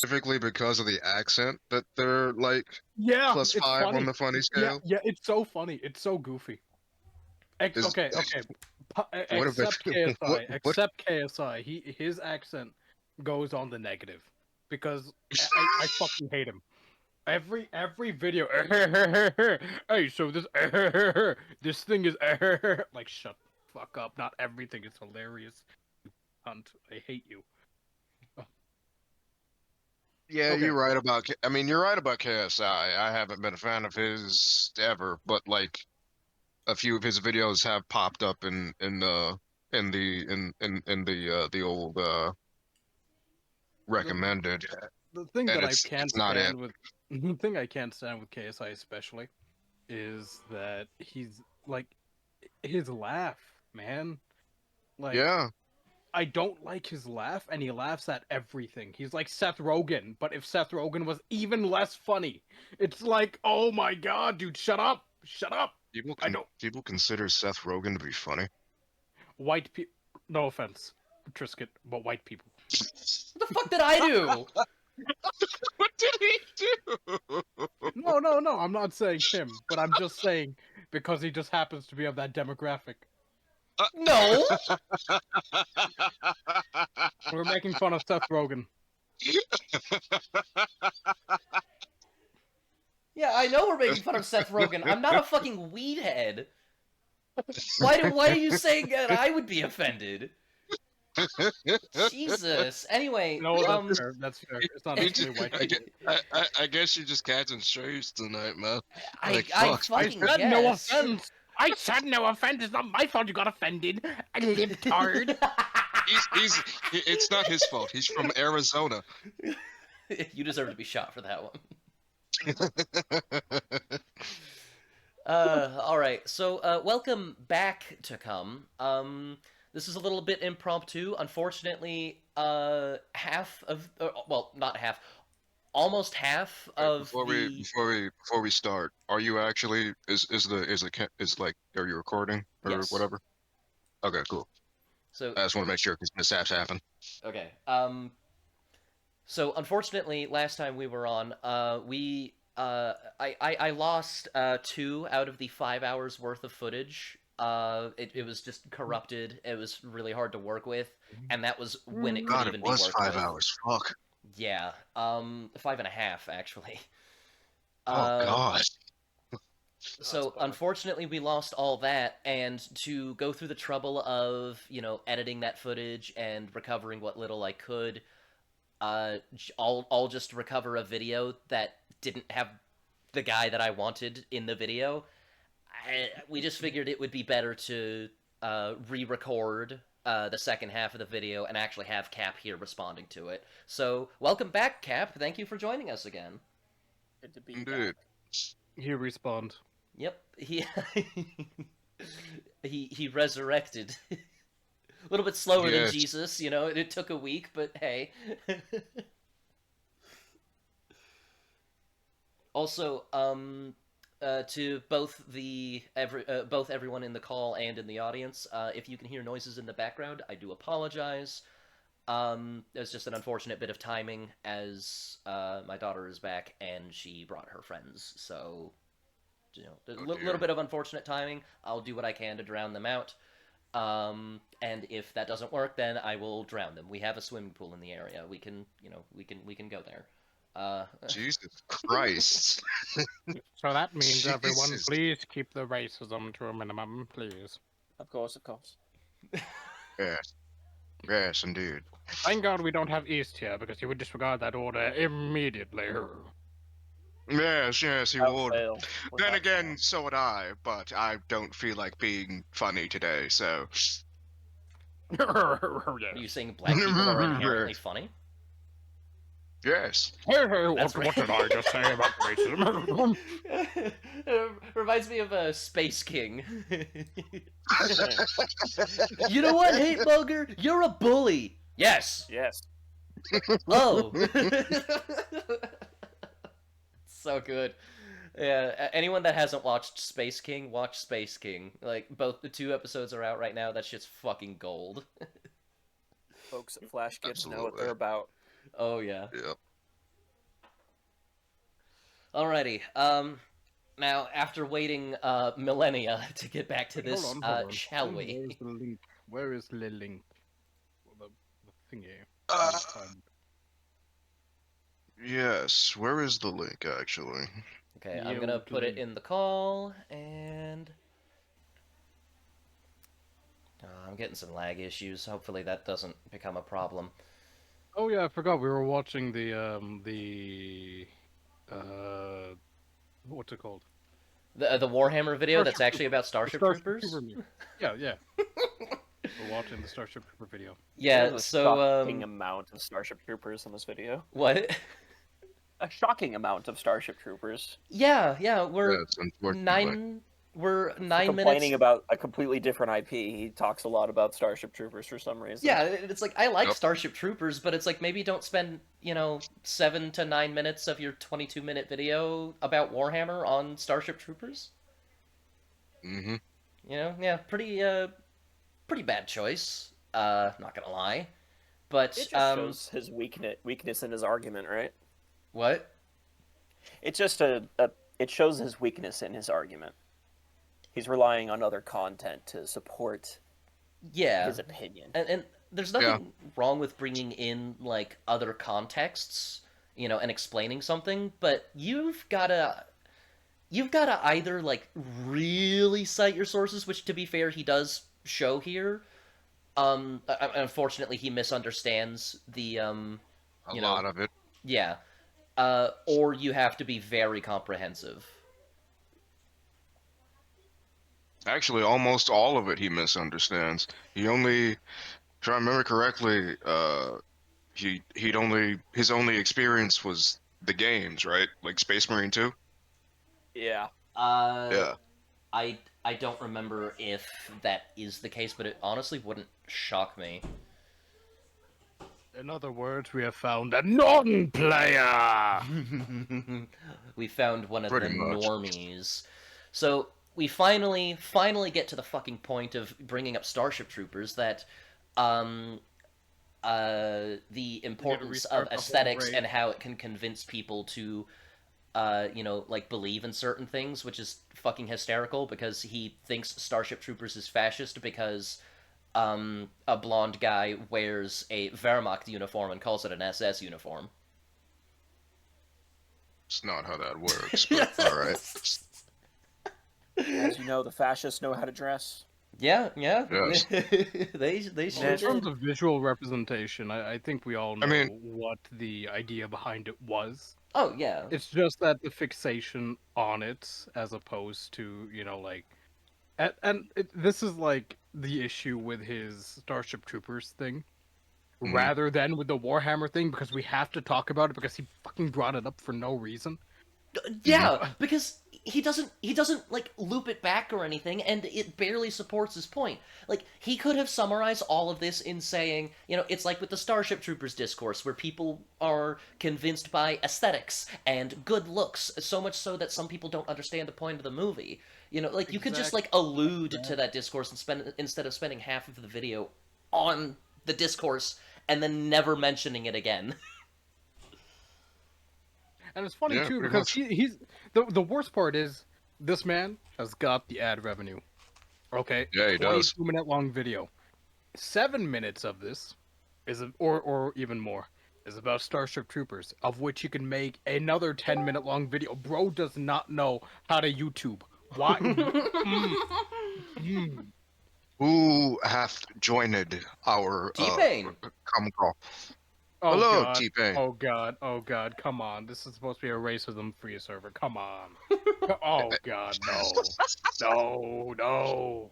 specifically because of the accent that they're like Yeah, plus it's 5 on funny. the funny Yeah, scale. yeah, it's so funny. It's so goofy. Is Okay, okay. what if they Except KSI. what Except KSI. His accent goes on the negative because I fucking hate him. Every video. Hey, so this this thing is like shut the fuck up. Not everything is hilarious. Hunt, I hate you. Yeah, Okay. you're right about. I mean, you're right about KSI. I haven't been a fan of his ever, but like a few of his videos have popped up in the old The, recommended, the thing and that I it's can't not it. stand with the thing I can't stand with KSI especially is that he's like his laugh, man. Like Yeah, I don't like his laugh, and he laughs at everything. He's like Seth Rogen, but if Seth Rogen was even less funny, it's like, oh my god, dude, shut up, shut up. I don't. people consider Seth Rogen to be funny. White people. No offense, Trisket, but white people. What the fuck did I do? What did he do? No. I'm not saying him, but I'm just saying because he just happens to be of that demographic. No. We're making fun of Seth Rogen. Yeah, I know we're making fun of Seth Rogen. I'm not a fucking weed head. Why are you saying that I would be offended? Jesus. Anyway, No, that's fair. That's fair. It's not You actually white I, people. I guess you're just catching strays tonight, man. I Like, I fuck. I fucking said no guess. offense. I said no offense. It's not my fault you got offended. I lived hard. It's not his fault. He's from Arizona. You deserve to be shot for that one. All right. So, welcome back to come. This is a little bit impromptu. Unfortunately, half of, well, not half, almost half of the. Before we start, are you actually is like, are you recording or Yes. whatever? Okay, cool. So, I just want to make sure because mishaps happen. okay. So unfortunately, last time we were on, I lost 2 out of the 5 hours worth of footage. It was just corrupted. It was really hard to work with, and that was when it could God, it even be was worked 5 hours. Fuck. Yeah, 5.5 actually. Oh Uh, God. so unfortunately, we lost all that, and to go through the trouble of editing that footage and recovering what little I could, I'll just recover a video that didn't have the guy that I wanted in the video. We just figured it would be better to re-record the second half of the video and actually have Cap here responding to it. So, welcome back, Cap. Thank you for joining us again. Good to be Indeed. back. You respond. Yep, he he resurrected. A little bit slower than Yes. Jesus, it took a week, but hey. Also, to both both everyone in the call and in the audience, if you can hear noises in the background, I do apologize. It's just an unfortunate bit of timing, as my daughter is back and she brought her friends, so a little bit of unfortunate timing. I'll do what I can to drown them out. And if that doesn't work, then I will drown them. We have a swimming pool in the area. We can go there. Jesus Christ. So that means everyone, Jesus. please keep the racism to a minimum, please. Of course, of course. Yes. Yes, indeed. Thank God we don't have East here, because he would disregard that order immediately. Yes, he Without would. fail. Then Without again, fail. so would I, but I don't feel like being funny today, so. Are you saying black people are inherently funny? Yes. Hey, That's what did I just say about racism? Reminds me of a Space King. You know what, hate monger? You're a bully. Yes. Yes. Oh. So good. Yeah. Anyone that hasn't watched Space King, watch Space King. Like both the 2 episodes are out right now. That shit's fucking gold. Folks at Flash Kids know what Absolutely. they're about. Oh yeah. Yep. Alrighty. Now after waiting millennia to get back to this, Hold on. shall we? Where's the link? Where is the link? The thingy. Uh, Time. yes. Where is the link actually? Okay, I'm gonna put it in the call, and I'm getting some lag issues. Hopefully that doesn't become a problem. Oh yeah, I forgot we were watching the what's it called? The Warhammer video that's Starship actually about Starship Starship Troopers. Trooper video. Yeah. We're watching the Starship Trooper video. Yeah, There's a so shocking amount of Starship Troopers in this video. what? A shocking amount of Starship Troopers. Yeah, we're Yes, unfortunately. 9 we're 9 Complaining minutes. about a completely different IP. He talks a lot about Starship Troopers for some reason. Yeah, it's like I like Yep. Starship Troopers, but it's like maybe don't spend, 7 to 9 minutes of your 22-minute video about Warhammer on Starship Troopers. Mm-hmm. Yeah, pretty bad choice. Not gonna lie. But It just shows his weakness in his argument, right? what? It's just it shows his weakness in his argument. He's relying on other content to support Yeah. his opinion. And there's nothing wrong with bringing in like other contexts, and explaining something, but you've gotta either like really cite your sources, which to be fair he does show here. Unfortunately he misunderstands the A lot of it. yeah. Or you have to be very comprehensive. Actually, almost all of it he misunderstands. He only, if I remember correctly, his only experience was the games, right? Like Space Marine 2? Yeah. Yeah. I don't remember if that is the case, but it honestly wouldn't shock me. In other words, we have found a non-player. We found one of Pretty the much. normies. So we finally get to the fucking point of bringing up Starship Troopers that the importance of restart the whole aesthetics raid. and how it can convince people to like believe in certain things, which is fucking hysterical because he thinks Starship Troopers is fascist because a blonde guy wears a Wehrmacht uniform and calls it an SS uniform. It's not how that works, but alright. As you know, the fascists know how to dress. Yeah. Yes. they In sure terms did. of visual representation, I think we all know mean- what the idea behind it was. Oh yeah. It's just that the fixation on it, as opposed to, like... this is, like, the issue with his Starship Troopers thing. Mhm. Rather than with the Warhammer thing, because we have to talk about it because he fucking brought it up for no reason. Yeah, because he doesn't like loop it back or anything, and it barely supports his point. Like he could have summarized all of this in saying, it's like with the Starship Troopers discourse where people are convinced by aesthetics and good looks, so much so that some people don't understand the point of the movie. Like you could just like allude to that discourse and instead of spending half of the video on the discourse and then never mentioning it again. And it's funny Yeah, too pretty because much. he's the worst part is this man has got the ad revenue. Okay, Yeah, he does. 22-minute long video. 7 minutes of this is or even more is about Starship Troopers, of which you can make another 10-minute long video. Bro does not know how to YouTube. Why? Who hath joined our T-Pain. common call? Oh, Hello, God. T-Pain. Oh God, come on. This is supposed to be a racism-free server. Come on. Oh God, no. No.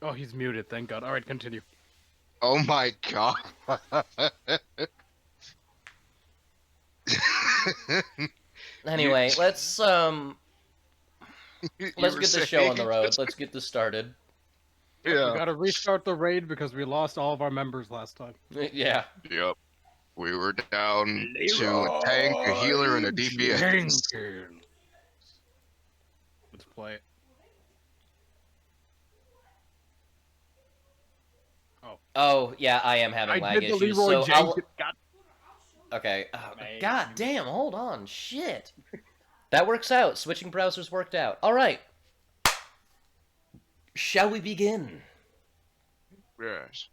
Oh, he's muted, thank God. Alright, continue. Oh my god. Anyway, let's You get were the show on the saying- road. Let's get this started. We Yeah. gotta restart the raid because we lost all of our members last time. Yeah. Yep. We were down to a tank, a healer, and a DPS. Jenkins. Let's play it. Oh, yeah, I am having I lag did the issues. Leroy So I'll, Jenkins. God. Okay. May- God damn, hold on. Shit. That works out. Switching browsers worked out. All right. Shall we begin? Yes.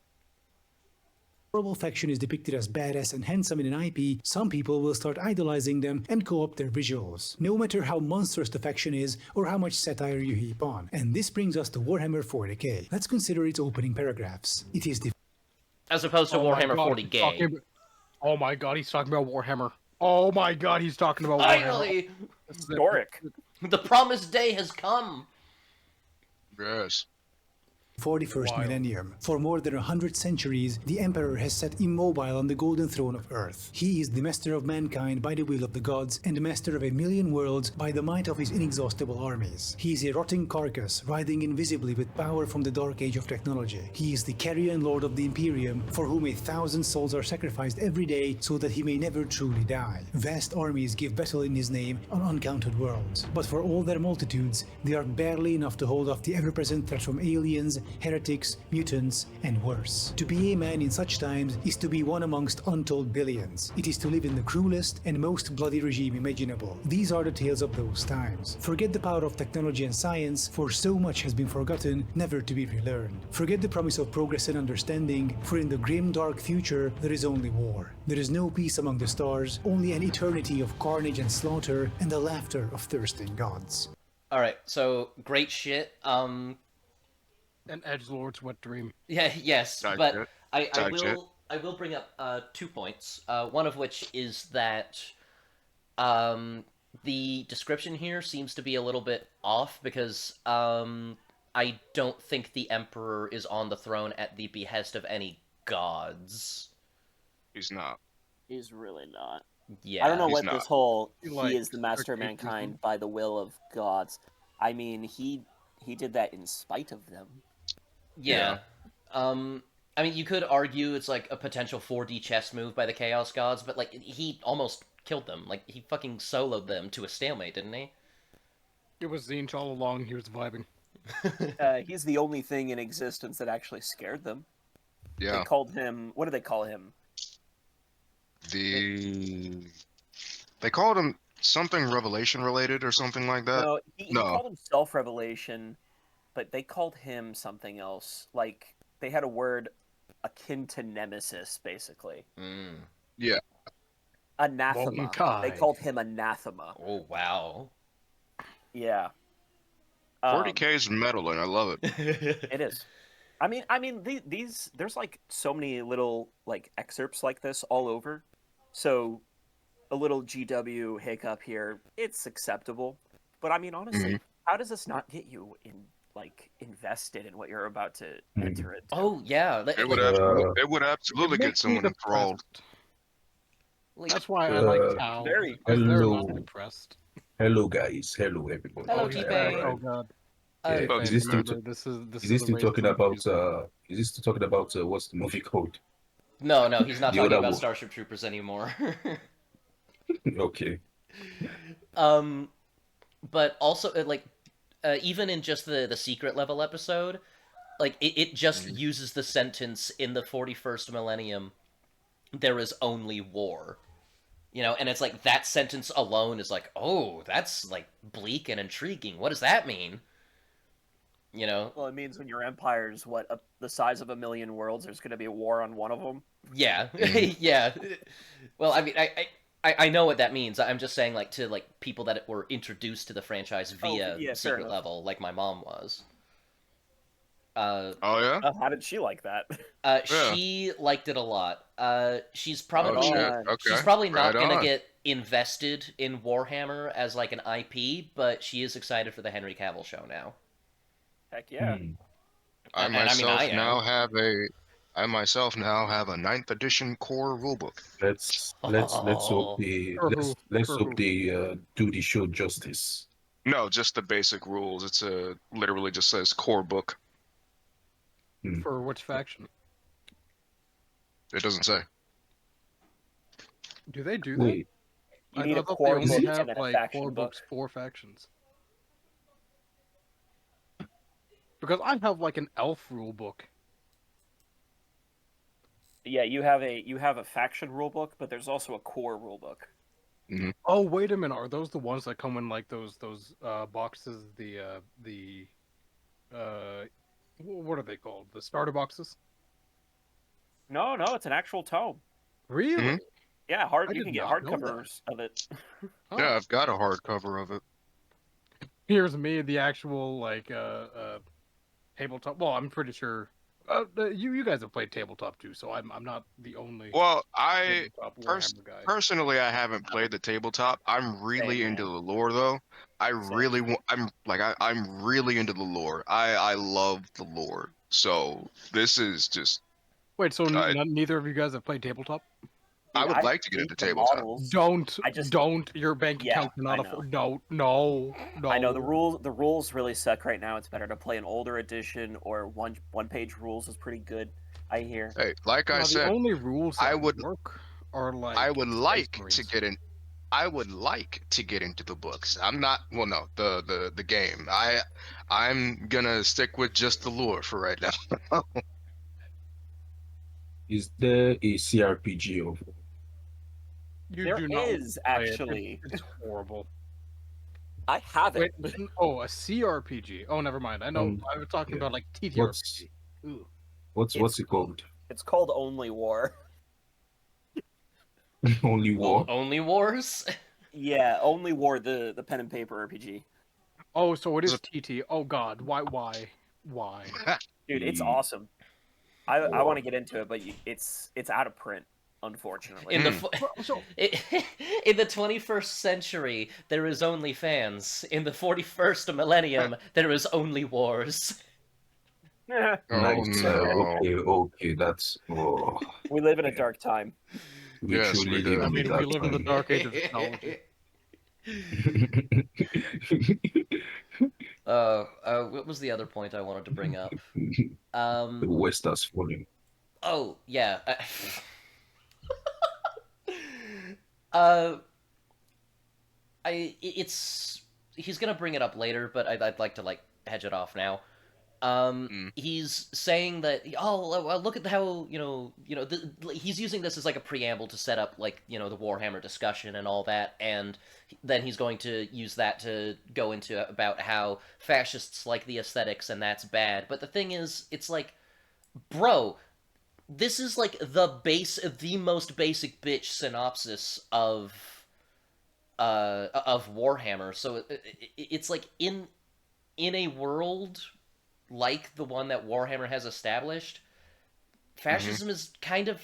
Horrible faction is depicted as badass and handsome in an IP, some people will start idolizing them and co-opt their visuals, no matter how monstrous the faction is or how much satire you heap on. And this brings us to Warhammer 40k. Let's consider its opening paragraphs. It is As opposed to Oh my Warhammer God, 40 he's gay. talking- Oh my god, he's talking about Warhammer. Oh my god, he's talking about Warhammer. Finally! Historic. The promised day has come! Yes. 41st Wild. millennium. For more than 100 centuries, the Emperor has sat immobile on the golden throne of Earth. He is the master of mankind by the will of the gods, and master of a million worlds by the might of his inexhaustible armies. He is a rotting carcass, writhing invisibly with power from the dark age of technology. He is the carrion lord of the Imperium, for whom 1,000 souls are sacrificed every day so that he may never truly die. Vast armies give battle in his name on uncounted worlds. But for all their multitudes, they are barely enough to hold off the ever-present threat from aliens, heretics, mutants, and worse. To be a man in such times is to be one amongst untold billions. It is to live in the cruelest and most bloody regime imaginable. These are the tales of those times. Forget the power of technology and science, for so much has been forgotten, never to be relearned. Forget the promise of progress and understanding, for in the grim dark future there is only war. There is no peace among the stars, only an eternity of carnage and slaughter, and the laughter of thirsting gods. Alright, so, great shit. An edgelord's wet dream. Yeah, yes, Side but shit. I Side will bring up 2 points. One of which is that the description here seems to be a little bit off because I don't think the Emperor is on the throne at the behest of any gods. He's not. He's really not. Yeah. I don't know He's what not. this whole He, he like, is the master of strictly mankind by the will of gods. I mean, he did that in spite of them. Yeah. I mean, you could argue it's like a potential 4D chess move by the Chaos Gods, but like he almost killed them. Like he fucking soloed them to a stalemate, didn't he? It was Zinch all along, he was vibing. He's the only thing in existence that actually scared them. Yeah. They called him. What did they call him? They called him something revelation related or something like that. No, he no. called him self-revelation, but they called him something else. Like they had a word akin to nemesis, basically. Mm. Yeah. Anathema. Monkai. They called him anathema. Oh wow. Yeah. 40k is meddling. I love it. It is. I mean, these there's like so many little like excerpts like this all over. So, a little GW hiccup here, it's acceptable. But I mean, honestly, how does this not get you invested in what you're about to enter into? Oh yeah. It would absolutely It get makes me someone enthralled. depressed. Like, That's why I like Cal. very- because they're Hello. not depressed. Hello, guys. Hello, everybody. Hello, Oh, yeah. T-Pain. Oh god. Yeah, uh, is this still Remember, this is is this the still race talking to about confuse me. is this still talking about what's the movie called? no, he's not The talking other about one. Starship Troopers anymore. Okay. But also even in just the secret level episode, like it just uses the sentence in the 41st millennium, there is only war. You know, and it's like that sentence alone is like, oh, that's like bleak and intriguing. What does that mean? You know? Well, it means when your empire's the size of 1,000,000 worlds, there's going to be a war on one of them. Yeah, yeah. Well, I mean, I know what that means. I'm just saying, like, to like people that were introduced to the franchise via yeah, fair secret enough. level, like my mom was. Oh yeah. How did she like that? Yeah. She liked it a lot. She's Oh probably shit. on. Okay. she's probably not Right gonna on. get invested in Warhammer as like an IP, but she is excited for the Henry Cavill show now. Heck yeah. I And I mean, myself I am. I myself now have a 9th edition core rulebook. Let's Oh. hope they For let's who? let's For hope who? they do the show justice. No, just the basic rules. It's literally just says core book. For which faction? It doesn't say. Do they do that? Wait, You I need a thought core they book only and have then a like faction core book. books for factions. Because I have like an elf rule book. Yeah, you have a faction rulebook, but there's also a core rulebook. Oh, wait a minute. Are those the ones that come in like those boxes? What are they called? The starter boxes? No, it's an actual tome. Really? Yeah, I you did can get not know that. hardcovers of it. Huh. Yeah, I've got a hardcover of it. Here's me, the actual tabletop. Well, I'm pretty sure you guys have played tabletop too, so I'm not the only Well, I tabletop pers Warhammer guy. personally I haven't played the tabletop. I'm really Same, into man. the lore though. I Same. really want. I'm really into the lore. I love the lore. So this is just. Wait, so I neither of you guys have played tabletop? I Dude, would I like to get hate into the tabletop. models. Don't, I just don't. Your bank Yeah, account cannot I know. afford. No. I know the rules really suck right now. It's better to play an older edition or one page rules is pretty good. I hear. Hey, like I No, the said, only rules I that would work are like I would Space like to Marines. get in. I would like to get into the books. I'm not. Well, no, the game. I'm gonna stick with just the lore for right now. Is there a CRPG of You There do not want is to play it. actually. It's horrible. I have it. Wait, oh, a CRPG. Oh, never mind. I know. I was talking yeah. about like what's TTRPG. Ooh. what's it called? It's called Only War. Only War. Only Wars? Yeah, Only War, the pen and paper RPG. Oh, so it Is is TT. Oh God, why? Dude, it's Mm. awesome. I War. want to get into it, but it's out of print, unfortunately. In the So in the 21st century, there is only fans. In the 41st millennium, there is only wars. Eh, Oh Nice. no. Okay, that's we live in a dark time. we Yes, truly we do. live I in mean, that we live in the time. dark age of technology. What was the other point I wanted to bring up? The West has fallen. Oh yeah. Uh, it's he's gonna bring it up later, but I'd like to like hedge it off now. He's saying that well, look at how he's using this as like a preamble to set up like the Warhammer discussion and all that, and then he's going to use that to go into about how fascists like the aesthetics and that's bad. But the thing is, it's like, bro, this is like the most basic bitch synopsis of Warhammer. So it's like in a world like the one that Warhammer has established, fascism is kind of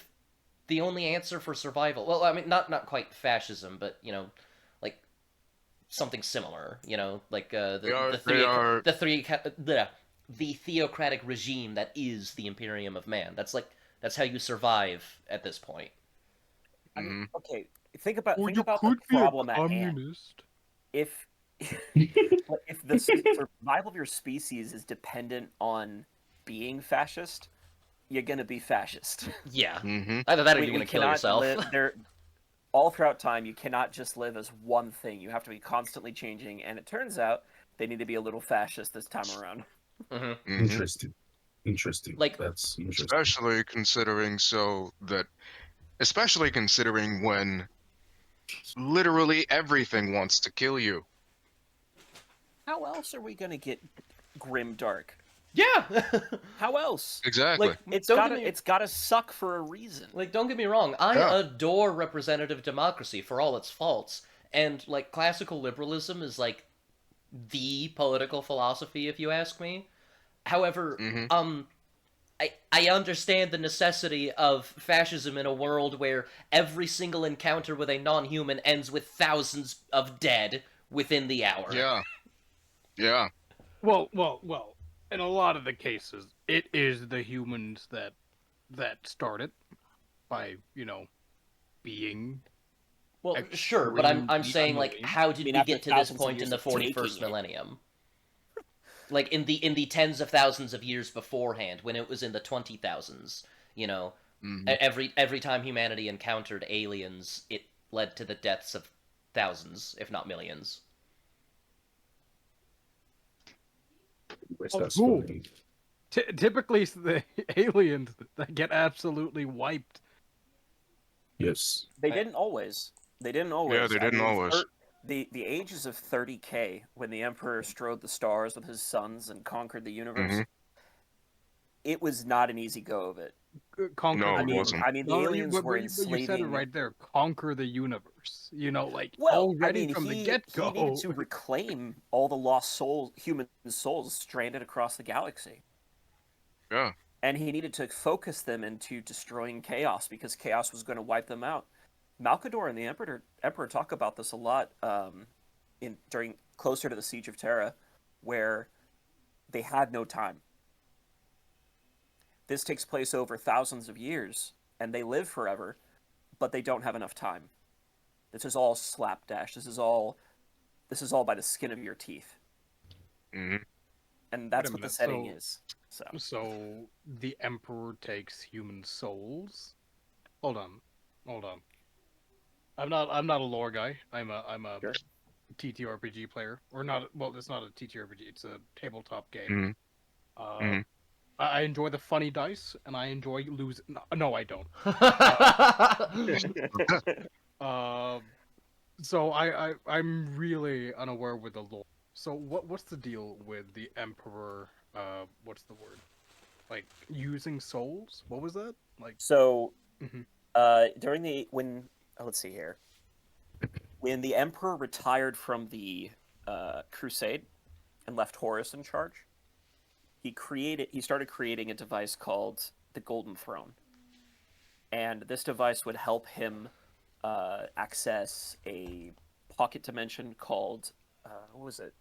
the only answer for survival. Well, I mean, not quite fascism, but like something similar. Like the theocratic regime that is the Imperium of Man. That's how you survive at this point. I mean, okay, think about Or the you could be a problem at hand. communist. If if the survival of your species is dependent on being fascist, you're gonna be fascist. Yeah, Mm-hmm. either that or We- you're we gonna kill cannot yourself. live all throughout time. You cannot just live as one thing. You have to be constantly changing. And it turns out they need to be a little fascist this time around. Mm-hmm. Interesting. Like- That's interesting. Especially considering when literally everything wants to kill you. How else are we gonna get grim dark? Yeah. How else? Exactly. Like, It's don't gotta get me- it's gotta suck for a reason. Like, don't get me wrong, I Yeah. adore representative democracy for all its faults, and like classical liberalism is like the political philosophy, if you ask me. However, Mhm. I understand the necessity of fascism in a world where every single encounter with a non-human ends with thousands of dead within the hour. Yeah. Yeah. Well. In a lot of the cases, it is the humans that start it by being. Well, sure, but I'm extremely saying like, annoying. how did I mean, we after get to this thousands of point in years the of taking 41st it. millennium? Like in the tens of thousands of years beforehand, when it was in the 20,000s, Mhm. every time humanity encountered aliens, it led to the deaths of thousands, if not millions. West Oh, has cool. fallen. Typically, it's the aliens that get absolutely wiped. Yes. They I- didn't always. They didn't Yeah, always. they I didn't mean, always. the ages of 30K, when the Emperor strode the stars with his sons and conquered the universe, Mhm. it was not an easy go of it. Conquer No, the it universe. wasn't. I mean, the No, aliens were but you said it enslaving. right there. Conquer the universe. You know, like Well, I already mean, from the he get-go. needed to reclaim all the lost souls, human souls stranded across the galaxy, Yeah. and he needed to focus them into destroying chaos because chaos was going to wipe them out. Malkador and the Emperor talk about this a lot during closer to the Siege of Terra, where they had no time. This takes place over thousands of years, and they live forever, but they don't have enough time. This is all slapdash. This is all by the skin of your teeth, Hmm. and that's Wait a what the minute, setting so- is. So So the Emperor takes human souls. Hold on. I'm not a lore guy. I'm a Sure. TTRPG player, or not. Well, it's not a TTRPG. It's a tabletop game. Hmm. Uh, Mhm. I enjoy the funny dice, and I enjoy losing. No, I don't. So I'm really unaware with the lore. So what's the deal with the Emperor? What's the word? Like using souls? What was that? Like so Mhm. during the when let's see here, when the Emperor retired from the Crusade and left Horus in charge, he started creating a device called the Golden Throne, and this device would help him access a pocket dimension called what was it?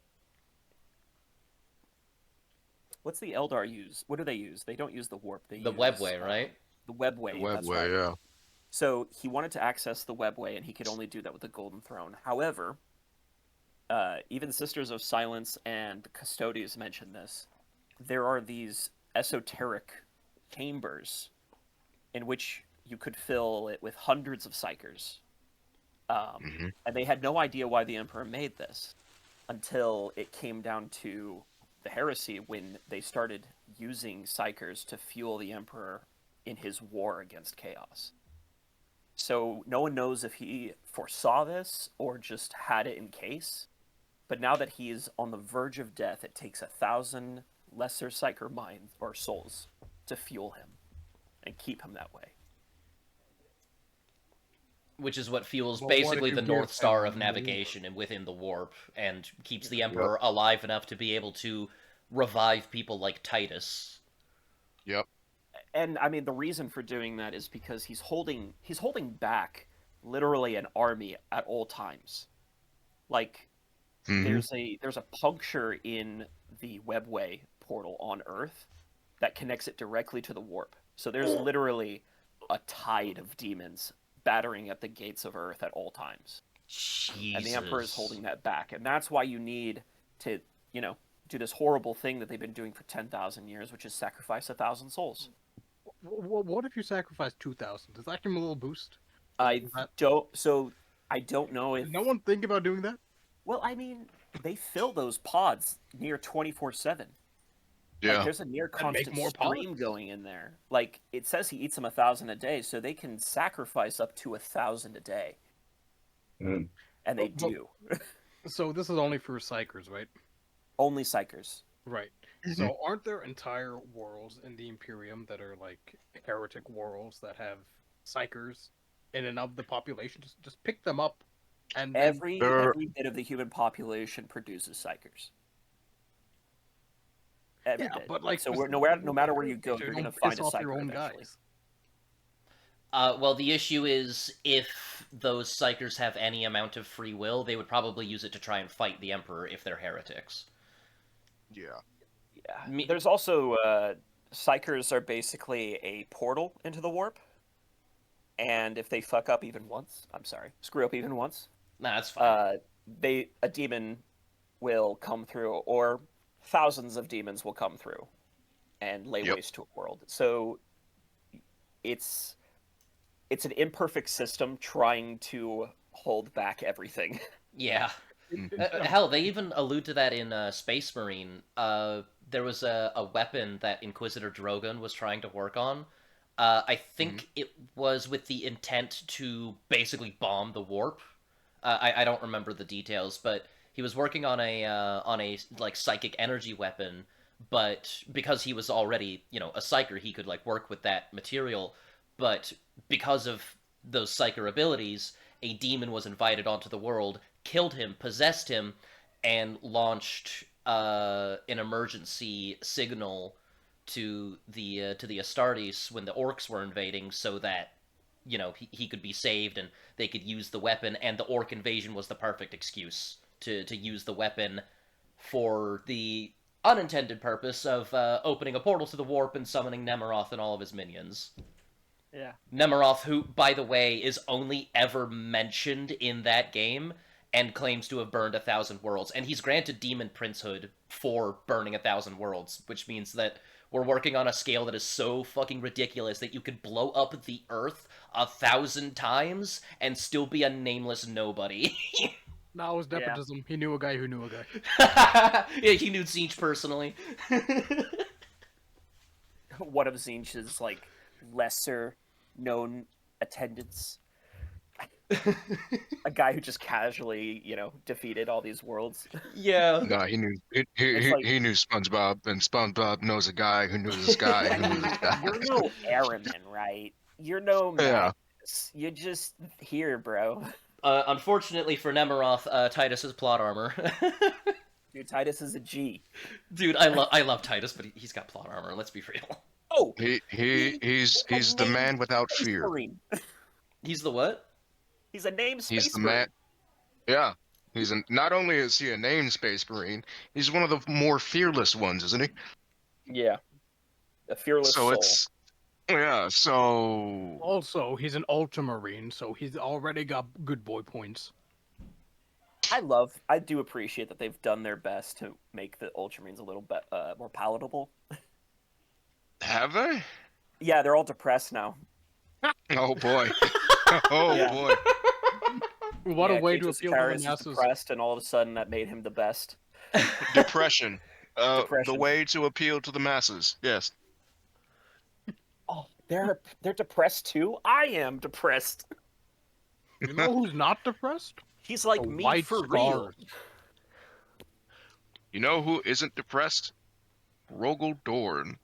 What's the Eldar use? What do they use? They don't use the warp. They The use webway, right? the webway. The That's webway, right. yeah. So he wanted to access the webway, and he could only do that with the Golden Throne. However, even Sisters of Silence and Custodes mention this. There are these esoteric chambers in which you could fill it with hundreds of psychers. Mhm. And they had no idea why the Emperor made this until it came down to the heresy when they started using psychers to fuel the Emperor in his war against chaos. So no one knows if he foresaw this or just had it in case. But now that he is on the verge of death, it takes 1,000 lesser psyker minds or souls to fuel him and keep him that way. Which is what fuels Well, what if basically you the give North Star him of more? navigation and within the warp, and keeps the Emperor alive enough to be able to revive people like Titus. Yep. And I mean, the reason for doing that is because he's holding back literally an army at all times. Like Mhm. there's a puncture in the webway portal on Earth that connects it directly to the warp. So there's literally a tide of demons battering at the gates of Earth at all times. Jesus. And the Emperor is holding that back. And that's why you need to, do this horrible thing that they've been doing for 10,000 years, which is sacrifice 1,000 souls. What if you sacrifice 2,000? Does that give him a little boost? I don't know if Did no one think about doing that? Well, I mean, they fill those pods near 24/7. Yeah. Like, there's a near And make constant more stream pods. going in there. Like, it says he eats them 1,000 a day, so they can sacrifice up to 1,000 a day, Mm. and they But- do. So this is only for psychers, right? Only psychers. Right. Mhm. So aren't there entire worlds in the Imperium that are like heretic worlds that have psychers in and of the population? Just pick them up and then- Every bit of the human population produces psychers. Every yeah, bit. but like So just- no matter where you go, so you're don't going to find piss a off your psyker own eventually. guys. Well, the issue is if those psychers have any amount of free will, they would probably use it to try and fight the Emperor if they're heretics. Yeah. Yeah. There's also psychers are basically a portal into the warp. And if they screw up even once, Nah, that's fine. a demon will come through, or thousands of demons will come through and lay Yep. waste to a world. So it's an imperfect system trying to hold back everything. Yeah. Mhm. Hell, they even allude to that in Space Marine. there was a weapon that Inquisitor Drogon was trying to work on. I think it was with the intent to basically bomb the warp. I don't remember the details, but he was working on a like psychic energy weapon. But because he was already, a psyker, he could like work with that material. But because of those psyker abilities, a demon was invited onto the world, killed him, possessed him, and launched an emergency signal to the Astartes when the orcs were invading, so that he could be saved and they could use the weapon. And the orc invasion was the perfect excuse to use the weapon for the unintended purpose of opening a portal to the warp and summoning Nemeroth and all of his minions. Yeah. Nemeroth, who, by the way, is only ever mentioned in that game and claims to have burned 1,000 worlds. And he's granted Demon Princehood for burning 1,000 worlds, which means that we're working on a scale that is so fucking ridiculous that you could blow up the Earth 1,000 times and still be a nameless nobody. No, it was nepotism. He knew a guy who knew a guy. Yeah, he knew Zinch personally. One of Zinch's like lesser known attendants. A guy who just casually, defeated all these worlds. Yeah. No, he knew like- he knew SpongeBob, and SpongeBob knows a guy who knew this guy who knew this guy. You're no Araman, right? You're no Yeah. Magus. You're just here, bro. Unfortunately for Nemeroth, Titus is plot armor. Dude, Titus is a G. Dude, I love Titus, but he's got plot armor. Let's be real. Oh, He's the man without Space fear. Marine. He's the what? He's a named Space He's the Marine. man. Yeah, not only is he a named Space Marine, he's one of the more fearless ones, isn't he? Yeah. A fearless So soul. So Also, he's an ultramarine, so he's already got good boy points. I do appreciate that they've done their best to make the Ultramarines a little bit more palatable. have they? Yeah, they're all depressed now. Oh boy. Oh Yeah. boy. What a way to Kratos appeal to Karis the is masses. depressed, and all of a sudden that made him the best. Depression. Depression. The way to appeal to the masses. Yes. Oh, they're depressed too. I am depressed. You know who's not depressed? He's like The me White for real. Scars. You know who isn't depressed? Rogel Dorn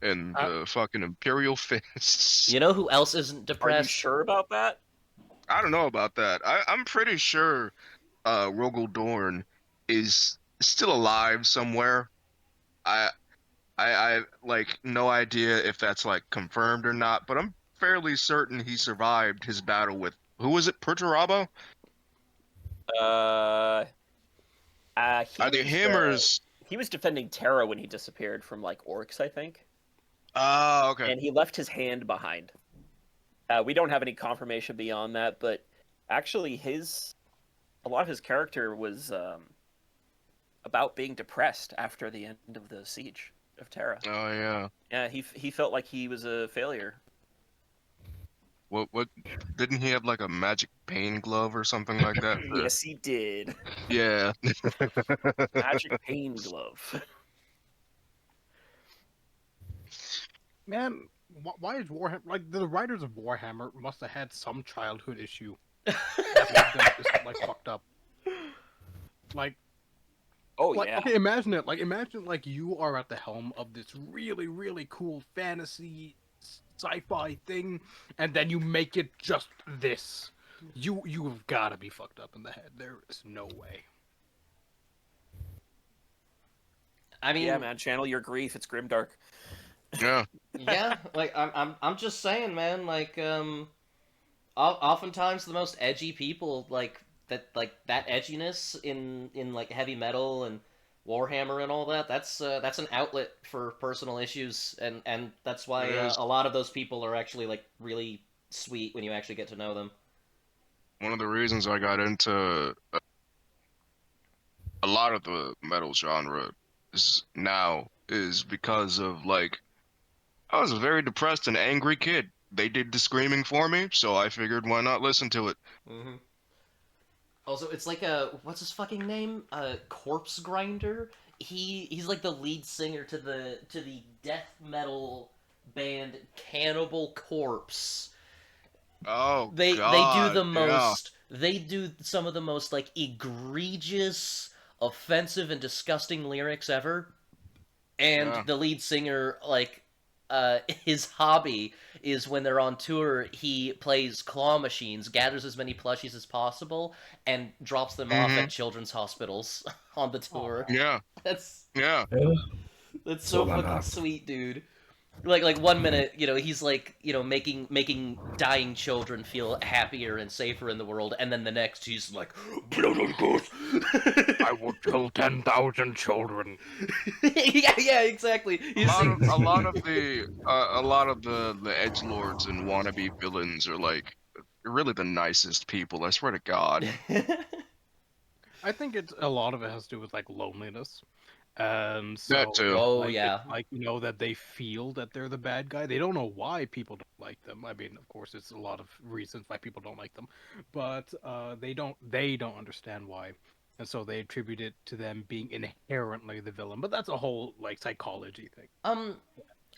and the fucking Imperial Fists. You know who else isn't Are you depressed? sure about that? I don't know about that. I'm pretty sure Rogel Dorn is still alive somewhere. I like no idea if that's like confirmed or not, but I'm fairly certain he survived his battle with who was it? Perturabo? Either him or he was defending Terra when he disappeared from like orcs, I think, oh, okay. and he left his hand behind. We don't have any confirmation beyond that, but actually, a lot of his character was about being depressed after the end of the siege of Terra. Oh yeah. Yeah, he felt like he was a failure. What didn't he have like a magic pain glove or something like that? Yes, he did. Yeah. Magic pain glove. Man, why is Warhammer like the writers of Warhammer must have had some childhood issue that made them just like fucked up. Like, Oh like yeah. okay, imagine it. Like, imagine like you are at the helm of this really really cool fantasy sci-fi thing, and then you make it just this. You've got to be fucked up in the head. There is no way. I mean, Yeah, man, channel your grief. It's grimdark. Yeah. yeah, like I'm just saying, man. Like, oftentimes the most edgy people, like that edginess in like heavy metal and Warhammer and all that. That's an outlet for personal issues, and that's why It is. a lot of those people are actually like really sweet when you actually get to know them. One of the reasons I got into a lot of the metal genre is because of like I was a very depressed and angry kid. They did the screaming for me, so I figured why not listen to it. Mm-hmm. Also, it's like what's his fucking name? Corpse Grinder he's like the lead singer to the death metal band Cannibal Corpse. Oh They do God, the yeah. most. They do some of the most like egregious, offensive, and disgusting lyrics ever. And Yeah. the lead singer, like, his hobby is when they're on tour, he plays claw machines, gathers as many plushies as possible, and drops them off Mm-hmm. at children's hospitals on the tour. Aw. Yeah. That's Yeah. Yeah, that's it's so all an fucking art. sweet, dude. Like 1 minute, he's like, making dying children feel happier and safer in the world, and then the next he's like, blood on ghost. I will kill 10,000 children. yeah, exactly. A lot of the edge lords and wannabe villains are like really the nicest people. I swear to God. I think a lot of it has to do with like loneliness. And That so too. Oh like yeah. it's like that they feel that they're the bad guy. They don't know why people don't like them. I mean, of course, it's a lot of reasons why people don't like them, but they don't understand why, and so they attribute it to them being inherently the villain. But that's a whole like psychology thing.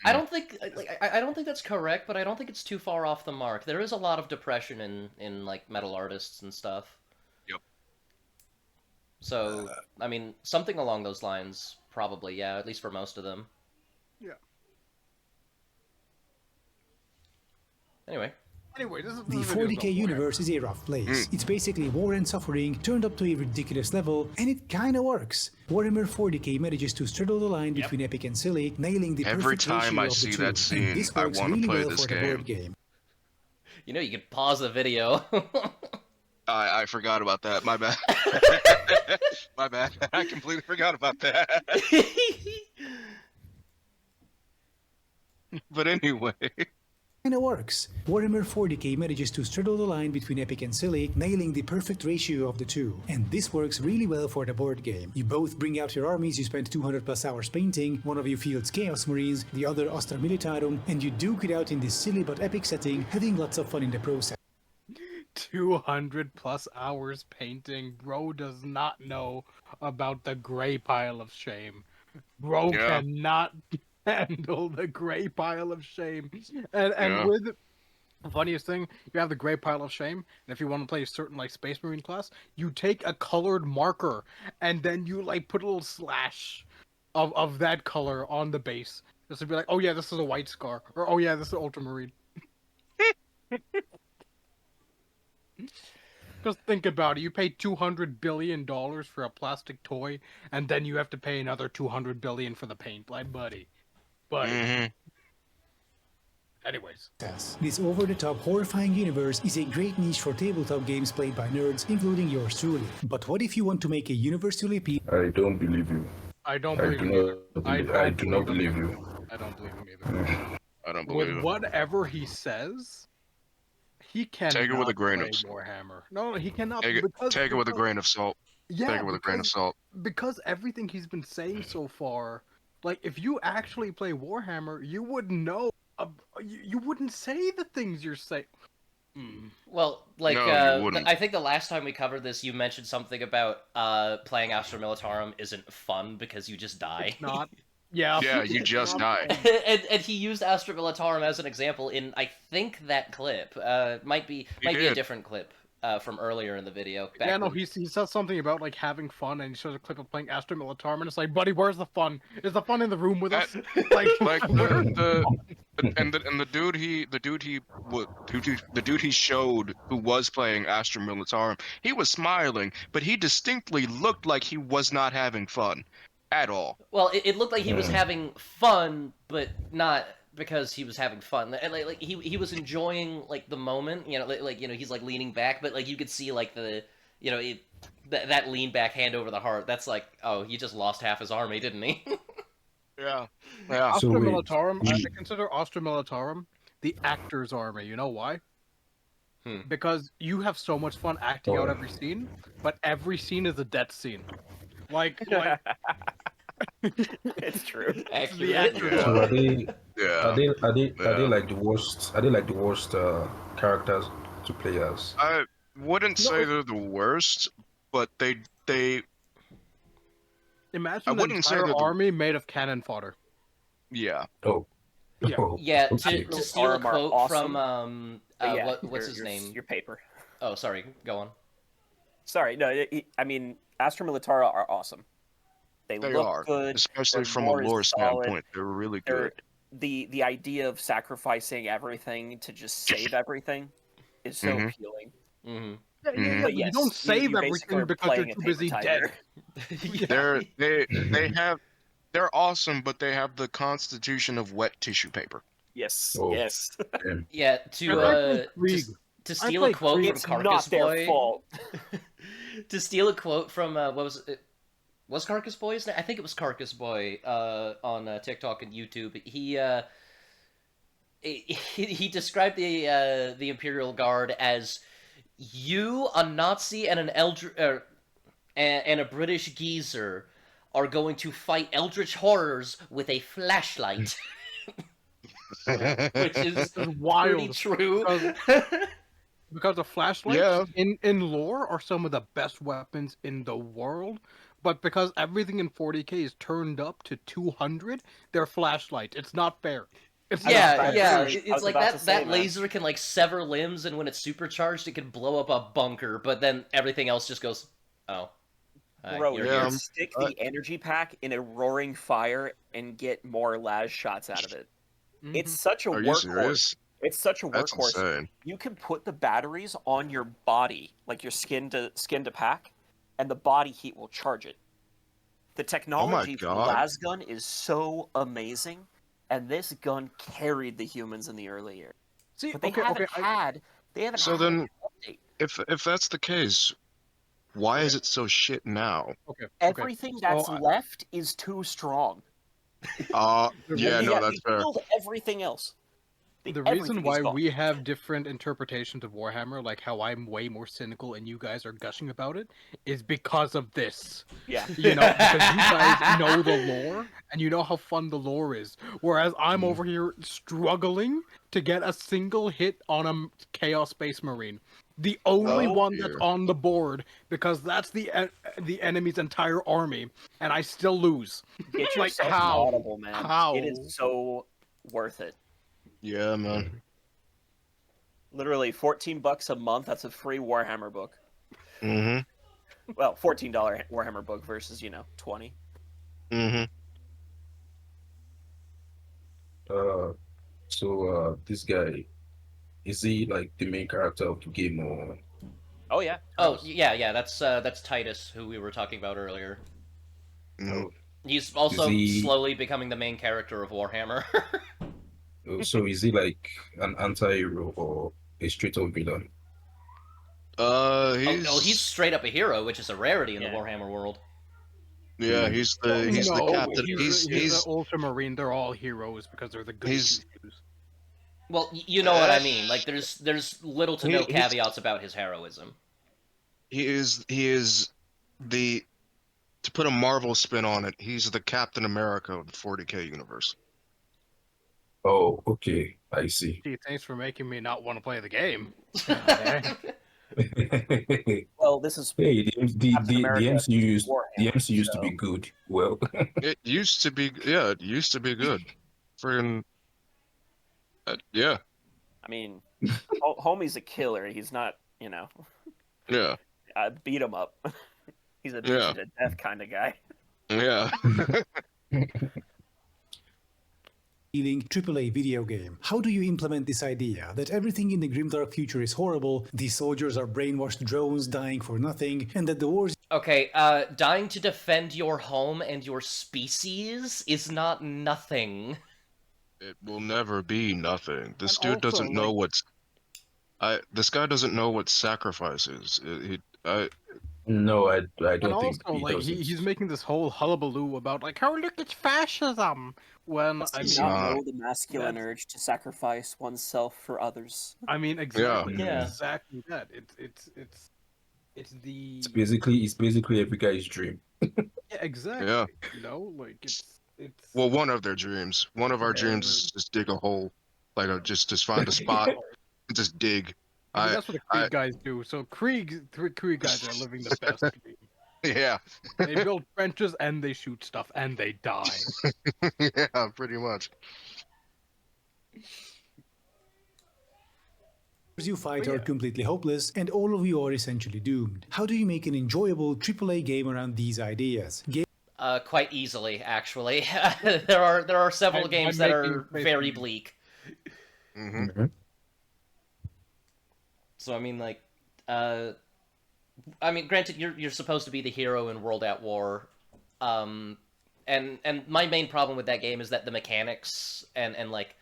I don't think I don't think that's correct, but I don't think it's too far off the mark. There is a lot of depression in like metal artists and stuff. Yep. So, I mean, something along those lines, probably, yeah, at least for most of them. Yeah. Anyway. Anyway, this is The video 40k about Warhammer. universe is a rough place. It's basically war and suffering turned up to a ridiculous level, and it kinda works. Warhammer 40k manages to straddle the line between epic and silly, nailing the Every perfect time ratio I of the see two. that scene, and this I works wanna really play well this for the board game. You can pause the video. I forgot about that. My bad. My bad. I completely forgot about that. But anyway. Kinda works. Warhammer 40k manages to straddle the line between epic and silly, nailing the perfect ratio of the two. And this works really well for the board game. You both bring out your armies you spent 200 plus hours painting, one of you fields Chaos Marines, the other Astra Militarum, and you duke it out in this silly but epic setting, having lots of fun in the process. 200 plus hours painting. Bro does not know about the gray pile of shame. Bro Yeah. cannot handle the gray pile of shame. And Yeah. with the funniest thing, you have the gray pile of shame, and if you want to play a certain like Space Marine class, you take a colored marker and then you like put a little slash of that color on the base. Just to be like, oh yeah, this is a white scar, or oh yeah, this is Ultramarine. Just think about it. You pay $200 billion for a plastic toy, and then you have to pay another $200 billion for the paint. Like, buddy. Mm-hmm. Anyways. This over-the-top horrifying universe is a great niche for tabletop games played by nerds, including yours truly. But what if you want to make a universally appealing I don't believe you. I don't I believe do him not. either. I do not believe you. I don't believe him either. I don't believe With it. whatever he says, he cannot Take it with a grain of play Warhammer. No, he cannot. Take it with a grain of salt. Yeah, Take it with a grain of salt. because everything he's been saying so far, like if you actually play Warhammer, you would know. You wouldn't say the things you're saying. Well, like, No, you wouldn't. I think the last time we covered this, you mentioned something about playing Astra Militarum isn't fun because you just die. Not. Yeah. Yeah, you just died. and he used Astra Militarum as an example in, I think, that clip. Might be a did. different clip from earlier in the video. back Yeah, no, when- he says something about like having fun, and he shows a clip of playing Astra Militarum, and it's like, buddy, where's the fun? Is the fun in the room with us? Like, Like the dude he showed who was playing Astra Militarum, he was smiling, but he distinctly looked like he was not having fun at all. Well, it looked like he was having fun, but not because he was having fun. Like he was enjoying like the moment, he's like leaning back, but like you could see like the that lean back hand over the heart. That's like, oh, he just lost half his army, didn't he? Yeah. Astra wait, Militarum, I consider Astra Militarum the actor's army. You know why? Because you have so much fun acting out every scene, but every scene is a death scene. Like It's true. Accurate. actor's So Yeah. are they Yeah. like the worst? Are they like the worst characters to play as? I wouldn't say they're the worst, but they Imagine an wouldn't say entire that. army made of cannon fodder. Yeah. Oh. Yeah. Oh, Yeah, okay. to steal a Arm are quote awesome. from But yeah, what's his name? Your paper. Oh, sorry. Go on. Sorry, no. I mean, Astra Militara are awesome. They They look are, good. especially Their from a lore is lore solid. standpoint. They're really They're good. the idea of sacrificing everything to just save everything is so Mhm. appealing. Mm-hmm. Yeah, But but you yes, don't save you basically everything are because you're playing a too paper busy tiger. dead. They're awesome, but they have the constitution of wet tissue paper. Yes, Oh, yes. damn. Yeah, I played Krieg. to I steal a played quote Krieg. from It's Carcass not their Boy. fault. To steal a quote from what was it? Was Carcass Boy's name? I think it was Carcass Boy on TikTok and YouTube. He described the Imperial Guard as you, a Nazi, and and a British geezer are going to fight eldritch horrors with a flashlight, which is Which is pretty wild true. because the flashlights Yeah. in lore are some of the best weapons in the world. But because everything in 40k is turned up to 200, they're flashlights. It's not fair. It's not Yeah, fair. yeah. I It's was like about to that. say, That man. laser can like sever limbs, and when it's supercharged, it can blow up a bunker. But then everything else just goes, oh, hi, Bro, you're you Yeah, here. can stick the energy pack in a roaring fire and get more las shots out of it. Mhm. It's such a Are you workhorse. serious? It's such a That's workhorse. insane. You can put the batteries on your body, like your skin to pack, and the body heat will charge it. The technology for God. lasgun is so amazing, and this gun carried the humans in the early years. See, But they okay, haven't okay. had So an then, update. if that's the case, why is Okay. it so shit now? Okay. Everything that's So, left is too strong. The Yeah, And reason- no, yeah, that's they fair. killed everything else. The Everything reason is why gone. we have different interpretations of Warhammer, like how I'm way more cynical and you guys are gushing about it, is because of this. Yeah. You know, because you guys know the lore and you know how fun the lore is. Whereas I'm over here struggling to get a single hit on a Chaos Space Marine. The only Oh, one that's dear. on the board, because that's the enemy's entire army, and I still lose. Get Like, yourself how? an audible, man. How? It is so worth it. Yeah, man. Literally $14 a month. That's a free Warhammer book. Mm-hmm. Well, $14 Warhammer book versus 20. Mm-hmm. This guy, is he like the main character of the game or? Oh yeah. Oh yeah. That's Titus, who we were talking about earlier. Mm-hmm. Oh, He's also he- slowly becoming the main character of Warhammer. so is he like an anti-hero or a straight-up villain? He's straight up a hero, which is a rarity in the Yeah. Warhammer world. Yeah, he's the No, captain. he's He's the Ultramarine. They're all heroes because they're the good He's- choose. Well, you know what I mean. Like, there's little to no He's- caveats about his heroism. he is the to put a Marvel spin on it. He's the Captain America of the 40k universe. Oh, okay, I see. Gee, thanks for making me not want to play the game. Well, this is Hey, the Captain America MCU used the Warhammer, MC used to so- be good. Well, It used to be, yeah, it used to be good. Friggin', yeah, I mean, homie's a killer. He's not, yeah, beat him up. He's a Yeah. bitch to death kind of guy. yeah. Healing AAA video game. How do you implement this idea that everything in the grimdark future is horrible, these soldiers are brainwashed drones dying for nothing, and that the wars Okay, dying to defend your home and your species is not nothing. It will never be nothing. This And dude doesn't also, know like- what's. This guy doesn't know what sacrifice is. no, I And don't also, think he like, doesn't. he's making this whole hullabaloo about, like, oh, look, it's fascism! When, Does I he mean, not know the masculine that's- urge to sacrifice oneself for others? exactly, Yeah. exactly that. It's the... It's basically every guy's dream. Yeah, exactly. Yeah. You know, like, it's... Well, one of their dreams. One of our dreams is just dig a hole, like just find a spot and just dig. I mean, I that's what the Krieg guys do. So Krieg guys are living the best dream. Yeah, They build trenches and they shoot stuff and they die. yeah, pretty much. You fight But are yeah. completely hopeless, and all of you are essentially doomed. How do you make an enjoyable AAA game around these ideas? Quite easily, actually. there are several By games that making are Space very Marines. bleak. Hmm. So I mean, like, uh, I mean, granted, you're supposed to be the hero in World at War, um, and my main problem with that game is that the mechanics and like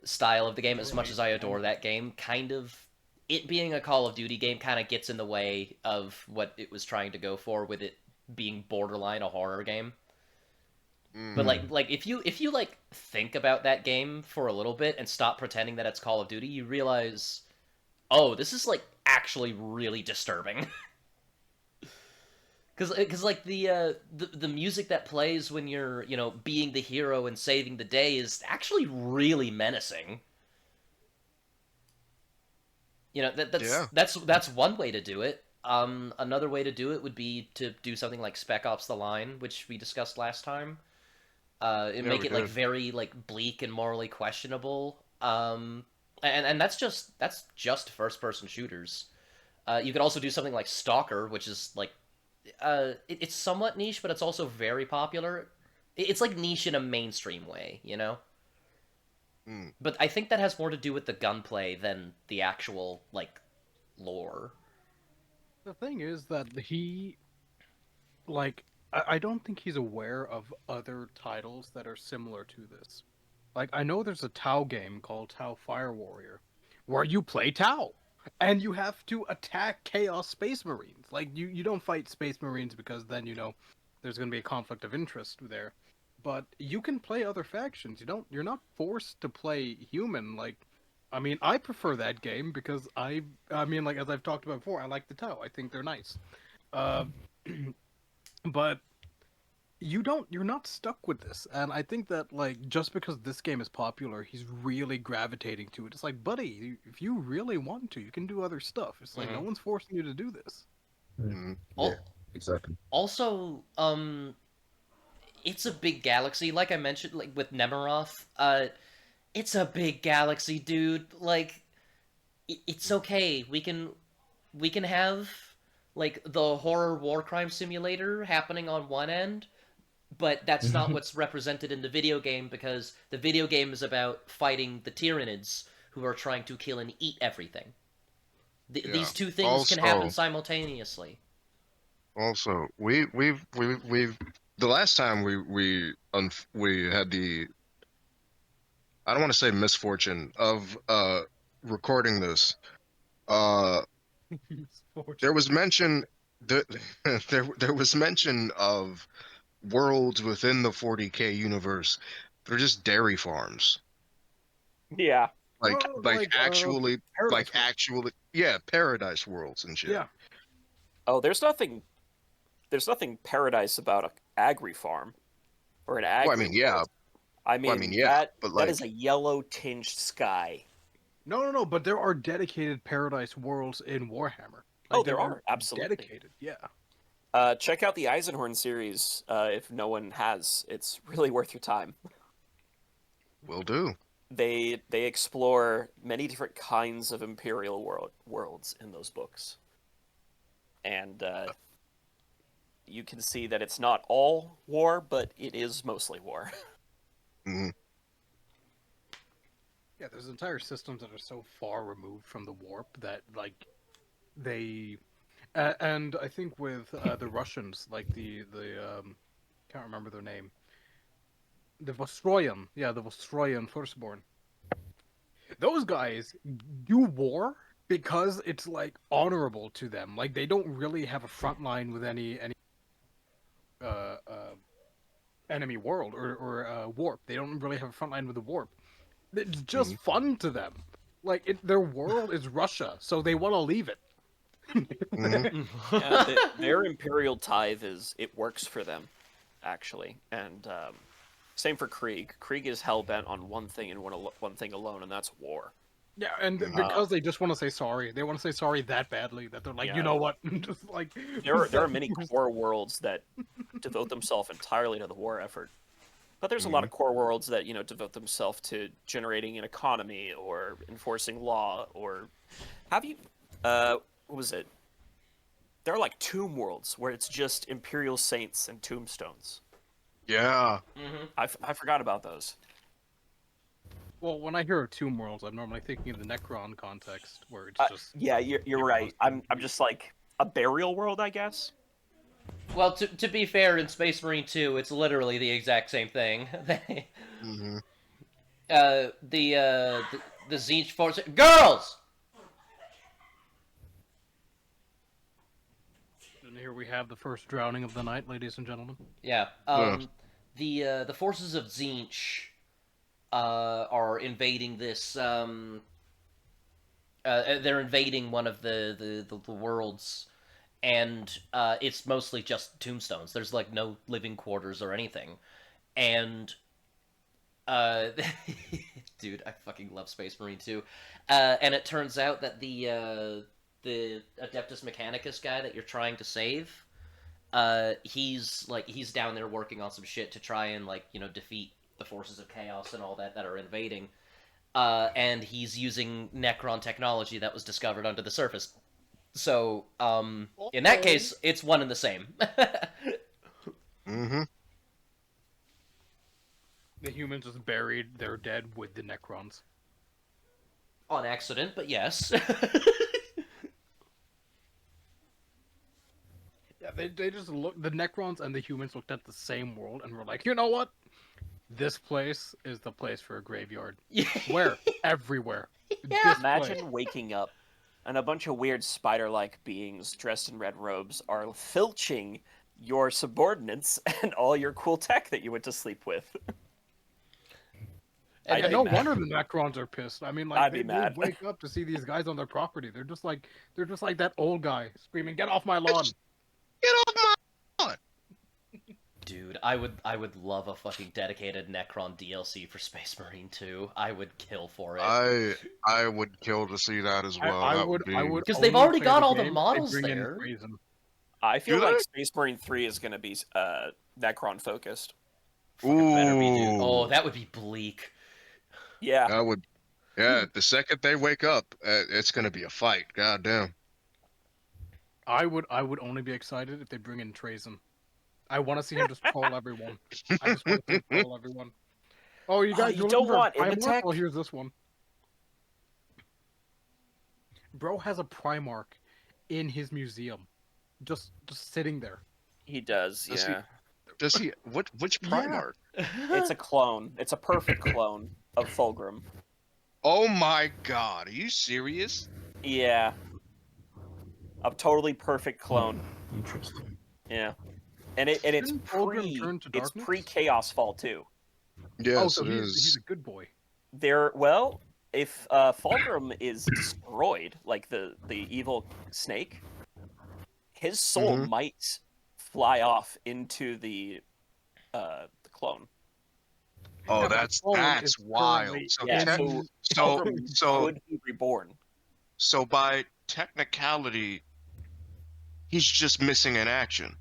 style of the game, as much as I adore that game, kind of it being a Call of Duty game kind of gets in the way of what it was trying to go for with it being borderline a horror game. But Mm. like if you like think about that game for a little bit and stop pretending that it's Call of Duty, you realize, oh, this is like actually really disturbing. Because like the music that plays when you're being the hero and saving the day is actually really menacing. Yeah. That's one way to do it. Another way to do it would be to do something like Spec Ops: The Line, which we discussed last time. And Yeah, make we it like did. very like bleak and morally questionable. And that's just first person shooters. You could also do something like Stalker, which is like it's somewhat niche, but it's also very popular. It's like niche in a mainstream way, you know. Mm. But I think that has more to do with the gunplay than the actual like lore. The thing is that like, I don't think he's aware of other titles that are similar to this. Like, I know there's a Tau game called Tau Fire Warrior, where you play Tau, and you have to attack Chaos Space Marines. Like, you don't fight Space Marines because then, there's going to be a conflict of interest there. But you can play other factions. You're not forced to play human. Like, I mean, I prefer that game because I mean, like, as I've talked about before, I like the Tau. I think they're nice. Uh, but you're not stuck with this, and I think that, like, just because this game is popular, he's really gravitating to it. It's like, buddy, if you really want to, you can do other stuff. It's like, no Mhm. one's forcing you to do this. Mm. Yeah, Al- exactly. Also, it's a big galaxy. Like I mentioned, like with Nemeroth, it's a big galaxy, dude. Like, it's okay. We can have like the horror war crime simulator happening on one end, but that's not what's represented in the video game because the video game is about fighting the Tyranids who are trying to kill and eat everything. Yeah. These two things can happen Also, simultaneously. we've the last time we had the, I don't want to say misfortune of recording this. Uh, there was mention that there was mention of worlds within the 40K universe. They're just dairy farms. Yeah. Oh, Like like actually, Paradise World. yeah, paradise worlds and shit. Yeah, Oh, there's nothing paradise about a agri farm or an Well, I agri mean, yeah. world. I Well, I mean, mean yeah. that But that is like, a yellow tinged sky. no, but there are dedicated Paradise Worlds in Warhammer. Oh, Like, there they're are, absolutely. dedicated. Yeah. Check out the Eisenhorn series if no one has. It's really worth your time. will do. They explore many different kinds of imperial worlds in those books, and you can see that it's not all war, but it is mostly war. Hmm. Yeah, there's entire systems that are so far removed from the warp that, like, they and I think with the Russians, like the can't remember their name, the Vostroyan, yeah, the Vostroyan Firstborn. Those guys do war because it's like honorable to them. Like, they don't really have a front line with any uh, uh, enemy world or warp. They don't really have a front line with the warp. It's just Hmm. fun to them. Like, their world is Russia, so they want to leave it. Hmm. Yeah, their imperial tithe is it works for them, actually, and same for Krieg. Krieg is hell bent on one thing and one thing alone, and that's war. Yeah, and because they just want to say sorry, they want to say sorry that badly that they're like, you Yeah. know what? Just like There are many core worlds that devote themselves entirely to the war effort. But there's a lot of core worlds that, devote themselves to generating an economy or enforcing law or have you what was it? There are like tomb worlds where it's just imperial saints and tombstones. Yeah. Mm-hmm. I forgot about those. Well, when I hear of Tomb Worlds, I'm normally thinking of the Necron context, where it's just Yeah, you're right. I'm just like a burial world, I guess. Well, to be fair, in Space Marine 2, it's literally the exact same thing. Hmm. The Zinch Force... Girls! And here we have the first drowning of the night, ladies and gentlemen. Yeah, Yeah. the forces of Zinch are invading this, they're invading one of the worlds, and it's mostly just tombstones. There's, like, no living quarters or anything. And dude, I fucking love Space Marine 2. And it turns out that the Adeptus Mechanicus guy that you're trying to save, he's down there working on some shit to try and, like, defeat the forces of chaos and all that are invading. And he's using Necron technology that was discovered under the surface. So, in that case, it's one and the same. Hmm. The humans just buried their dead with the Necrons. On accident, but yes. Yeah, they just look. The Necrons and the humans looked at the same world and were like, you know what? This place is the place for a graveyard. Where? Everywhere. Yeah. This Imagine place. waking up and a bunch of weird spider-like beings dressed in red robes are filching your subordinates and all your cool tech that you went to sleep with. And And no wonder the Necrons are pissed. I mean, like I'd be they mad. wake up to see these guys on their property. They're just like that old guy screaming, "Get off my lawn!" Get off my lawn! Dude, I would love a fucking dedicated Necron DLC for Space Marine 2. I would kill for it. I would kill to see that as well. I That would. be... I would. Because they've only already play got all the game if they models bring in there. Brazen. I feel Do like they? Space Marine 3 is going to be Necron focused. Fucking better be, dude. Ooh. Oh, that would be bleak. Yeah. I would. Yeah, the second they wake up, it's gonna be a fight. God damn. I would only be excited if they bring in Trazen. I want to see him just troll everyone. I just want to see him troll everyone. Oh, you guys, you you're don't looking for want Primarch? Imatech? Well, here's this one. Bro has a Primarch in his museum, just sitting there. He does, Does he- yeah. Does he? Which Primarch? It's a clone. It's a perfect clone of Fulgrim. Oh my God! Are you serious? Yeah. A totally perfect clone. Interesting. Yeah. And it's Didn't Fulgrim turn to it's darkness? pre-Chaos Fall too. Yes, Oh, so it he's is. a good boy. If Fulgrim is destroyed, like the evil snake, his soul Mhm. might fly off into the clone. Oh, Yeah, but the that's clone is wild. currently So, Yeah, tech- so so, Fulgrim so, could be reborn. so by technicality, he's just missing in action.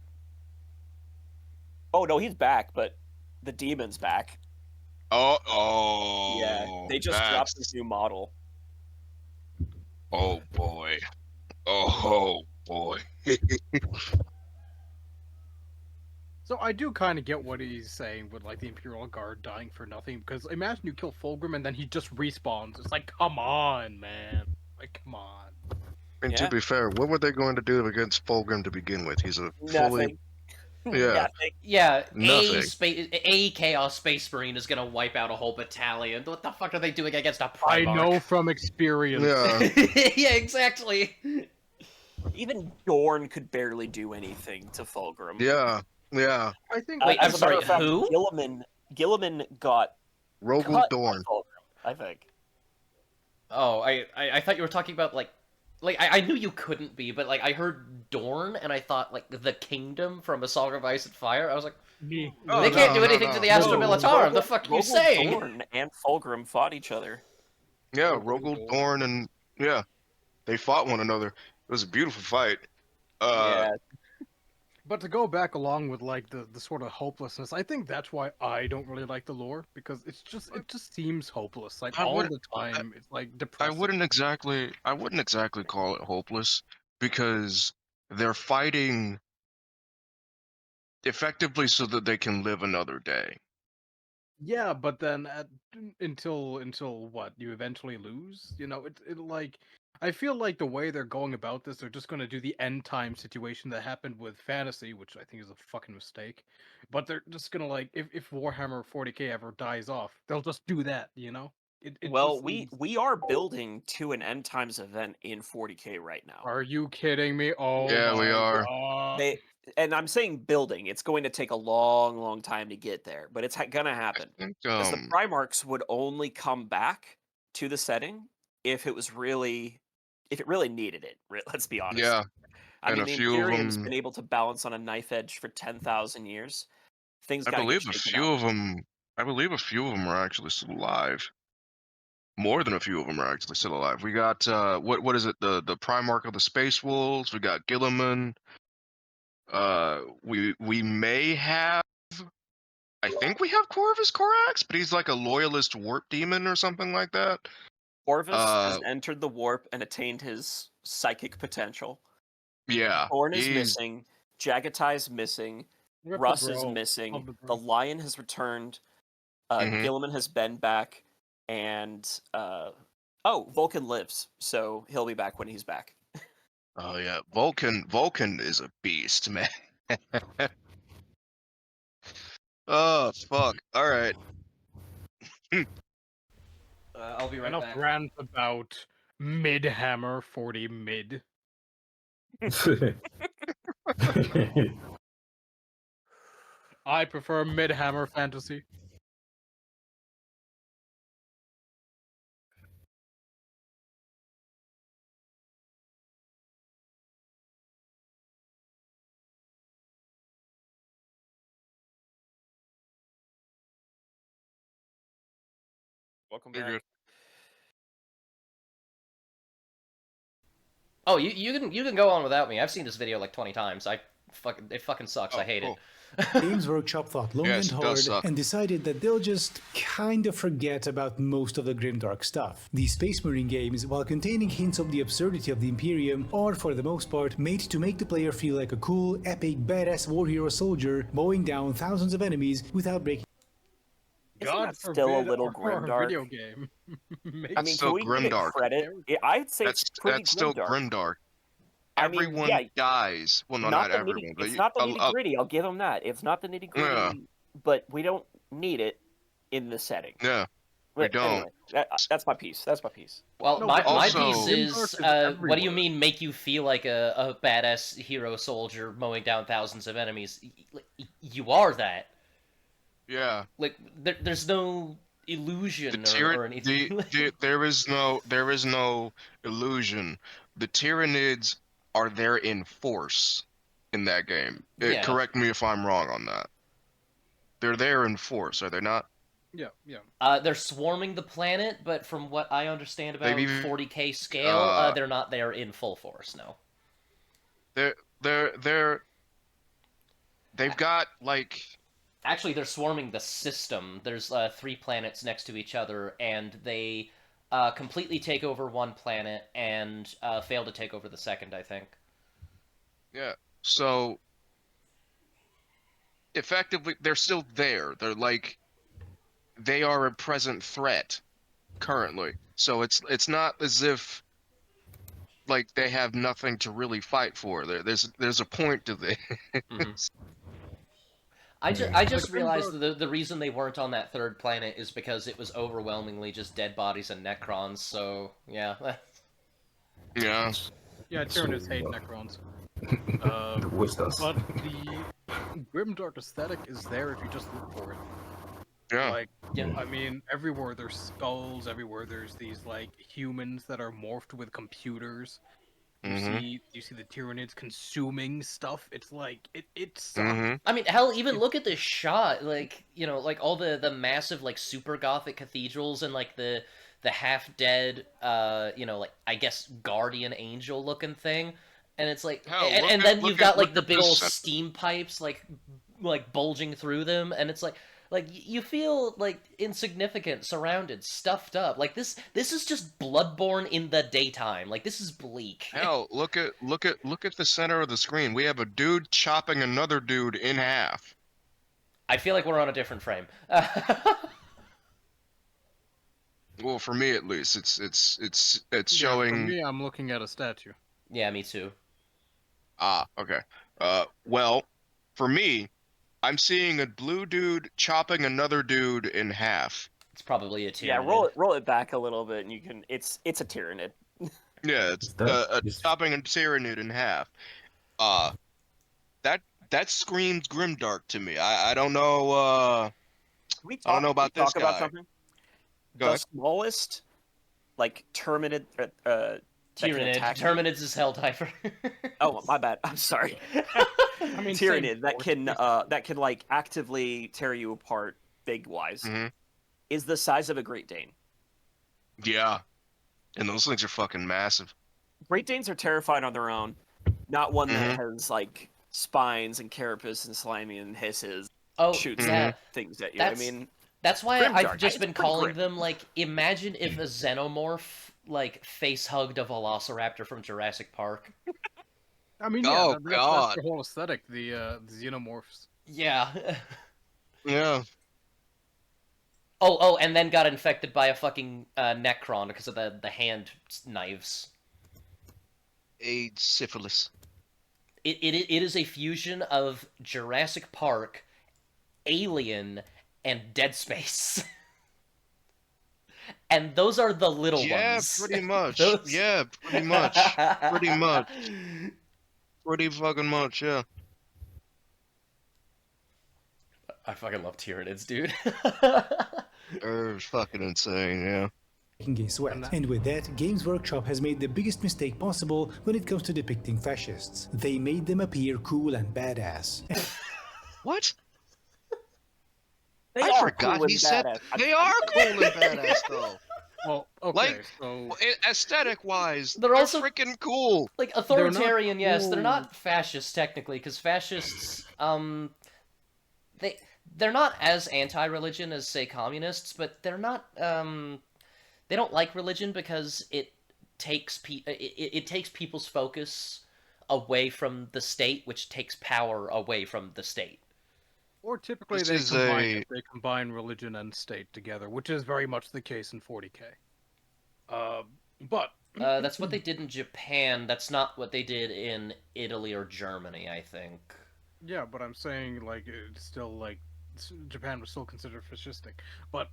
Oh no, he's back, but the demon's back. Oh, Yeah, they just dropped this new model. Oh boy. Oh boy. So I do kind of get what he's saying with like the Imperial Guard dying for nothing. Because imagine you kill Fulgrim and then he just respawns. It's like, come on, man. Like, come on. And Yeah. to be fair, what were they going to do against Fulgrim to begin with? He's a fully Nothing. Yeah. Nothing. Yeah, Nothing. a Chaos Space Marine is gonna wipe out a whole battalion. What the fuck are they doing against a I Primarch? know from experience. yeah. Yeah, exactly. Even Dorn could barely do anything to Fulgrim. Yeah. Yeah. I think. Wait, As I'm a matter of sorry, fact, who? Gilliman got Rogel cut by Dorn. Fulgrim, I think. Oh, I thought you were talking about like I knew you couldn't be, but like I heard Dorn and I thought like the Kingdom from A Song of Ice and Fire. I was like, Me. Oh, they can't no, do anything no, to the no. Astra No, Militarum. The fuck are you Rogel saying? Dorn and Fulgrim fought each other. Yeah, Rogel Rogel, Thorn. Thorn, and yeah, they fought one another. It was a beautiful fight. Uh, Yeah. But to go back along with like the sort of hopelessness, I think that's why I don't really like the lore because it just seems hopeless. Like I all would the time, it's like I depressing. I wouldn't exactly call it hopeless because they're fighting effectively so that they can live another day. Yeah, but then until what you eventually lose, you know, it like I feel like the way they're going about this, they're just going to do the end time situation that happened with fantasy, which I think is a fucking mistake. But they're just gonna like if Warhammer 40k ever dies off, they'll just do that, you know. It Well, just we seems. we are building to an end times event in 40k right now. Are you kidding me? Oh Yeah, we my are. god! They and I'm saying building. It's going to take a long, long time to get there, but it's gonna happen. I think Because the Primarchs would only come back to the setting if it really needed it. Let's be honest. yeah, I and mean, a the few of Imperium's them been able to balance on a knife edge for 10,000 years. Things I got to get believe a shaken few up. of them I believe a few of them are actually still alive. More than a few of them are actually still alive. We got what is it? The Primarch of the Space Wolves. We got Gilliman. We may have. I think we have Corvus Corax, but he's like a loyalist warp demon or something like that. Orvis has Uh, entered the warp and attained his psychic potential. yeah, Thorn is he's. missing. Jagatai's missing. Rip the Russ is bro. missing. Love the The bro. Lion has returned. Hmm. Gilliman has been back, and Vulcan lives, so he'll be back when he's back. Oh yeah, Vulcan is a beast, man. Oh fuck! All right. I'll be right Enough back. rant about mid hammer 40 mid. I prefer mid hammer fantasy. Welcome You're back. good. Oh, you can go on without me. I've seen this video like 20 times. It fucking sucks. I Oh, hate cool. it. Games Workshop thought long Yes, and it does hard suck. and decided that they'll just kind of forget about most of the grimdark stuff. The Space Marine games, while containing hints of the absurdity of the Imperium, are for the most part made to make the player feel like a cool, epic, badass war hero soldier mowing down thousands of enemies without breaking. Isn't God that still a forbid little our grimdark? video game. I That's mean, Makes can still we give it grimdark. credit? I'd say it's pretty That's still grimdark. grimdark. I mean, yeah, Everyone dies. Well, no, not not the nitty. everyone, but It's not the nitty uh, gritty. I'll give them that. It's not the nitty yeah, gritty, but we don't need it in the setting. yeah, we But don't. anyway, that's my piece. That's my piece. Well, No, my but my Also- piece Grimdark is what do you everywhere. mean make you feel like a badass hero soldier mowing down thousands of enemies? You are that. Yeah, Like there's no the illusion tyrann or anything. there is no illusion. The Tyranids are there in force in that game. Yeah. Correct me if I'm wrong on that. They're there in force, are they not? Yeah, yeah. They're swarming the planet, but from what I understand They've about even 40k scale, uh they're not there in full force. No. they're they've got like Actually, they're swarming the system. There's 3 planets next to each other, and they completely take over one planet and fail to take over the second, I think. yeah. So effectively they're still there. They are a present threat currently. So it's not as if like they have nothing to really fight for. There's a point to this. Mhm. Yeah. I The just realized Grimdark. the reason they weren't on that third planet is because it was overwhelmingly just dead bodies and Necrons. So yeah, Yeah. Yeah, So, Tyranids hate Necrons. the wasters. But the grimdark aesthetic is there if you just look for it. Yeah. Like, yeah. I mean, everywhere there's skulls, everywhere there's these like humans that are morphed with computers. Mhm. You see the Tyranids consuming stuff. It's like it sucks. Mhm. I mean, hell, even It- look at this shot. Like, you know, like all the massive like super gothic cathedrals and like half dead, like I guess guardian angel looking thing, and it's like, Hell, and then you've got like look the at big old this. steam pipes like bulging through them, and it's like you feel like insignificant, surrounded, stuffed up. Like this is just Bloodborne in the daytime. Like this is bleak. Hell, look at the center of the screen. We have a dude chopping another dude in half. I feel like we're on a different frame. Well, for me at least, it's Yeah, for showing. me, I'm looking at a statue. Yeah, me too. Ah, okay. Well, for me, I'm seeing a blue dude chopping another dude in half. It's probably a Yeah, Tyranid. roll it back a little bit, and you can. It's a Tyranid. Yeah, it's Is that is chopping a Tyranid in half. Uh, that that screams grimdark to me. I don't know. I don't know Can we about this talk about guy. something? Go The ahead. smallest, like Terminid, that can Tyranid. attack you. Terminid's is Helldiver. Oh, my bad. I'm sorry. I mean, same Tyranid force. that can like actively tear you apart, big wise, Hmm. is the size of a Great Dane. Yeah, and those things are fucking massive. Great Danes are terrified on their own. Not one that Mhm. has like spines and carapace and slimy and hisses, Oh, shoots yeah. things at you. That's- I mean, That's why Grimdark. I've just It's been pretty calling grim. them, like, imagine if a xenomorph, like, face-hugged a velociraptor from Jurassic Park. I mean, Oh, that's God. the whole aesthetic. The xenomorphs. Yeah. Yeah. Oh, and then got infected by a fucking Necron because of the hand knives. AIDS, syphilis. It is a fusion of Jurassic Park, Alien, and Dead Space. And those are the little Yeah, ones. pretty much. Those- Yeah, pretty much. Pretty much. Pretty fucking much, yeah. I fucking love Tyranids, dude. They're fucking insane, yeah. making a sweat. And with that, Games Workshop has made the biggest mistake possible when it comes to depicting fascists. They made them appear cool and badass. What? they I are forgot cool he and said badass. they are cool and badass though. Well, okay, Like, so aesthetic wise, They're they're also- freaking cool. Like, authoritarian, not yes, they're cool. not fascist technically, because fascists, they're not as anti-religion as, say, communists, but they're not, they don't like religion because it takes it takes people's focus away from the state, which takes power away from the state. or typically This they is combine a- it. They combine religion and state together, which is very much the case in 40K. But That's what they did in Japan. That's not what they did in Italy or Germany, I think. yeah, but I'm saying like it's still like Japan was still considered fascistic. But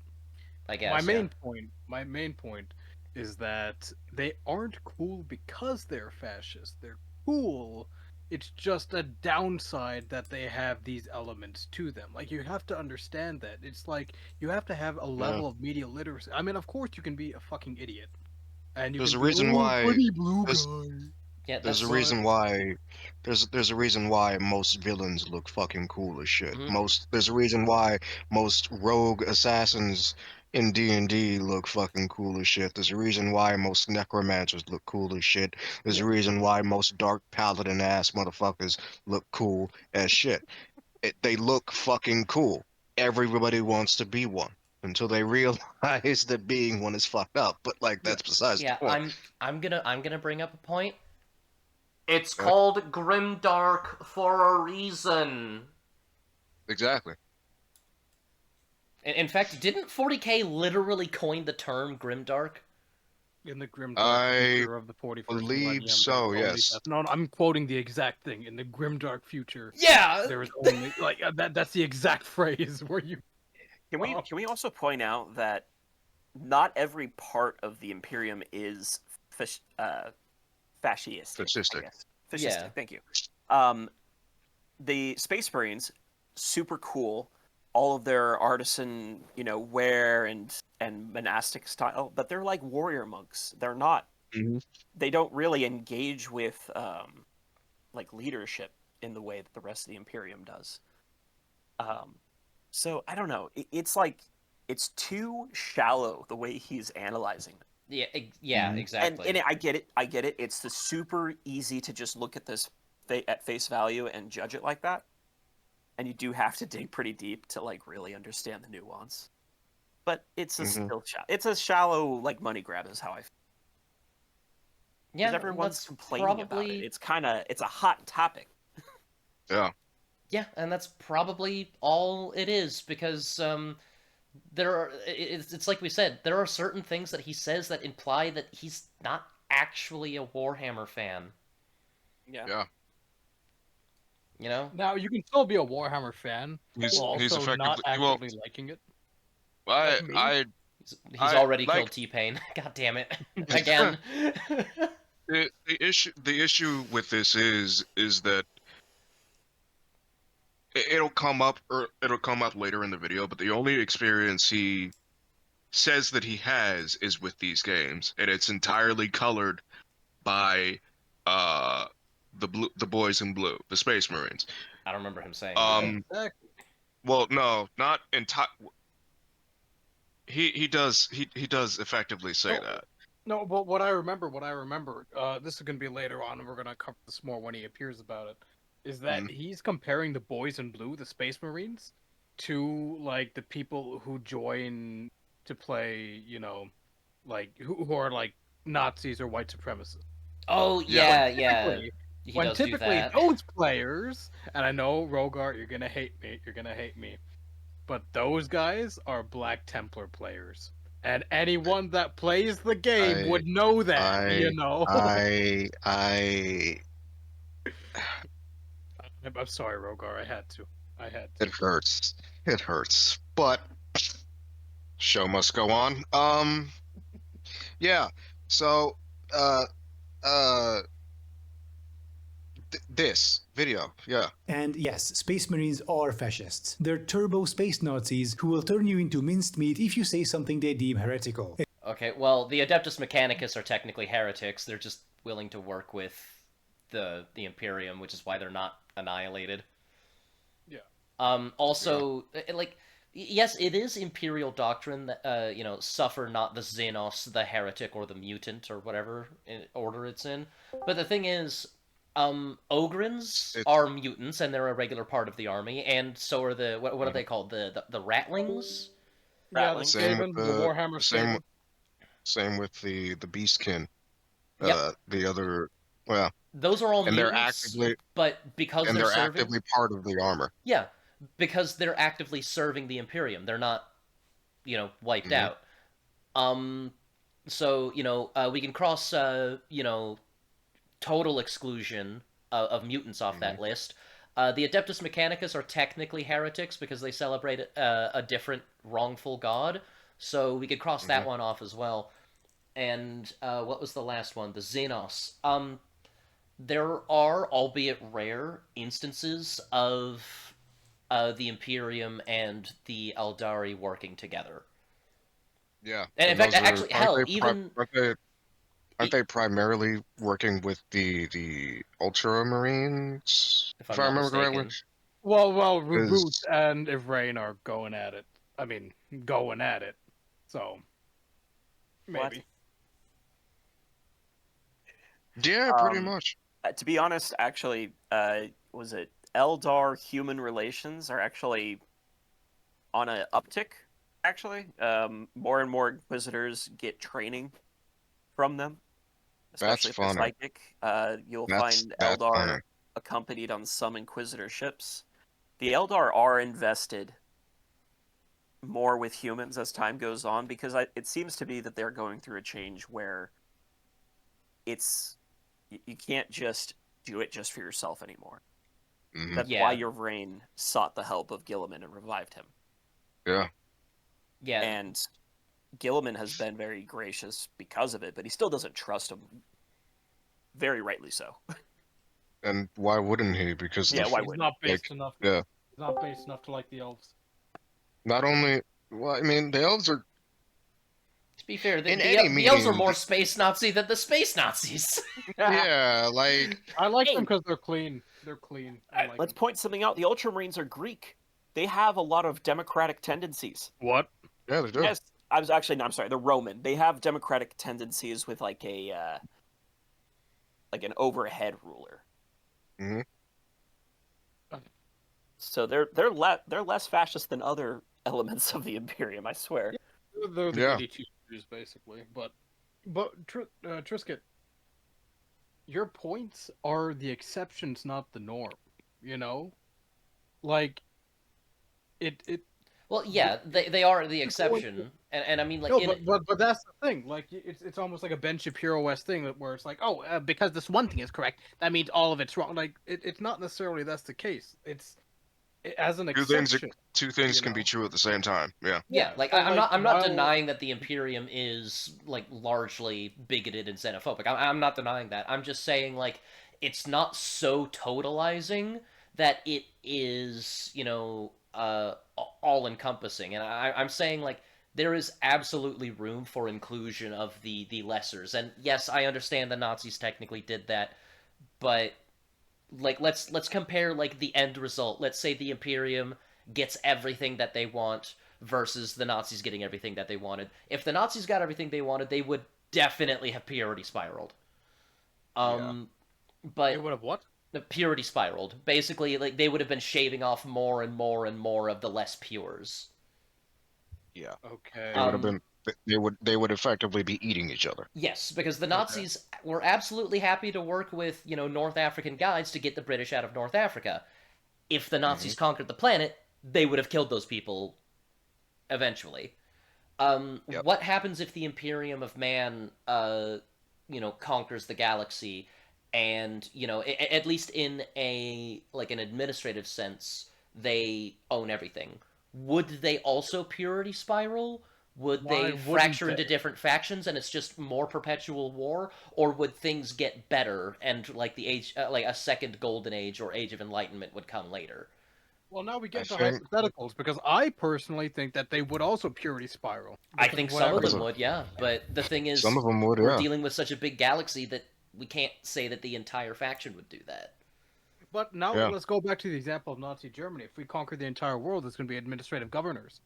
I guess. my main point is that they aren't cool because they're fascist. They're cool. It's just a downside that they have these elements to them. Like you have to understand that. It's like you have to have a level of media literacy. I mean, of course you can be a fucking idiot. And you There's can a be, reason "Oh, why- pretty blue there's- guy." Yeah, There's that's a reason why there's a reason why most villains look fucking cool as shit. Mhm. There's a reason why most rogue assassins in D&D look fucking cool as shit. There's a reason why most necromancers look cool as shit. There's a reason why most dark paladin ass motherfuckers look cool as shit. They look fucking cool. Everybody wants to be one until they realize that being one is fucked up. But like that's besides Yeah, the point. I'm gonna bring up a point. It's Yeah. called Grimdark for a reason. Exactly. In fact, didn't 40K literally coin the term Grimdark? In the grim I dark future of the 41st believe millennium, so, there's only yes. death. No, I'm quoting the exact thing. In the grim dark future, Yeah. there is only like that's the exact phrase where you. Can we also point out that not every part of the Imperium is fascistic? Fascistic. I guess. Fascistic. Yeah. Thank you. The Space Marines, super cool. All of their artisan, wear and monastic style, but they're like warrior monks. They're not. Mhm. They don't really engage with like leadership in the way that the rest of the Imperium does. So I don't know. It's like it's too shallow the way he's analyzing it. Yeah, Mhm. exactly. And I get it. It's the super easy to just look at this at face value and judge it like that. And you do have to dig pretty deep to like really understand the nuance. But it's a still it's a shallow like money grab is how I feel. Yeah, Because everyone's that's complaining about it. It's a hot topic. Yeah. Yeah, and that's probably all it is because there are it's like we said, there are certain things that he says that imply that he's not actually a Warhammer fan. Yeah. Yeah. You know? Now you can still be a Warhammer fan He's while he's also not effectively actively liking it. I Like me. I He's I already like killed T-Pain. God damn it. Again. the issue with this is that it'll come up or it'll come up later in the video, but the only experience he says that he has is with these games, and it's entirely colored by uh the boys in blue, the Space Marines. I don't remember him saying that. Exactly. Well, no, not entire. He does effectively say No, that. No, but what I remember, this is gonna be later on, and we're gonna cover this more when he appears about it, is that Mhm. he's comparing the boys in blue, the Space Marines, to like the people who join to play, like who are like Nazis or white supremacists. Oh, Yeah. yeah, yeah. Typically, He when does do typically that. those players, and I know Rogart, you're gonna hate me, but those guys are Black Templar players. And anyone that plays the game I would know that, I I I'm sorry, Rogar. I had to. I had to. it hurts. It hurts. But show must go on. Yeah. So uh uh this video, yeah. And yes, Space Marines are fascists. They're turbo space Nazis who will turn you into minced meat if you say something they deem heretical. Okay, well, the Adeptus Mechanicus are technically heretics. They're just willing to work with the Imperium, which is why they're not annihilated. Yeah. Also, like, yes, it is Imperial doctrine that, suffer not the Xenos, the heretic, or the mutant, or whatever order it's in. But the thing is, Ogrins It's are mutants, and they're a regular part of the army, and so are what are they called? The Ratlings? Yeah, the Rattling. same with Skaven, the Warhammer same Skaven. same with the Beastkin. Yep. The other, well, Those are all and they're mutants, actively but because they're serving... part of the armor. Yeah, because they're actively serving the Imperium. They're not, wiped Mhm. out. So, we can cross, total exclusion of mutants off that list. The Adeptus Mechanicus are technically heretics because they celebrate a different wrongful god. So we could cross that one off as well. And what was the last one? The Xenos. There are, albeit rare, instances of the Imperium and the Eldari working together. Yeah. And in fact, actually, hell, even... Aren't they primarily working with the Ultramarines? If If I'm I not remember correctly? mistaken. Well, Reboot Because and Ivrain are going at it. I mean, going at it. So, maybe. yeah, pretty much. To be honest, actually, was it Eldar human relations are actually on an uptick? Actually, more and more Inquisitors get training from them, especially if they're funny. psychic. You'll That's find that's Eldar funny. accompanied on some Inquisitor ships. The Eldar are invested more with humans as time goes on because it seems to be that they're going through a change where you can't just do it just for yourself anymore. Mhm. That's Yeah. why your brain sought the help of Gilliman and revived him. Yeah. Yeah. And Gilliman has been very gracious because of it, but he still doesn't trust him. Very rightly so. And why wouldn't he? Because Yeah, why He's wouldn't? not based like, enough. yeah. He's not based enough to like the elves. Not only, well, I mean, the elves are To be fair, in any the elves are meeting. more space Nazi than the space Nazis. Yeah, like I like them Hey. because they're clean. They're clean. I like Let's them. point something out. The Ultramarines are Greek. They have a lot of democratic tendencies. What? Yeah, they do. Yes, I was actually no, I'm sorry. The Roman. They have democratic tendencies with like a like an overhead ruler. Hmm. So they're less fascist than other elements of the Imperium. I swear. They're the Yeah. goody two shoes, basically. But Trisket, your points are the exceptions, not the norm. You know, like it. Well, yeah, they are the You're going exception, and I mean like No, in but that's the thing. Like it's almost like a Ben Shapiro-esque thing where it's like, oh, because this one thing is correct, that means all of it's wrong. Like it's not necessarily that's the case. It's as an Two things. exception. Two things You can be know? true at the same time. Yeah. yeah, like So I'm not while denying that the Imperium is like largely bigoted and xenophobic. I'm not denying that. I'm just saying like it's not so totalizing that it is, you know, all encompassing. And I'm saying like there is absolutely room for inclusion of the lessers. And yes, I understand the Nazis technically did that, but like let's compare like the end result. Let's say the Imperium gets everything that they want versus the Nazis getting everything that they wanted. If the Nazis got everything they wanted, they would definitely have purity spiraled. Um, it but would have what? the purity spiraled. Basically, like they would have been shaving off more and more and more of the less pures. Yeah. Okay. They would have Um, been. They would effectively be eating each other. Yes, because the Okay. Nazis were absolutely happy to work with, you know, North African guides to get the British out of North Africa. If the Nazis conquered the planet, they would have killed those people eventually. Yep. What happens if the Imperium of Man, you know, conquers the galaxy, and you know, at least in a like an administrative sense, they own everything? Would they also purity spiral? Would Why they wouldn't fracture they? into different factions and it's just more perpetual war, or would things get better and like the age, like a second golden age or age of enlightenment would come later? Well, now we I get to think hypotheticals because I personally think that they would also purity spiral I because think of some of whatever. because them would, yeah. But the thing some is, of them would. we're Yeah. dealing with such a big galaxy that we can't say that the entire faction would do that. But now Yeah. let's go back to the example of Nazi Germany. If we conquer the entire world, it's going to be administrative governors.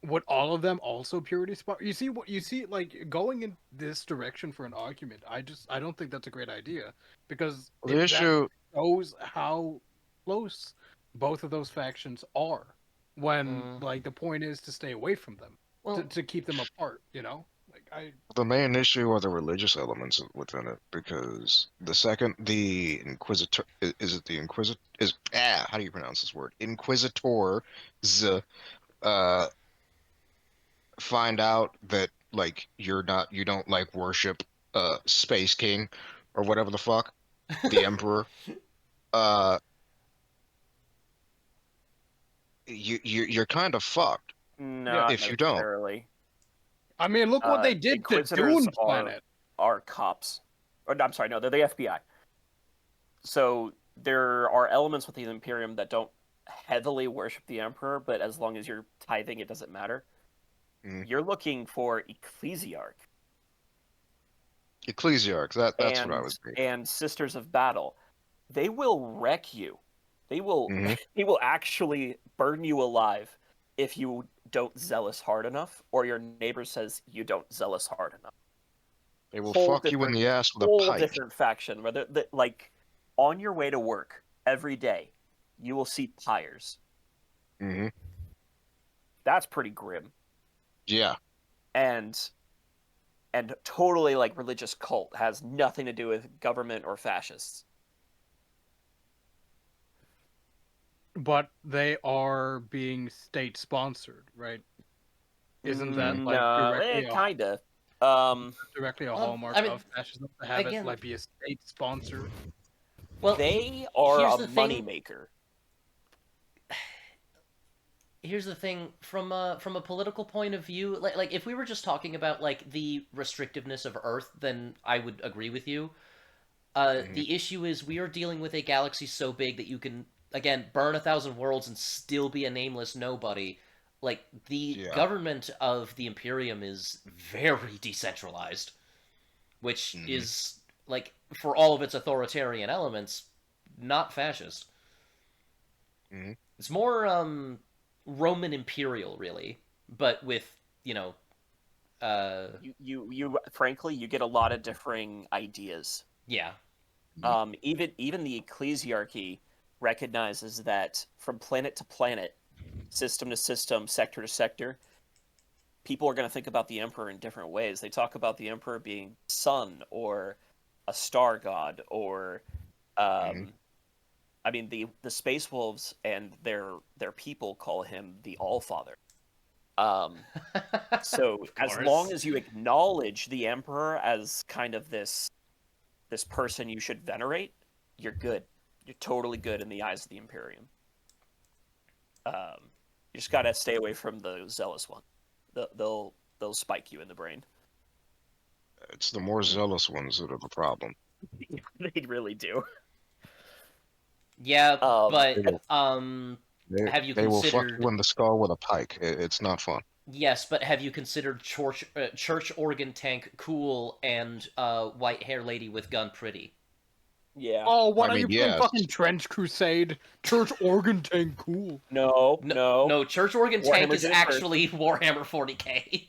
Would all of them also purity spiral? You see what you see, like going in this direction for an argument. I don't think that's a great idea because The that issue. shows how close both of those factions are. When Mm. like the point is to stay away from them, Well, to keep them apart. You know, like I The main issue are the religious elements within it, because the second the Inquisitor is it the Inquisitor is how do you pronounce this word? Inquisitors uh find out that like you don't like worship Space King or whatever the fuck, the Emperor, uh you're kind of fucked yeah. Not if you don't. necessarily. I mean, look what they did to Inquisitors Dune Planet. are cops. Or I'm sorry, no, they're the FBI. So there are elements with the Imperium that don't heavily worship the Emperor, but as long as you're tithing, it doesn't matter. Mhm. You're looking for ecclesiarch Ecclesiarchs, that's what I was thinking. and sisters of battle. They will wreck you. They will Mhm. they will actually burn you alive if you don't zealous hard enough, or your neighbor says you don't zealous hard enough. They will Whole fuck you in different the ass with a whole pike. different faction. Whether like on your way to work every day, you will see pyres. Hmm. That's pretty grim. Yeah. And totally like religious cult, has nothing to do with government or fascists. But they are being state sponsored, right? Isn't that like No, kinda. directly a well, hallmark I mean, of fascism to have it again, like be a state sponsor? well, They are here's a the money thing. maker. Here's the thing from a political point of view, like if we were just talking about like the restrictiveness of Earth, then I would agree with you. Mhm. The issue is we are dealing with a galaxy so big that you can again burn 1,000 worlds and still be a nameless nobody. Like the Yeah. government of the Imperium is very decentralized, which Mhm. is like for all of its authoritarian elements, not fascist. Mhm. It's more Roman imperial, really. but with you know, You frankly, you get a lot of differing ideas. yeah, Even the ecclesiarchy recognizes that from planet to planet, system to system, sector to sector, people are going to think about the emperor in different ways. They talk about the emperor being sun or a star god, or Mhm. I mean the space wolves and their people call him the Allfather. Um, so of as long course. as you acknowledge the emperor as kind of this person you should venerate, you're good. You're totally good in the eyes of the Imperium. You just gotta stay away from the zealous one. They'll spike you in the brain. It's the more zealous ones that are the problem. They really do. Yeah, They but will, have you they will fuck considered? you in the skull with a pike. It's not fun. Yes, but have you considered church organ tank cool and white hair lady with gun pretty? Yeah. Oh, I what are mean, you playing? yes. Fucking Trench Crusade, Church Organ Tank, cool. No, No, no. no, church organ tank Warhammer is did it first. actually Warhammer 40k.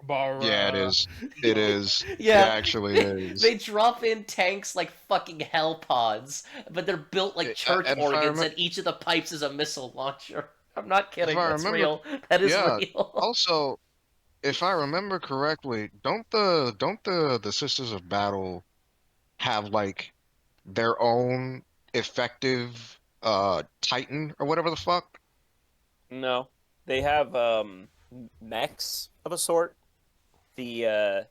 Yeah, it is. It is. It Yeah, actually they, is. they drop in tanks like fucking hell pods, but they're built like church And if I organs, remember, and each of the pipes is a missile launcher. I'm not if kidding. I That's remember, real. That is yeah. real. Also, if I remember correctly, don't the Sisters of Battle have like their own effective Titan or whatever the fuck? No. They have mechs of a sort. The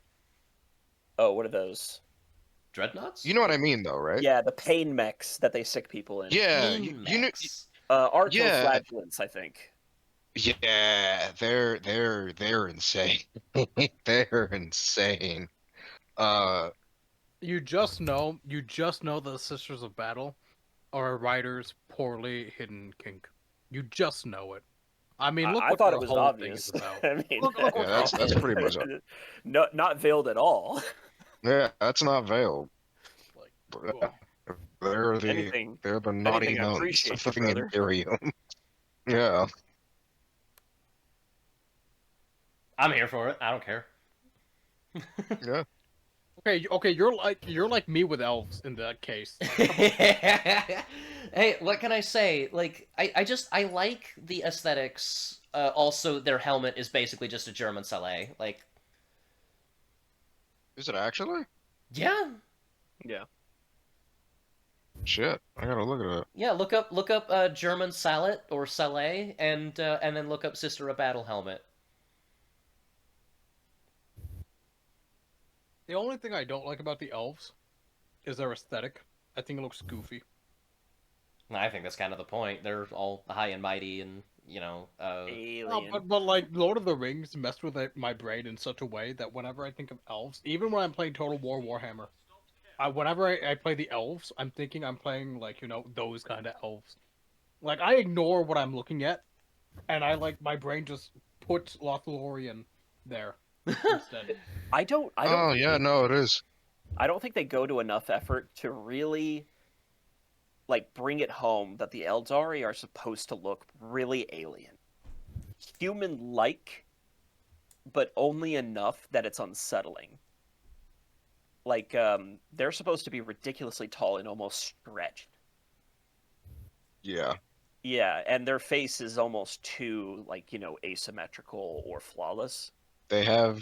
oh, what are those? You Dreadnoughts? know what I mean, though, right? Yeah, the pain mechs that they sick people in. Yeah, Pain you know, mechs. yeah, Artoflagellants, I think. yeah. They're insane. They're insane. Uh, You just know the Sisters of Battle are a writer's poorly hidden kink. You just know it. I mean, look I what thought it their was whole thing is obvious. about. I mean, Look yeah, what their that's whole pretty much thing is no, not veiled at all. yeah. That's not veiled. like. Ugh. They're Anything, the naughty anything, I nuns appreciate of you, the brother. Imperium. Yeah. I'm here for it. I don't care. Yeah. Okay, you're like me with elves in that case. Hey, what can I say? Like, I like the aesthetics. Also, their helmet is basically just a German Saleh. Like, Is it actually? yeah, Yeah. Shit. I gotta look at it. yeah. Look up German Salet or Saleh, and then look up Sister of Battle helmet. The only thing I don't like about the elves is their aesthetic. I think it looks goofy. I think that's kind of the point. They're all high and mighty, and Alien. But like Lord of the Rings messed with my brain in such a way that whenever I think of elves, even when I'm playing Total War Warhammer, whenever I play the elves, I'm thinking I'm playing like those kind of elves. Like I ignore what I'm looking at, and I like my brain just puts Lothlorien there instead. I don't Oh yeah, think no, it is. I don't think they go to enough effort to really like bring it home that the Eldari are supposed to look really alien. Human like, but only enough that it's unsettling. Like they're supposed to be ridiculously tall and almost stretched. Yeah. Yeah, and their face is almost too like, asymmetrical or flawless. They have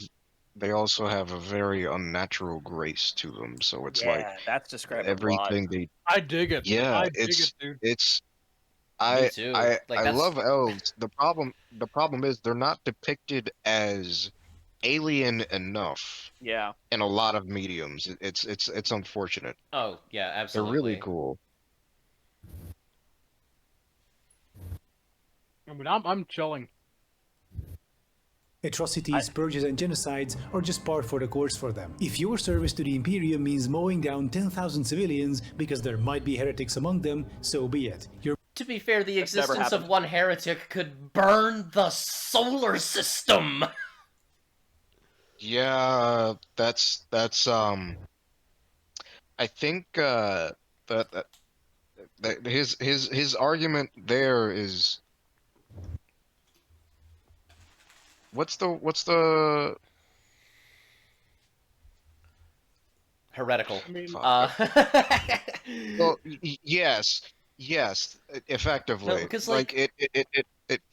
they also have a very unnatural grace to them, so it's like Yeah, that's described a lot. everything they I dig it. yeah, I dig it, dude. it's me too. Like I that's love elves. The problem is they're not depicted as alien enough Yeah. in a lot of mediums. It's unfortunate. oh yeah, They're really absolutely. cool. I mean, I'm chilling. Atrocities, purges, and genocides are just par for the course for them. If your service to the Imperium means mowing down 10,000 civilians because there might be heretics among them, so be it. Your To be fair, the That's never existence of happened. one heretic could burn the solar system. Yeah, that's I think that his argument there is what's the Heretical. I mean, fuck? Uh, Well, yes, no, effectively. because Like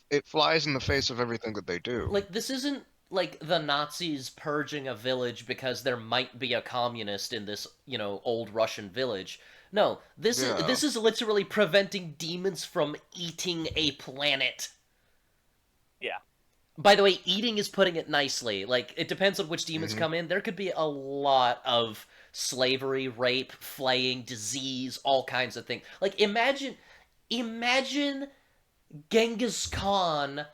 it flies in the face of everything that they do. this isn't like the Nazis purging a village because there might be a communist in this, old Russian village. No, Yeah, this is literally preventing demons from eating a planet. Yeah. By the way, eating is putting it nicely. Like, it depends on which demons hmm come in. There could be a lot of slavery, rape, flaying, disease, all kinds of things. Like, imagine Genghis Khan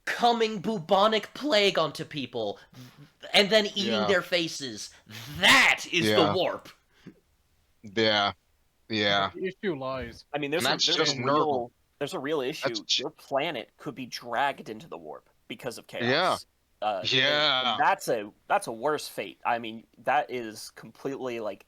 coming bubonic plague onto people and then eating yeah, their faces. That is the yeah, warp. yeah, but yeah. the issue lies I mean, And that's there's a just in normal. real That's issue. Your planet could be dragged into the warp because of yeah, chaos. And yeah. that's a worse fate. I mean, that is completely like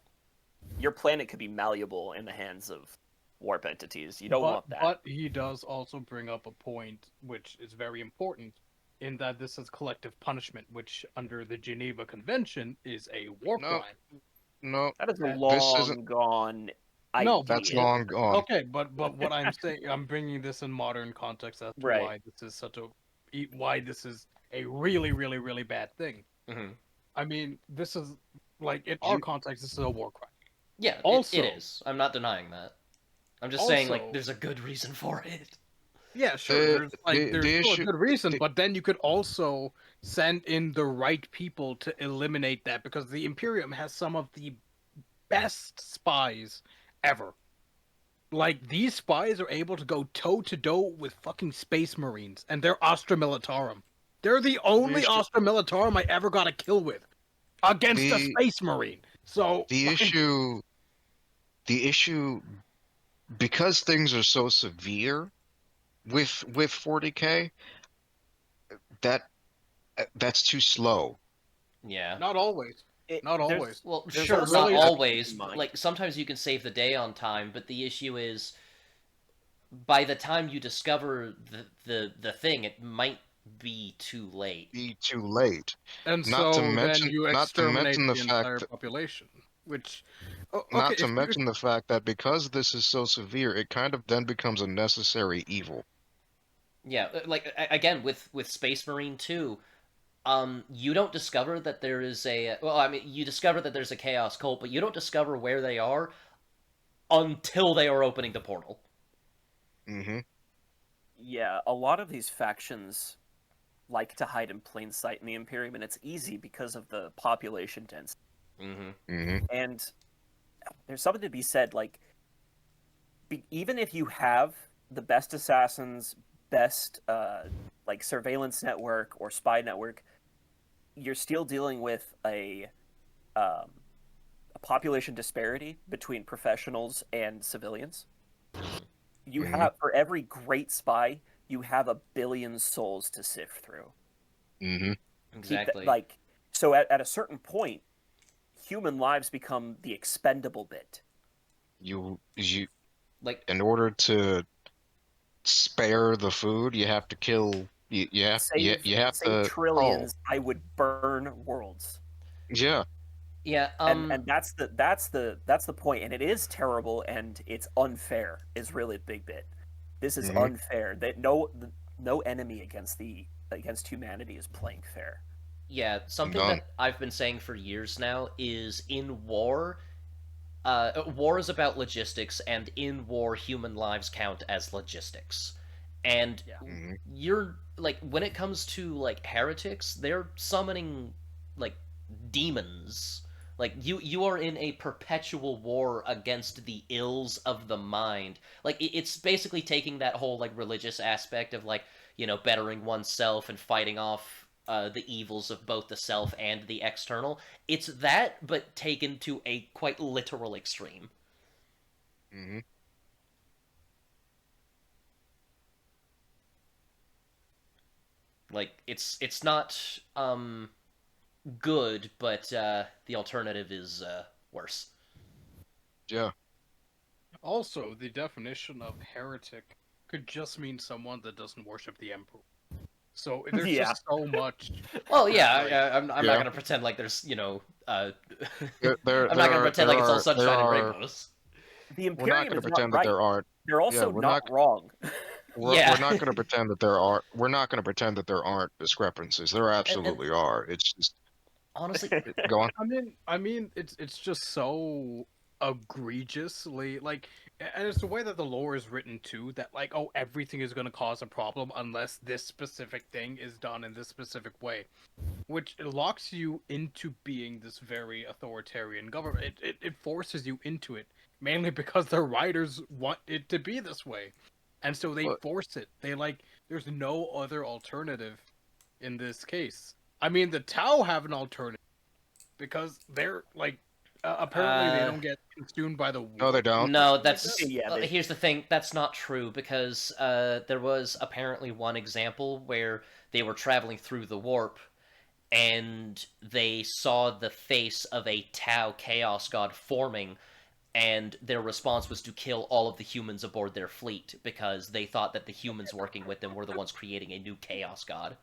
your planet could be malleable in the hands of warp entities. You don't But want that. but he does also bring up a point which is very important in that this is collective punishment, which under the Geneva Convention is a war No, crime. no. That is a And This isn't. long gone no, but That's idea. long gone. okay, but what I'm saying, I'm bringing this in modern context as to Right. why this is why this is a really really really bad thing. Mm-hmm. I mean, this is like in our You, context, this is a war crime. Yeah, it Also, is. I'm not denying that. I'm just saying, like, also, there's a good reason for it. yeah, sure. the There's the still a issue. good reason, The, but then you could also send in the right people to eliminate that because the Imperium has some of the best spies ever. Like these spies are able to go toe to toe with fucking space marines, and they're Astra Militarum. They're the the only issue. Astra Militarum I ever got a kill with against a The space marine. So the like, issue. The issue because things are so severe with 40K. That that's too slow. Yeah. not always, not always. Well, There's sure, also not Really, something to keep always. in But, mind. like, sometimes you can save the day on time, but the issue is by the time you discover the thing, it might be too late. Be too late. and Not to so then mention, you not to exterminate mention the the fact entire that, population. Which, okay, not to mention the fact that because this is so severe, it kind of then becomes a necessary evil. Yeah, like again with Space Marine 2, you don't discover that there is a well, I mean, you discover that there's a Chaos Cult, but you don't discover where they are until they are opening the portal. hmm Yeah, a lot of these factions like to hide in plain sight in the Imperium, and it's easy because of the population density. Mm-hmm. hmm And there's something to be said, like, even if you have the best assassins, best like surveillance network or spy network, you're still dealing with a population disparity between professionals and civilians. You hmm have for every great spy, you have a billion souls to sift through. hmm Keep that Exactly. like so at a certain point, human lives become the expendable bit. you Like, in order to spare the food, you have to kill. You have Save to. Oh, trillions, I would burn worlds. yeah. yeah, And that's the point, and it is terrible and it's unfair is really the big bit. This is hmm unfair. That no enemy against humanity is playing fair. yeah, something None. that I've been saying for years now is in war, war is about logistics, and in war, human lives count as logistics. And Yeah. hmm you're like, when it comes to like heretics, they're summoning like demons. Like you are in a perpetual war against the ills of the mind. Like it's basically taking that whole like religious aspect of like bettering oneself and fighting off the evils of both the self and the external. It's that, but taken to a quite literal extreme. hmm Like it's not good, but the alternative is worse. Yeah. also the definition of heretic could just mean someone that doesn't worship the emperor. So there's Yeah. just so much. Well, yeah, Like, I'm not Yeah. gonna pretend like there's, There I'm not gonna pretend like it's all there sunshine and are. rainbows. The We're not Imperium going is to not pretend that right. there aren't. They're Yeah, also not wrong. Yeah. we're not going to pretend that there are. We're not going to pretend that there aren't discrepancies. There And absolutely are. It's just honestly, go on. I mean, it's just so egregiously like, and it's the way that the lore is written too. That like, oh, everything is gonna cause a problem unless this specific thing is done in this specific way, which locks you into being this very authoritarian government. It forces you into it mainly because the writers want it to be this way, and so they But force it. They like, there's no other alternative in this case. I mean, the Tau have an alternative because they're like, apparently they uh, don't get consumed by the no, they warp don't. or no, something like that's that. Yeah, here's the thing. That's not true because there was apparently one example where they were traveling through the warp and they saw the face of a Tau Chaos God forming, and their response was to kill all of the humans aboard their fleet because they thought that the humans working with them were the ones creating a new Chaos God.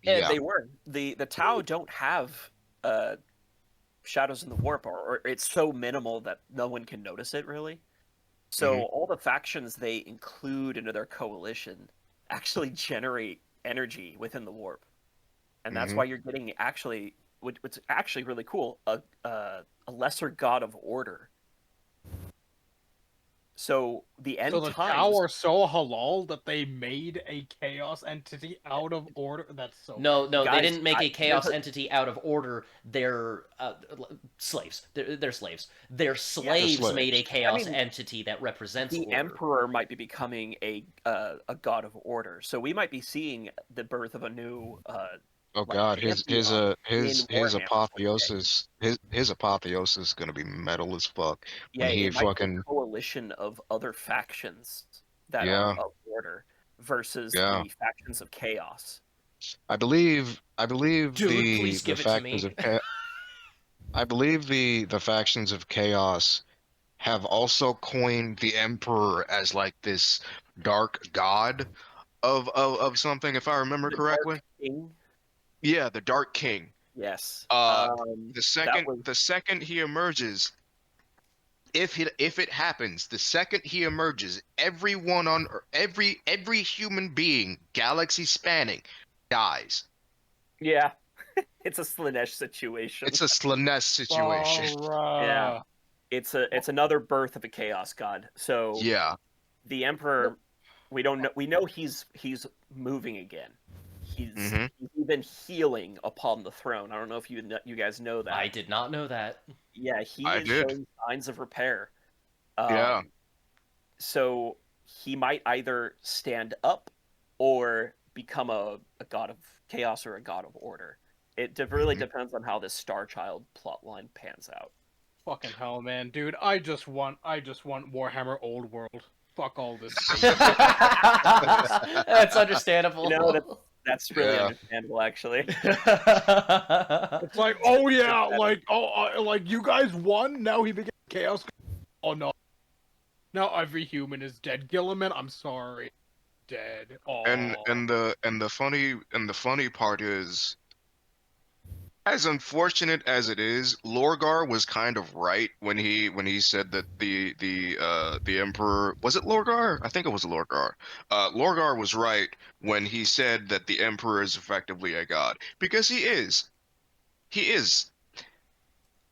and Yeah. they were. The Tau don't have shadows in the warp, or it's so minimal that no one can notice it really. So Mhm. all the factions they include into their coalition actually generate energy within the warp, and that's Mhm. why you're getting actually what's actually really cool, a lesser god of order. So the So end the Tau times, are so halal that they made a chaos entity out of order. That's so No, fucking no, they guys, didn't make a there's chaos entity out of order. They're slaves. They're slaves. Their yeah, The slaves made a slaves. I chaos mean, entity that represents the order. emperor might be becoming a god of order. So we might be seeing the birth of a new Oh like God, pantheon in his Warhammer 40K. apotheosis his apotheosis is gonna be metal as fuck Yeah, when he it might be fucking a coalition of other factions that are yeah of order versus yeah. the factions of chaos. I believe Dude, please the give it to factions me. of I believe the factions of chaos have also coined the Emperor as like this dark god of something, if I remember The Dark correctly. King, Yeah, the Dark King. yes, Uh, that was the second he emerges, if it happens, the second he emerges, everyone on every human being, galaxy spanning, dies. yeah, it's a Slanesh situation. It's a Slanesh situation. Yeah, Bruh. it's another birth of a chaos god. So Yeah. the Emperor, we don't know. We know he's moving again. Hmm. He's even healing upon the throne. I don't know if you guys know I that. did not know that. Yeah, he I is did. showing signs of repair. Yeah. Um, so he might either stand up or become a god of chaos or a god of order. It really Hmm. depends on how this Star Child plotline pans out. Fucking hell, man, dude. I just want Warhammer Old World. Fuck all this space. That's You know, understandable. that's really Yeah. understandable, actually. It's like, oh yeah, like, like you guys won. Now he became chaos. Oh no. Now every human is dead. Gilliman, I'm sorry. Dead. And Oh. the funny part is, as unfortunate as it is, Lorgar was kind of right when he said that the Emperor, was it Lorgar? I think it was Lorgar. Lorgar was right when he said that the Emperor is effectively a god, because he is. He is.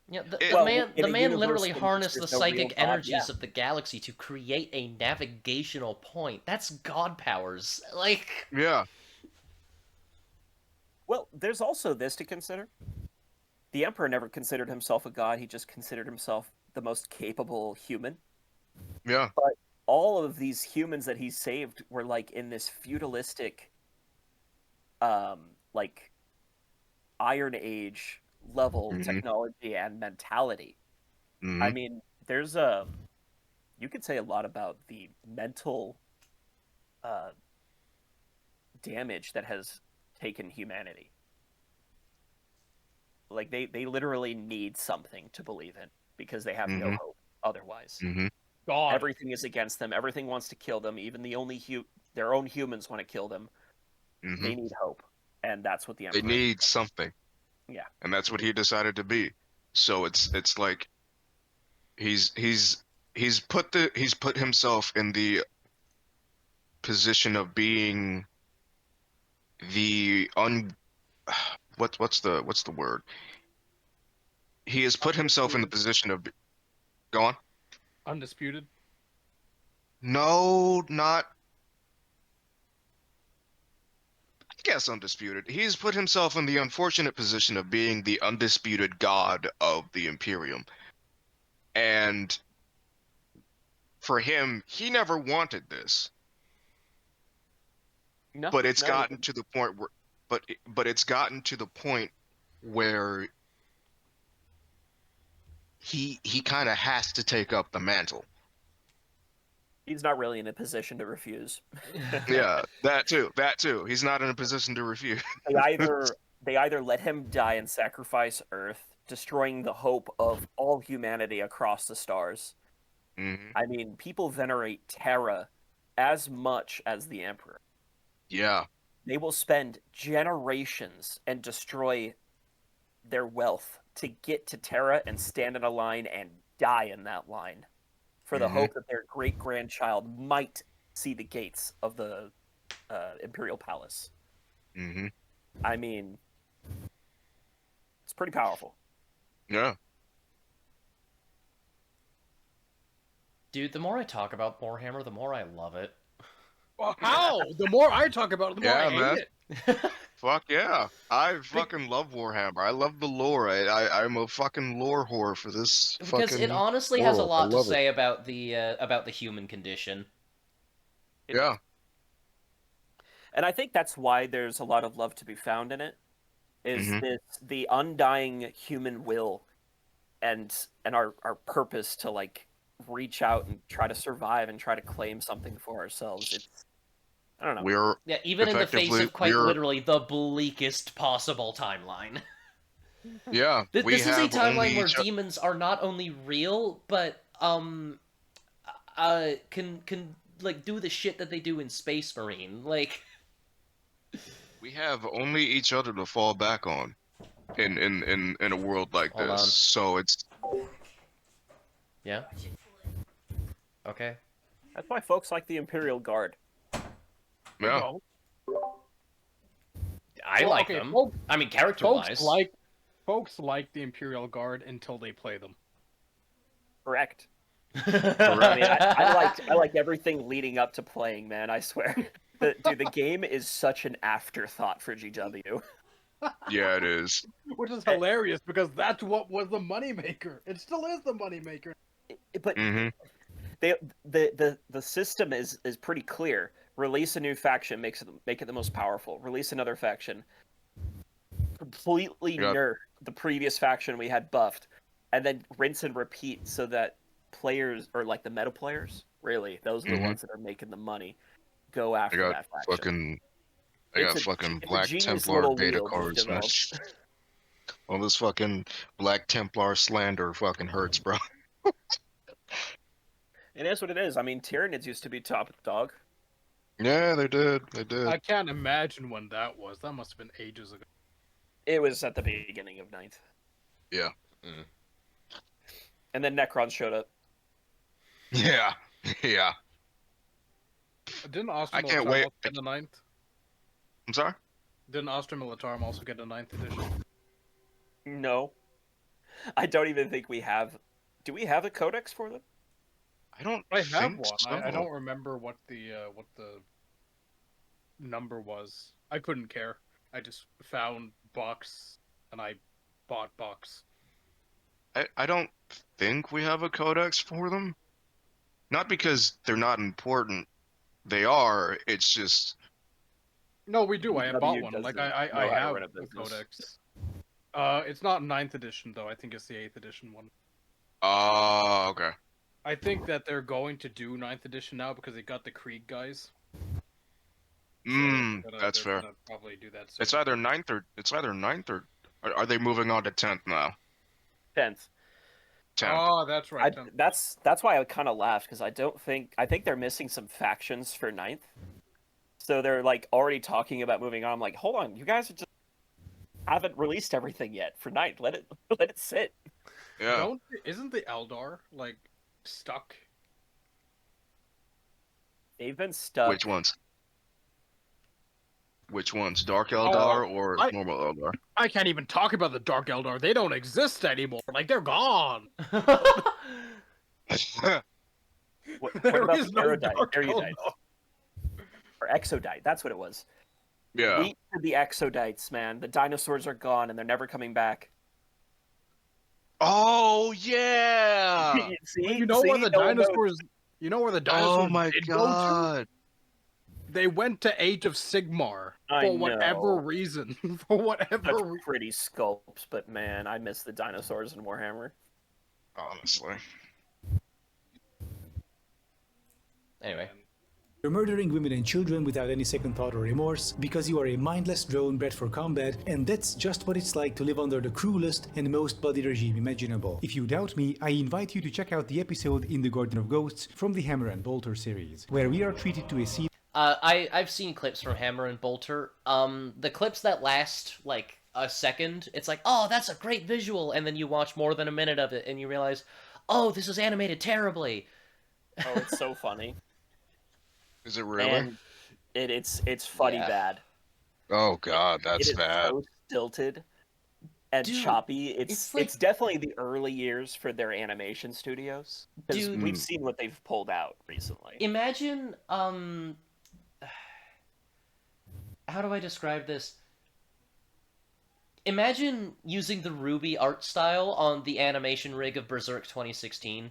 Yeah, It, Well, the in a man universe literally in which harnessed the there's no real psychic god, yeah. energies of the galaxy to create a navigational point. That's god powers. Like, yeah. Well, there's also this to consider. The Emperor never considered himself a god, he just considered himself the most capable human. Yeah. But all of these humans that he saved were like in this feudalistic like Iron Age level Hmm. technology and mentality. I Hmm. mean, there's you could say a lot about the mental uh damage that has taken humanity. Like they literally need something to believe in because they have no Hmm. hope otherwise. Hmm. God. Everything is against them. Everything wants to kill them. Even their own humans want to kill them. Hmm. They need hope, and that's what the They Emperor. need something, Yeah. and that's what he decided to be. So it's like he's he's he's put himself in the position of being the un what's the word? He has put himself in the Undisputed. position of go on. Undisputed. No, not I guess undisputed. He's put himself in the unfortunate position of being the undisputed god of the Imperium. And for him, he never wanted this. No, But it's no, he gotten didn't. to the point where but it's gotten to the point where he kind of has to take up the mantle. He's not really in a position to refuse. Yeah, that too. That too. He's not in a position to refuse. They either let him die and sacrifice Earth, destroying the hope of all humanity across the stars. Hmm. I mean, people venerate Terra as much as the Emperor. Yeah. They will spend generations and destroy their wealth to get to Terra and stand in a line and die in that line for the Hmm. hope that their great grandchild might see the gates of the Imperial Palace. Hmm. I mean, it's pretty powerful. Yeah. Dude, the more I talk about Warhammer, the more I love it. Well, how? The more I talk about it, the more I Yeah, hate man. it. Fuck yeah. I fucking love Warhammer. I love the lore. I'm a fucking lore whore for this Because it fucking honestly has a world. I lot to love it. say about the human condition. It Yeah. does. And I think that's why there's a lot of love to be found in it. Is Hmm. the undying human will and our purpose to like reach out and try to survive and try to claim something for ourselves. It's I don't know. We're Yeah, even in the face effectively of quite literally the bleakest possible timeline. yeah, we This is a have only timeline where each demons are not only real, but can like do the shit that they do in Space Marine. Like, we have only each other to fall back on in a world like hold this. on. So it's Yeah. Okay. That's why folks like the Imperial Guard. They yeah. don't. I Well, like okay, them. folks, I mean, character folks wise. like folks like the Imperial Guard until they play them. Correct. I mean, Correct. I like everything leading up to playing, man. I swear. The game is such an afterthought for GW. Yeah, it is. Which is hilarious because that's what was the moneymaker. It still is the moneymaker. But Hmm. the system is pretty clear. Release a new faction, make it the most powerful. Release another faction, completely Yep. nerf the previous faction we had buffed, and then rinse and repeat so that players or like the meta players, really, those are the Hmm. ones that are making the money, go I after got that faction. fucking I got fucking It's a Black genius Templar little beta wheel you've cards, man. developed. All this fucking Black Templar slander fucking hurts, bro. It is what it is. I mean, Tyranids used to be top dog. Yeah, they did. They did. I can't imagine when that was. That must have been ages ago. It was at the beginning of ninth, Yeah. and then Necron showed up. Yeah. Yeah. Didn't I Astra can't Militarum wait. also get a ninth? I'm sorry? Didn't Astra Militarum also get a ninth edition? No, I don't even think we have. Do we have a codex for them? I don't I have think one. so. I don't remember what the number was. I couldn't care. I just found box and I bought box. I don't think we have a codex for them. Not because they're not important. They are. It's just No, we do. I have bought GW one. Like doesn't I know how to have run a the business. codex. It's not ninth edition though. I think it's the 8th edition one. oh, okay. I think that they're going to do ninth edition now because they got the Krieg guys. So That's they're fair. gonna probably do that soon. It's either ninth or are they moving on to 10th now? 10th. 10th. Oh, that's right. That's why I kind of laughed because I think they're missing some factions for ninth. So they're like already talking about moving on. I'm like, hold on, you guys just haven't released everything yet for Night. Let it sit. Yeah. Isn't the Eldar like stuck? They've been stuck. Which ones? Which ones? Dark Oh, Eldar or I- normal Eldar? I can't even talk about the Dark Eldar. They don't exist anymore. Like they're gone. What There about is the no erudite? Dark Erudites Eldar. or exodite? That's what it was. Yeah. We to the exodites, man. The dinosaurs are gone and they're never coming back. Oh yeah. See, You know where the No one knows. dinosaurs? You know where the Oh dinosaurs my did go to? god. They went to Age of Sigmar I for whatever know. reason. For whatever Such reason. pretty sculpts, but man, I miss the dinosaurs in Warhammer. Honestly. Anyway. You're murdering women and children without any second thought or remorse because you are a mindless drone bred for combat, and that's just what it's like to live under the cruelest and most bloody regime imaginable. If you doubt me, I invite you to check out the episode in The Garden of Ghosts from the Hammer and Bolter series, where we are treated to a scene. I've seen clips from Hammer and Bolter. The clips that last like a second, it's like, oh, that's a great visual, and then you watch more than a minute of it, and you realize, oh, this was animated terribly. Oh, it's so funny. Is it really? And it's funny Yeah. bad. Oh god, It that's is bad. so stilted and Dude, choppy. it's It's like- definitely the early years for their animation studios. Because Dude. we've seen what they've pulled out recently. Imagine, how do I describe this? Imagine using the Ruby art style on the animation rig of Berserk 2016.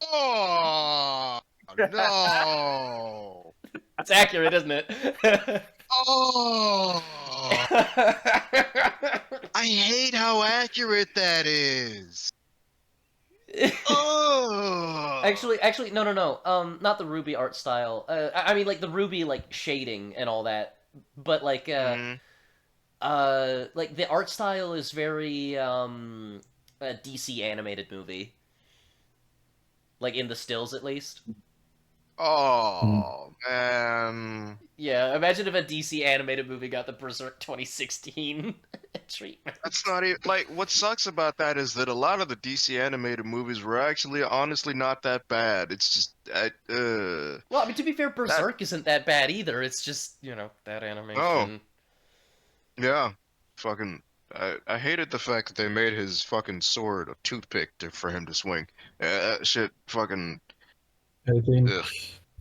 Oh no. It's accurate, isn't it? Oh. I hate how accurate that is. Oh. Actually, no. Not the Ruby art style. I mean, like the Ruby like shading and all that. But like, Mhm. like the art style is very a DC animated movie. Like in the stills, at least. Oh man. Yeah, imagine if a DC animated movie got the Berserk 2016 treatment. That's not even like what sucks about that is that a lot of the DC animated movies were actually honestly not that bad. It's just Well, I mean, to be fair, Berserk isn't that bad either. It's just, that animation. yeah. Fucking I hated the fact that they made his fucking sword a toothpick for him to swing. That shit fucking I think ugh.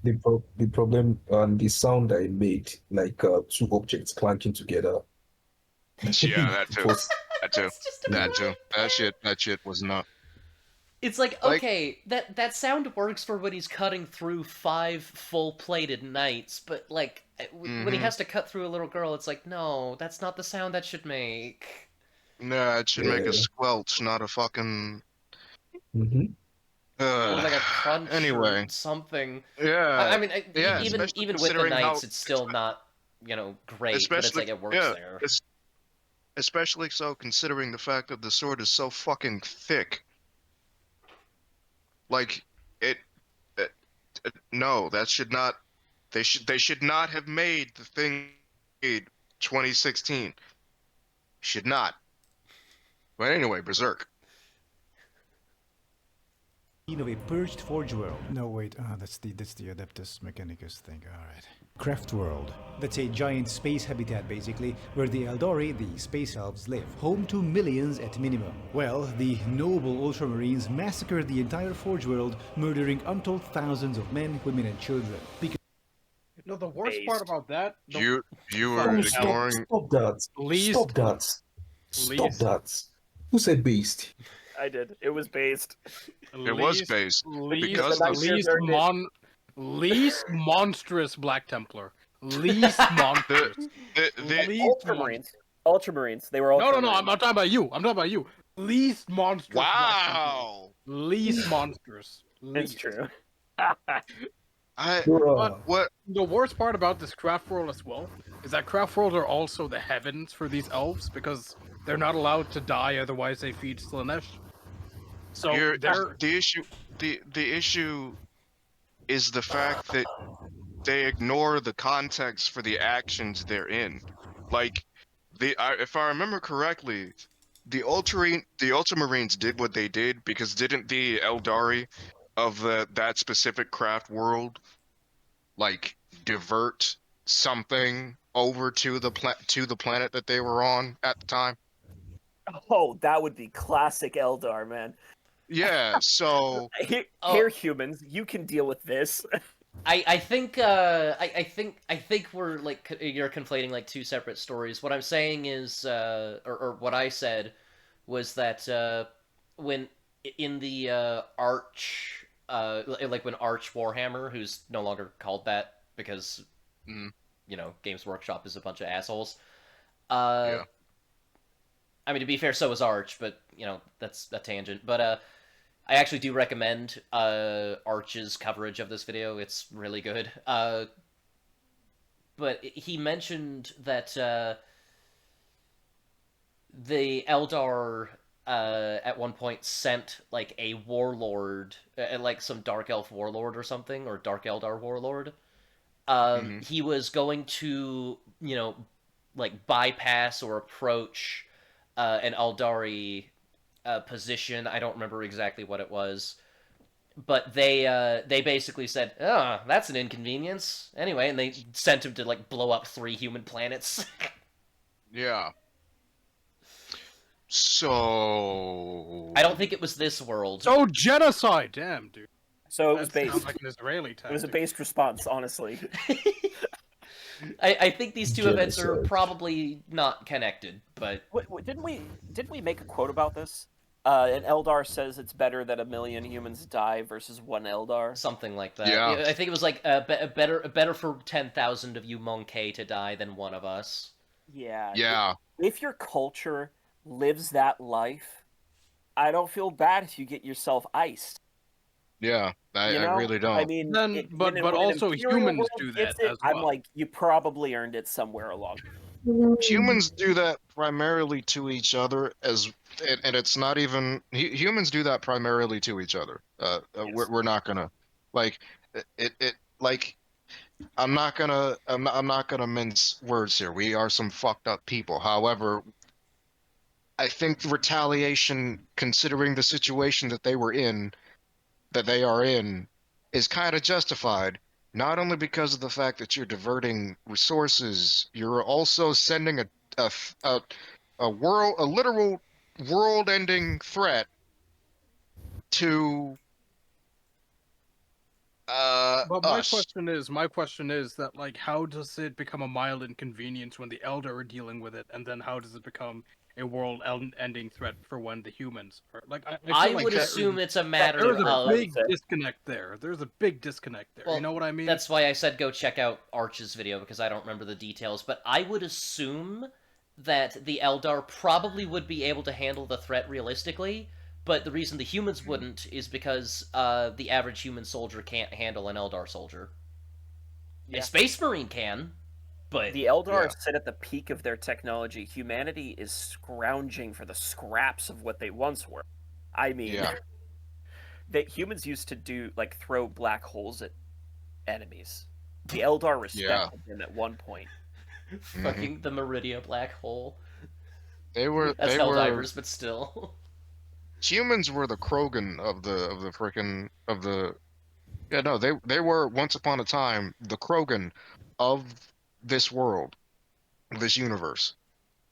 the problem and the sound I made, like two objects clanking together. Yeah, that too. Was- That too. It's just That too. annoying. That shit was not. It's like, Like- okay, that sound works for when he's cutting through 5 full-plated knights, but like when he Mhm. has to cut through a little girl, it's like, no, that's not the sound that should make. Nah, it should make Yeah. a squelch, not a fucking Mhm. Or like a crunch Anyway. or something. Yeah. I mean, yeah, even especially with the considering how- knights, it's still not, great, but it's especially like it works yeah, there. especially so considering the fact that the sword is so fucking thick. Like it, no, that should not. They should not have made the thing made 2016. Should not. But anyway, Berserk. Of a purged forge world. No, wait, that's the Adeptus Mechanicus thing. All right. Craft world. That's a giant space habitat, basically, where the Eldari, the space elves, live. Home to millions at minimum. Well, the noble Ultramarines massacred the entire forge world, murdering untold thousands of men, women, and children. Because No, the worst Based. part about that. You were Oh, ignoring. stop that. Least- Stop that. Stop least- that. Who said beast? I did. It was based. It was based because the least Nightmares are least monstrous Black Templar. Least monstrous. the Least Ultramarines. Ultramarines. They were No, Ultramarines. I'm not talking about you. I'm talking about you. Least monstrous. Black Templar. wow. Least monstrous. It's Least. true. I Bruh. what The worst part about this craft world as well is that craft worlds are also the heavens for these elves because they're not allowed to die, otherwise they feed Slanesh. So you're they're the issue. The issue is the fact that they ignore the context for the actions they're in. Like, if I remember correctly, the Ultramarines did what they did because didn't the Eldari of that specific craft world like divert something over to the planet that they were on at the time? Oh, that would be classic Eldar, man. Yeah, so Here, Oh. humans, you can deal with this. I think I think we're like you're conflating like two separate stories. What I'm saying is or what I said was that when in the Arch like when Arch Warhammer, who's no longer called that because mm, you know Games Workshop is a bunch of assholes. Uh, yeah. I mean to be fair, so is Arch, but you know that's a tangent. But I actually do recommend Arch's coverage of this video. It's really good. But he mentioned that the Eldar at one point sent like a warlord, like some Dark Elf warlord or something, or Dark Eldar warlord. Hmm. He was going to, you know, like bypass or approach an Eldari position. I don't remember exactly what it was, but they basically said, "Oh, that's an inconvenience." Anyway, and they sent him to like blow up 3 human planets. Yeah. So I don't think it was this world. So genocide, damn, dude. So it was That sounds based. like an Israeli It was a tactic. based response, honestly. I think these two events are Genocide. probably not connected, but Didn't we make a quote about this? An Eldar says it's better that 1,000,000 humans die versus one Eldar. something like that. yeah, I think it was like better for 10,000 of you Monkey to die than one of us. Yeah. yeah, If your culture lives that life, I don't feel bad if you get yourself iced. yeah. You I know, really I don't. mean, Then, when but an also imperial humans world do gets that it, as I'm well. like, you probably earned it somewhere along. Humans do that primarily to each other and it's not even humans do that primarily to each other. Yes. We're not gonna like it like I'm not gonna mince words here. We are some fucked up people. However, I think the retaliation, considering the situation that they are in, is kind of justified. Not only because of the fact that you're diverting resources, you're also sending a f- a literal world-ending threat to But us. my question is that like, how does it become a mild inconvenience when the Elder are dealing with it, and then how does it become a world-ending threat for when the humans are like? I I feel like would assume it's a matter there's a I would of big say. disconnect there. There's a big disconnect there. You well, know what I mean? that's why I said go check out Arch's video because I don't remember the details, but I would assume that the Eldar probably would be able to handle the threat realistically, but the reason the humans wouldn't is because the average human soldier can't handle an Eldar soldier. A Yeah. Space Marine can, but The Eldar Yeah, sit at the peak of their technology. Humanity is scrounging for the scraps of what they once were. I mean, yeah, that humans used to do like throw black holes at enemies. The Eldar yeah. respected them at one point. Hmm. fucking the Meridia black hole. They were That's they were Helldivers, but still. humans were the Krogan of the freaking of the yeah, no, they were once upon a time the Krogan of this world, this universe.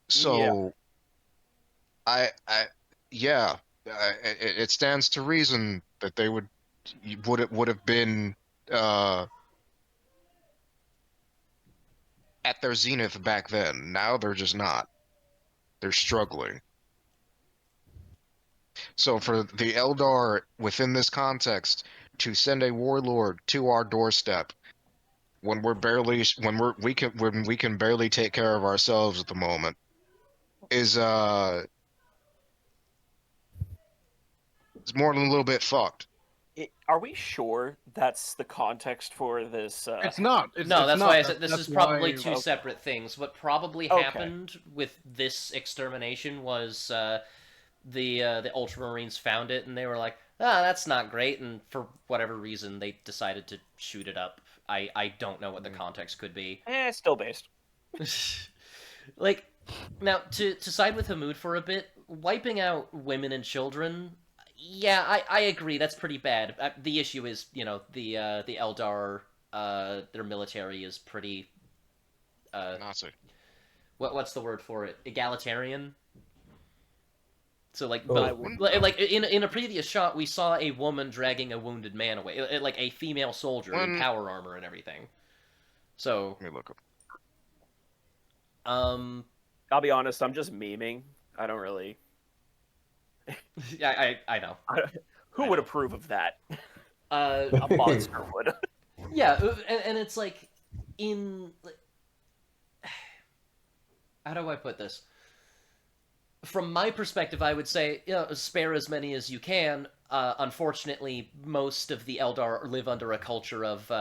Yeah. So I yeah, it stands to reason that they would have been uh at their zenith back then. Now they're just not. They're struggling. So for the Eldar within this context to send a warlord to our doorstep when we can barely take care of ourselves at the moment is it's more than a little bit fucked. Are we sure that's the context for this? It's not. No, It's that's why not. I said this That's is probably why. two Okay. separate things. What probably Okay. happened with this extermination was the Ultramarines found it and they were like, that's not great, and for whatever reason they decided to shoot it up. I don't know what the context could be. Still based. Like, now to side with Hamoud for a bit, wiping out women and children. Yeah, I agree. That's pretty bad. The issue is, the Eldar, their military is pretty. Nazi. What's the word for it? Egalitarian. So like Oh, both, like in a previous shot, we saw a woman dragging a wounded man away, like a female soldier in When power armor and everything. So, let me look up. I'll be honest, I'm just memeing. I don't really. I know. Who would approve of that? Uh, A monster would. yeah, and it's like how do I put this? From my perspective, I would say, spare as many as you can. Unfortunately, most of the Eldar live under a culture of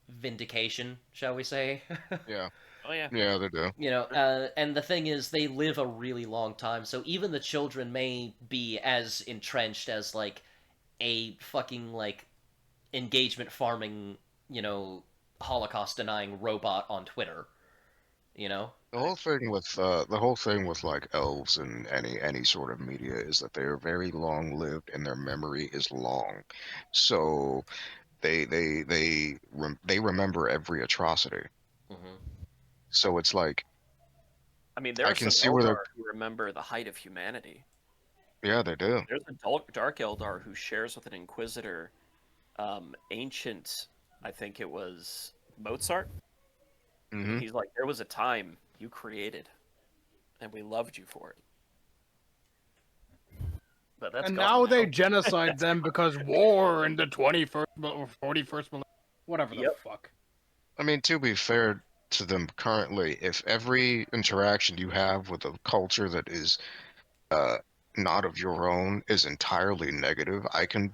vindication, shall we say? Yeah. Oh yeah. Yeah, they do. And the thing is, they live a really long time, so even the children may be as entrenched as, like, a fucking, like, engagement farming, Holocaust-denying robot on Twitter, The whole thing with like elves and any sort of media is that they are very long lived and their memory is long, so they remember every atrocity. Mm-hmm. So it's like I mean, there I are can some see where they're. Eldar who remember the height of humanity. Yeah, they do. There's a Dark Eldar who shares with an Inquisitor ancient, I think it was Mozart. Hmm. He's like, there was a time you created, and we loved you for it. But that's And gone now they genocide them because war in the 21st or 41st millennium. Whatever the Yep. fuck. I mean, to be fair to them currently, if every interaction you have with a culture that is uh not of your own is entirely negative, I can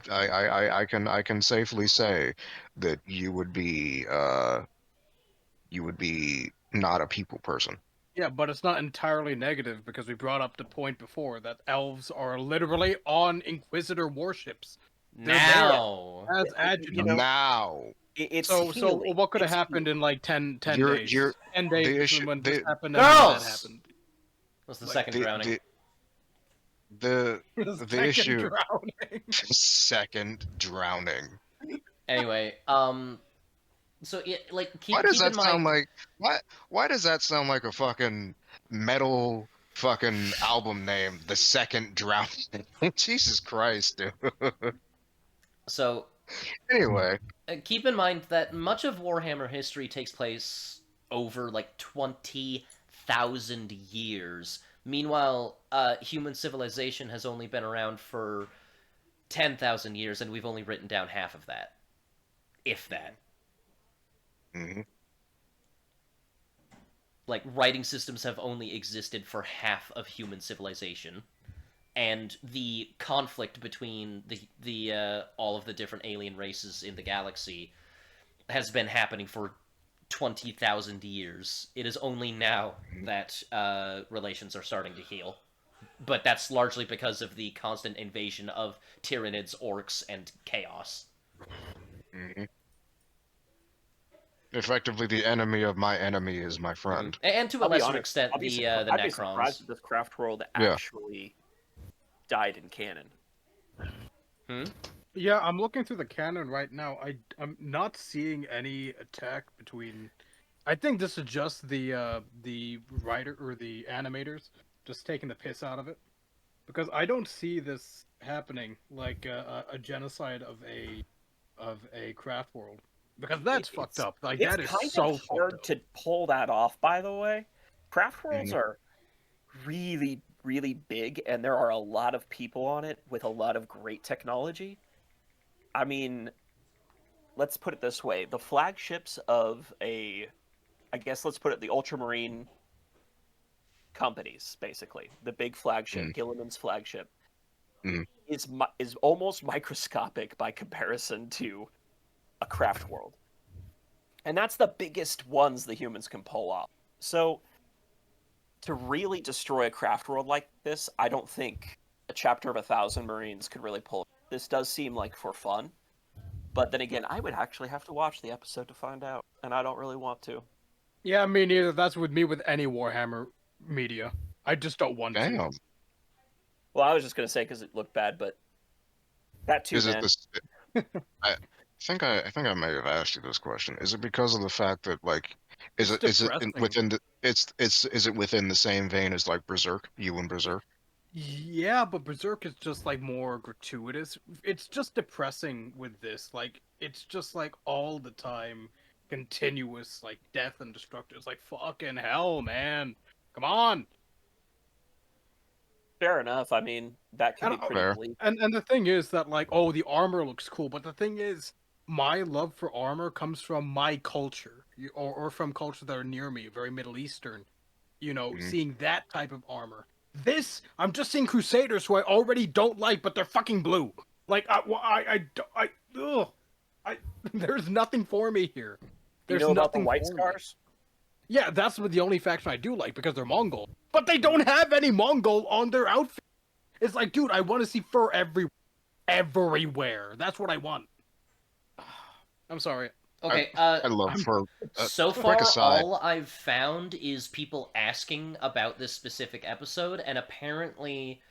safely say that you would be not a people person. Yeah, but it's not entirely negative because we brought up the point before that elves are literally on Inquisitor warships. They're Now, there as adjutants. Now It's So healing. what could have It's happened in like 10 you're days? you're 10 the days issue when this happened and Girls! that happened. what's the Like, second drowning? the The the second issue drowning. second drowning. Anyway, so like Why keep does in that sound mind. like why does that sound like a fucking metal fucking album name? The second drowning. Jesus Christ, dude. So Anyway, keep in mind that much of Warhammer history takes place over like 20,000 years. Meanwhile, human civilization has only been around for 10,000 years, and we've only written down half of that, if that. hmm Like, writing systems have only existed for half of human civilization, and the conflict between the all of the different alien races in the galaxy has been happening for 20,000 years. It is only now that relations are starting to heal. But that's largely because of the constant invasion of Tyranids, orcs, and chaos. hmm Effectively, the enemy of my enemy is my friend. And to a I'll be lesser honest, extent, I'd be the I'd be surprised Necrons. if this craft world Yeah. actually died in canon. Yeah, I'm looking through the canon right now. I'm not seeing any attack between. I think this is just the writer or the animators just taking the piss out of it, because I don't see this happening like a genocide of a craft world, because that's fucked up. Like It's that is kind so of fucked hard up. to pull that off. By the way, craft worlds Mhm. are really, really big, and there are a lot of people on it with a lot of great technology. I mean, let's put it this way: the flagships of I guess let's put it the Ultramarine companies, basically the big flagship, Mm. Gilliman's flagship, Mm. is almost microscopic by comparison to a craft world, and that's the biggest ones the humans can pull off. So to really destroy a craft world like this, I don't think a chapter of 1,000 Marines could really pull. This does seem like for fun, but then again, I would actually have to watch the episode to find out, and I don't really want to. Yeah, me neither. That's with me with any Warhammer media. I just don't want to. Damn. Well, I was just gonna say because it looked bad, but that too, Is it man. this? I think I may have asked you this question. Is it because of the fact that like, It's is it depressing. within the is it within the same vein as like Berserk? You and Berserk? Yeah, but Berserk is just like more gratuitous. It's just depressing with this. Like it's just like all the time continuous like death and destruction. It's like fucking hell, man. Come on. Fair enough. I mean, that could be And, pretty Fair. bleak. and the thing is that like oh the armor looks cool, but the thing is my love for armor comes from my culture or from cultures that are near me, very Middle Eastern. You know, Mhm. seeing that type of armor. This, I'm just seeing Crusaders who I already don't like, but they're fucking blue. Like, ugh. There's nothing for me here. You There's know about the nothing White for me. Scars? Yeah, that's the only faction I do like because they're Mongol. But they don't have any Mongol on their outfit. It's like, dude, I want to see fur everywhere. That's what I want. I'm sorry. Okay, I love for so quick far, aside. all I've found is people asking about this specific episode, and apparently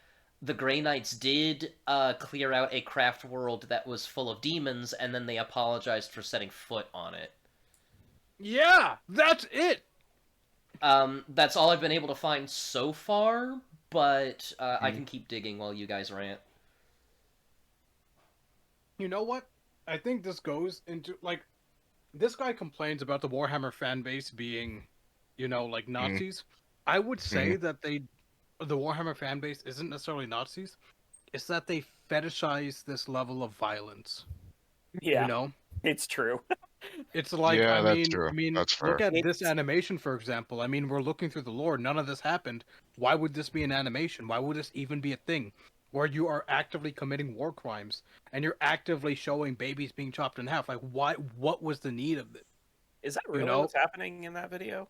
the Grey Knights did clear out a craft world that was full of demons, and then they apologized for setting foot on it. Yeah, that's it. That's all I've been able to find so far, but I can keep digging while you guys rant. You know what? I think this goes into like this guy complains about the Warhammer fan base being, you know, like Nazis. I would say that the Warhammer fan base isn't necessarily Nazis. It's that they fetishize this level of violence. Yeah, You know, it's true. it's like Yeah, I that's mean, true. I mean, That's look fair. at this It's- animation for example. I mean, we're looking through the lore. None of this happened. Why would this be an animation? Why would this even be a thing? Where you are actively committing war crimes and you're actively showing babies being chopped in half. Like, why? What was the need of it? Is that really know- what's happening in that video?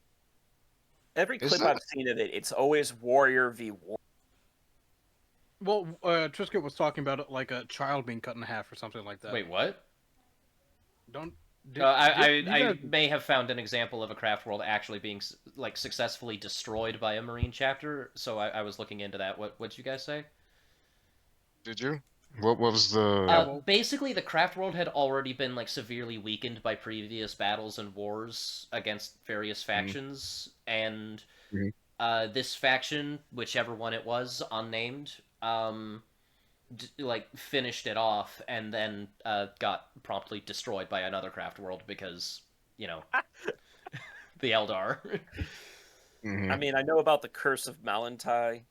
Every Is clip that- I've seen of it, it's always warrior v war. Well, Trisket was talking about it like a child being cut in half or something like that. Wait, what? Don't. I you guys- may have found an example of a craft world actually being like successfully destroyed by a marine chapter, so I was looking into that. What'd you guys say? Did you? What was the? well- Basically, the craft world had already been like severely weakened by previous battles and wars against various factions, and Mhm. this faction, whichever one it was, unnamed, like finished it off, and then got promptly destroyed by another craft world because you know the Eldar. Mhm. I mean, I know about the Curse of Malantai,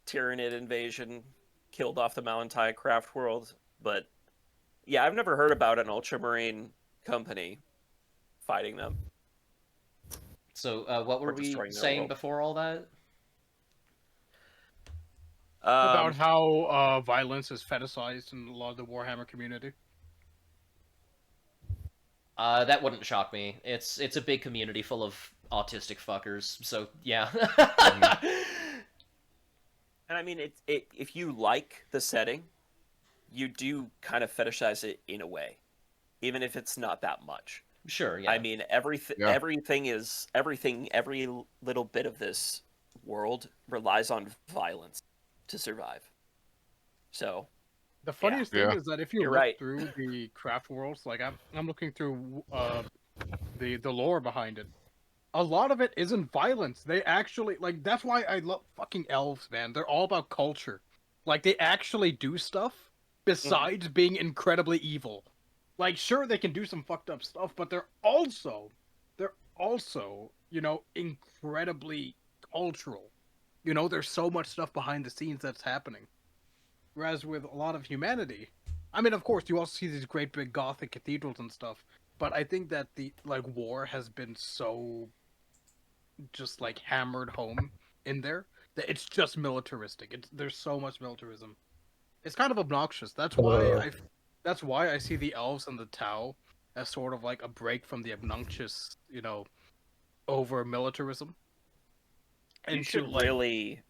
Tyranid invasion, killed off the Malantai craft world, but yeah, I've never heard about an Ultramarine company fighting them. So, what were Or we destroying their saying world. before all that? about how violence is fetishized in a lot of the Warhammer community. That wouldn't shock me. It's a big community full of autistic fuckers. So yeah. And I mean, if you like the setting, you do kind of fetishize it in a way, even if it's not that much. Sure. Yeah. I mean, everything, Yeah. every little bit of this world relies on violence to survive. So, The funniest thing Yeah. is that if you You're look right. through the craft worlds, like I'm looking through the lore behind it. A lot of it isn't violence. They actually like that's why I love fucking elves, man. They're all about culture. Like they actually do stuff besides being incredibly evil. Like sure they can do some fucked up stuff, but they're also, you know, incredibly cultural. You know, there's so much stuff behind the scenes that's happening. Whereas with a lot of humanity, I mean, of course, you also see these great big Gothic cathedrals and stuff, but I think that the like war has been so just like hammered home in there that it's just militaristic. There's so much militarism. It's kind of obnoxious. That's why I see the elves and the Tau as sort of like a break from the obnoxious, you know, over militarism. you And should to, like, really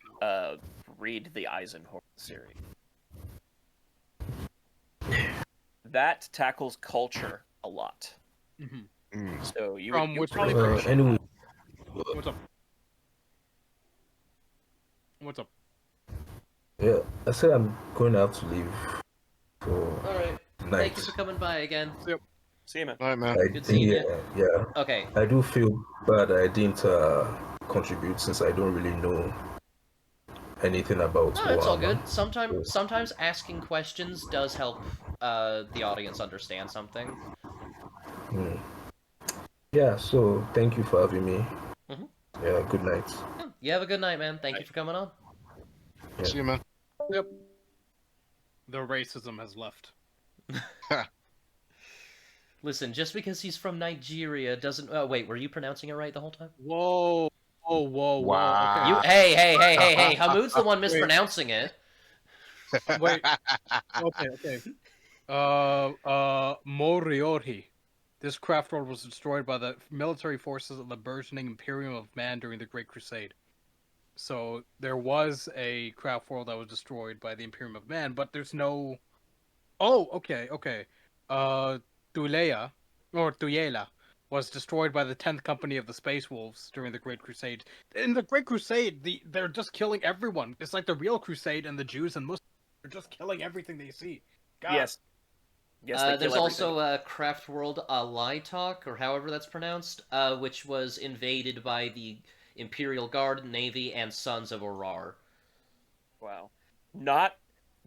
read the Eisenhower series. That tackles culture a lot. Mhm. So you From would which probably perspective? appreciate anyway, that. What's up? What's up? yeah, I said I'm going to have to leave for All right. night. Thank you for coming by again. See you, man. All right, man. Good seeing yeah, you. yeah. Okay. I do feel bad I didn't contribute since I don't really know anything about No, it's all Warhammer. good. Sometimes asking questions does help the audience understand something. Hmm. Yeah, so thank you for having me. Mhm. Yeah, good night. Yeah, you have a good night, man. Thank you for coming on. Yeah. See you, man. Yep. The racism has left. Listen, just because he's from Nigeria doesn't. Oh, wait, were you pronouncing it right the whole time? Whoa. Whoa, whoa, whoa. Okay. You. Wow. Hey! Hamoud's the one Wait. mispronouncing it. Wait. Okay. Moriori. This craft world was destroyed by the military forces of the burgeoning Imperium of Man during the Great Crusade. So there was a craft world that was destroyed by the Imperium of Man, but there's no. Oh, okay. Tulea or Tuyela was destroyed by the 10th Company of the Space Wolves during the Great Crusade. In the Great Crusade, they're just killing everyone. It's like the real Crusade, and the Jews and Muslims are just killing everything they see. God. Yes. Yes, they kill There's everything. also Craft World Alaitok, or however that's pronounced, which was invaded by the Imperial Guard, Navy, and Sons of Aurar. Wow. Not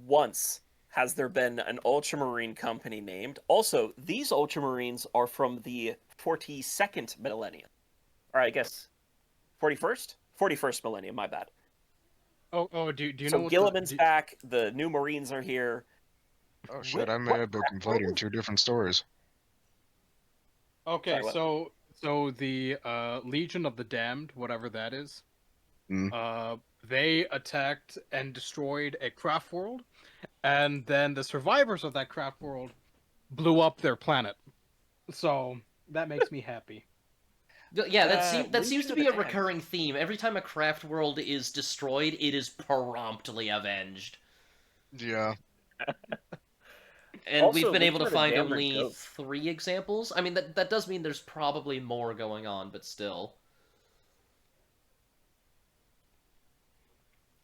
once has there been an Ultramarine company named. Also, these Ultramarines are from the 42nd millennium. Or I guess 41st? 41st millennium, my bad. Do you So know what Gilliman's back, the new Marines are here. Oh shit! I may have been conflating two different stories. Okay, Sorry, what? so the Legion of the Damned, whatever that is, Hmm. they attacked and destroyed a craft world, and then the survivors of that craft world blew up their planet. So that makes me happy. Yeah, that seems Legion to of be the a Damned. recurring theme. Every time a craft world is destroyed, it is promptly avenged. Yeah. And we've Also, been able Legion to of the find Damned are only dope. 3 examples. I mean, that does mean there's probably more going on, but still.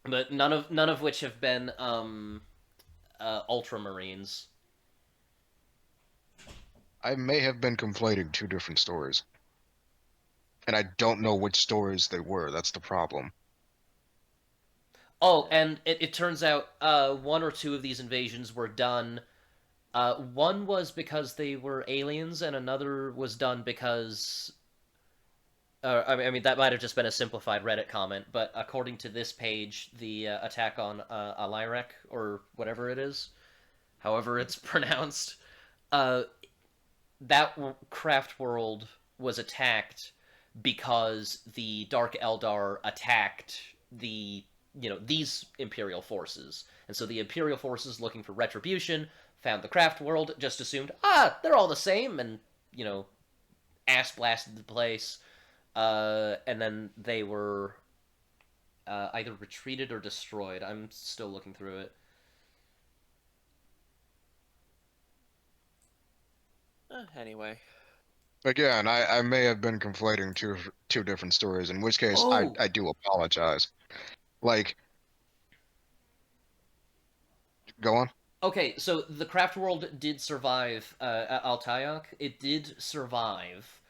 But none of which have been Ultramarines. I may have been conflating two different stories. And I don't know which stories they were. That's the problem. Oh, and it turns out 1 or 2 of these invasions were done. One was because they were aliens, and another was done because. I mean, that might have just been a simplified Reddit comment, but according to this page, the attack on Alirek, or whatever it is, however it's pronounced, uh, that craft world was attacked because the Dark Eldar attacked these Imperial forces, and so the Imperial forces, looking for retribution, found the craft world, just assumed they're all the same, and ass blasted the place, and then they were either retreated or destroyed. I'm still looking through it. Anyway. Again, I may have been conflating two different stories, in which case Oh, I do apologize. Like, go on. okay, so the craft world did survive Altayak. It did survive,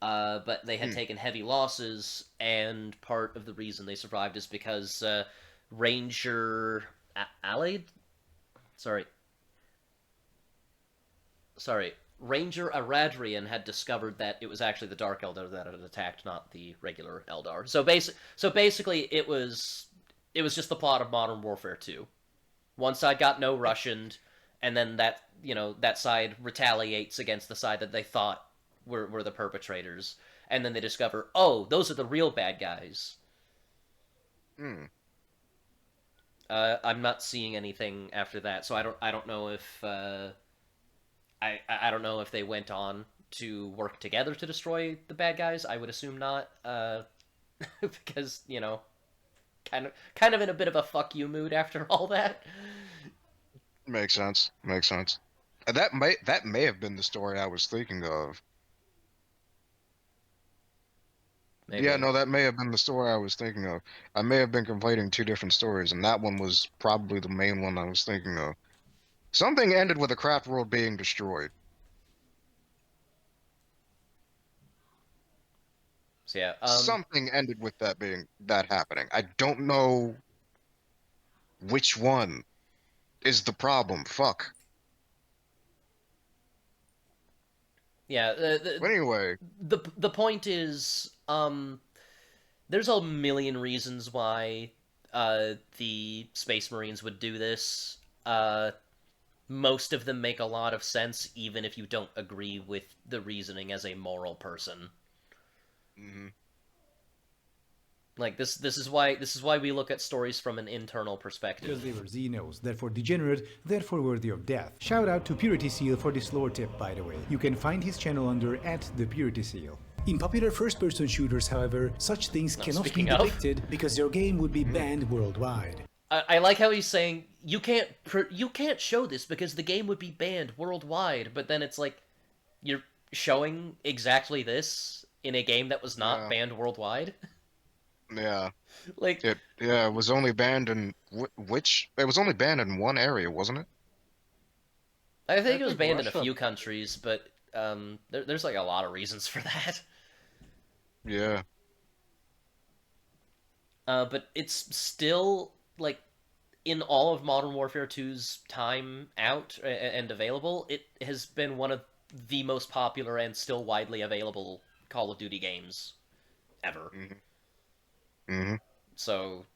but they had Hmm. taken heavy losses, and part of the reason they survived is because Ranger Allied. Sorry, Ranger Aradrian had discovered that it was actually the Dark Eldar that had attacked, not the regular Eldar. So basically, it was just the plot of Modern Warfare 2. One side got no Russianed, and then that side retaliates against the side that they thought were the perpetrators, and then they discover, oh, those are the real bad guys. Hmm. I'm not seeing anything after that, so I don't know if I don't know if they went on to work together to destroy the bad guys. I would assume not, because kind of in a bit of a fuck you mood after all that. Makes sense. Makes sense. That may have been the story I was thinking of. Yeah, Maybe. no, that may have been the story I was thinking of. I may have been conflating two different stories, and that one was probably the main one I was thinking of. Something ended with a craft world being destroyed. So yeah, Something ended with that happening. I don't know which one is the problem. Fuck. yeah. But anyway, The point is, there's a million reasons why the Space Marines would do this. Most of them make a lot of sense, even if you don't agree with the reasoning as a moral person. mhm, Like this is why we look at stories from an internal perspective. Because they were Xenos, therefore degenerate, therefore worthy of death. Shout out to Purity Seal for this lore tip, by the way. You can find his channel under @thepurityseal. In popular first-person shooters, however, such things cannot be speaking of. depicted because their game would be banned worldwide. I like how he's saying you can't show this because the game would be banned worldwide, but then it's like you're showing exactly this in a game that was not yeah, banned worldwide. yeah. Like It was only banned in which? It was only banned in one area, wasn't it? I think I it was think banned in a Russia. few countries, but there's like a lot of reasons for that. Yeah. But it's still like in all of Modern Warfare 2's time out and available, it has been one of the most popular and still widely available Call of Duty games ever. Hmm. Hmm. So,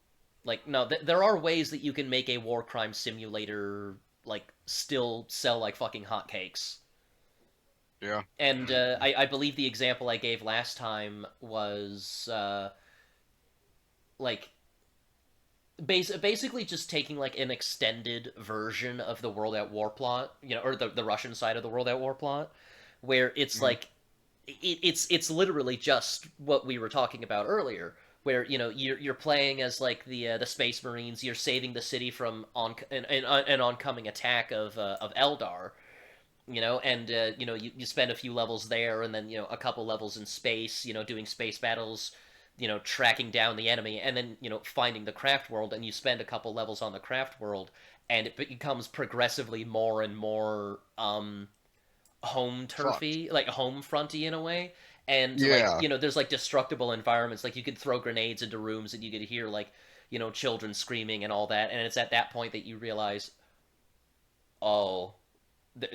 like, no, there are ways that you can make a war crime simulator like still sell like fucking hotcakes. Yeah. And I believe the example I gave last time was like basically just taking like an extended version of the World at War plot, or the Russian side of the World at War plot, where it's Hmm. like it's literally just what we were talking about earlier, where you're playing as like the Space Marines, you're saving the city from an oncoming attack of Eldar, and you spend a few levels there, and then a couple levels in space, doing space battles, tracking down the enemy, and then finding the craft world, and you spend a couple levels on the craft world, and it becomes progressively more and more home Fucked. turfy, like home fronty in a way. And like Yeah. there's like destructible environments, like you could throw grenades into rooms and you could hear like children screaming and all that, and it's at that point that you realize, oh,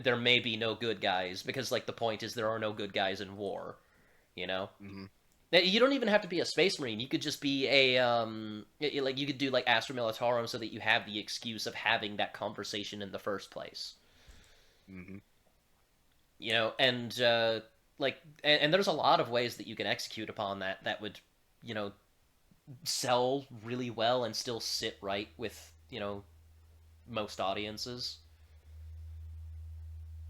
there may be no good guys, because like the point is there are no good guys in war, you know. Hmm. You don't even have to be a space marine. You could just be a like you could do like Astra Militarum, so that you have the excuse of having that conversation in the first place. Hmm. And like and there's a lot of ways that you can execute upon that would you know sell really well and still sit right with most audiences.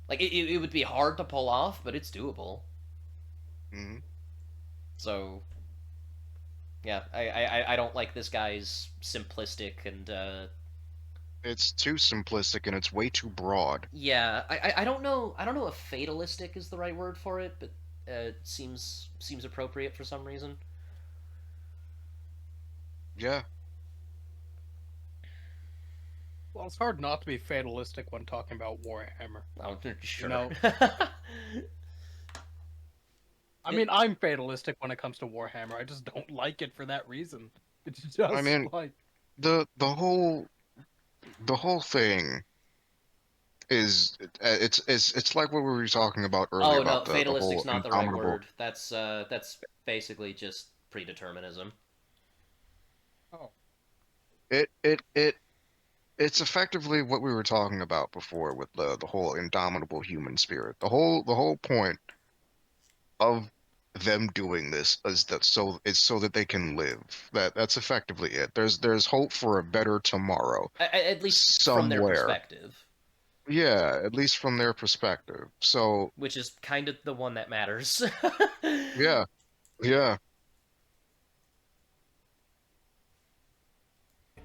Like it would be hard to pull off, but it's doable. Hmm. So yeah, I don't like this guy's simplistic and It's too simplistic and it's way too broad. yeah, I don't know if fatalistic is the right word for it, but it seems appropriate for some reason. Yeah. Well, it's hard not to be fatalistic when talking about Warhammer. Oh, sure. know, I mean, I'm fatalistic when it comes to Warhammer. I just don't like it for that reason. It's I just mean, like the whole thing is it's like what we were talking about earlier Oh about no, the whole fatalistic's not the right indomitable. word. That's basically just predeterminism. oh, It it it it's effectively what we were talking about before with the whole indomitable human spirit. The whole point of them doing this is so that they can live. That's effectively it. There's hope for a better tomorrow At least from their somewhere. perspective, Yeah, at least from their perspective. So which is kind of the one that matters. yeah, yeah.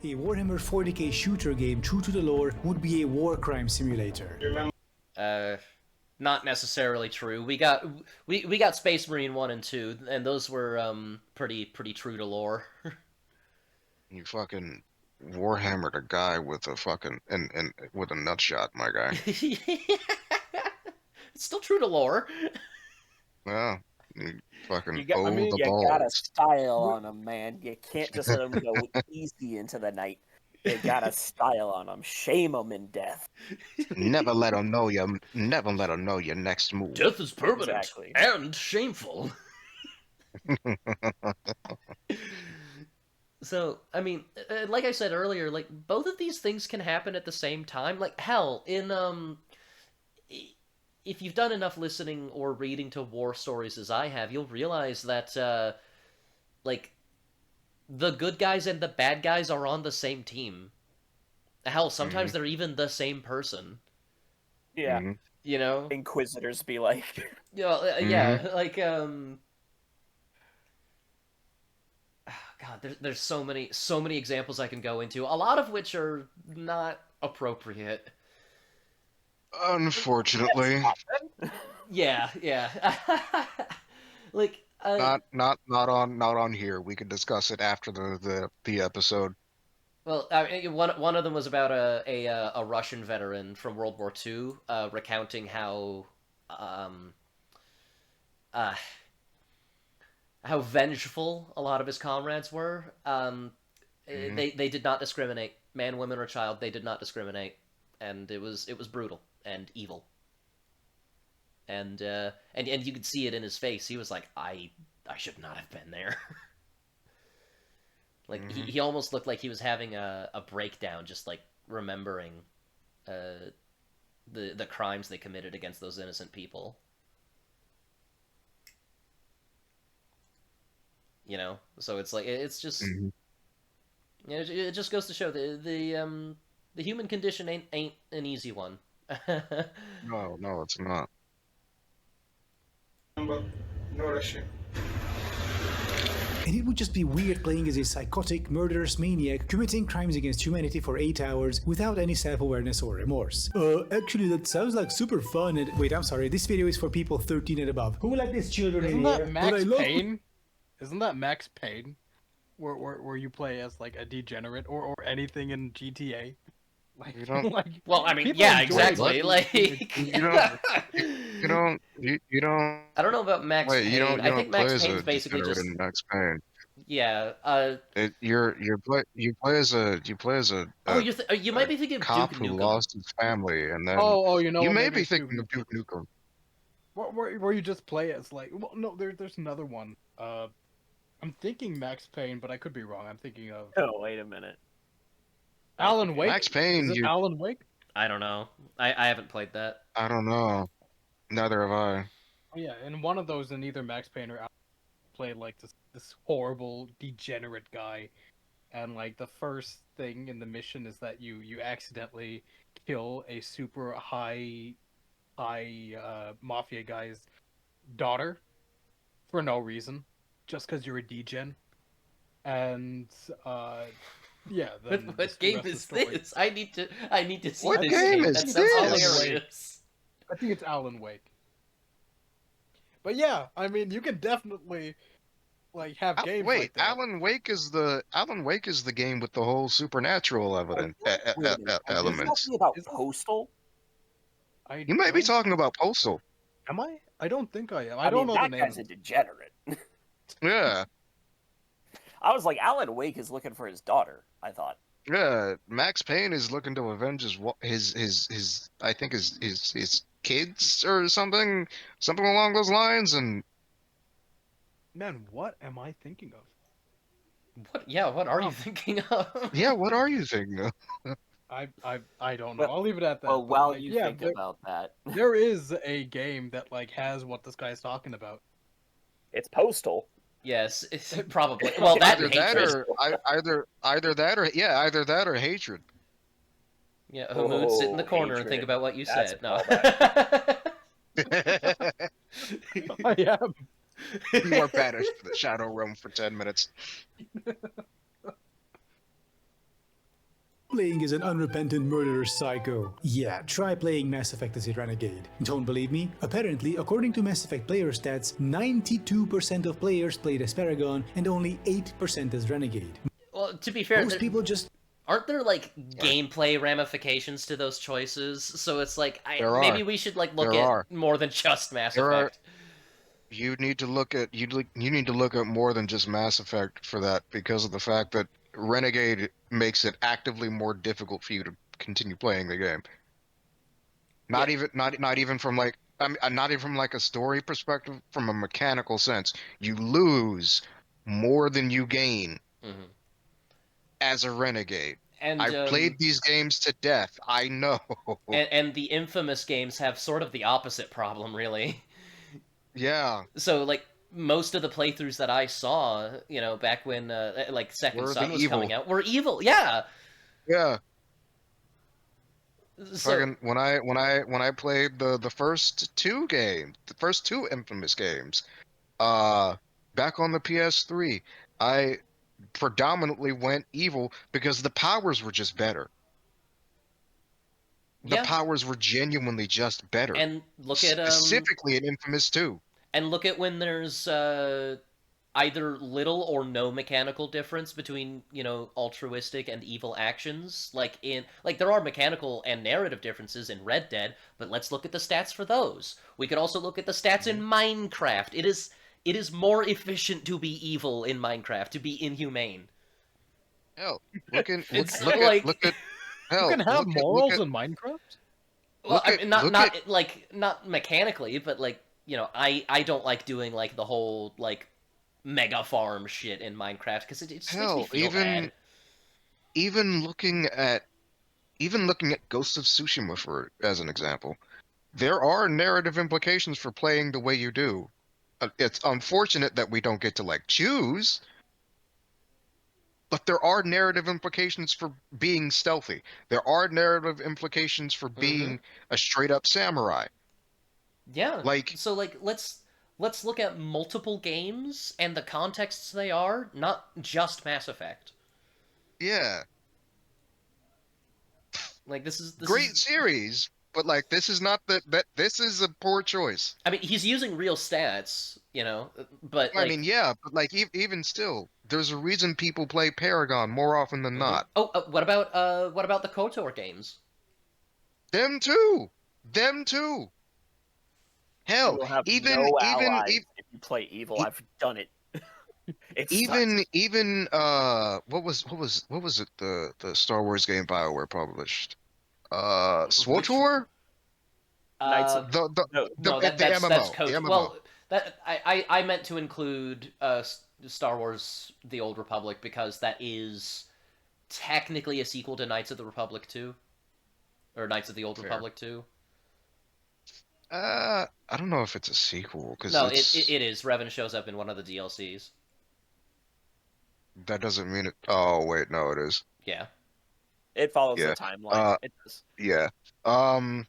A Warhammer 40k shooter game true to the lore would be a war crime simulator. Not necessarily true. We got Space Marine 1 and 2, and those were pretty true to lore. You fucking Warhammered a guy with a fucking and with a nut shot, my guy. It's still true to lore. Yeah, you fucking You got- I owe mean, the You balls. got a style on them, man. You can't just let them go easy into the night. You got a style on them. Shame them in death. Never let them know you. Never let them know your next move. Death is permanent Exactly. and shameful. So, I mean, like I said earlier, like, both of these things can happen at the same time. Like, hell, if you've done enough listening or reading to war stories as I have, you'll realize that, like, the good guys and the bad guys are on the same team. Hell, sometimes they're even the same person. Yeah. Mhm. You know? Inquisitors be like, Yeah, like, God, there's so many examples I can go into, a lot of which are not appropriate. Unfortunately, Yeah. Like, not on here. We can discuss it after the episode. well, I mean, one of them was about a Russian veteran from World War II, recounting uh, how vengeful a lot of his comrades were. They did not discriminate, man, woman, or child. They did not discriminate, and it was brutal and evil. And you could see it in his face. He was like, I should not have been there. Like, he almost looked like he was having a breakdown, just like remembering the crimes they committed against those innocent people. You know, so it's like it's just it just goes to show the human condition ain't an easy one. No, it's not. And it would just be weird playing as a psychotic, murderous maniac committing crimes against humanity for 8 hours without any self-awareness or remorse. Actually, that sounds like super fun and— wait, I'm sorry, this video is for people 13 and above. Who let these children Isn't in that here? Max But I love— Payne? Isn't that Max Payne? Where you play as like a degenerate or anything in GTA? Like, You don't- like Well, I mean, people yeah, enjoy exactly. watching Like, You don't. You don't. I don't know about Max Wait, Payne. you don't. I You think don't play Max as Payne's a basically degenerate just in Max Payne. yeah. You play as a Oh, you might be thinking of cop Duke who Nukem. lost his family, and then Oh, you know, you what, may maybe be it's Duke thinking of Duke Nukem. Where you just play as like, well, no, there's another one. I'm thinking Max Payne, but I could be wrong. I'm thinking of oh, wait a minute. Alan Wake. Max Payne. Is it Alan Wake? I don't know. I haven't played that. I don't know. Neither have I. Oh yeah, and one of those in either Max Payne or Alan played like this horrible degenerate guy, and like the first thing in the mission is that you accidentally kill a super high mafia guy's daughter for no reason, just because you're a degen, and yeah. Then What the game rest of the is story- this? I need to see What this game is That sounds this? hilarious. I think it's Alan Wake. But yeah, I mean, you can definitely like have games Wait, like that. Alan Wake is the game with the whole supernatural Wait a minute. Are you elements. talking about Is- Postal? I You might be don't- talking about Postal. Am I? I don't think I am. I, I don't mean, know that the guy's name. a degenerate. Yeah, I was like, Alan Wake is looking for his daughter, I thought. yeah. Max Payne is looking to avenge his I think his kids or something along those lines, and Man, what am I thinking of? What? Yeah. What are you thinking of? yeah. What are you thinking of? I don't know. Well- I'll leave it at that. Well, but, while like, you yeah, think about that, there is a game that like has what this guy's talking about. it's Postal. Yes, it's probably. Well, that Either and that hatred. or either that or hatred. Yeah, Hamoud, sit in the Oh, corner and think hatred. about what you That's said. a No. I am. You are banished to the shadow realm for 10 minutes. Playing as an unrepentant murderer psycho. Yeah, try playing Mass Effect as a renegade. Don't believe me? Apparently, according to Mass Effect player stats, 92% of players played as Paragon and only 8% as renegade. Well, to be fair, Most people just aren't there like gameplay ramifications to those choices? So it's like There maybe are. we should like look There at are. more than just Mass There are. Effect. You need to look at you need to look at more than just Mass Effect for that because of the fact that Renegade makes it actively more difficult for you to continue playing the game. Not Yeah. even not even from like not even from like a story perspective, from a mechanical sense. You lose more than you gain Hmm. as a renegade. And I've played these games to death. I know. and the infamous games have sort of the opposite problem, really. Yeah, So like most of the playthroughs that I saw, back when like Second we're the Son was coming evil. out, were evil. Yeah. Yeah. So Fucking when I played the first two games, the first two infamous games, uh back on the PS3, I predominantly went evil because the powers were just better. The yeah, powers were genuinely just better. and Specifically in Infamous 2. look at when there's either little or no mechanical difference between altruistic and evil actions. Like there are mechanical and narrative differences in Red Dead, but let's look at the stats for those. We could also look at the stats in Minecraft. It is more efficient to be evil in Minecraft, to be inhumane. Hell, look in It's look at You hell, can have morals in Minecraft. well, I mean, not look at not like not mechanically, but like I don't like doing like the whole like mega farm shit in Minecraft because it just makes me hell, feel bad. even looking at Ghost of Tsushima for as an example. There are narrative implications for playing the way you do. It's unfortunate that we don't get to like choose, but there are narrative implications for being stealthy. There are narrative implications for Mm-hmm. being a straight up samurai. Yeah. Like, So like let's look at multiple games and the contexts they are, not just Mass Effect. yeah, Like this is great series, but like this is not this is a poor choice. I mean, he's using real stats, but I mean, like yeah, but like even still, there's a reason people play Paragon more often than mhm. not. Oh, what about the KOTOR games? Them too. Them too. You Hell, will have even no even allies if you play evil. e- I've done it. It sucks. even what was it the Star Wars game BioWare published? Which SWTOR? Knights of uh the no, The that's MMO, the KOTOR. MMO. Well, that I meant to include Star Wars: The Old Republic because that is technically a sequel to Knights of the Republic 2 or Knights of the Old Fair. Republic 2. I don't know if it's a sequel because No, it is. Revan shows up in one of the DLCs. that doesn't mean it. Oh wait, no, it is. Yeah. It follows the Yeah. timeline. Uh, It does. yeah. Um.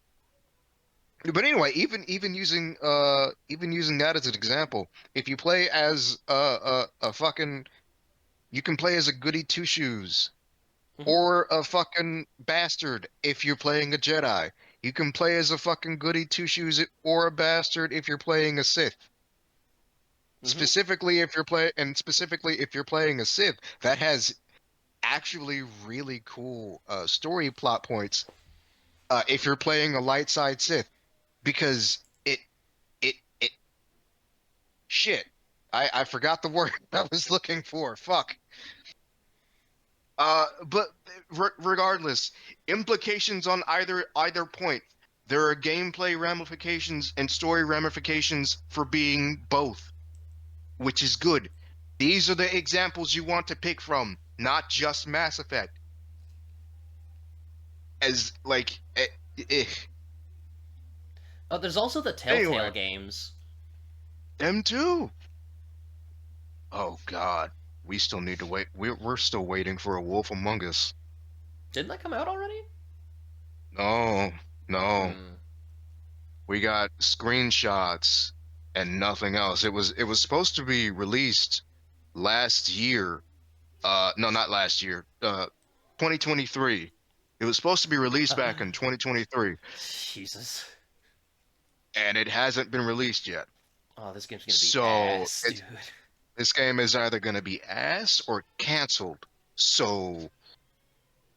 But anyway, even using that as an example, if you play as a fucking, you can play as a goody two shoes Hmm. or a fucking bastard if you're playing a Jedi. You can play as a fucking goody two shoes or a bastard if you're playing a Sith. Hmm. Specifically if you're playing a Sith, that has actually really cool story plot points. If you're playing a light side Sith, because it shit. I forgot the word I was looking for. Fuck. But regardless, implications on either point. There are gameplay ramifications and story ramifications for being both, which is good. These are the examples you want to pick from, not just Mass Effect. As like, eh. Oh, there's also the Anyway, Telltale games. them too. Oh God, we still need to wait. We're still waiting for a Wolf Among Us. Didn't that come out already? No, no. Hmm. We got screenshots and nothing else. It was supposed to be released last year. No, not last year. 2023. It was supposed to be released back in 2023, Jesus. and it hasn't been released yet. Oh, this game's gonna be So ass, dude. this game is either going to be ass or canceled. So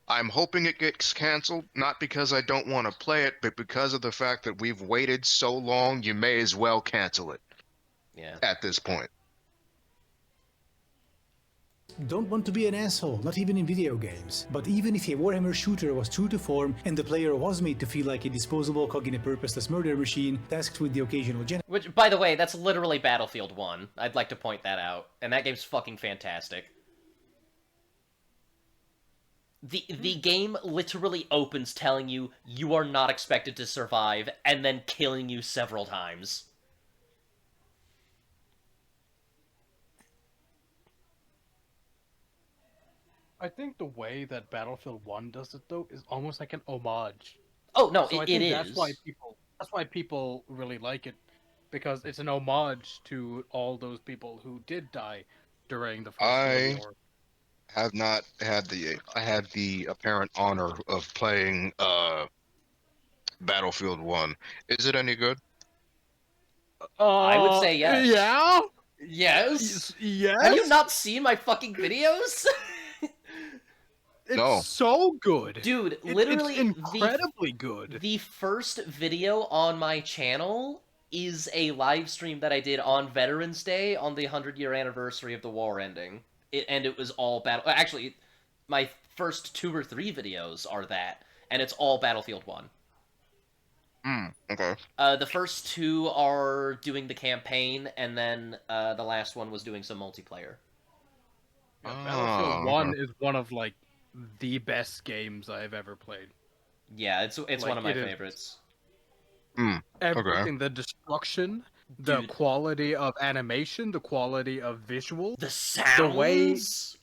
I'm hoping it gets canceled, not because I don't want to play it, but because of the fact that we've waited so long, you may as well cancel it Yeah. at this point. Don't want to be an asshole, not even in video games. But even if a Warhammer shooter was true to form and the player was made to feel like a disposable cog in a purposeless murder machine tasked with the occasional Which, by the way, that's literally Battlefield 1. I'd like to point that out. And that game's fucking fantastic. The game literally opens telling you you are not expected to survive, and then killing you several times. I think the way that Battlefield 1 does it though is almost like an homage. Oh no, So I it think is. that's why people really like it, because it's an homage to all those people who did die during the First World War. Have not had I had the apparent honor of playing Battlefield 1. Is it any good? I would say yes. Yeah. Yes. Yes. Have you not seen my fucking videos? It's No. so good, Dude, literally It's incredibly good. The first video on my channel is a live stream that I did on Veterans Day on the 100-year anniversary of the war ending. And it was all battle. Actually, my first 2 or 3 videos are that, and it's all Battlefield 1. Okay. The first 2 are doing the campaign, and then the last one was doing some multiplayer. Yeah, Battlefield 1 okay. is one of like the best games I've ever played. Yeah, it's Like, one of my it is- favorites. Everything, the destruction, the Dude. quality of animation, the quality of visual, The sounds. way-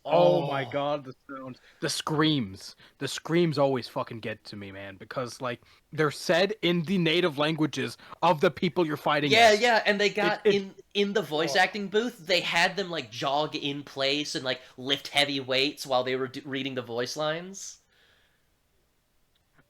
oh my god, the sounds, the screams always fucking get to me, man, because like they're said in the native languages of the people you're fighting. Yeah, as. yeah, and they got in the voice Oh. acting booth, they had them like jog in place and like lift heavy weights while they were reading the voice lines.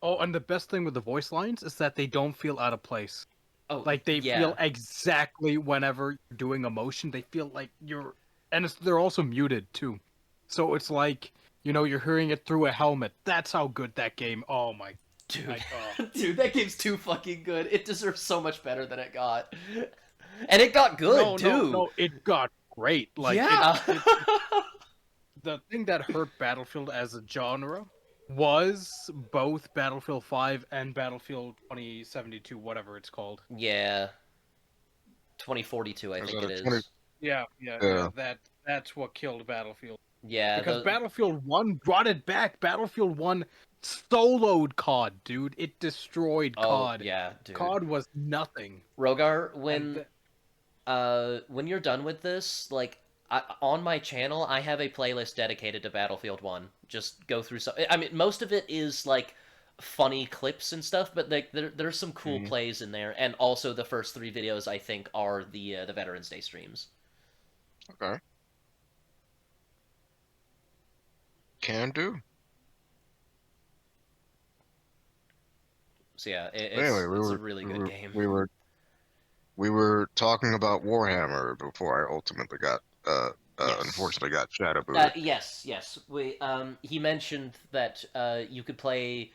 Oh, and the best thing with the voice lines is that they don't feel out of place. Oh, Like they yeah. feel exactly whenever you're doing a motion, they feel like you're, and they're also muted too. So it's like, you're hearing it through a helmet. That's how good that game. Oh my, Dude, like, dude, that game's too fucking good. It deserves so much better than it got, and it got good no, too. no, it got great. Like, yeah. the thing that hurt Battlefield as a genre was both Battlefield 5 and Battlefield 2072, whatever it's called. Yeah. 2042, I Is think that it a 20 is. Yeah. That's what killed Battlefield. Yeah, Because Battlefield 1 brought it back. Battlefield 1 soloed COD, dude. It destroyed COD. yeah, dude. COD was nothing. Rogar, And when you're done with this, like on my channel, I have a playlist dedicated to Battlefield 1. Just go through some. I mean, most of it is like funny clips and stuff, but like there's some cool plays in there, and also the first 3 videos I think are the Veterans Day streams. Okay. Can do. So yeah, Anyway, it's a really good game. We were talking about Warhammer before I ultimately got Yes. unfortunately got shadow booted. Yes. He mentioned that you could play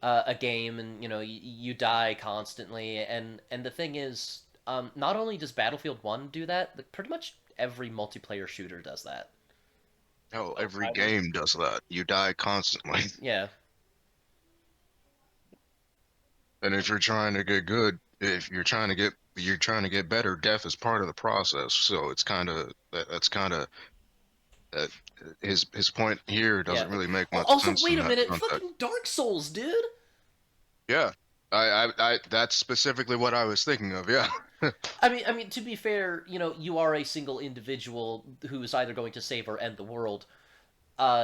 a game and you die constantly, and the thing is, not only does Battlefield 1 do that, but pretty much every multiplayer shooter does that. Hell, every game does that. You die constantly. Yeah. And if you're trying to get good, if you're trying to get better, death is part of the process. So it's kind of his point here doesn't really make much Also, sense. wait in a that minute, context. fucking Dark Souls, dude. Yeah, I that's specifically what I was thinking of. Yeah. I mean, to be fair, you are a single individual who is either going to save or end the world,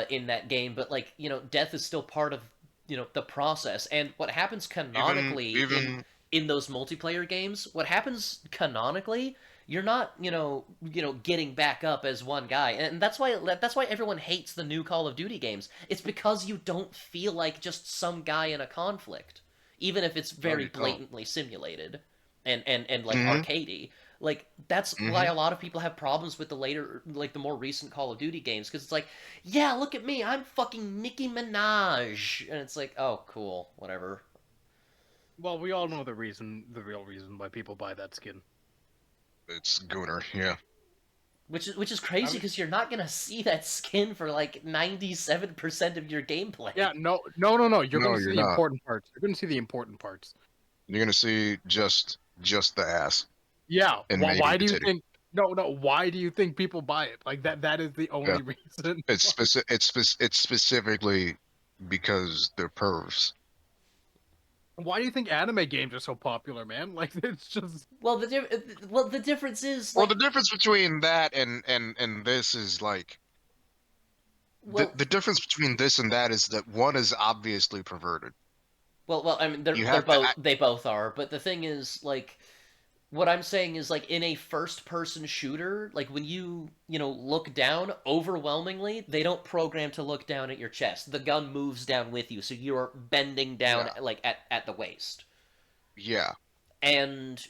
in that game. But like, death is still part of the process. And what happens canonically in those multiplayer games, what happens canonically you're not, getting back up as one guy. And that's why everyone hates the new Call of Duty games. It's because you don't feel like just some guy in a conflict, even if it's No, very you don't. blatantly simulated and like Mm-hmm. arcadey. Like that's why Mm-hmm. a lot of people have problems with the more recent Call of Duty games, because it's like, yeah, look at me, I'm fucking Nicki Minaj, and it's like, oh, cool, whatever. Well, we all know the real reason why people buy that skin. It's Gooner, yeah. Which is crazy I mean- because you're not gonna see that skin for like 97% of your gameplay. Yeah, no. You're No, gonna see you're the not. important parts. You're gonna see the important parts. You're gonna see just the ass Yeah. and Why, maybe why the do you titty. think? No. Why do you think people buy it? Like that. That is the only reason. It's specifically because they're pervs. Why do you think anime games are so popular, man? Like it's just. Well, the difference is Well, like, the difference between that and this is like well, the difference between this and that is that one is obviously perverted. I mean, they're You they're have to both act, they both are, but the thing is like, what I'm saying is like in a first person shooter, like when you look down, overwhelmingly they don't program to look down at your chest. The gun moves down with you, so you're bending down yeah, like at the waist. yeah. And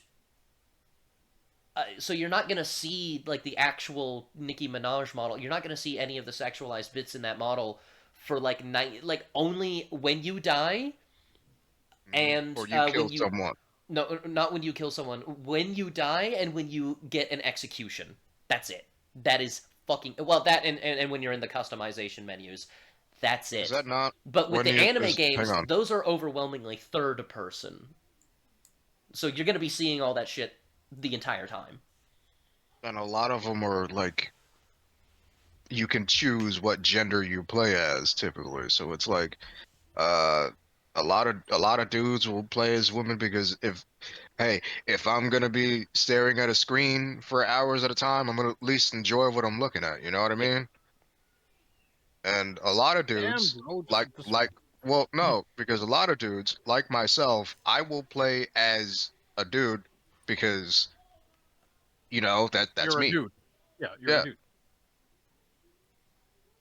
so you're not gonna see like the actual Nicki Minaj model. You're not gonna see any of the sexualized bits in that model for like only when you die, and Or you kill when you someone. no, not when you kill someone. When you die and when you get an execution. That's it. That is fucking well. That and when you're in the customization menus, that's Is it. that not But with when the you anime is hang games, on. those are overwhelmingly third person. So you're gonna be seeing all that shit the entire time. And a lot of them are like you can choose what gender you play as typically. So it's like uh a lot of dudes will play as women because if I'm gonna be staring at a screen for hours at a time, I'm gonna at least enjoy what I'm looking at. You know what I Yep. mean? And a lot of Damn, dudes bro. like well, no, because a lot of dudes like myself, I will play as a dude because that's You're a me. dude. Yeah, you're a Yeah, dude.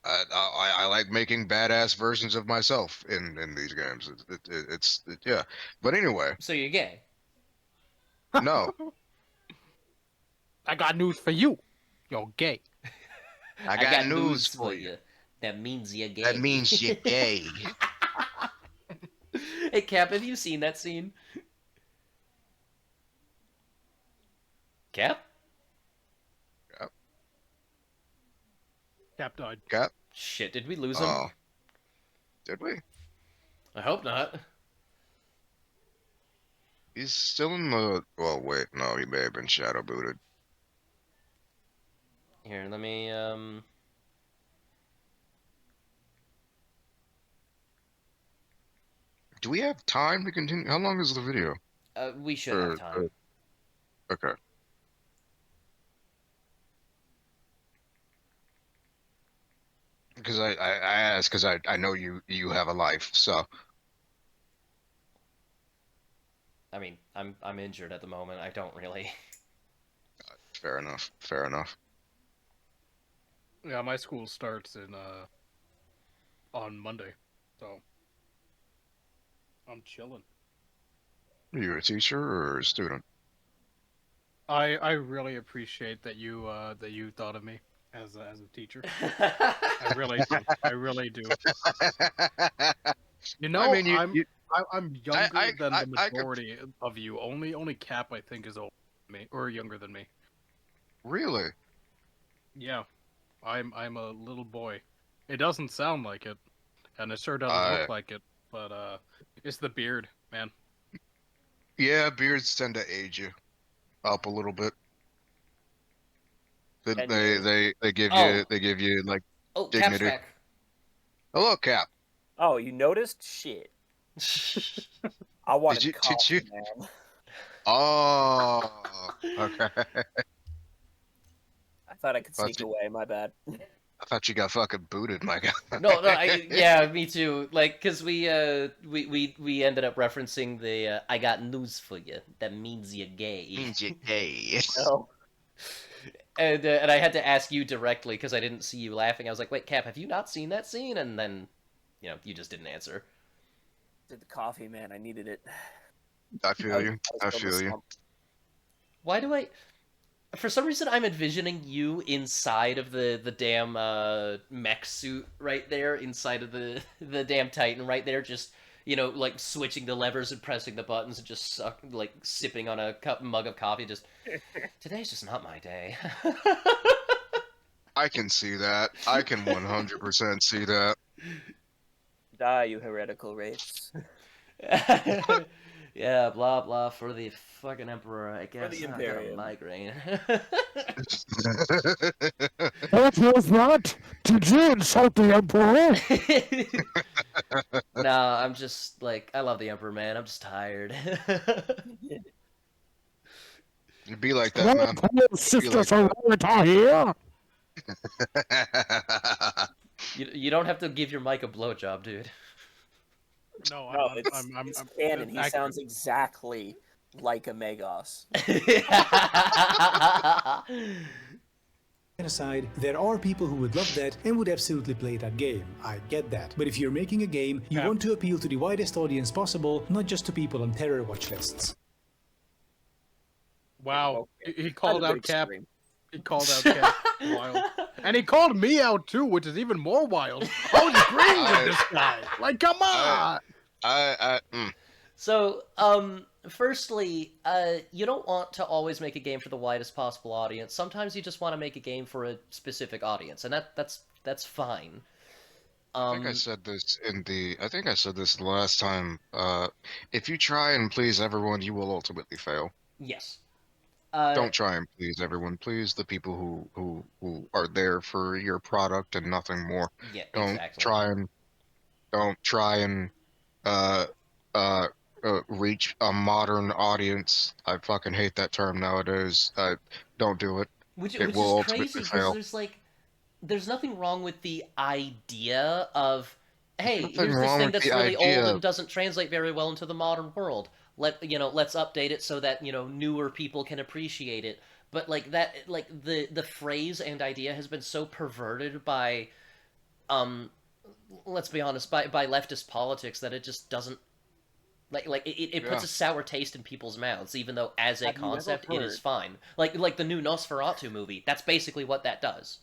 I like making badass versions of myself in these games. Yeah. But anyway, So you're gay. no, I got news for you. You're gay. I I got got news news for for you. you. That means you're That gay. means you're gay. Hey Cap, have you seen that scene? Cap? Yep. Cap died. Got. Shit, did we lose him? Oh, did we? I hope not. He's still in the. Well, wait, no, he may have been shadow booted. Here, let me Do we have time to continue? How long is the video? we should have Or, time. okay. Because I asked because I know you have a life, so I mean, I'm injured at the moment. I don't really. fair enough. Fair enough. Yeah, my school starts in on Monday, so I'm chilling. Are you a teacher or a student? I really appreciate that you thought of me as a teacher. I really do. I really do. You know, I mean, I'm younger than the I could majority of you. Only Cap I think is older than me or younger than me. really. Yeah, I'm a little boy. It doesn't sound like it, and it sure doesn't I look like it. But it's the beard, man. Yeah, beards tend to age you up a little bit. They 10 years. Oh, they give you like oh, Cap's dignity. back. Hello, Cap. Oh, you noticed? Shit. I wanted Did you coffee, man. Oh, okay. I thought I could Thought sneak you, away. My bad. I thought you got fucking booted, my guy. No, yeah, me too. Like, cause we ended up referencing the "I got news for you." That means you're gay. Means you're gay. No. And I had to ask you directly because I didn't see you laughing. I was like, "Wait, Cap, have you not seen that scene?" And then, you just didn't answer. Did the coffee, man. I needed it. I I feel was, you. I was I feeling the feel you. slump. Why do I? For some reason, I'm envisioning you inside of the damn mech suit right there, inside of the damn Titan right there, just like switching the levers and pressing the buttons and just like sipping on a mug of coffee. Just today's just not my day. I can see that. I can 100% see that. Die, you heretical wraiths. Yeah, blah blah for the fucking emperor. I guess the I got a Imperium. migraine. What was that? Did you insult the Emperor? Nah, I'm just like I love the emperor, man. I'm just tired. It'd be like that, man. Be like Sororita here. that. You don't have to give your mic a blowjob, dude. No, No, it's canon. He accurate. sounds exactly like a Magos. Aside, there are people who would love that and would absolutely play that game. I get that. But if you're making a game, you Yeah. want to appeal to the widest audience possible, not just to people on terror watch lists. Wow, Okay. he called Kind of out Cap. extreme. He called out Cap. Wild. And he called me out too, which is even more wild. I was agreeing with this guy. Like, come on. So, firstly, you don't want to always make a game for the widest possible audience. Sometimes you just want to make a game for a specific audience, and that's fine. I think I said this I think I said this the last time. If you try and please everyone, you will ultimately fail. Yes. Don't try and please everyone. Please the people who are there for your product and nothing more. Yeah, Don't exactly. try and uh uh reach a modern audience. I fucking hate that term nowadays. Don't do it. Which It which is will crazy ultimately because fail. there's nothing wrong with the idea of, hey, Nothing here's this wrong thing with that's the really old idea. and doesn't translate very well into the modern world. Let's update it so that newer people can appreciate it. But like that, like the phrase and idea has been so perverted by, um, let's be honest, by leftist politics that it just doesn't it puts Yeah. a sour taste in people's mouths, even though as a Have you ever concept it is heard? fine. Like the new Nosferatu movie, that's basically what that does.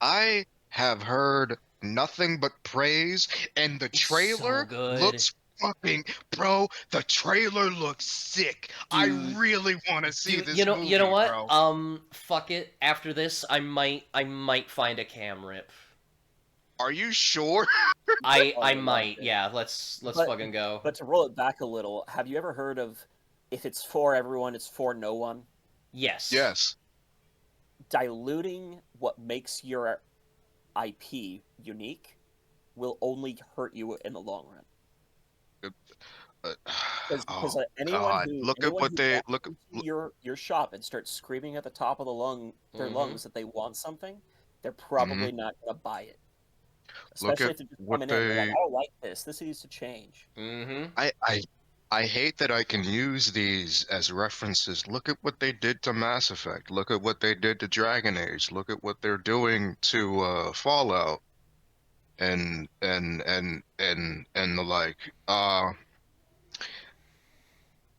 I have heard nothing but praise, and the It's so trailer good. looks fucking, bro. The trailer looks sick. I Dude, really want to see dude, this you know movie, what? bro. Fuck it. After this, I might find a cam rip. Are you sure? I Oh, watch might. it. Yeah, let's But fucking go. but to roll it back a little, have you ever heard of if it's for everyone, it's for no one? Yes. Yes. Diluting what makes your IP unique will only hurt you in the long run. Uh, Because oh anyone God! who Look at anyone what who they walks look. into your shop and starts screaming at the top of their Mhm. lungs that they want something, they're Mhm. probably not gonna buy it. Look Especially at if they're just what coming in, they're like, they. "I don't like this. This needs to change." Mhm. I hate that I can use these as references. Look at what they did to Mass Effect. Look at what they did to Dragon Age. Look at what they're doing to Fallout and the like.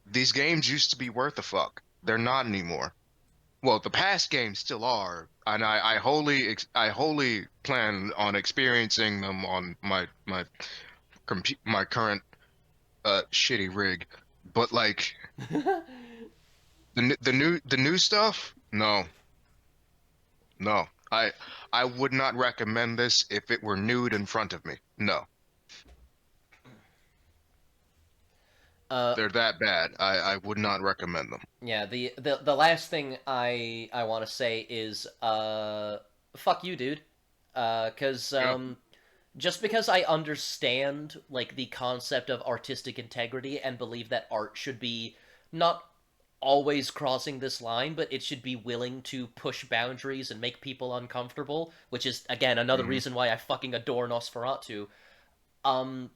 These games used to be worth a fuck. They're not anymore. Well, the past games still are, and I wholly plan on experiencing them on my current shitty rig. But like the new stuff, no, no. I would not recommend this if it were nude in front of me. No, uh they're that bad. I would not recommend them. yeah, the last thing I want to say is fuck you, dude. Cuz Yeah. just because I understand like the concept of artistic integrity and believe that art should be not always crossing this line, but it should be willing to push boundaries and make people uncomfortable, which is again another Hmm. reason why I fucking adore Nosferatu. Um,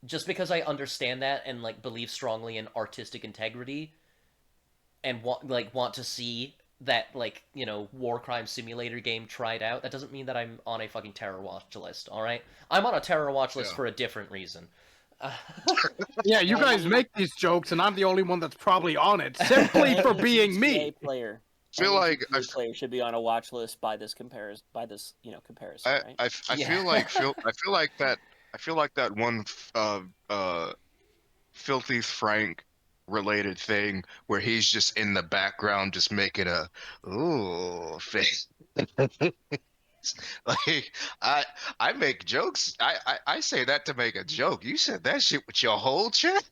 just because I understand that and like believe strongly in artistic integrity and want to see that like war crime simulator game tried out, that doesn't mean that I'm on a fucking terror watch list. All right, I'm on a terror watch list Yeah. for a different reason. Yeah, you guys make these jokes, and I'm the only one that's probably on it, simply for Any being GTA me. player, Feel any like GTA player should be on a watch list by this comparison. Right? I Yeah. feel like I feel like that one Filthy Frank related thing where he's just in the background just making a ooh face. Like I I make jokes. I say that to make a joke. You said that shit with your whole chest.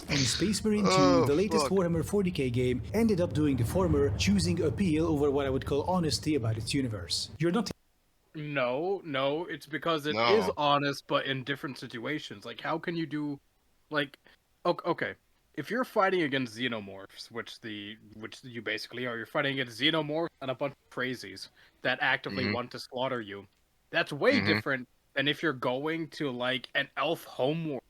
In Space Marine 2, Oh the latest fuck. Warhammer 40k game ended up doing the former, choosing appeal over what I would call honesty about its universe. You're not No, it's because it is No. honest, but in different situations. Like, how can you do, like, okay, if you're fighting against xenomorphs, which you basically are, you're fighting against xenomorphs and a bunch of crazies that actively Hmm. want to slaughter you. That's way Hmm. different than if you're going to like an elf homeworld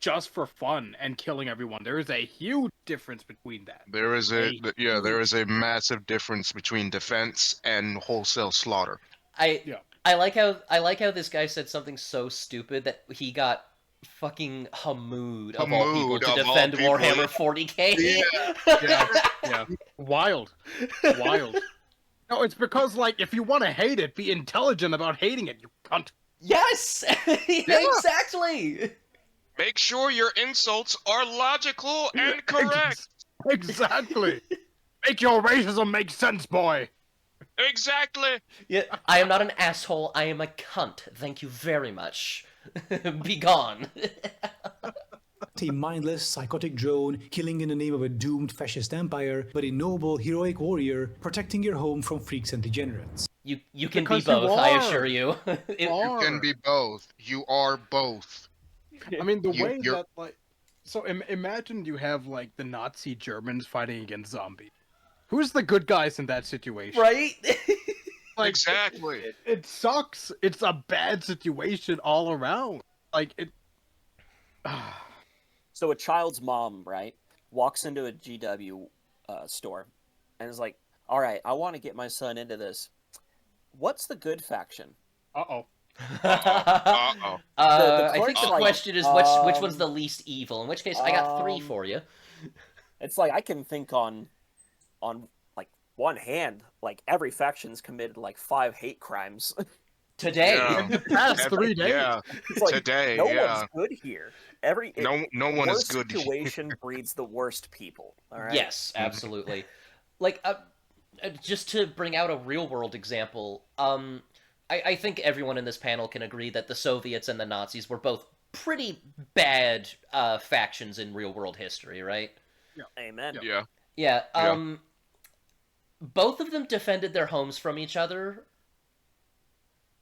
just for fun and killing everyone. There is a huge difference between that. There is A there huge, is a massive difference between defense and wholesale slaughter. I yeah. I like how this guy said something so stupid that he got fucking Hamood A of all people mood to of all defend people. Warhammer 40k. Yeah, wild, wild. No, it's because like if you want to hate it, be intelligent about hating it. You cunt. Yes, Yeah. exactly. Make sure your insults are logical and correct. Exactly. Make your racism make sense, boy. Exactly. Yeah, I am not an asshole. I am a cunt. Thank you very much. Be gone. a mindless, psychotic drone killing in the name of a doomed fascist empire, but a noble, heroic warrior protecting your home from freaks and degenerates. You can be Because you both. I are. assure you. You can be both. You are both. I mean, the You- way you're- that like, so imagine you have like the Nazi Germans fighting against zombies. Who's the good guys in that situation? Right? Like, Exactly. it sucks. It's a bad situation all around. Like it. So a child's mom, right, walks into a GW store and is like, "All right, I want to get my son into this. What's the good faction?" Uh-oh. Uh-oh. I think clerk's the like, question is which one's the least evil. In which case, I got three for you. It's like I can think on like one hand, like every faction's committed like 5 hate crimes. Today. Yeah. The past 3 days. Yeah. It's like Today, no yeah. one's good here. No one is worst good. situation breeds the worst people. All right. Yes, absolutely. Like, just to bring out a real world example, I think everyone in this panel can agree that the Soviets and the Nazis were both pretty bad factions in real world history, right? Amen. Yeah. Yeah. Yeah. Both of them defended their homes from each other.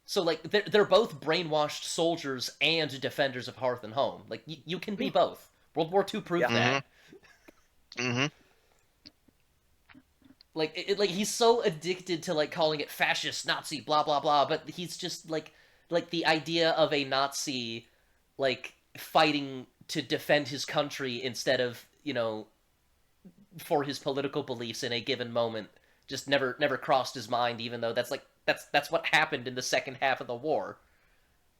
So like they're both brainwashed soldiers and defenders of hearth and home. Like you can be both. World War II proved Yeah. that. Mm-hmm. Like like he's so addicted to like calling it fascist, Nazi, blah blah blah, but he's just like the idea of a Nazi like fighting to defend his country instead of, for his political beliefs in a given moment just never crossed his mind, even though that's what happened in the second half of the war.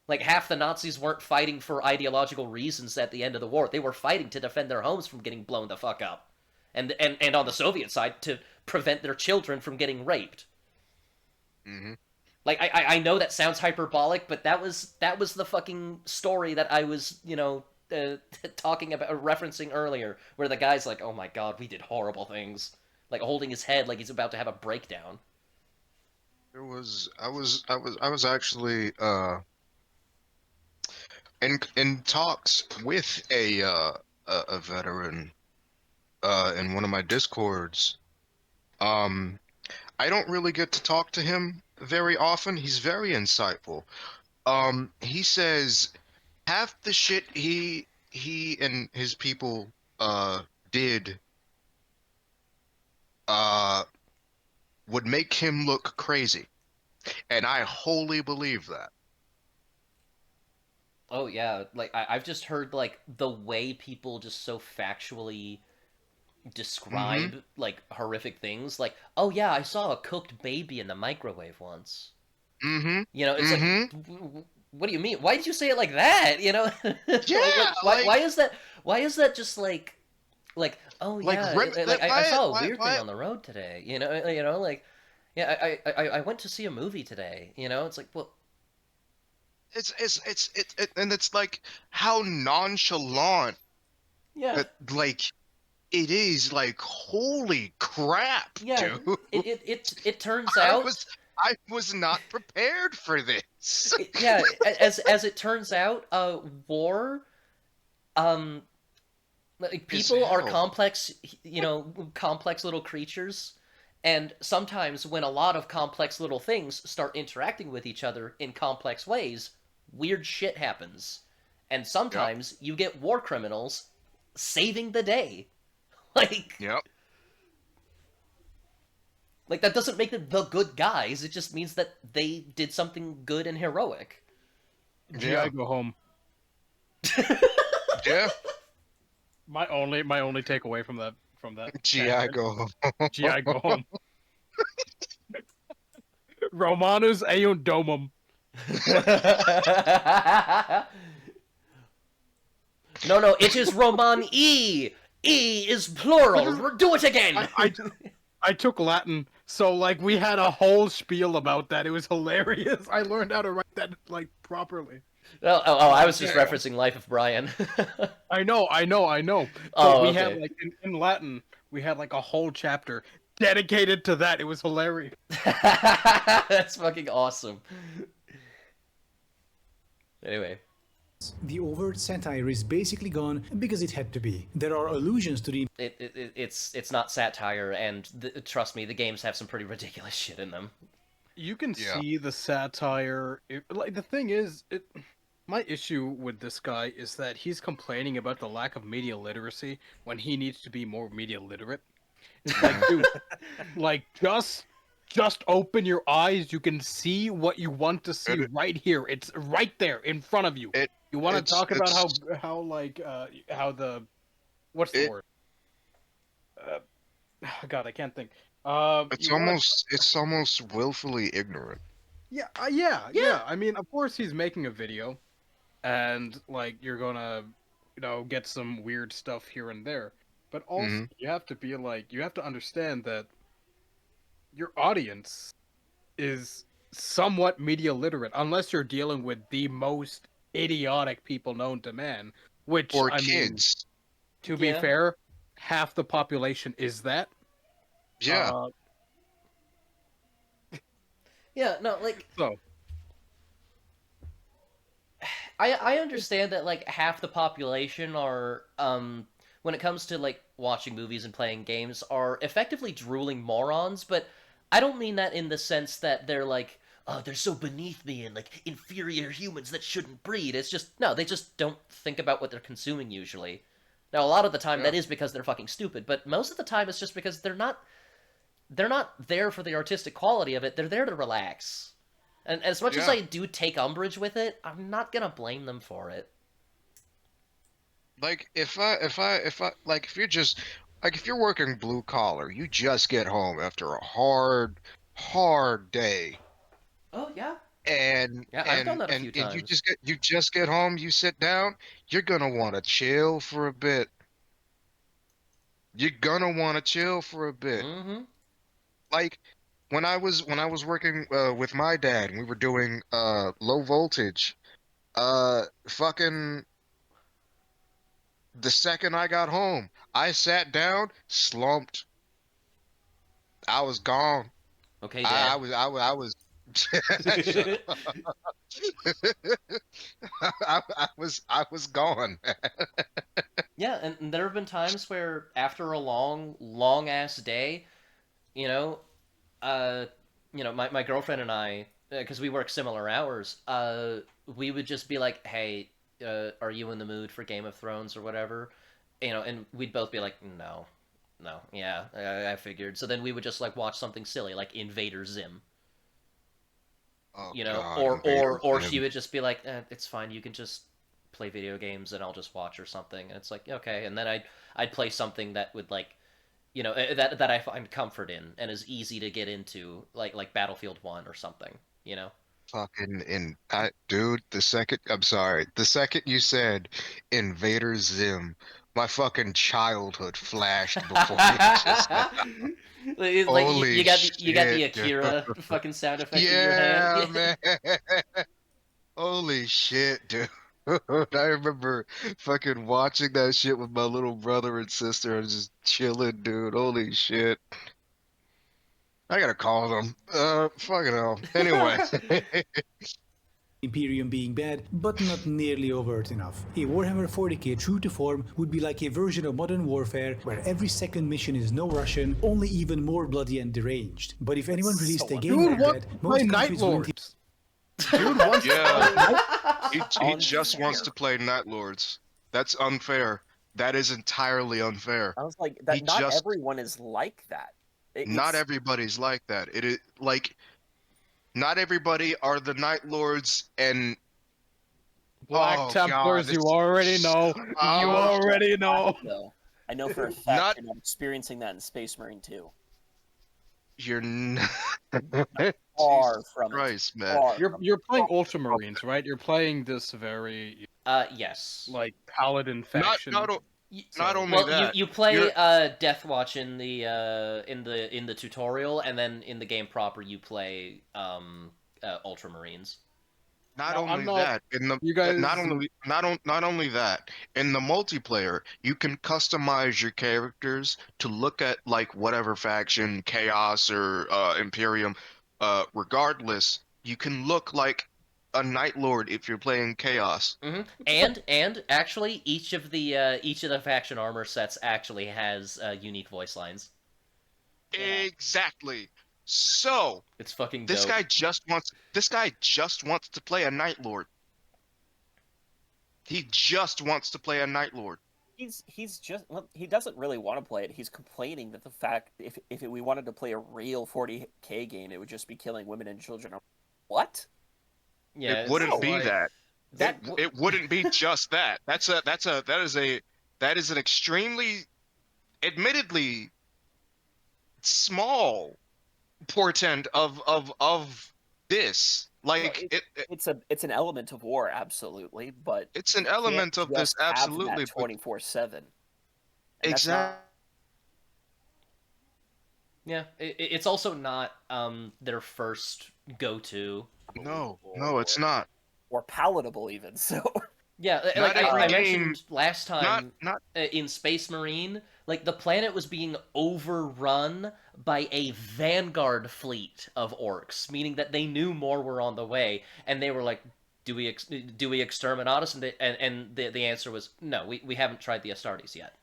Like half the Nazis weren't fighting for ideological reasons at the end of the war. They were fighting to defend their homes from getting blown the fuck up. And on the Soviet side to prevent their children from getting raped. Mm-hmm. Like I know that sounds hyperbolic, but that was the fucking story that I was, talking about, referencing earlier, where the guy's like, "Oh my god, we did horrible things," like holding his head like he's about to have a breakdown. I was actually in talks with a veteran in one of my discords. I don't really get to talk to him very often. He's very insightful. He says half the shit he and his people did uh would make him look crazy. And I wholly believe that. Oh yeah, like I've just heard like the way people just so factually Mm-hmm. describe like horrific things. Like, oh yeah, I saw a cooked baby in the microwave once. Mm-hmm. You know, it's like, Mm-hmm. what do you mean? Why did you say it like that? You know, Yeah, why? Why is that? Why is that just like? Oh like yeah, rem- like I why saw a why weird thing why on the road today. You know, like yeah, I went to see a movie today. You know, it's like well, and it's like how nonchalant yeah, that like it is like holy crap, yeah. dude. It turns I out was I was not prepared for this. yeah, as it turns out, war, um, like Is people are hell. complex, you know, complex little creatures, and sometimes when a lot of complex little things start interacting with each other in complex ways, weird shit happens, and Yep. sometimes you get war criminals saving the day, like. Yep. Like that doesn't make them the good guys. It just means that they did something good and heroic. GI Yeah. go home. Yeah. My only takeaway from that GI tangent. go. GI go home. Romanus eum domum. No, no, it is Roman E. E is plural. Do it again. I took Latin, so like we had a whole spiel about that. It was hilarious. I learned how to write that like properly. I was just Yeah. referencing Life of Brian. I know. But Oh, we had okay. like in Latin, we had like a whole chapter dedicated to that. It was hilarious. That's fucking awesome. Anyway, The overt satire is basically gone because it had to be. There are allusions to the it's not satire, and trust me, the games have some pretty ridiculous shit in them. You can Yeah. see the satire. Like the thing is, my issue with this guy is that he's complaining about the lack of media literacy when he needs to be more media literate. It's like, dude, like just open your eyes. You can see what you want to see It, right here. It's right there in front of you. it You want to talk about it's how like how the what's the it word? Uh, God, I can't think. it's You want to almost willfully ignorant. yeah, Yeah. yeah. I mean, of course he's making a video, and like you're gonna, get some weird stuff here and there. But also, Hmm. you have to be like, you have to understand that your audience is somewhat media literate, unless you're dealing with the most idiotic people known to man. Which, Or I mean, kids. to be Yeah. fair, half the population is that. Yeah. Uh, Yeah, no, like so I understand that like half the population are when it comes to like watching movies and playing games are effectively drooling morons, but I don't mean that in the sense that they're like oh they're so beneath me and like inferior humans that shouldn't breed. It's just no, they just don't think about what they're consuming usually. Now a lot of the time Yeah. that is because they're fucking stupid, but most of the time it's just because they're not there for the artistic quality of it. They're there to relax. And as much as Yeah. I do take umbrage with it, I'm not gonna blame them for it. Like if you're just like if you're working blue collar, you just get home after a hard day, Oh yeah, and yeah, I've done and that a and few and times. you just get home, you sit down, you're gonna want to chill for a bit. You're gonna want to chill for a bit. Mm-hmm. Like when I was working with my dad, and we were doing low voltage. Fucking the second I got home, I sat down, slumped. I was gone. Okay, Dad. I was shut up. I was gone. Yeah, and there have been times where after a long, long ass day, you know, uh, my girlfriend and I, because we work similar hours, we would just be like, "Hey, are you in the mood for Game of Thrones or whatever?" And we'd both be like, "No, no, yeah, I figured." So then we would just like watch something silly like Invader Zim, Oh God, or Invader or she Zim. would just be like, "It's fine, you can just play video games and I'll just watch or something, and it's like okay, and then I'd play something that would like that I find comfort in and is easy to get into, like Battlefield 1 or something, you know. Dude, the second you said Invader Zim, my fucking childhood flashed before me just now. It's like Holy you got the shit, dude. Akira fucking sound effect in your hand. Yeah, man. Holy shit, dude. I remember fucking watching that shit with my little brother and sister and just chilling, dude. Holy shit. I gotta call them. Fucking hell. Anyway. Imperium being bad, but not nearly overt enough. A Warhammer 40k true to form would be like a version of Modern Warfare where every second mission is no Russian, only even more bloody and deranged. But if anyone released a game Dude, like what? that, Play most Night countries wouldn't Lords. Dude wants Yeah. He just Unfair. wants to play Night Lords. That's unfair. That is entirely unfair. I was like, He that. Not just- everyone is like that. Not It's- everybody's like that. It is like not everybody are the Night Lords and Black Oh, Templars, God, you this- already know. You Oh, already know. though. I know for a fact Not- you're not experiencing that in Space Marine 2. you're not. Far Jesus from Christ, it. man. Far You're from you're playing Ultramarines, right? You're playing this very Yes. like paladin faction. Not So- only Well, that. you play you're- Deathwatch in the tutorial, and then in the game proper you play Ultramarines. Not No, I'm only not- that, in the you guys- not only that, in the multiplayer, you can customize your characters to look at like whatever faction, Chaos or Imperium, regardless, you can look like a Night Lord if you're playing Chaos. And actually, each of the faction armor sets actually has unique voice lines. Exactly. So, It's fucking this dope. guy just wants to play a Night Lord. He just wants to play a Night Lord. He's just well, he doesn't really want to play it. He's complaining that the fact if we wanted to play a real 40k game, it would just be killing women and children. What? Yeah, It wouldn't be like- that. that. It wouldn't be just that. That is an extremely, admittedly, small portent of this. Like It's an element of war, absolutely, but it's an you can't element of this, just have that absolutely. But 24/7. exactly. Yeah, it's also not their first go-to. No, it's not. Or palatable even. So Yeah, Not like I every mentioned last time, Not in Space Marine, like the planet was being overrun by a vanguard fleet of orcs, meaning that they knew more were on the way, and they were like, "Do we exterminatus?" And the answer was no. We haven't tried the Astartes yet.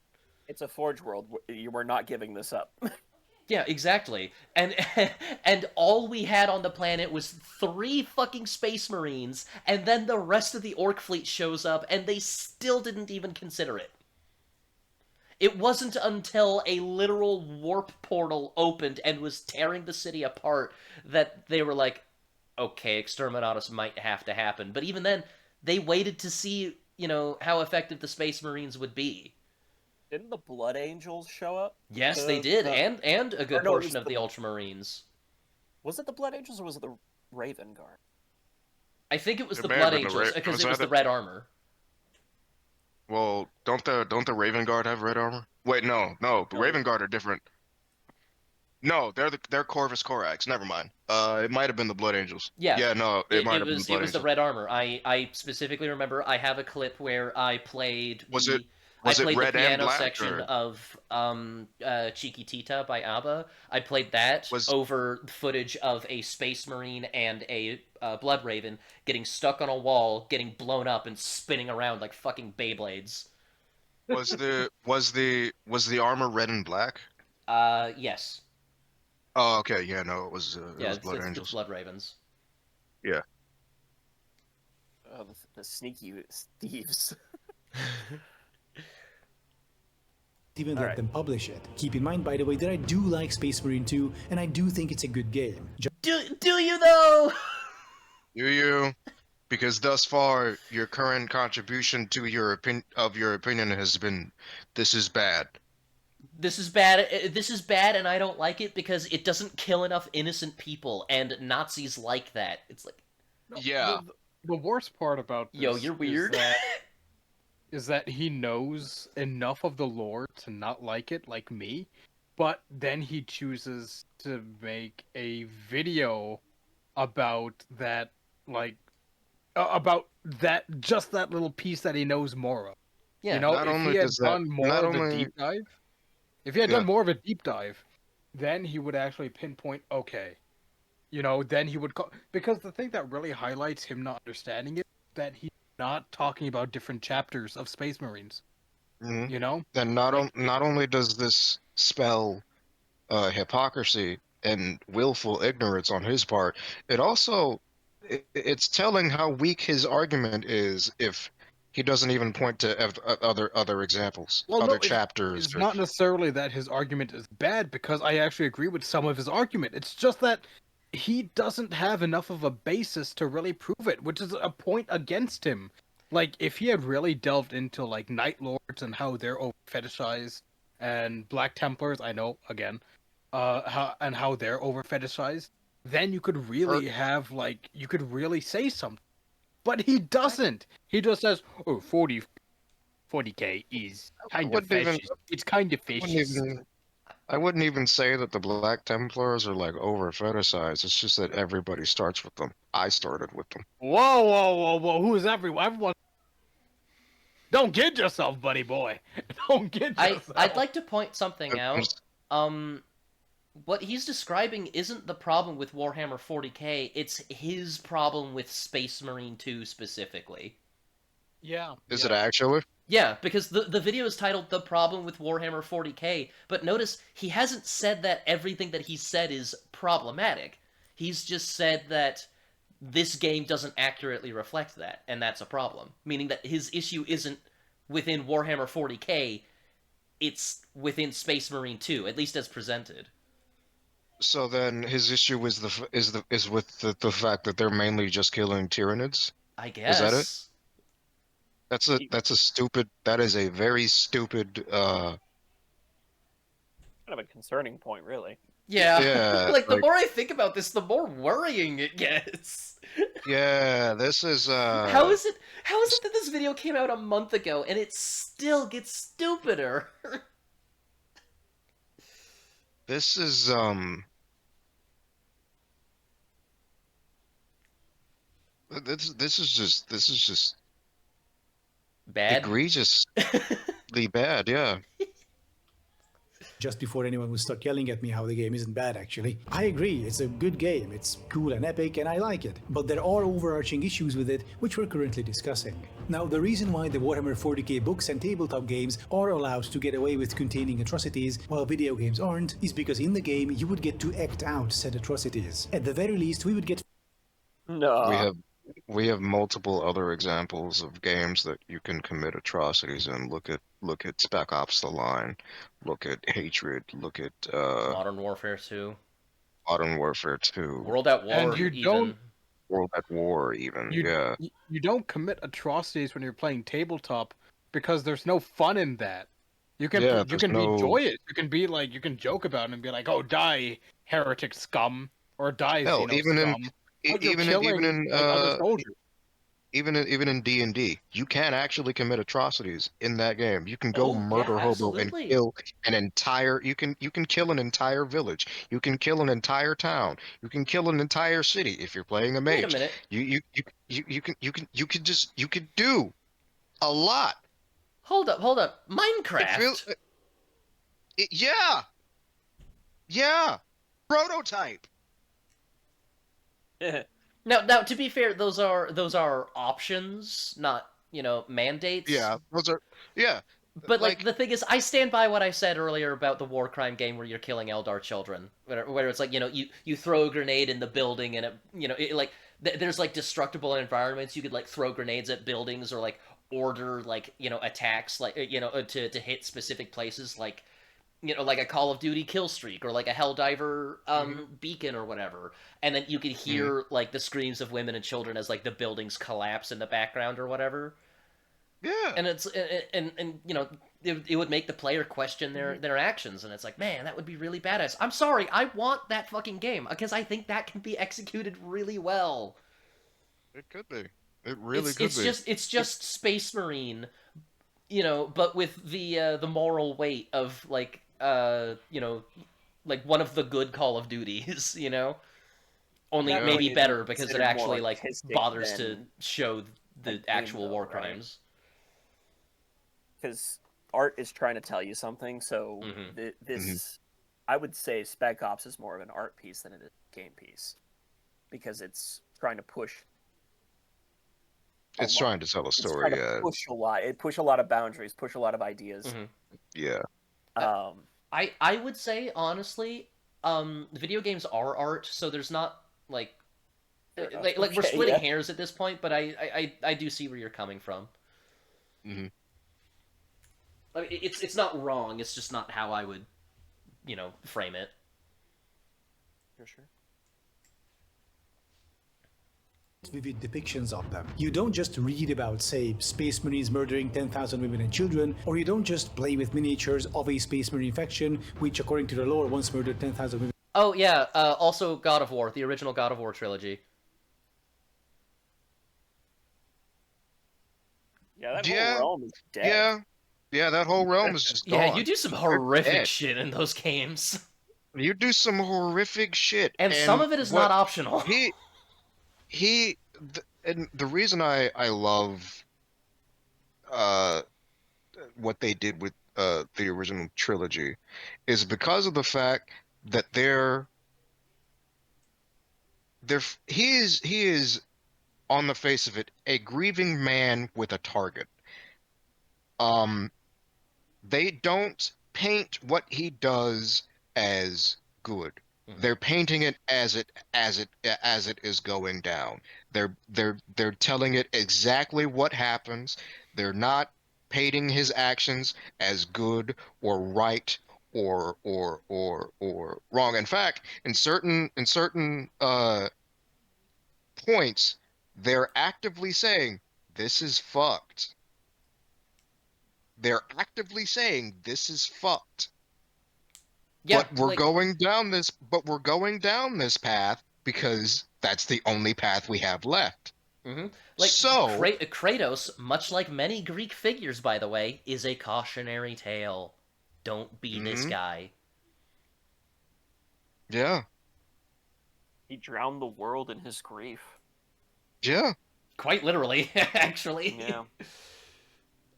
it's a Forge world. You were not giving this up. Yeah, exactly. And and all we had on the planet was 3 fucking Space Marines, and then the rest of the Orc fleet shows up, and they still didn't even consider it. It wasn't until a literal warp portal opened and was tearing the city apart that they were like, okay, Exterminatus might have to happen. But even then, they waited to see, how effective the Space Marines would be. Didn't the Blood Angels show up? Yes, they did, and a good no, it portion was of the the- Ultramarines. Was it the Blood Angels or was it the Raven Guard? I think it was It the may have Blood been the Angels Ra- because was it was that the the- red armor. Well, don't the Raven Guard have red armor? Wait, no. The No. Raven Guard are different. No, they're Corvus Corax. Never mind. It might have been the Blood Angels. Yeah. Yeah, no, it might have been the was Blood it was the Angels. red armor. I specifically remember I have a clip where I played Was the it- was I it played red the and piano black, section or- of Chiquitita by ABBA. I played that Was- over footage of a Space Marine and a Blood Raven getting stuck on a wall, getting blown up and spinning around like fucking Beyblades. Was the armor red and black? Yes. Oh, okay. Yeah, no, it was Yeah, Blood it's Angels. Blood Ravens. Oh, the sneaky thieves. even let Alright. them publish it. Keep in mind, by the way, that I do like Space Marine 2, and I do think it's a good game. Do you though? Do you? Because thus far, your current contribution to your opinion has been, this is bad. This is bad. This is bad, and I don't like it because it doesn't kill enough innocent people, and Nazis like that. It's like, No, Yeah. the worst part about yo, this you're weird. is that he knows enough of the lore to not like it, like me, but then he chooses to make a video about that, like, about that, just that little piece that he knows more of. Yeah. You know, Not if he only had does that, done more not of a only, deep dive, if he had yeah, done more of a deep dive, then he would actually pinpoint, okay, you know, then he would call, because the thing that really highlights him not understanding it, that he's not talking about different chapters of Space Marines. mhm. You know, Then like not only does this spell hypocrisy and willful ignorance on his part, it also it's telling how weak his argument is if he doesn't even point to other examples, well, no, other chapters. it's Or, not necessarily that his argument is bad, because I actually agree with some of his argument. It's just that he doesn't have enough of a basis to really prove it, which is a point against him. Like, if he had really delved into like Night Lords and how they're over fetishized, and Black Templars, I know again, how they're over fetishized, then you could or really have, like, you could really say something. But he doesn't. He just says, "Oh, 40K is I kind of wouldn't even, fascist. It's kind of I wouldn't fascist." even, I wouldn't even say that the Black Templars are like over fetishized. It's just that everybody starts with them. I started with them. Whoa, whoa, whoa, whoa! Who is everyone? Everyone, don't kid yourself, buddy boy. Don't kid yourself. I'd like to point something I'm out. What he's describing isn't the problem with Warhammer 40K. It's his problem with Space Marine 2 specifically. Yeah. Is yeah. it actually? Yeah, because the video is titled "The Problem with Warhammer 40K," but notice he hasn't said that everything that he said is problematic. He's just said that this game doesn't accurately reflect that, and that's a problem. Meaning that his issue isn't within Warhammer 40K, it's within Space Marine 2, at least as presented. So then his issue is is with the fact that they're mainly just killing Tyranids. I Is that it? guess. That's a stupid. That is a very stupid. Kind of a concerning point, really. Yeah, Yeah, like the like more I think about this, the more worrying it gets. yeah. This is How is it? How is it that this video came out a month ago and it still gets stupider? this is this is just Bad. egregiously bad. Yeah. Just before anyone would start yelling at me how the game isn't bad, actually. I agree, it's a good game, it's cool and epic, and I like it. But there are overarching issues with it, which we're currently discussing. Now, the reason why the Warhammer 40k books and tabletop games are allowed to get away with containing atrocities, while video games aren't, is because in the game you would get to act out said atrocities. At the very least, we would get No. We have multiple other examples of games that you can commit atrocities in. Look at Spec Ops: The Line, look at Hatred, look at Modern Warfare 2. Modern Warfare 2, World at War, And you even. don't World at War, even. you Yeah. you don't commit atrocities when you're playing tabletop, because there's no fun in that. You can Yeah, you there's can no- enjoy it. You can be like, you can joke about it and be like, "Oh, die, heretic scum," or "Die, Hell, Xeno even in scum." But you're even killing in like other soldiers. even in D&D, you can actually commit atrocities in that game. You can go Oh, murder yeah, hobo and absolutely. kill an entire. You can kill an entire village. You can kill an entire town. You can kill an entire city if you're playing a Wait a mage. minute. You can do a lot. Hold up. It Minecraft. feel, yeah, yeah. Prototype. Now, to be fair, those are options, not mandates. Yeah, those are. Yeah, But like like the thing is, I stand by what I said earlier about the war crime game where you're killing Eldar children, where it's like you throw a grenade in the building and there's like destructible environments. You could like throw grenades at buildings or like order like attacks like to hit specific places. Like you know, like a Call of Duty kill streak or like a Helldiver Mhm. beacon or whatever, and then you could hear like the screams of women and children as like the buildings collapse in the background or whatever. Yeah. And it's and you know, it would make the player question their actions, and it's like, man, that would be really badass. I'm sorry, I want that fucking game because I think that can be executed really well. It could be. It really could be. It's just Space Marine, you know, but with the moral weight of like you know, like one of the good Call of Duties, you know, only That Yeah. maybe might be better because it considered more actually like artistic bothers to than show a the game, actual war though, right? crimes. Because art is trying to tell you something. So Mhm. this, I would say, Spec Ops is more of an art piece than it is a game piece, because it's trying to push. It's lot. trying to tell a It's trying story. to Yeah. push a lot. It push a lot of boundaries, push a lot of ideas. Mhm. Yeah. I would say honestly, video games are art, so there's not like like we're Okay, splitting yeah. hairs at this point, but I do see where you're coming from. hmm I mean, it's not wrong. It's just not how I would, you know, frame it. For sure. Vivid depictions of them. You don't just read about, say, Space Marines murdering 10,000 women and children, or you don't just play with miniatures of a Space Marine faction, which according to the lore once murdered 10,000 women. Oh yeah, also God of War, the original God of War trilogy. Yeah, that Yeah. whole realm is dead. Yeah. Yeah. That whole realm is just Yeah, gone. you do some They're horrific dead. shit in those games, You do some horrific shit, and some of it is not what optional. and the reason I love uh what they did with the original trilogy is because of the fact that he is on the face of it a grieving man with a target. Um, they don't paint what he does as good. Mhm. They're painting it as it is going down. They're telling it exactly what happens. They're not painting his actions as good or right or wrong. In fact, in certain points, they're actively saying this is fucked. They're actively saying this is fucked. Yeah, like But we're going down this path because that's the only path we have left. like So, Kratos, much like many Greek figures, by the way, is a cautionary tale. Don't be this mhm, guy. yeah, He drowned the world in his grief. yeah. Quite literally, actually. Yeah.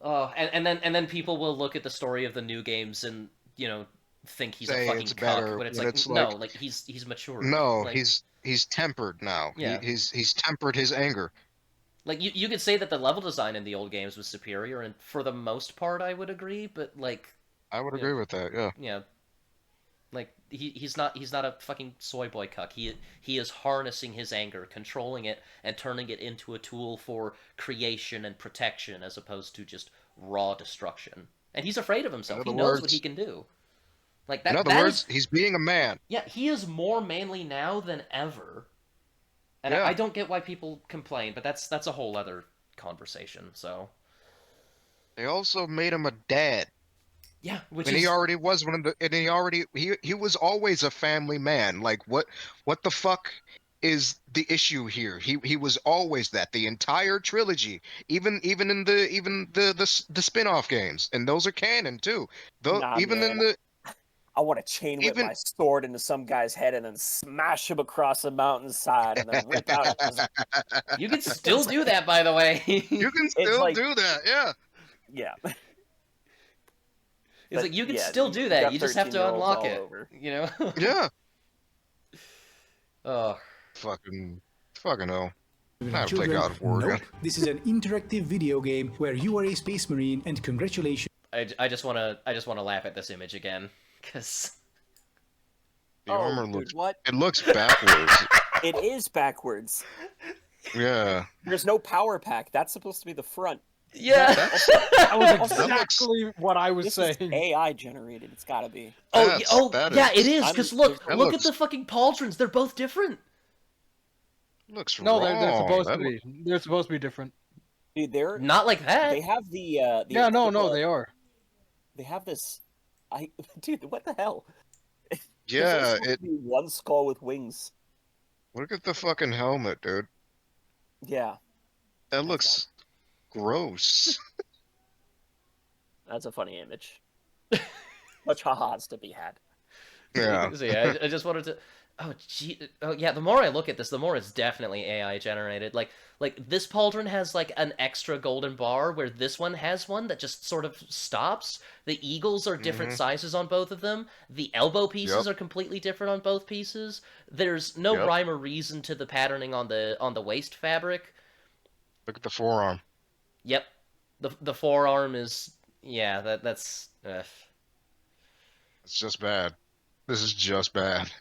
Oh, and then people will look at the story of the new games and, you know, think he's a Say fucking it's cuck, better but it's when like it's no, like like he's matured. no, Like he's tempered now. yeah. He's tempered his anger. Like you could say that the level design in the old games was superior, and for the most part I would agree, but like I would yeah, agree with that. Yeah. yeah. Like he's not a fucking soy boy cuck. He is harnessing his anger, controlling it, and turning it into a tool for creation and protection as opposed to just raw destruction. And he's afraid of In himself. He other knows what he words, can do. Like in other that words, is he's being a man. yeah, he is more manly now than ever. And Yeah. I don't get why people complain, but that's a whole other conversation. So They also made him a dad. yeah, which And he is already was one of the and he was always a family man. Like what the fuck is the issue here? He was always that the entire trilogy, even in the spin-off games, and those are canon too. Though Nah, even man. in the I want to chain whip even my sword into some guy's head and then smash him across the mountainside and then rip out his. you can still do that, by the way. you can It's still like, do that, yeah. yeah. It's But, like you can yeah, still do that. got You just have to 13-year-olds unlock all it. over. You know? Yeah. Oh. Fucking hell. Women I and gotta play children. God of War Nope. again. This is an interactive video game where you are a Space Marine, and congratulations. I just wanna laugh at this image again, because The armor looks what? it looks backwards. It is backwards. Yeah. There's no power pack. That's supposed to be the front. Yeah. That was Also, exactly what I was this is saying. AI generated. It's got to be. That Yeah, it is- is. I'm- Because there's look, no- look at looks- the fucking pauldrons. They're both different. looks No, wrong. they're supposed to That be. They're supposed to be different. Dude, they're Not like that. they have the Yeah, no, they are. they have this. Dude, what the hell? There's Yeah, only supposed to be one skull with wings. look at the fucking helmet, dude. Yeah, That That's looks gross. that's a funny image. Much ha-has to be had. Yeah. So yeah, I just wanted to. Oh gee. Oh yeah. The more I look at this, the more it's definitely AI generated. Like this pauldron has like an extra golden bar, where this one has one that just sort of stops. The eagles are different sizes on both of them. The elbow pieces are completely different on both pieces. There's no Yep. rhyme or reason to the patterning on the waist fabric. Look at the forearm. Yep. The forearm is that's It's just bad. This is just bad.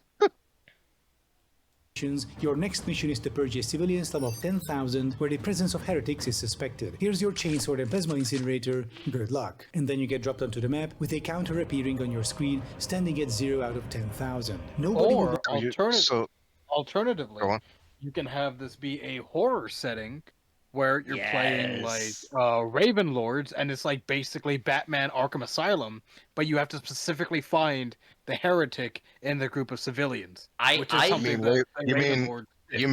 Your next mission is to purge a civilian slum of 10,000 where the presence of heretics is suspected. Here's your chainsword and plasma incinerator. Good luck. And then you get dropped onto the map with a counter appearing on your screen standing at 0 out of 10,000. Nobody will Or So alternatively, go on. you can have this be a horror setting where you're playing like Yes. Raven Lords, and it's like basically Batman Arkham Asylum, but you have to specifically find the heretic in the group of civilians. Which is I something mean that you Raven mean- Lords You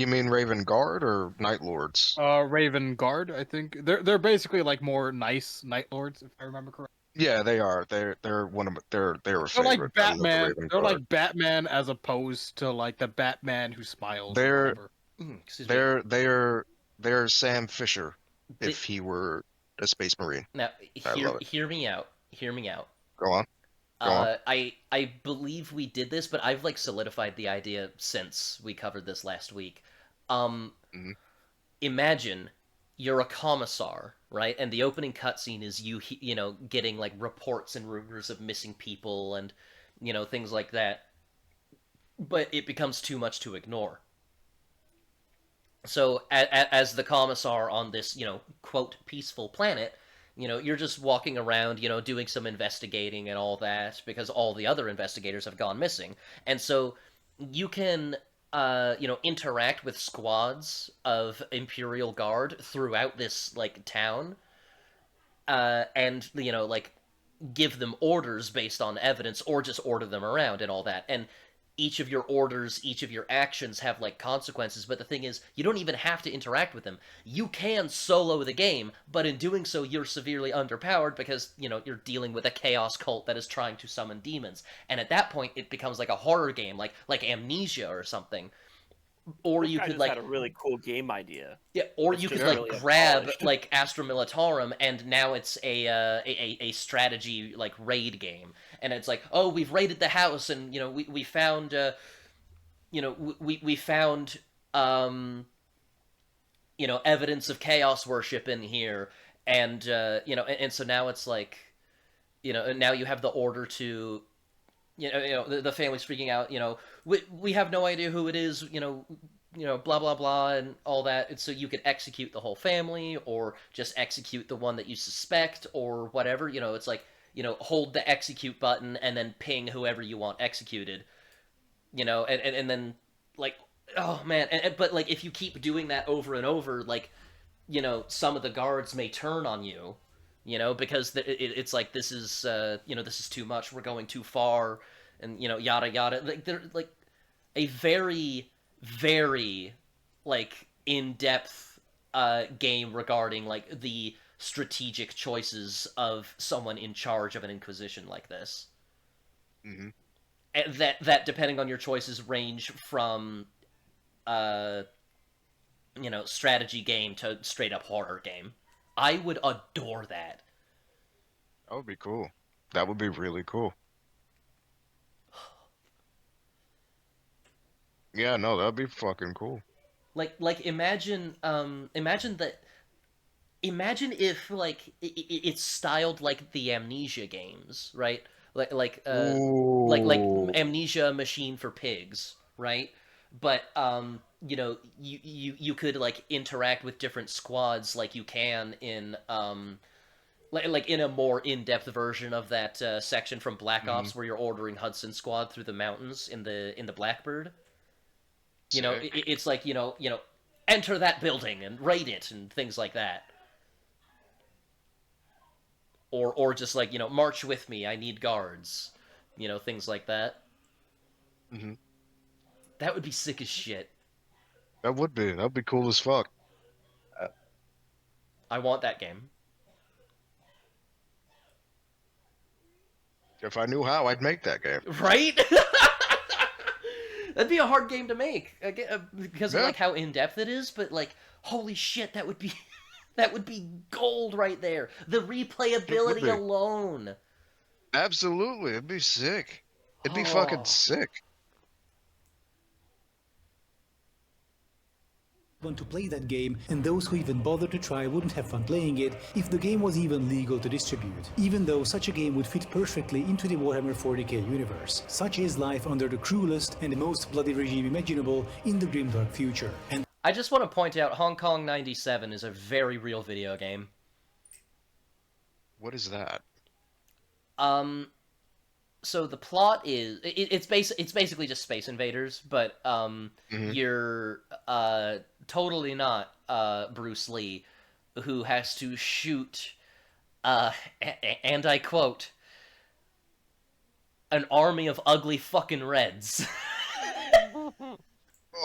mean Raven Guard or Night Lords? Raven Guard, I think they're basically like more nice Night Lords, if I remember correctly. Yeah, they are. They're one of they're a They're favorite. like I love the Batman. Raven They're Guard. like Batman as opposed to like the Batman who smiles. They're- or whatever. excuse me. They're Sam Fisher The- if he were a space marine. Now I love it. hear me out. Hear me out. Go on. Go on. I believe we did this, but I've like solidified the idea since we covered this last week. Mhm. Imagine you're a commissar, right? And the opening cutscene is you getting like reports and rumors of missing people and things like that. But it becomes too much to ignore. So as the commissar on this quote peaceful planet, you're just walking around, doing some investigating and all that because all the other investigators have gone missing. And so you can, interact with squads of Imperial Guard throughout this, like, town. And, like, give them orders based on evidence or just order them around and all that. And each of your orders, each of your actions have like consequences, but the thing is, you don't even have to interact with them. You can solo the game, but in doing so, you're severely underpowered because, you're dealing with a chaos cult that is trying to summon demons. And at that point, it becomes like a horror game, like Amnesia or something. Or you I could just like had a really cool game idea. yeah, or It's you could just like really grab unpolished. like Astra Militarum, and now it's a strategy like raid game, and it's like, oh, we've raided the house, and we found we found evidence of chaos worship in here, and and so now it's like, now you have the order to. The family's freaking out. We have no idea who it is. Blah blah blah, and all that. And so you could execute the whole family, or just execute the one that you suspect, or whatever. It's like hold the execute button and then ping whoever you want executed. And then like, oh man, but like if you keep doing that over and over, like some of the guards may turn on you. Because it's like this is this is too much. We're going too far, and yada yada. Like they're like a very very like in-depth game regarding like the strategic choices of someone in charge of an inquisition like this. Mm-hmm. And that depending on your choices range from strategy game to straight up horror game. I would adore that. That would be cool. That would be really cool. Yeah, no, that'd be fucking cool. Like imagine if like it's styled like the Amnesia games, right? Like Ooh. like Amnesia Machine for Pigs, right? But you know, you could like interact with different squads like you can in like in a more in-depth version of that section from Black Ops where you're ordering Hudson Squad through the mountains in the Blackbird. You know, Sick. it's like, enter that building and raid it and things like that. Or just like, march with me, I need guards. Things like that. Hmm. That would be sick as shit. That would be. That'd be cool as fuck. I want that game. If I knew how, I'd make that game. Right? That'd be a hard game to make because of Yeah. like how in-depth it is, but like, holy shit, that would be that would be gold right there. The replayability be. alone. Absolutely, it'd be sick. It'd be Oh. fucking sick. Want to play that game, and those who even bother to try wouldn't have fun playing it if the game was even legal to distribute, even though such a game would fit perfectly into the Warhammer 40k universe. Such is life under the cruelest and most bloody regime imaginable in the grimdark future. And I just want to point out Hong Kong 97 is a very real video game. What is that? So the plot is it's basically just Space Invaders, but you're totally not Bruce Lee, who has to shoot and I quote, an army of ugly fucking Reds.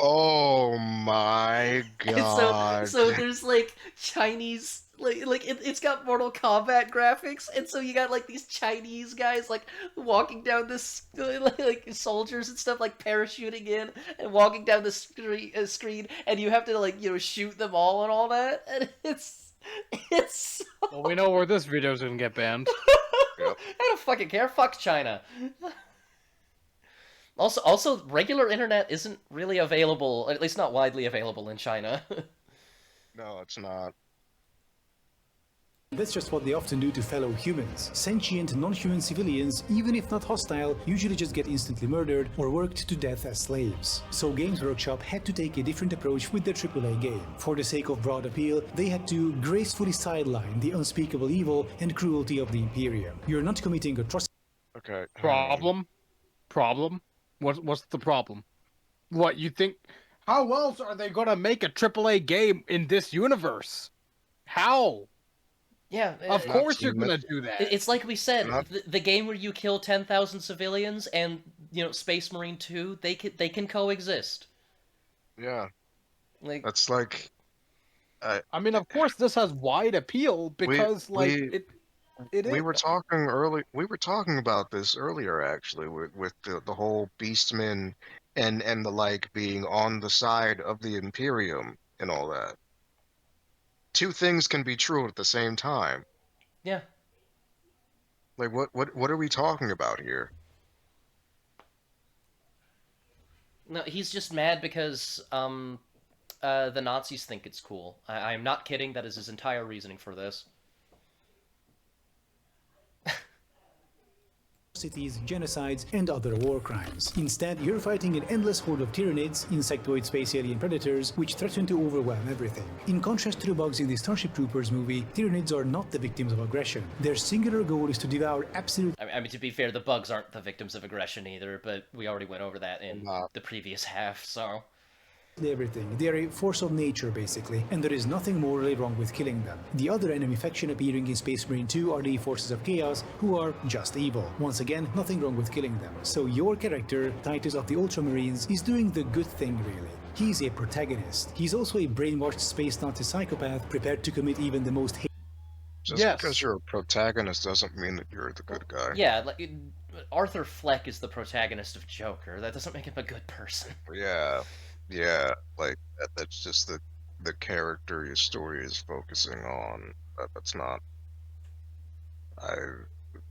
Oh my god. So there's like Chinese it's got Mortal Kombat graphics, and so you got like these Chinese guys like walking down this like soldiers and stuff like parachuting in and walking down the screen, and you have to like shoot them all and all that, and it's Well, we know where this video's gonna get banned. Yep. I don't fucking care. Fuck China. Also, regular internet isn't really available, at least not widely available in China. No, it's not. that's just what they often do to fellow humans. Sentient, non-human civilians, even if not hostile, usually just get instantly murdered or worked to death as slaves. So Games Workshop had to take a different approach with their AAA game. For the sake of broad appeal, they had to gracefully sideline the unspeakable evil and cruelty of the Imperium. You're not committing atrocities. Okay. Problem? What's the problem? What, you think? How else are they gonna make a AAA game in this universe? How? Yeah, Of Not course you're human. gonna do that. it's like we said, Not- the game where you kill 10,000 civilians and Space Marine 2, they can coexist. Yeah, Like that's like. I mean, of course this has wide appeal because it We is. were talking early. We were talking about this earlier, actually, with the whole Beastmen and the like being on the side of the Imperium and all that. Two things can be true at the same time. yeah. Like, what are we talking about here? No, he's just mad because the Nazis think it's cool. I am not kidding. That is his entire reasoning for this. Genocides, and other war crimes. Instead, you're fighting an endless horde of tyrannids, insectoid space alien predators, which threaten to overwhelm everything. In contrast to the bugs in the Starship Troopers movie, tyrannids are not the victims of aggression. Their singular goal is to devour absolute I mean, to be fair, the bugs aren't the victims of aggression either, but we already went over that in the previous half, so... everything. They are a force of nature, basically, and there is nothing morally wrong with killing them. The other enemy faction appearing in Space Marine 2 are the Forces of Chaos, who are just evil. Once again, nothing wrong with killing them. So your character, Titus of the Ultramarines, is doing the good thing, really. He's a protagonist. He's also a brainwashed space Nazi psychopath prepared to commit even the most Just Yes. because you're a protagonist doesn't mean that you're the good guy. Yeah, like, Arthur Fleck is the protagonist of Joker. That doesn't make him a good person. Yeah, like that's just the character your story is focusing on. That's not.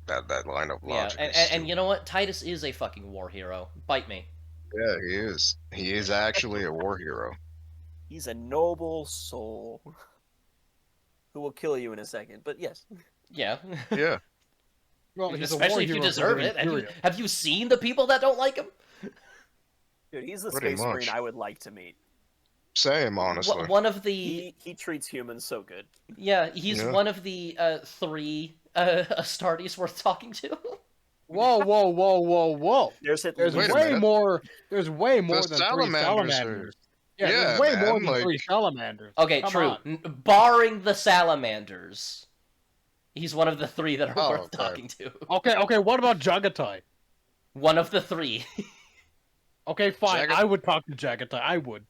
That line of Yeah, logic. and you know what? Titus is a fucking war hero. Bite me. Yeah, he is. He is actually a war hero. He's a noble soul who will kill you in a second. But yes, Yeah. Yeah. Well, he's a war Especially if you hero for deserve the it. Imperium. Have you seen the people that don't like him? dude, he's the Pretty Space Marine much. I would like to meet. Same, honestly. One of the He treats humans so good. yeah, he's Yeah. one of the 3 Astartes worth talking to. Whoa, whoa, whoa, whoa, whoa! There's at There's Wait a least way minute. more. There's way more The than 3 salamanders salamanders. are. Yeah, there's Yeah, way more man. than Like, 3 salamanders. Okay, Come true. on. Barring the salamanders, he's one of the 3 that are Oh, worth okay. talking to. Okay. What about Jagatai? One of the 3. Okay, fine. Jagat- I would talk to Jagatai. I would.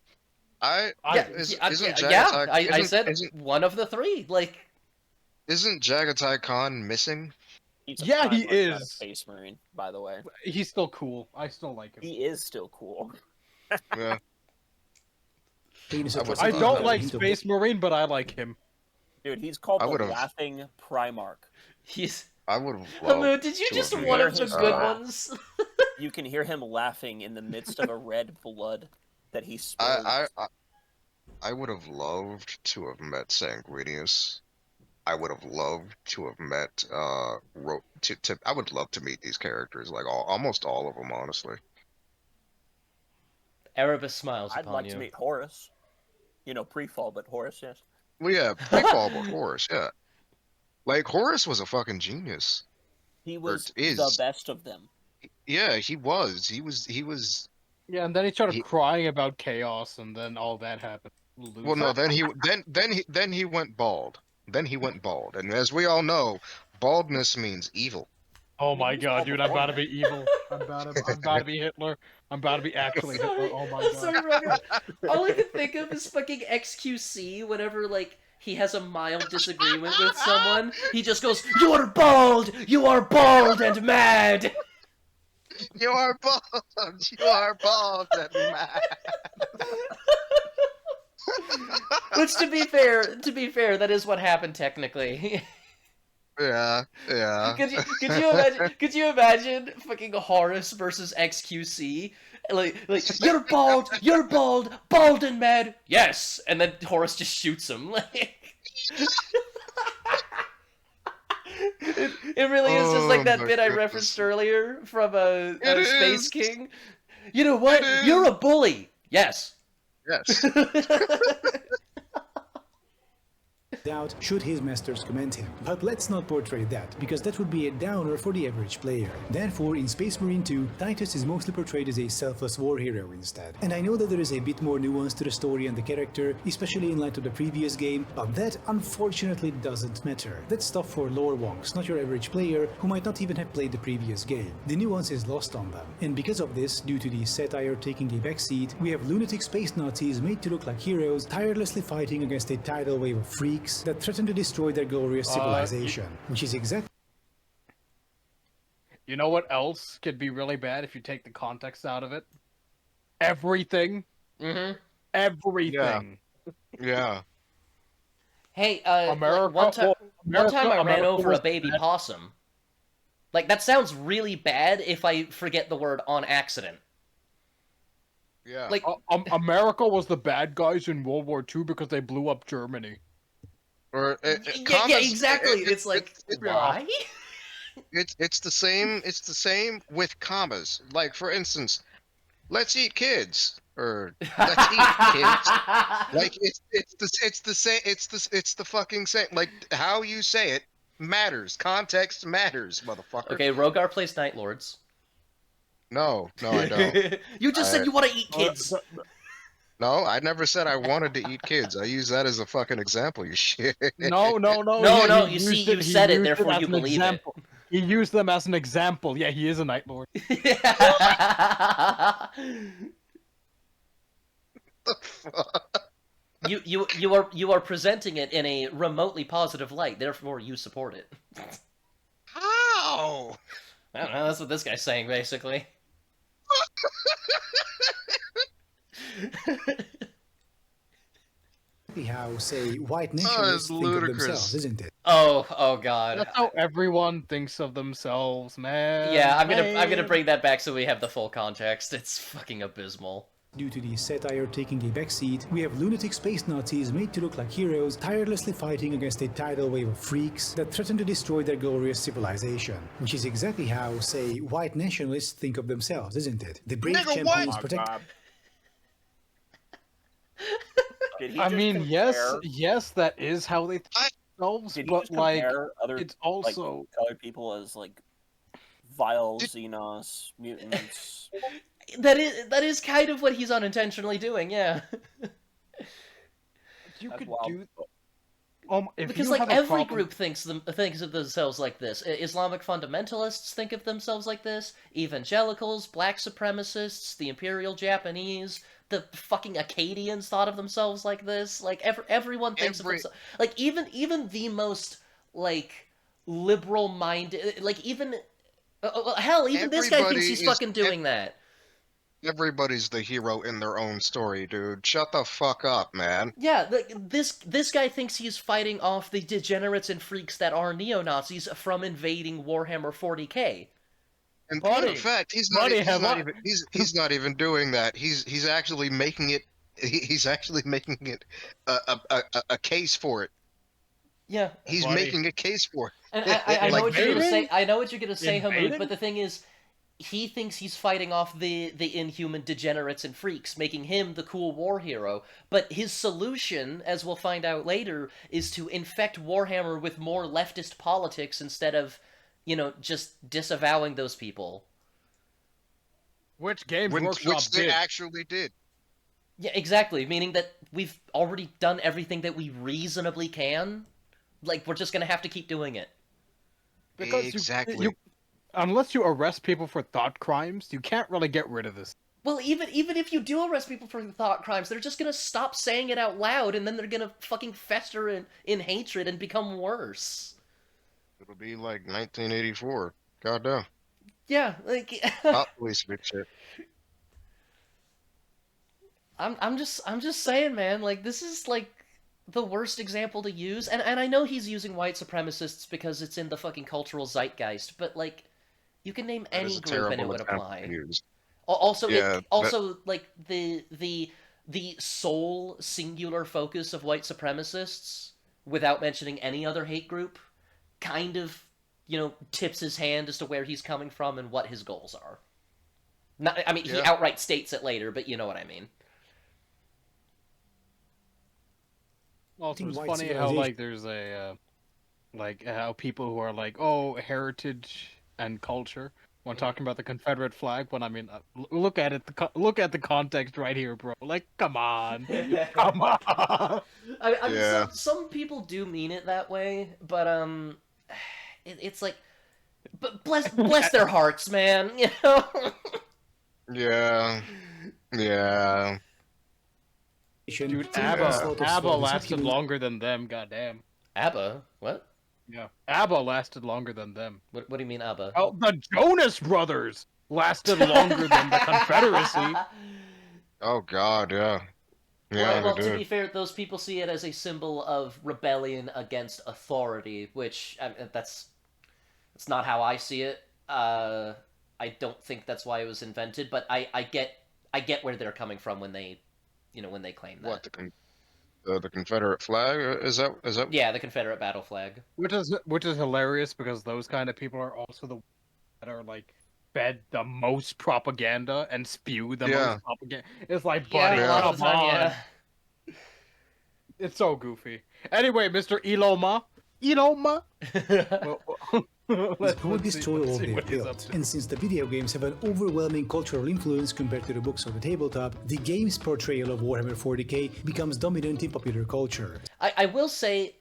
I Yeah, isn't yeah. Jagatai? I isn't, said isn't one of the 3. Like, isn't Jagatai Khan missing? he's a Yeah, Prime he Mark, not a is. Space Marine, by the way. He's still cool. I still like him. He is still cool. Yeah. Penis I would- atrocity I It's don't not like hint of Space Marine, but I like him. Dude, he's called I the would've- Laughing Primarch. he's. I would have Hamu, loved. did you to just have one of met, the good uh, ones? You can hear him laughing in the midst of a red blood that he spills. I would have loved to have met Sanguinius. I would have loved to have met I would love to meet these characters, like almost all of them, honestly. Erebus smiles I'd upon like you. to meet Horus. You know, pre-fall, but Horus, yes. Well, yeah, pre-fall, but Horus, yeah. Like Horus was a fucking genius. He was is. the best of them. Yeah, he was. He was. Yeah, and then he started He- crying about chaos, and then all that happened. Well, no, then he went bald. Then he went bald, and as we all know, baldness means evil. Oh my He's god, called dude! the I'm about to Hornet. be evil. I'm about to be Hitler. I'm about to be actually Sorry, Hitler. Oh my I'm god. sorry, Roger. All I can think of is fucking XQC whenever, like, he has a mild disagreement with someone. He just goes, "You are bald! You are bald and mad!" You are bald. You are bald and mad. Which, to be fair, that is what happened technically. Yeah, yeah. Could you imagine fucking Horus versus XQC? Like you're bald, bald and mad. Yes, and then Horus just shoots him. Like, it really is just like Oh that my bit I goodness. referenced earlier from It Space is. King. You know what? It You're is. a bully. Yes. Yes. doubt should his masters commend him. But let's not portray that, because that would be a downer for the average player. Therefore, in Space Marine 2, Titus is mostly portrayed as a selfless war hero instead. And I know that there is a bit more nuance to the story and the character, especially in light of the previous game, but that unfortunately doesn't matter. That's stuff for lore wonks, not your average player who might not even have played the previous game. The nuance is lost on them. And because of this, due to the satire taking a backseat, we have lunatic space Nazis made to look like heroes, tirelessly fighting against a tidal wave of freaks that threaten to destroy their glorious civilization, which is exactly. You know what else could be really bad if you take the context out of it? Everything. Mm-hmm. Everything. Yeah. Hey, America- one time I ran America over a was baby bad. possum. Like, that sounds really bad if I forget the word on accident. Yeah. Like, America was the bad guys in World War II because they blew up Germany. Or yeah, exactly. It's like, why? It's the same. It's the same with commas. Like for instance, let's eat kids or let's eat kids. Like it's the fucking same. Like how you say it matters. Context matters, motherfucker. Okay, Rogar plays Night Lords. No, I don't. You just said you want to eat kids. No, I never said I wanted to eat kids. I use that as a fucking example. You shit. No. No, he you see, used you he said it, used therefore as you an believe example. He used them as an example. Yeah, he is a Night Lord. The fuck? You are presenting it in a remotely positive light, therefore you support it. How? I don't know, that's what this guy's saying, basically. how, say, white it's nationalists think of ludicrous. themselves, isn't it? Oh god. That's how everyone thinks of themselves, man. Yeah, I'm gonna Man. bring that back so we have the full context. It's fucking abysmal. Due to the satire taking a backseat, we have lunatic space Nazis made to look like heroes, tirelessly fighting against a tidal wave of freaks that threaten to destroy their glorious civilization. Which is exactly how, say, white nationalists think of themselves, isn't it? The brave Nigga, champions what? protect. Did he I just mean, yes, compare? yes, that is how they think I- themselves, Did he but just like, compare other it's like also colored people as like vile Did- Xenos mutants? That is kind of what he's unintentionally doing, yeah. you That's could wild. do. If Because you like have a every problem, group thinks of themselves like this. Islamic fundamentalists think of themselves like this. Evangelicals, black supremacists, the Imperial Japanese, the fucking Acadians thought of themselves like this. Like everyone thinks of every themselves like even the most like liberal minded like even hell even this guy thinks everybody he's is fucking doing that. everybody's the hero in their own story, dude. Shut the fuck up, man. Yeah, this guy thinks he's fighting off the degenerates and freaks that are neo-Nazis from invading Warhammer 40K. And matter of buddy, fact, buddy, have I? he's not even doing that. He's actually making it. He's actually making it a case for it. Yeah, He's Buddy, making a case for and it. I know Like, what you're gonna dude, say. invading, I know what you're gonna say, Hamud. But invading. the thing is, he thinks he's fighting off the inhuman degenerates and freaks, making him the cool war hero. But his solution, as we'll find out later, is to infect Warhammer with more leftist politics instead of, just disavowing those people. Which Games Workshop which they did. actually did. Yeah, exactly. Meaning that we've already done everything that we reasonably can. Like, we're just gonna have to keep doing it. Because Exactly. unless you arrest people for thought crimes, you can't really get rid of this. Well, even if you do arrest people for thought crimes, they're just gonna stop saying it out loud, and then they're gonna fucking fester in hatred and become worse. It'll be like 1984. Goddamn. Yeah, like Hot police big shit. I'm just saying, man. Like this is like the worst example to use, and I know he's using white supremacists because it's in the fucking cultural zeitgeist, but like you can name That is any a group and it terrible would attempt apply. to use. Also, Yeah, like the sole singular focus of white supremacists, without mentioning any other hate group, kind of tips his hand as to where he's coming from and what his goals are. Not, I mean, he Yeah. outright states it later, but you know what I mean. Also, it's White funny how civilization- like there's like how people who are like, oh, heritage and culture when talking about the Confederate flag. When I mean, look at it, look at the context right here, bro. Like, come on, come on. I mean, Yeah. some people do mean it that way, but it's like, but bless their hearts, man. You know. Yeah. Yeah. Dude, and onslaught of ABBA Slavs lasted human- longer than them. Goddamn. ABBA? What? Yeah, ABBA lasted longer than them. What do you mean ABBA? Oh, the Jonas Brothers lasted longer than the Confederacy. Oh God, yeah. Yeah, Well, they to did. be fair, those people see it as a symbol of rebellion against authority, which that's not how I see it. I don't think that's why it was invented, but I get where they're coming from when they, when they claim that. What the Confederate flag? Is that? Yeah, the Confederate battle flag. Which is hilarious because those kind of people are also the ones that are like fed the most propaganda and spew the Yeah. most propaganda. It's like, Yeah, buddy, a lot come of the time, on. yeah. It's so goofy. Anyway, Mr. Eloma. Let's destroy all they've built. And since the video games have an overwhelming cultural influence compared to the books on the tabletop, the game's portrayal of Warhammer 40k becomes dominant in popular culture. I will say,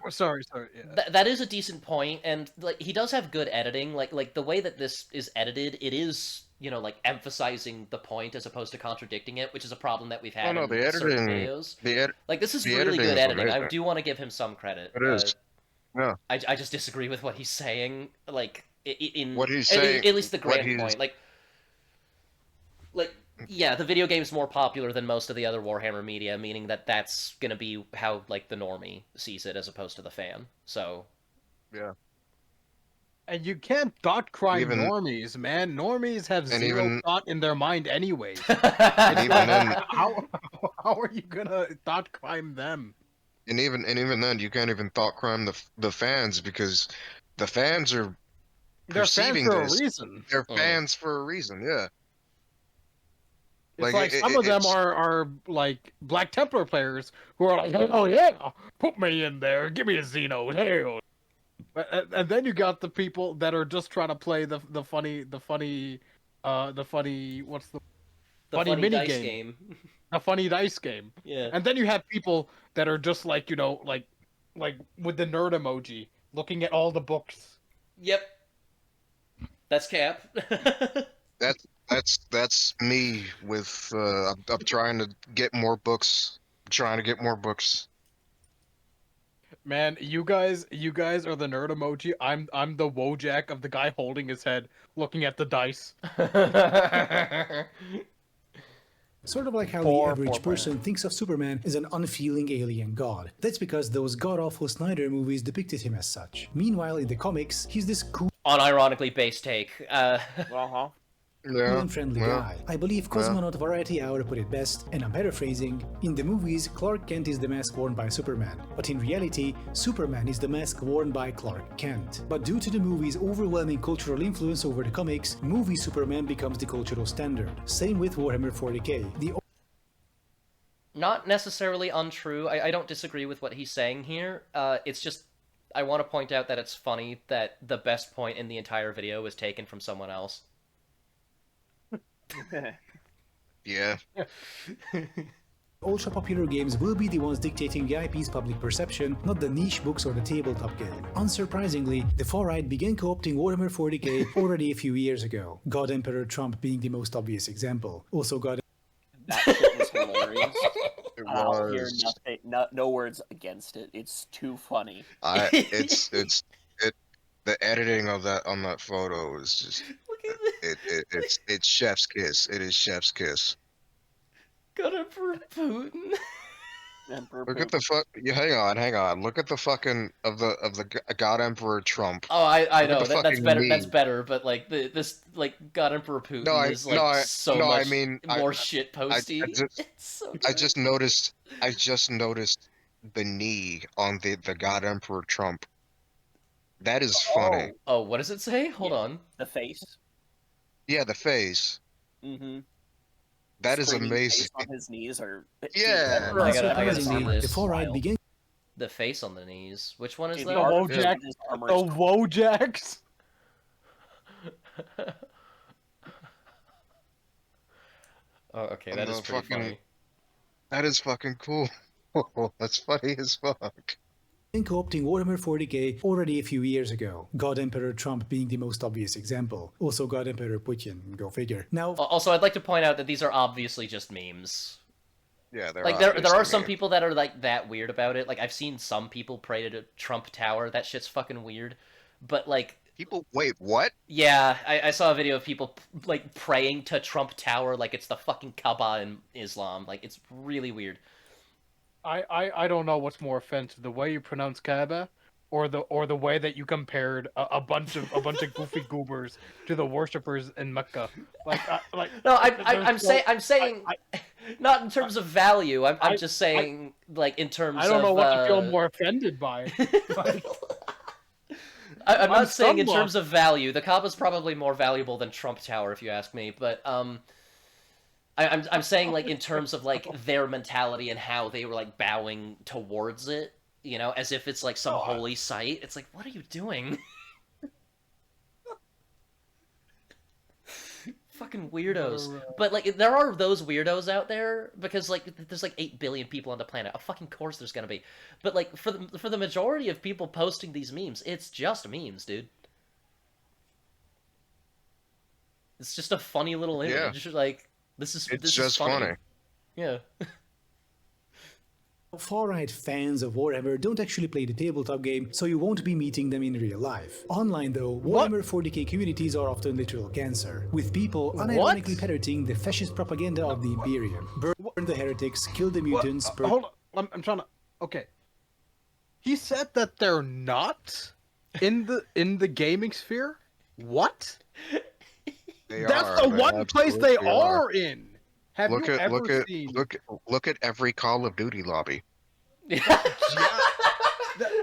Sorry. Yeah. that is a decent point, and like he does have good editing. Like the way that this is edited, it is like emphasizing the point as opposed to contradicting it, which is a problem that we've had no, in the certain editing- videos. Like this is the really editing good is editing. I amazing. do want to give him some credit. It is. Yeah. I just disagree with what he's saying. Like in What he's at saying- least the what grand he's- point. Like yeah, the video game's more popular than most of the other Warhammer media, meaning that that's gonna be how like the normie sees it as opposed to the fan. So Yeah. And you can't thought crime Even- normies, man. Normies have And zero even- thought in their mind anyways. And even then, how are you gonna thought crime them? and even then, you can't even thought crime the fans because the fans are They're fans perceiving for this. a reason. They're fans for a reason. Yeah. It's Like, like it- some it- of them it's- are like Black Templar players who are like, oh yeah, put me in there, give me a Xeno, hell. And then you got the people that are just trying to play the funny what's the The funny funny mini dice game, game. a funny dice game. Yeah. And then you have people that are just like, you know, like with the nerd emoji, looking at all the books. Yep. That's Cap. that's me with I'm trying to get more books. Trying to get more books. Man, you guys are the nerd emoji. I'm the Wojak of the guy holding his head, looking at the dice. Sort of like how Poor the average man. person thinks of Superman as an unfeeling alien god. That's because those god-awful Snyder movies depicted him as such. Meanwhile, in the comics, he's this cool Unironically based take. Uh-huh. Yeah. and friendly yeah. guy. I believe Cosmonaut Variety Hour put it best, and I'm paraphrasing, in the movies, Clark Kent is the mask worn by Superman, but in reality, Superman is the mask worn by Clark Kent. But due to the movie's overwhelming cultural influence over the comics, movie Superman becomes the cultural standard. Same with Warhammer 40k. The Not necessarily untrue. I don't disagree with what he's saying here. It's just, I want to point out that it's funny that the best point in the entire video was taken from someone else. Yeah. ultra-popular games will be the ones dictating the IP's public perception, not the niche books or the tabletop game. Unsurprisingly, the far-right began co-opting Warhammer 40k already a few years ago, God Emperor Trump being the most obvious example. Also God That shit was hilarious. It I'll hear was. nothing, no words against it. It's too funny. The editing of that on that photo is just Look at it's chef's kiss. It is chef's kiss. God Emperor Putin. Emperor Look at Putin. the fuck. Yeah, hang on. Look at the fucking of the God Emperor Trump. Oh, I Look at know the that's fucking better. meme. That's better. But like this like God Emperor Putin No, is like so no, I much mean, more shit posty. just- It's so I good. just noticed the knee on the God Emperor Trump. That is funny. Oh, what does it say? Hold on. The face. Yeah, the face. Mm-hmm. That is Screaming amazing. face on his knees are. Yeah. I gotta see Unsurprisingly, this. the far-right began The face on the knees. Which one is Dude, that? the art Wojak- of his armor The is Wojaks. Oh, okay, And that is the pretty fucking- funny. That is fucking cool. That's funny as fuck. co-opting Warhammer 40k already a few years ago, God Emperor Trump being the most obvious example. Also God Emperor Putin, go figure. Now, Also, I'd like to point out that these are obviously just memes. Yeah, they're Like there are obviously some made. people that are like that weird about it. Like I've seen some people pray to Trump Tower. That shit's fucking weird. But like, People, wait, what? yeah, I saw a video of people like praying to Trump Tower like it's the fucking Kaaba in Islam. Like it's really weird. I don't know what's more offensive, the way you pronounce Kaaba, or the way that you compared a bunch of goofy goobers to the worshippers in Mecca. Like No, there's I'm saying not in terms of value. I'm just saying like in terms. I don't know of, what to feel more offended by. Like, I'm On not saying in some terms of value. The Kaaba is probably more valuable than Trump Tower, if you ask me. But I'm saying like in terms of like their mentality and how they were like bowing towards it, you know, as if it's like some holy site. It's like, what are you doing? Fucking weirdos. But like there are those weirdos out there because like there's like 8 billion people on the planet. Of fucking course there's gonna be. But like for the majority of people posting these memes, it's just memes, dude. It's just a funny little Yeah. image. Like this is It's this just is funny. funny. Yeah. far-right fans of Warhammer don't actually play the tabletop game, so you won't be meeting them in real life. Online though, Warhammer 40k communities are often literal cancer, with people unironically parroting the fascist propaganda of the Imperium. Burn the heretics, kill the mutants, hold on, I'm trying to. Okay, he said that they're not in the gaming sphere. What? They That's are. the They one place they absolutely are in. Have Look you at ever seen? look at every Call of Duty lobby. Yeah,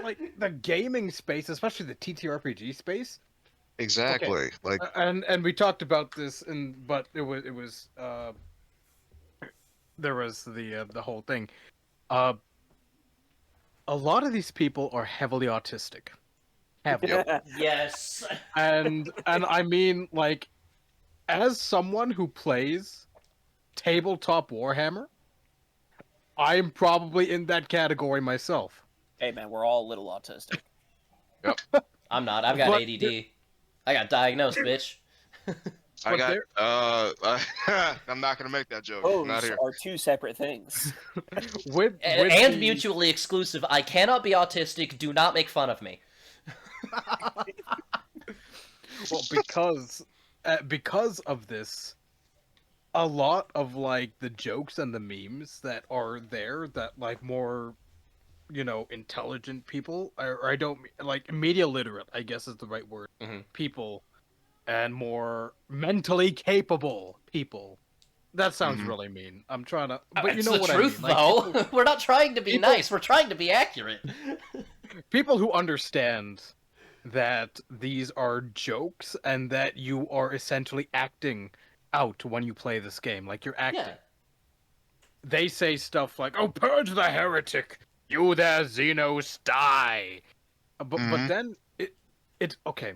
like the gaming space, especially the TTRPG space. Exactly. Like And we talked about this, but it was the whole thing. Uh, a lot of these people are heavily autistic, heavily, Yes. and I mean, like, as someone who plays tabletop Warhammer, I'm probably in that category myself. Hey man, we're all a little autistic. I'm not. I've got But ADD. I got diagnosed, bitch. I But got. there- I'm not gonna make that joke. Not Those here. are two separate things. with And the... mutually exclusive. I cannot be autistic. Do not make fun of me. Well, because of this, a lot of like the jokes and the memes that are there that like more, intelligent people, or I don't like media literate, I guess is the right word, Mhm. people, and more mentally capable people. That sounds Mhm. really mean. I'm trying to, but you It's know the what truth, I mean. Like though. We're not trying to be people- nice. We're trying to be accurate. people who understand that these are jokes and that you are essentially acting out when you play this game, like you're acting. Yeah. They say stuff like, "Oh, purge the heretic! You there, Xenos, die!" But Mhm. then it's okay.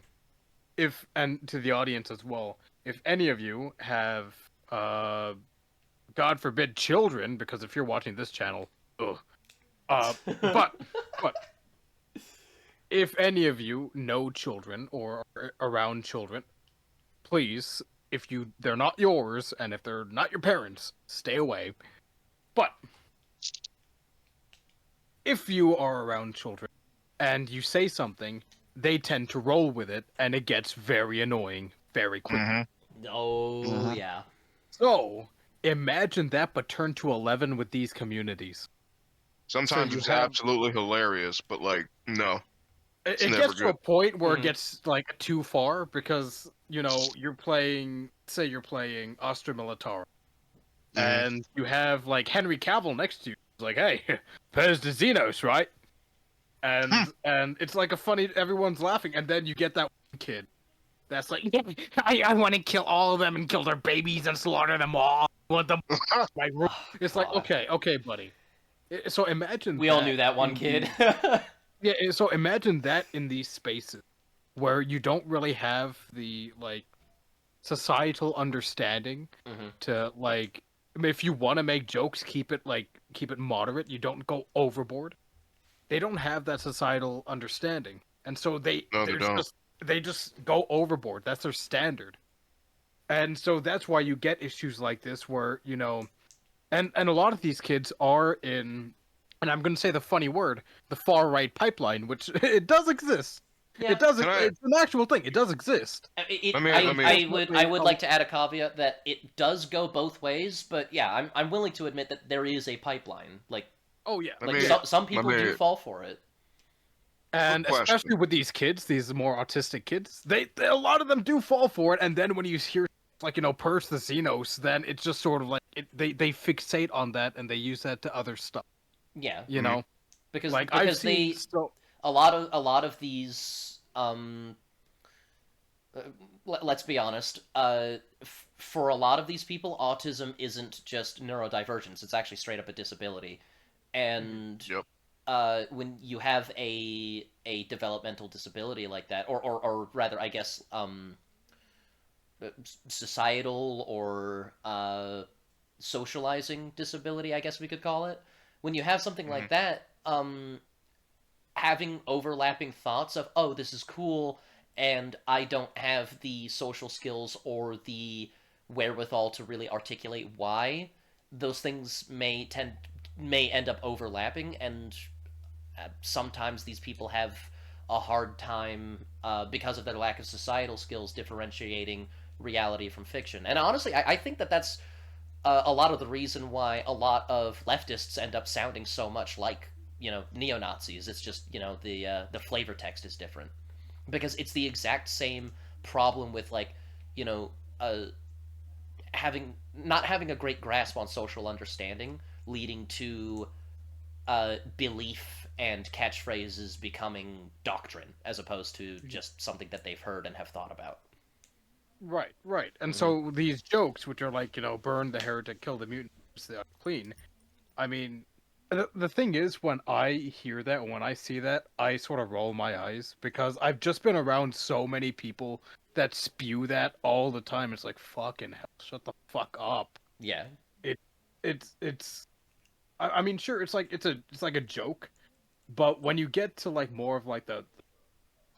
If, and to the audience as well, if any of you have God forbid children, because if you're watching this channel, ugh. But if any of you know children or are around children, please, if they're not yours and if they're not your parents, stay away. But if you are around children and you say something, they tend to roll with it and it gets very annoying very quickly. Mhm. Oh, Mhm. yeah. So, imagine that but turn to 11 with these communities. Sometimes you it's have- absolutely hilarious, but like, no, it's It never gets to a good. point where Mhm. it gets like too far because, you're playing, say you're playing Astra Militare, Mhm. and you have like Henry Cavill next to you. It's like, hey, there's the Xenos, right? And it's like a funny, everyone's laughing, and then you get that one kid that's like, "Yeah, I want to kill all of them and kill their babies and slaughter them all. I want them in my room." It's like, God. okay, buddy. So imagine We all knew that one in kid. so imagine that in these spaces where you don't really have the like societal understanding Mhm. to like, I mean, if you want to make jokes, keep it moderate. You don't go overboard. They don't have that societal understanding, and so No, they don't. they just go overboard. That's their standard, and so that's why you get issues like this where and a lot of these kids are in, and I'm going to say the funny word, the far right pipeline, which it does exist. Yeah. It does. Can I- It's an actual thing. It does exist. Let me- I would like to add a caveat that it does go both ways, but yeah, I'm willing to admit that there is a pipeline. Like Oh yeah. Let like me- some people let do me- fall for it. And Quick question. especially with these kids, these more autistic kids, they a lot of them do fall for it. And then when you hear like purge the Xenos, then it's just sort of like they fixate on that and they use that to other stuff. Yeah, You Mhm. know, because like I've because seen they so a lot of these let's be honest, for a lot of these people, autism isn't just neurodivergence; it's actually straight up a disability. And Yep. when you have a developmental disability like that, or rather, I guess, societal or socializing disability, I guess we could call it. When you have something like that, having overlapping thoughts of, oh, this is cool, and I don't have the social skills or the wherewithal to really articulate why, those things may end up overlapping, and sometimes these people have a hard time because of their lack of societal skills differentiating reality from fiction. And honestly, I think that that's a lot of the reason why a lot of leftists end up sounding so much like neo Nazis. It's just the flavor text is different because it's the exact same problem with like you know having not having a great grasp on social understanding leading to belief and catchphrases becoming doctrine as opposed to just something that they've heard and have thought about. right. And so these jokes, which are like burn the heretic, kill the mutant, the unclean. I mean, the thing is, when I hear that, when I see that, I sort of roll my eyes because I've just been around so many people that spew that all the time. It's like, fucking hell, shut the fuck up. Yeah. It, it's. I mean, sure, it's like a joke, but when you get to like more of like the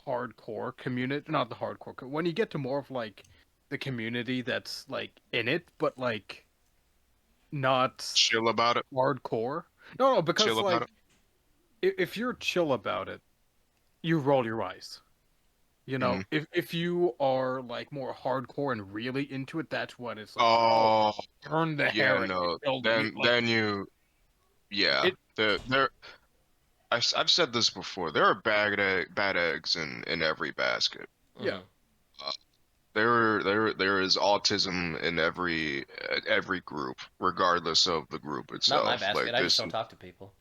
hardcore community, not the hardcore, when you get to more of like the community that's like in it, but like not Chill about it. hardcore. No, Chill because about like it. if you're chill about it, you roll your eyes. You know, Hmm. if you are like more hardcore and really into it, that's when it's like, oh, Oh, burn the yeah, heretic, no. kill the mute. Like Then you, yeah. it, There. I've said this before. There are bad eggs in every basket. yeah. Hmm. Uh, there is autism in every group, regardless of the group Not my itself. Like basket. I just this, don't talk to people.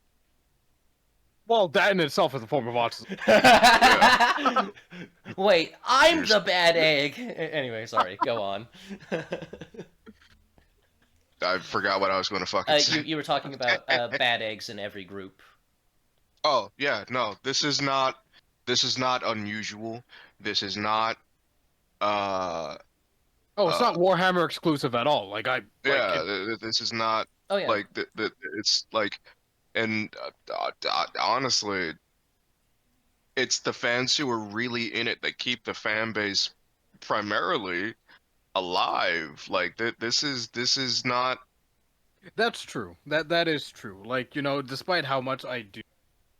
Well, that in itself is a form of autism. yeah. Wait, I'm You're, the bad egg. Anyway, sorry. Go on. I forgot what I was going to fucking say. You were talking about bad eggs in every group. Oh yeah, no, this is not unusual. This is not uh Oh, it's uh not Warhammer exclusive at all. Like I like yeah, it. this is not Oh yeah. like the it's like and honestly, it's the fans who are really in it that keep the fan base primarily alive. Like this is not. That's true. That is true. Like, you know, despite how much I do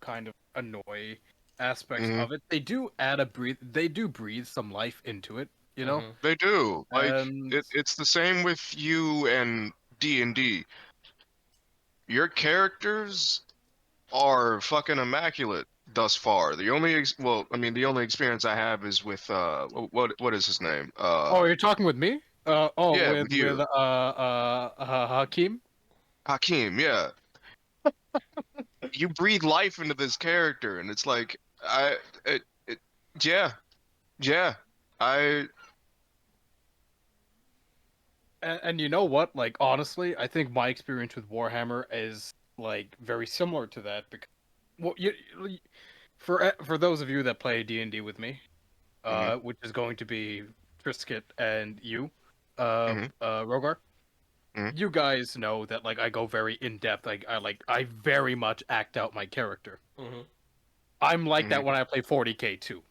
kind of annoy aspects Mhm. of it, they do add a breathe. They do breathe some life into it. You know, Hmm. They do. Like and it's the same with you and D&D. Your characters are fucking immaculate thus far. The only well, I mean, the only experience I have is with what is his name? oh, you're talking with me? Yeah, with With you, Hakim. Hakeem. Yeah, you breathe life into this character, and it's like it yeah, yeah. I And you know what? Like honestly, I think my experience with Warhammer is like very similar to that because well, for those of you that play D&D with me, hmm which is going to be Trisket and you, hmm Rogar. hmm You guys know that like I go very in depth. I very much act out my character. Hmm. I'm like hmm that when I play 40k too.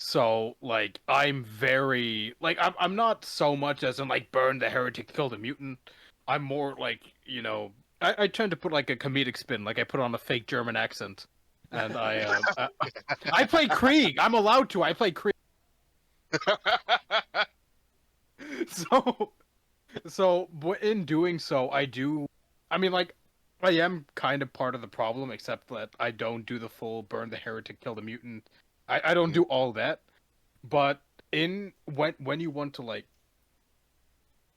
So like I'm very like I'm not so much as in like burn the heretic, kill the mutant. I'm more like you know I tend to put like a comedic spin, like I put on a fake German accent, and I play Krieg. I'm allowed to. I play Krieg. So in doing so, I do. I mean, like, I am kind of part of the problem, except that I don't do the full burn the heretic, kill the mutant. I don't do all that. But in when you want to like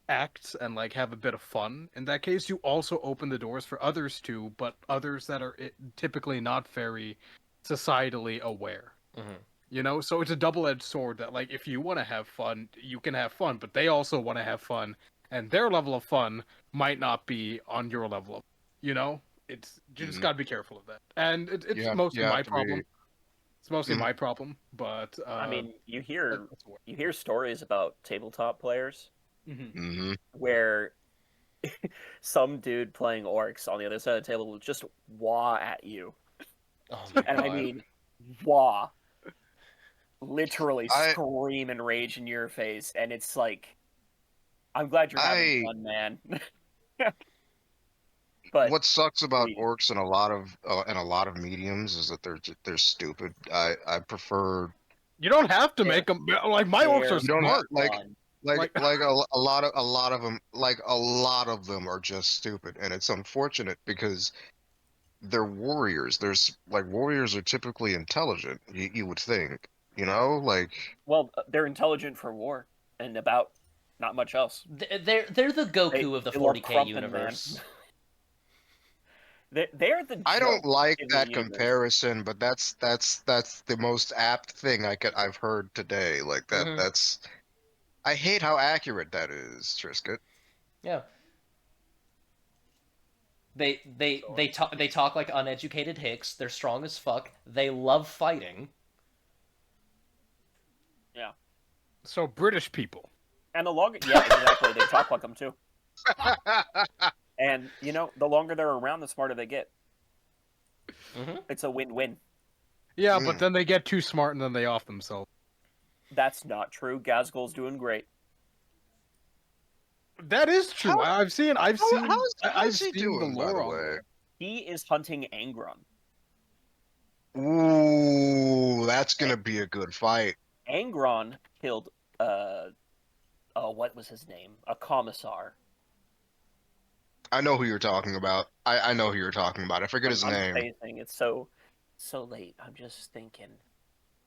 act and like have a bit of fun, in that case, you also open the doors for others to, but others that are typically not very societally aware. Hmm. You know, so it's a double-edged sword that like if you want to have fun, you can have fun, but they also want to have fun, and their level of fun might not be on your level of, you know, it's you just hmm got to be careful of that. And it's you mostly have my to be. problem. It's mostly Mhm. my problem, but I mean, that's what. you hear stories about tabletop players Mhm. hmm where some dude playing orcs on the other side of the table will just wah at you, Oh my and I god. mean wah, literally I scream and rage in your face, and it's like, I'm glad you're having I fun, man. But what sucks about we, orcs in a lot of mediums is that they're stupid. I prefer You don't have to they're make them like my orcs are they're you don't have smart. fun. like Like a lot of them like a lot of them are just stupid, and it's unfortunate because they're warriors. There's like warriors are typically intelligent. You would think, you know, like Well, they're intelligent for war and about not much else. They're the Goku of the They love 40k crumping, man. universe. They're the I don't joke like in the that universe. comparison, but that's the most apt thing I've heard today. Like Hmm. that's I hate how accurate that is, Trisket. Yeah. They talk like uneducated hicks. They're strong as fuck. They love fighting. Yeah. So British people. And the longer, yeah, exactly, they talk like them too. And the longer they're around, the smarter they get. Mm-hmm. It's a win-win. Yeah, but then they get too smart and then they off themselves. That's not true. Gazgul's doing great. That is true. I've seen How's he seen doing, the by lore the on way? there. He is hunting Angron. Ooh, that's gonna be a good fight. Angron killed, what was his name? A commissar. I know who you're talking about. I know who you're talking about. I forget his I'm name. spacing. It's so late. I'm just thinking.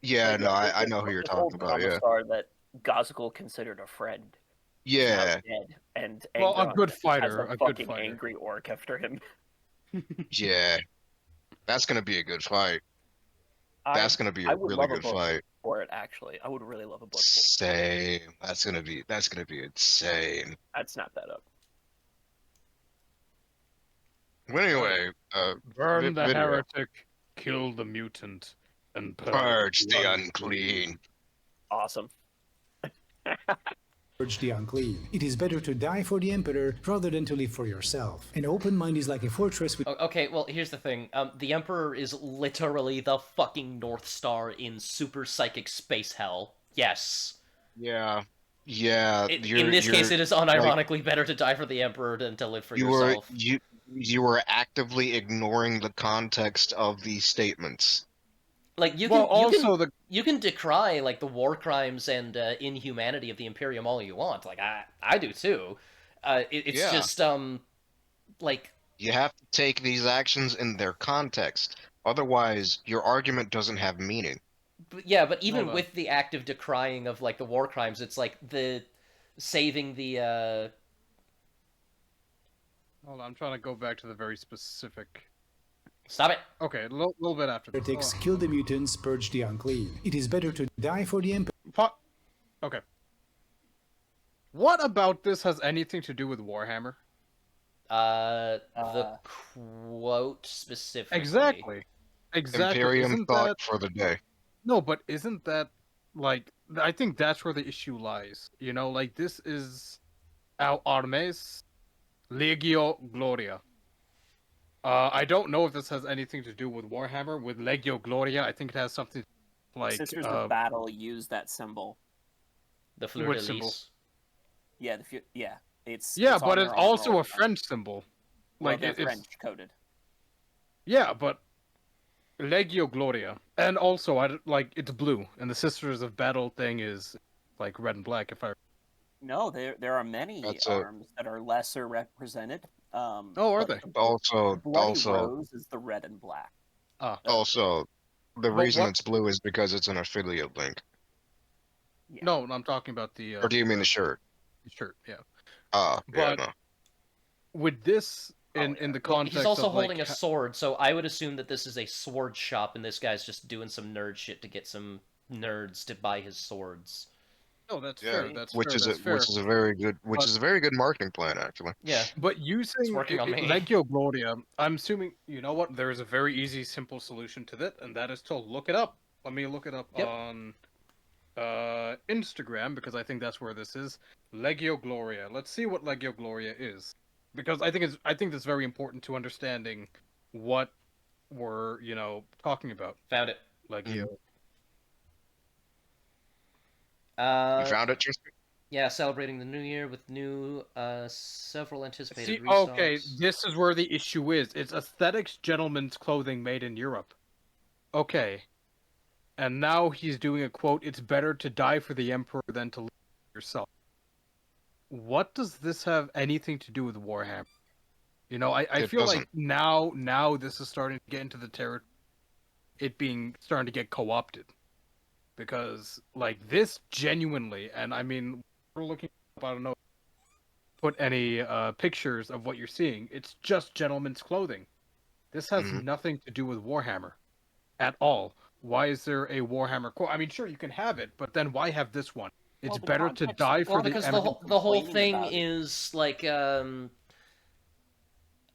Yeah, But no, I this- know who you're this talking old about. Yeah, commissar that Gazgul considered a friend. Is now yeah, dead, and Well, a Angron good has fighter, a a good fucking fighter. angry orc after him. yeah. That's gonna be a good fight. That's gonna be I a would really love a good book fight. for it. Actually, I would really love a book. Same. That's gonna be insane. I'd snap that up. Well, anyway, Burn the video. heretic, kill the mutant, and Purge the unclean. Awesome. Purge the unclean. It is better to die for the Emperor rather than to live for yourself. An open mind is like a fortress with Okay, well, here's the thing. The Emperor is literally the fucking North Star in super psychic space hell. Yes. Yeah, yeah. In this case, it is unironically better to die for the Emperor than to live for yourself. You were actively ignoring the context of these statements. Like you Well, can also you can decry like the war crimes and inhumanity of the Imperium all you want. Like I do too. It's Yeah. just like You have to take these actions in their context. Otherwise, your argument doesn't have meaning. but even Hold on. with the active decrying of like the war crimes, it's like the saving the hold on, I'm trying to go back to the very specific. stop it. Okay, a little bit after this. heretics, Oh. kill the mutants, purge the unclean. It is better to die for the Emperor. Okay. What about this has anything to do with Warhammer? The quote specifically. Exactly. Imperium Isn't thought that... for the day. No, but isn't that like I think that's where the issue lies. You know, like this is our Armes Legio Gloria. I don't know if this has anything to do with Warhammer. With Legio Gloria, I think it has something like Sisters of Battle use that symbol. The fleur Which de symbol? lis. Yeah, it's yeah, it's but on it's their armor also all a the time. French symbol. Well, Like they're it's French coded. yeah, but Legio Gloria, and also like it's blue, and the Sisters of Battle thing is like red and black. If I No, there are many That's a- arms that are lesser represented. Oh, are but they? Also, the Bloody also, Rose is the red and black. also, the But reason what- it's blue is because it's an affiliate link. Yeah. No, I'm talking about the. Or do you mean the shirt? shirt? Yeah. Yeah, But- no. With this in yeah. the Well, context he's also of like, holding a sword, so I would assume that this is a sword shop, and this guy's just doing some nerd shit to get some nerds to buy his swords. No, that's Yeah, fair. That's which fair. is That's fair. which is a very good But- a very good marketing plan actually. Yeah. But using working on me. Legio Gloria, I'm assuming you know what. There is a very easy, simple solution to that, and that is to look it up. Let me look it up Yep. on Instagram because I think that's where this is. Legio Gloria. Let's see what Legio Gloria is, because I think that's very important to understanding what we're talking about. Found it. Legio. You found it, Tristan? Yeah, celebrating the new year with new several anticipated See, restocks. okay, this is where the issue is. It's aesthetics gentleman's clothing made in Europe. Okay. And now he's doing a quote, it's better to die for the Emperor than to live for yourself. What does this have anything to do with Warhammer? You know, I It feel like doesn't. now this is starting to get into the territory, starting to get co-opted. Because, like, this genuinely, and I mean, we're looking up, I don't know, put any pictures of what you're seeing. It's just gentleman's clothing. This has Mhm. nothing to do with Warhammer at all. Why is there a Warhammer quote? I mean, sure, you can have it, but then why have this one? It's Well, the better to context- die Well, for the because Emperor. the whole complaining thing about it. is like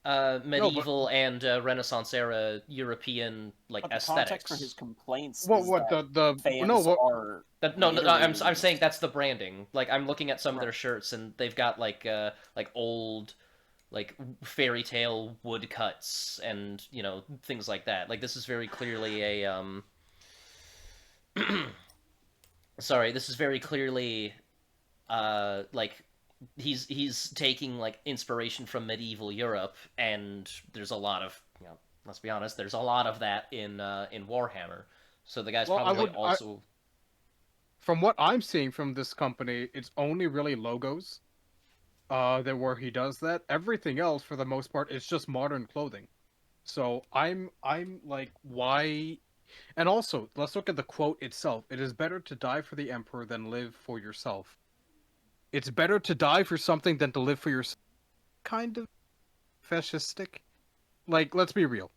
medieval and Renaissance era European like But the aesthetics. context for his complaints What is what that the fans no what are No, I'm reiterating saying that's the branding. Like I'm looking at some of their Right. shirts and they've got like old like fairy tale woodcuts and things like that. Like this is very clearly a sorry, this is very clearly like he's taking like inspiration from medieval Europe, and there's a lot of let's be honest, there's a lot of that in Warhammer. So the guy's well I probably would I, also from what I'm seeing from this company, it's only really logos. That where he does that. Everything else, for the most part, is just modern clothing. So I'm like, why? And also, let's look at the quote itself. It is better to die for the emperor than live for yourself. It's better to die for something than to live for yourself. Kind of fascistic. Like, let's be real.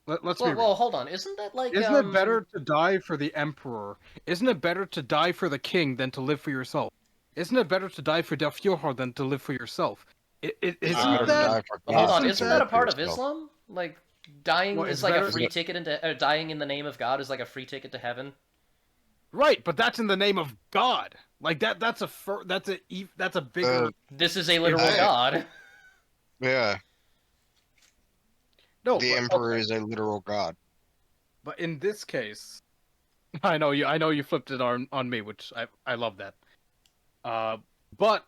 Let's be well, real. hold on, isn't that like Isn't it better to die for the emperor? Isn't it better to die for the king than to live for yourself? Isn't it better to die for Der Führer than to live for yourself? It's Isn't better to Um, that? die for hold on, God than isn't to that Isn't a live that? for part of yourself. Islam? Like dying Well, is it's like a better. free ticket into dying in the name of God is like a free ticket to heaven. Right, but that's in the name of God. Like that. That's a bigger. This is a It's literal I, god. yeah, no, the but emperor okay. is a literal god. But in this case, I know you. I know you flipped it on me, which I love that. Uh, but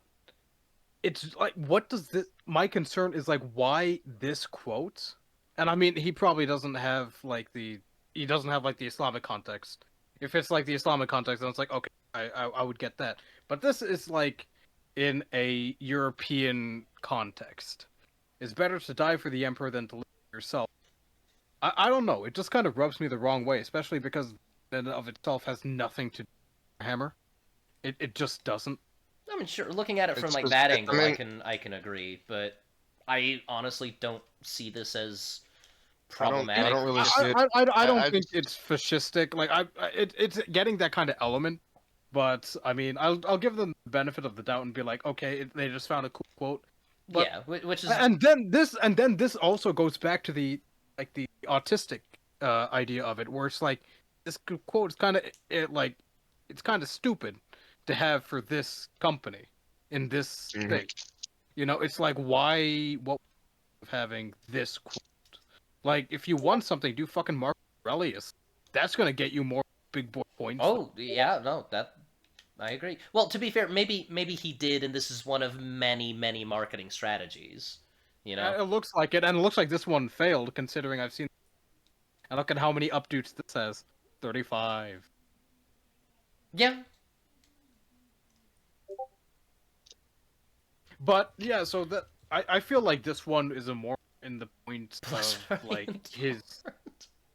it's like, what does this? My concern is like, why this quote? And I mean, he probably doesn't have like he doesn't have like the Islamic context. If it's like the Islamic context, then it's like, okay, I would get that. But this is like in a European context. It's better to die for the emperor than to live for yourself. I don't know. It just kind of rubs me the wrong way, especially because in and of itself has nothing to do with Hammer. It just doesn't. I mean, sure, looking at it from It's like just, that I angle, mean, I can agree, but I honestly don't see this as I problematic. don't really Just see it. I don't I think it's fascistic. Like it's getting that kind of element, but I mean, I'll give them the benefit of the doubt and be like, okay, they just found a cool quote. But yeah, which is and then this also goes back to the like the autistic idea of it, where it's like this quote is kind of like it's kind of stupid to have for this company in this Mhm. thing. You know, it's like, why what of having this quote? Like, if you want something, do fucking Marcus Aurelius. That's gonna get you more big boy points. oh yeah, no, that I agree. Well, to be fair, maybe he did, and this is one of many marketing strategies. You know? It looks like it, and it looks like this one failed, considering I've seen. And look at how many updates this has. 35. Yeah. But yeah, so that I feel like this one is a more in the point Plus of like variant. his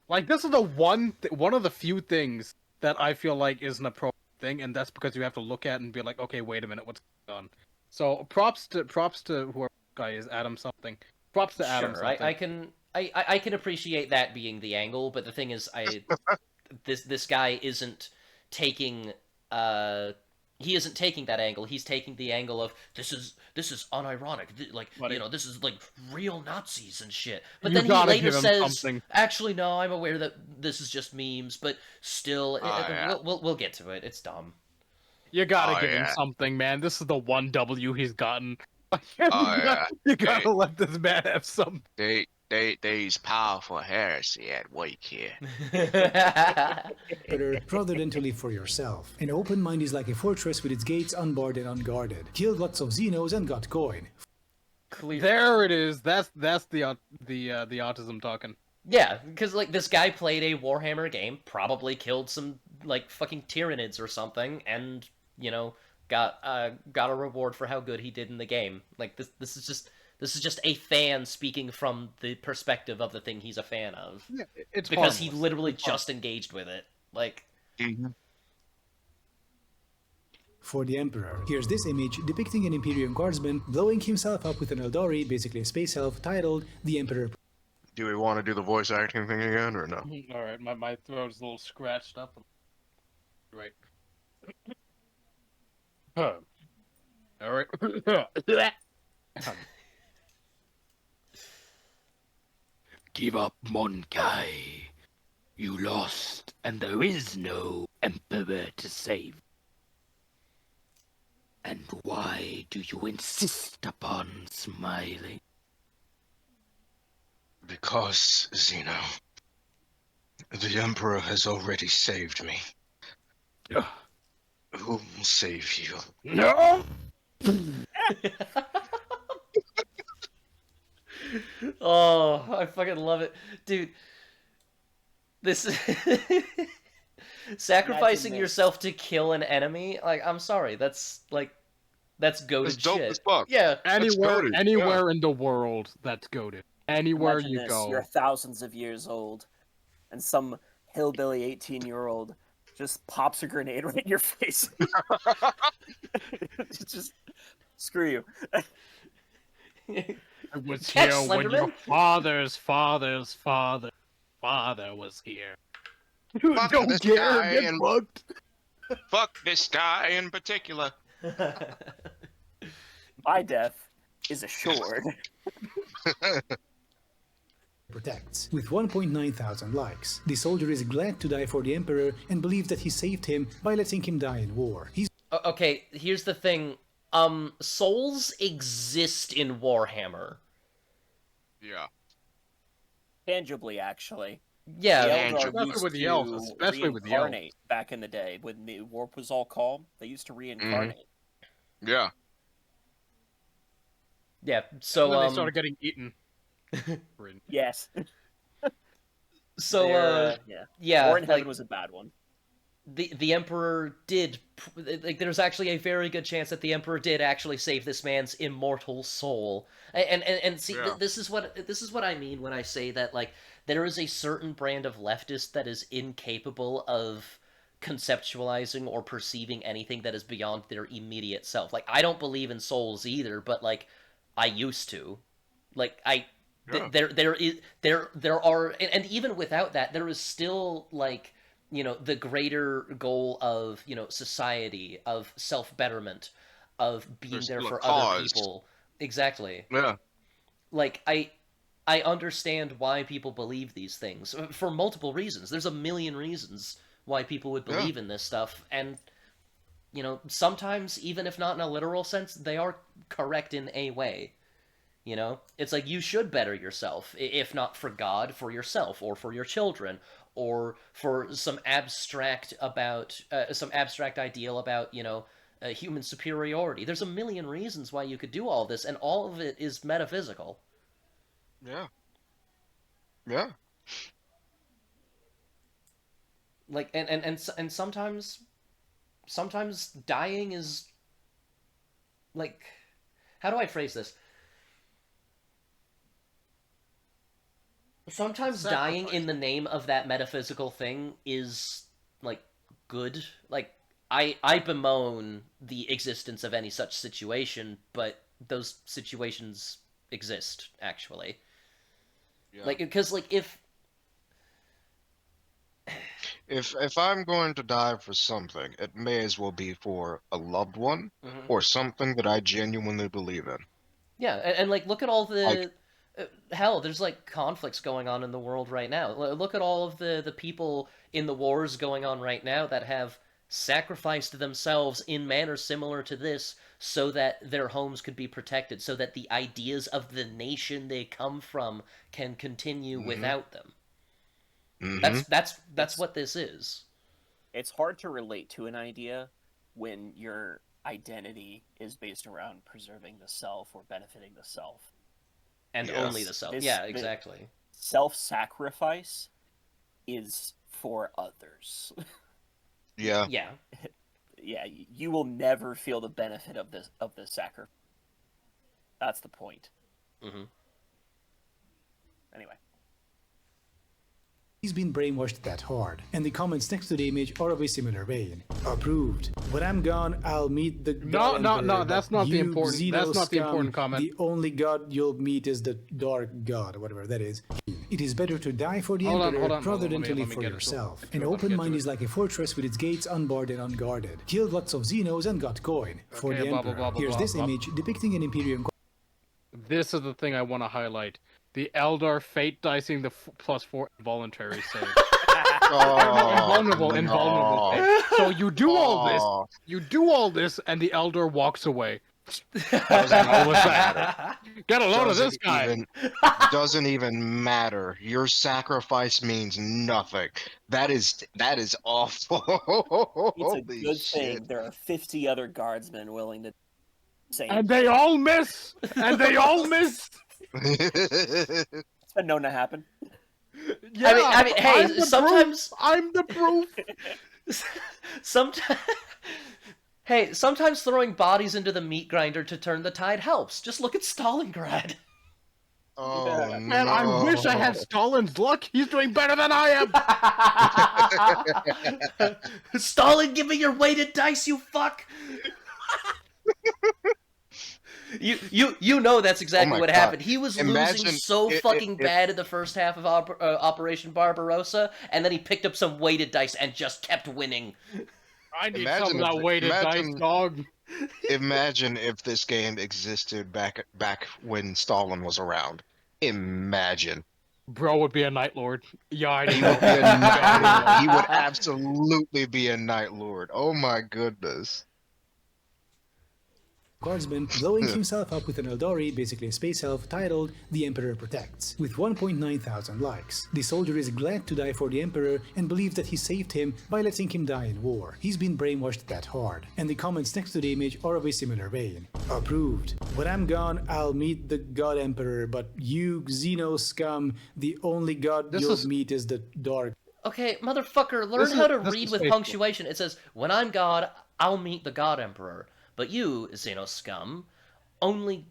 like this is the one of the few things that I feel like is an appropriate thing, and that's because you have to look at and be like, okay, wait a minute, what's going on? So props to whoever guy is, Adam something. Props to Adam Sure, something. I can appreciate that being the angle, but the thing is, this guy isn't taking he isn't taking that angle. He's taking the angle of this is unironic. Like Buddy. this is like real Nazis and shit. But You then he gotta later give him says, something. actually, no, I'm aware that this is just memes, but still, Yeah. we'll get to it. It's dumb. You gotta Oh give him yeah. something, man. This is the one W he's gotten. Oh you yeah. you gotta let this man have some. There's powerful heresy at work here. Better rather than to live for yourself. An open mind is like a fortress with its gates unbarred and unguarded. Killed lots of Xenos and got coin. There it is. That's the autism talking. Yeah, because like this guy played a Warhammer game, probably killed some like fucking Tyranids or something, and got a reward for how good he did in the game. Like this is just a fan speaking from the perspective of the thing he's a fan of, Yeah, it's because he harmless. literally It's harmless. just engaged with it. Like Mhm. For the Emperor. Here's this image depicting an Imperium guardsman blowing himself up with an Eldari, basically a space elf, titled The Emperor. Do we want to do the voice acting thing again or no? All right, my throat's a little scratched up. Right. All right. Give up, Monkai. You lost, and there is no emperor to save. And why do you insist upon smiling? Because, Zeno, the Emperor has already saved me. Who will save you? No! Oh, I fucking love it, dude. This sacrificing Imagine this. yourself to kill an enemy. Like, I'm sorry, that's like that's goated That's dope shit. as fuck. Yeah, Anywhere, goated, anywhere in the world, that's goated. Anywhere Imagine you this, go. you're thousands of years old, and some hillbilly 18-year-old just pops a grenade right in your face. Just screw you. I was Catch, here when your Slenderman! father was here. Fuck Don't this care, guy get and- fucked. Fuck this guy in particular. My death is assured. Protects. With 1.9 thousand likes, the soldier is glad to die for the Emperor and believes that he saved him by letting him die in war. He's Okay, here's the thing. Souls exist in Warhammer. Yeah. Tangibly, actually. Yeah, The Tangibly. Eldar Especially used with the to elves, especially with the elves. reincarnate back in the day when the warp was all calm. They used to reincarnate. Yeah. yeah. And So then they started getting eaten. Yes. so yeah. yeah, War in Heaven like, was a bad one. the Emperor did, like, there's actually a very good chance that the Emperor did actually save this man's immortal soul. And see, Yeah. this is what I mean when I say that, like, there is a certain brand of leftist that is incapable of conceptualizing or perceiving anything that is beyond their immediate self. Like, I don't believe in souls either, but, like, I used to. Like, Yeah. there are, and even without that, there is still, like, you know, the greater goal of, you know, society, of self-betterment, of being There's there still a for other cause. people. Exactly. Yeah. Like, I understand why people believe these things for multiple reasons. There's a million reasons why people would Yeah. believe in this stuff, and, you know, sometimes, even if not in a literal sense, they are correct in a way. You know, it's like, you should better yourself, if not for God, for yourself, or for your children, or for some abstract ideal about, you know, human superiority. There's a million reasons why you could do all this, and all of it is metaphysical. Yeah. Yeah. Like, and sometimes dying is, like, how do I phrase this? Sometimes dying Sacrifice. in the name of that metaphysical thing is, like, good. Like, I bemoan the existence of any such situation, but those situations exist, actually. Yeah. Like, because, like, If I'm going to die for something, it may as well be for a loved one Mhm. or something that I genuinely believe in. Yeah, and like, look at all the Like- hell, there's, like, conflicts going on in the world right now. Look at all of the people in the wars going on right now that have sacrificed themselves in manners similar to this so that their homes could be protected, so that the ideas of the nation they come from can continue without them. Mm-hmm. That's what this is. It's hard to relate to an idea when your identity is based around preserving the self or benefiting the self. And Yes. only the self. This- Yeah, the- exactly. Self-sacrifice is for others. Yeah. Yeah. Yeah, you will never feel the benefit of this sacrifice. That's the point. hmm Anyway. He's been brainwashed that hard, and the comments next to the image are of a similar vein. Approved. When I'm gone, I'll meet the God No, Emperor. that's not the You important- Xeno that's not the scum, important comment. The only God you'll meet is the Dark God, or whatever that is. It is better to die for the Hold on, Emperor hold on, rather hold on, than let to me live for get it. yourself. Let An me open get mind to is it. like a fortress with its gates unbarred and unguarded. Kill lots of Xenos and got coin. For Okay, the blah, blah, Emperor. blah, blah, Here's blah, this blah. image depicting an Imperium. This is the thing I want to highlight. The Eldar fate dicing the +4 involuntary save. Oh, Invulnerable, invulnerable. no. So you do all this, Oh, and the Eldar walks away. Doesn't hell was even that? matter. Get a load of this guy. Doesn't even matter. Your sacrifice means nothing. That is awful. It's a Holy good shit. thing there are 50 other guardsmen willing to save. And they all miss! And they all miss! It's been known to happen. Yeah, I mean, hey, I'm the sometimes- proof. I'm the proof. Sometimes, hey, sometimes throwing bodies into the meat grinder to turn the tide helps. Just look at Stalingrad. Oh Yeah. Man, no. I wish I had Stalin's luck. He's doing better than I am. Stalin, give me your weighted dice, you fuck! You know that's exactly my what God. happened. He was losing Imagine so if- fucking if- bad in the first half of Operation Barbarossa, and then he picked up some weighted dice and just kept winning. I need Imagine some of if- that weighted imagine- dice, dog. Imagine if this game existed back when Stalin was around. Imagine. Bro would be a Night Lord. Yeah, I He know. would be a Night He would absolutely be a Night Lord. Oh my goodness. Guardsman blowing himself up with an Eldari, basically a space elf, titled The Emperor Protects, with 1.9 thousand likes. The soldier is glad to die for the Emperor and believes that he saved him by letting him die in war. He's been brainwashed that hard. And the comments next to the image are of a similar vein. Approved. When I'm gone, I'll meet the God Emperor, but you, Xeno scum, the only god This you'll is- meet is the dark. Okay, motherfucker, learn This how is- to this read is with Facebook. punctuation. It says, "When I'm God, I'll meet the God Emperor." But you, Xeno scum, only...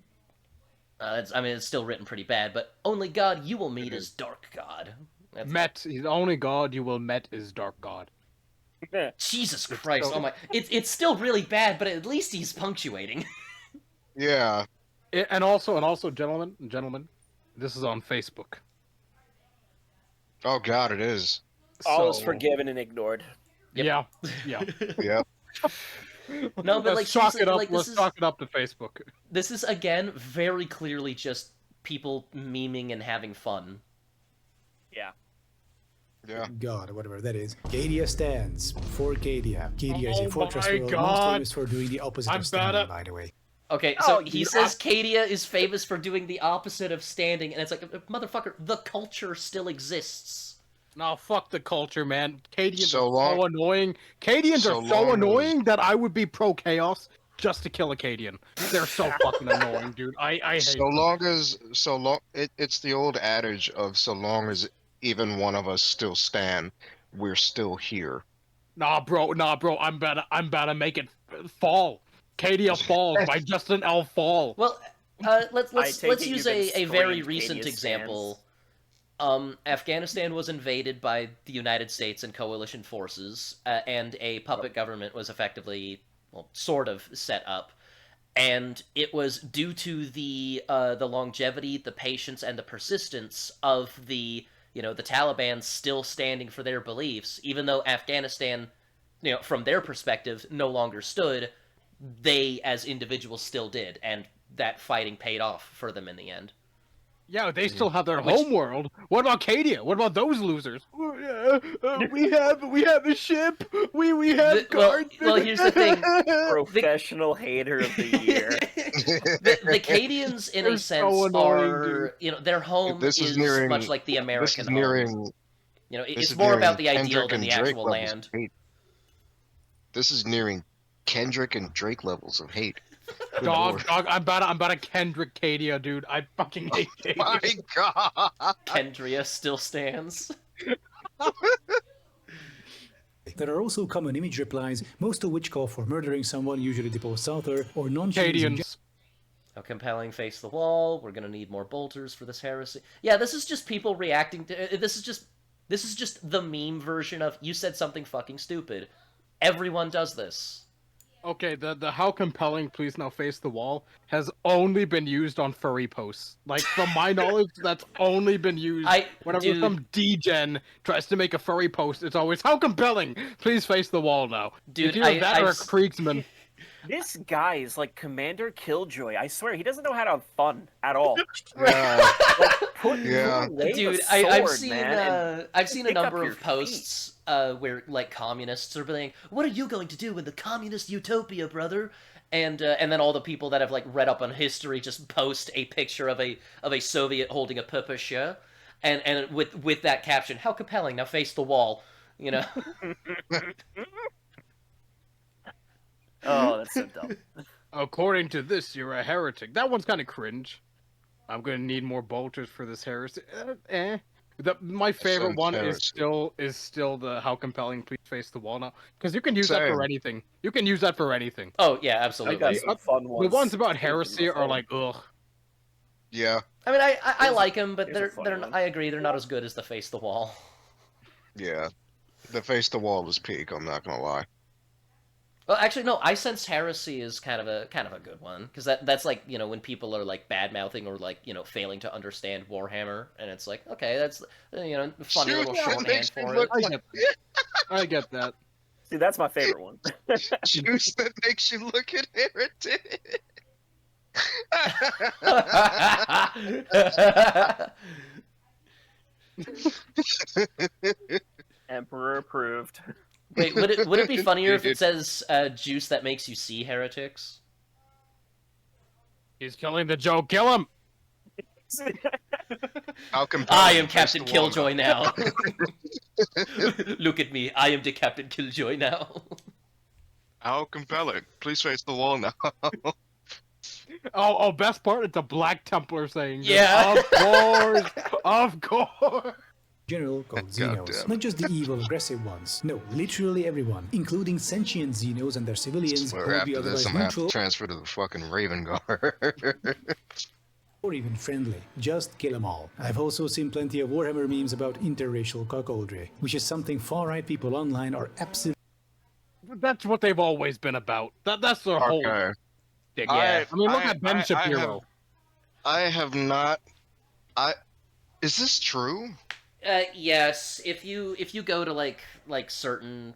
it's still written pretty bad, but only God you will meet is Dark God. That's... The only god you will met is Dark God. Jesus Christ, so- oh my... It's still really bad, but at least he's punctuating. Yeah. And also, gentlemen, this is on Facebook. Oh god, it is. All is So- forgiven and ignored. Yeah, yeah. Yep. No, but like, Let's chalk seriously, it up. like, Let's chalk it up to Facebook. This is, again, very clearly just people memeing and having fun. Yeah. Yeah. God, or whatever that is. Cadia stands for Cadia. Cadia is Oh a fortress my world most God. famous for doing the opposite I'm of standing, bad at- by the way. Okay, so Oh, he you- says Cadia is famous for doing the opposite of standing, and it's like, motherfucker, the culture still exists. No, fuck the culture, man. Cadians So are long- so annoying. Cadians so are so long annoying that I would be pro chaos just to kill a Cadian. They're so fucking annoying, dude. I hate them. It's the old adage of so long as even one of us still stand, we're still here. Nah, bro. I'm about to make it fall. Cadia falls by just an elf fall. Well, let's take it use you've been a very screamed recent Cadia's example. Afghanistan was invaded by the United States and coalition forces, and a puppet government was effectively, well, sort of set up. And it was due to the longevity, the patience, and the persistence of the Taliban still standing for their beliefs, even though Afghanistan, from their perspective, no longer stood. They, as individuals, still did, and that fighting paid off for them in the end. Yeah, they still have their Which- home world. What about Cadia? What about those losers? We have a ship. We have guards. Well, here's the thing. Professional hater of the year. The Cadians, in They're a so sense, annoying, are their home This is is nearing- much like the This American is home. nearing. This It's is more nearing about the ideal Kendrick than and the Drake actual levels land. of hate. This is nearing Kendrick and Drake levels of hate. Good Dog, lord. I'm about to Kendrick Cadia, dude. I fucking hate Cadia. My god. Kendria still stands. There are also common image replies, most of which call for murdering someone, usually the post-author, or non-Chinese in Cadians. How compelling, face the wall. We're gonna need more bolters for this heresy. Yeah, this is just people reacting to. This is just the meme version of you said something fucking stupid. Everyone does this. Okay, the how compelling, please now face the wall has only been used on furry posts. Like, from my knowledge, that's only been used whenever Dude. some degen tries to make a furry post. It's always, how compelling, please face the wall now. Dude, It's either that or a I've- Kriegsman. This guy is like Commander Killjoy. I swear, he doesn't know how to have fun at all. Yeah. Put Yeah. away Dude, the I've sword, seen man, and I've seen a pick up number your of posts where like communists are being, "What are you going to do in the communist utopia, brother?" And then all the people that have like read up on history just post a picture of a Soviet holding a papier, and with that caption, "How compelling! Now face the wall," you know. Oh, that's so dumb. According to this, you're a heretic. That one's kind of cringe. I'm gonna need more bolters for this heresy. My favorite Sense one heresy. is still the how compelling please face the wall now, because you can use that Same. for anything. You can use that for anything. Oh yeah, I got absolutely. some fun The ones. ones about saved in my heresy are phone. like ugh. Yeah. I mean, I Here's a- like them, but here's a funny they're one. I agree they're not as good as the face the wall. Yeah. The face the wall was peak, I'm not gonna lie. Well, actually, no. I sense heresy is kind of a good one because that's like when people are like bad mouthing or like failing to understand Warhammer, and it's like okay, that's funny Shoot, little that shorthand makes me for it. look I like get that. I get that. See, that's my favorite one. juice that makes you look at heretic. Emperor approved. Wait, would it be funnier if it Dude. says juice that makes you see heretics? He's killing the Joe. Kill him. How compelling. I am Face Captain the wall Killjoy now. Look at me. I am the Captain Killjoy now. How compelling. Please face the wall now. Oh, best part, it's a Black Templar saying this. Yeah. Of course. General called Goddamn. Xenos. Not just the evil, aggressive ones. No, literally everyone, including sentient Xenos and their civilians, who Swear would be after this, otherwise I'm gonna have to neutral transfer to the fucking Raven Guard. or even friendly. Just kill them all. I've also seen plenty of Warhammer memes about interracial cuckoldry, which is something far-right people online are absolutely That's what they've always been about. That's their whole Okay. dick. Yeah. I mean, look at Ben Shapiro. I have not. Is this true? Yes, if you go to like certain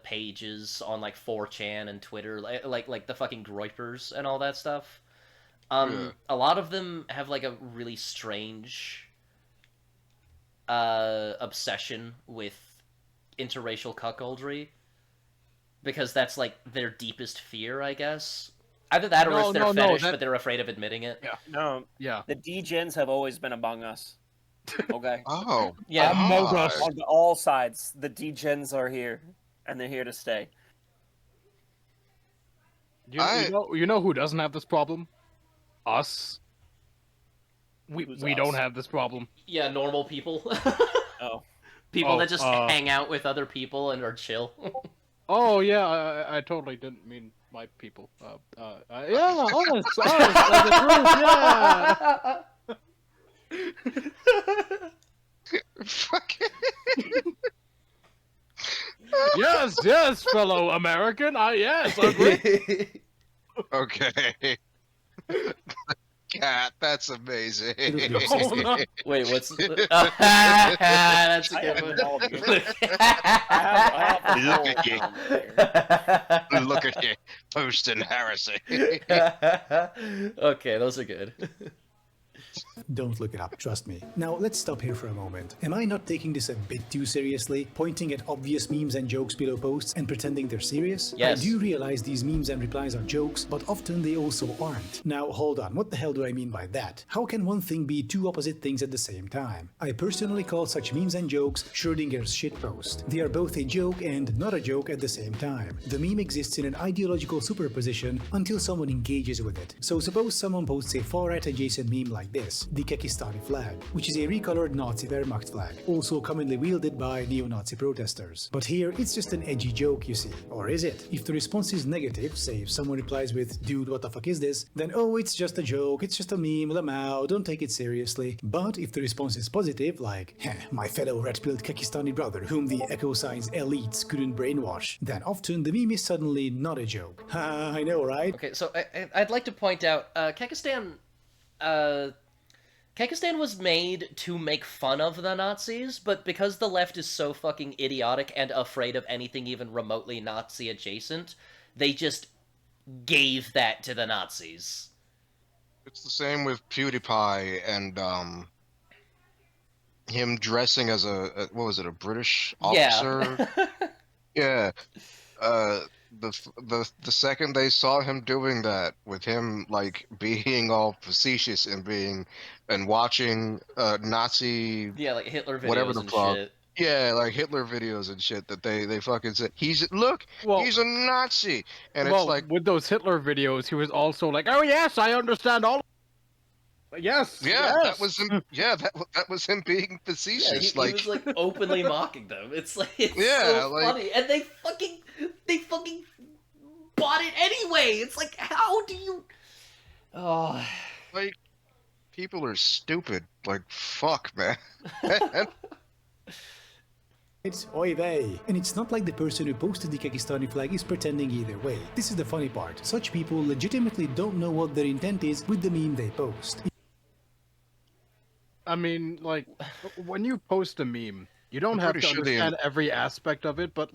pages on like 4chan and Twitter, like the fucking Groypers and all that stuff, Yeah. a lot of them have like a really strange obsession with interracial cuckoldry because that's like their deepest fear, I guess. Either that or it's their fetish, but they're afraid of admitting it. Yeah. No, Yeah. the degens have always been among us. Okay. Oh. Yeah. Among us. On all sides, the degens are here, and they're here to stay. You know who doesn't have this problem? Us. Who's We us? don't have this problem. Yeah, normal people. Oh. People that just hang out with other people and are chill. Oh yeah, I totally didn't mean my people. Yeah, honest, the truth, yeah. Fucking. Yes, fellow American. Yes, agree. Okay. Cat, that's amazing. Oh, no. Wait, what's? That's a I good have one. it all here. I have the Look whole at you. album here. Look at you, posting heresy. Okay, those are good. Don't look it up, trust me. Now, let's stop here for a moment. Am I not taking this a bit too seriously? Pointing at obvious memes and jokes below posts and pretending they're serious? Yes. I do realize these memes and replies are jokes, but often they also aren't. Now, hold on, what the hell do I mean by that? How can one thing be two opposite things at the same time? I personally call such memes and jokes Schrodinger's shitpost. They are both a joke and not a joke at the same time. The meme exists in an ideological superposition until someone engages with it. So suppose someone posts a far-right adjacent meme like this, the Kekistani flag, which is a recolored Nazi Wehrmacht flag, also commonly wielded by neo-Nazi protesters. But here, it's just an edgy joke, you see. Or is it? If the response is negative, say if someone replies with, "Dude, what the fuck is this?" then oh, it's just a joke, it's just a meme, lamau, don't take it seriously. But if the response is positive, like, "Heh, my fellow red-pilled Kekistani brother whom the echo signs elites couldn't brainwash," then often the meme is suddenly not a joke. Ha, I know, right? Okay, so I'd like to point out, Kekistan was made to make fun of the Nazis, but because the left is so fucking idiotic and afraid of anything even remotely Nazi adjacent, they just gave that to the Nazis. It's the same with PewDiePie and him dressing as what was it, a British officer? Yeah. Yeah. Uh, the second they saw him doing that, with him like being all facetious and watching Nazi Yeah, like Hitler whatever videos the and fuck. shit. Yeah, like Hitler videos and shit that they fucking said Well, he's a Nazi, and it's well, like, with those Hitler videos, he was also like, "Oh yes, I understand all." Yes, yeah, that yes. was him. Yeah, that was him being Yeah, facetious. he was like openly mocking them. It's like it's Yeah, so like funny, and they fucking bought it anyway. It's like, how do you? Oh, like people are stupid. Like fuck, man. It's oy vey. And it's not like the person who posted the Kakistani flag is pretending either way. This is the funny part. Such people legitimately don't know what their intent is with the meme they post. I mean, like, when you post a meme, you don't I'm have pretty to sure understand every aspect of it, but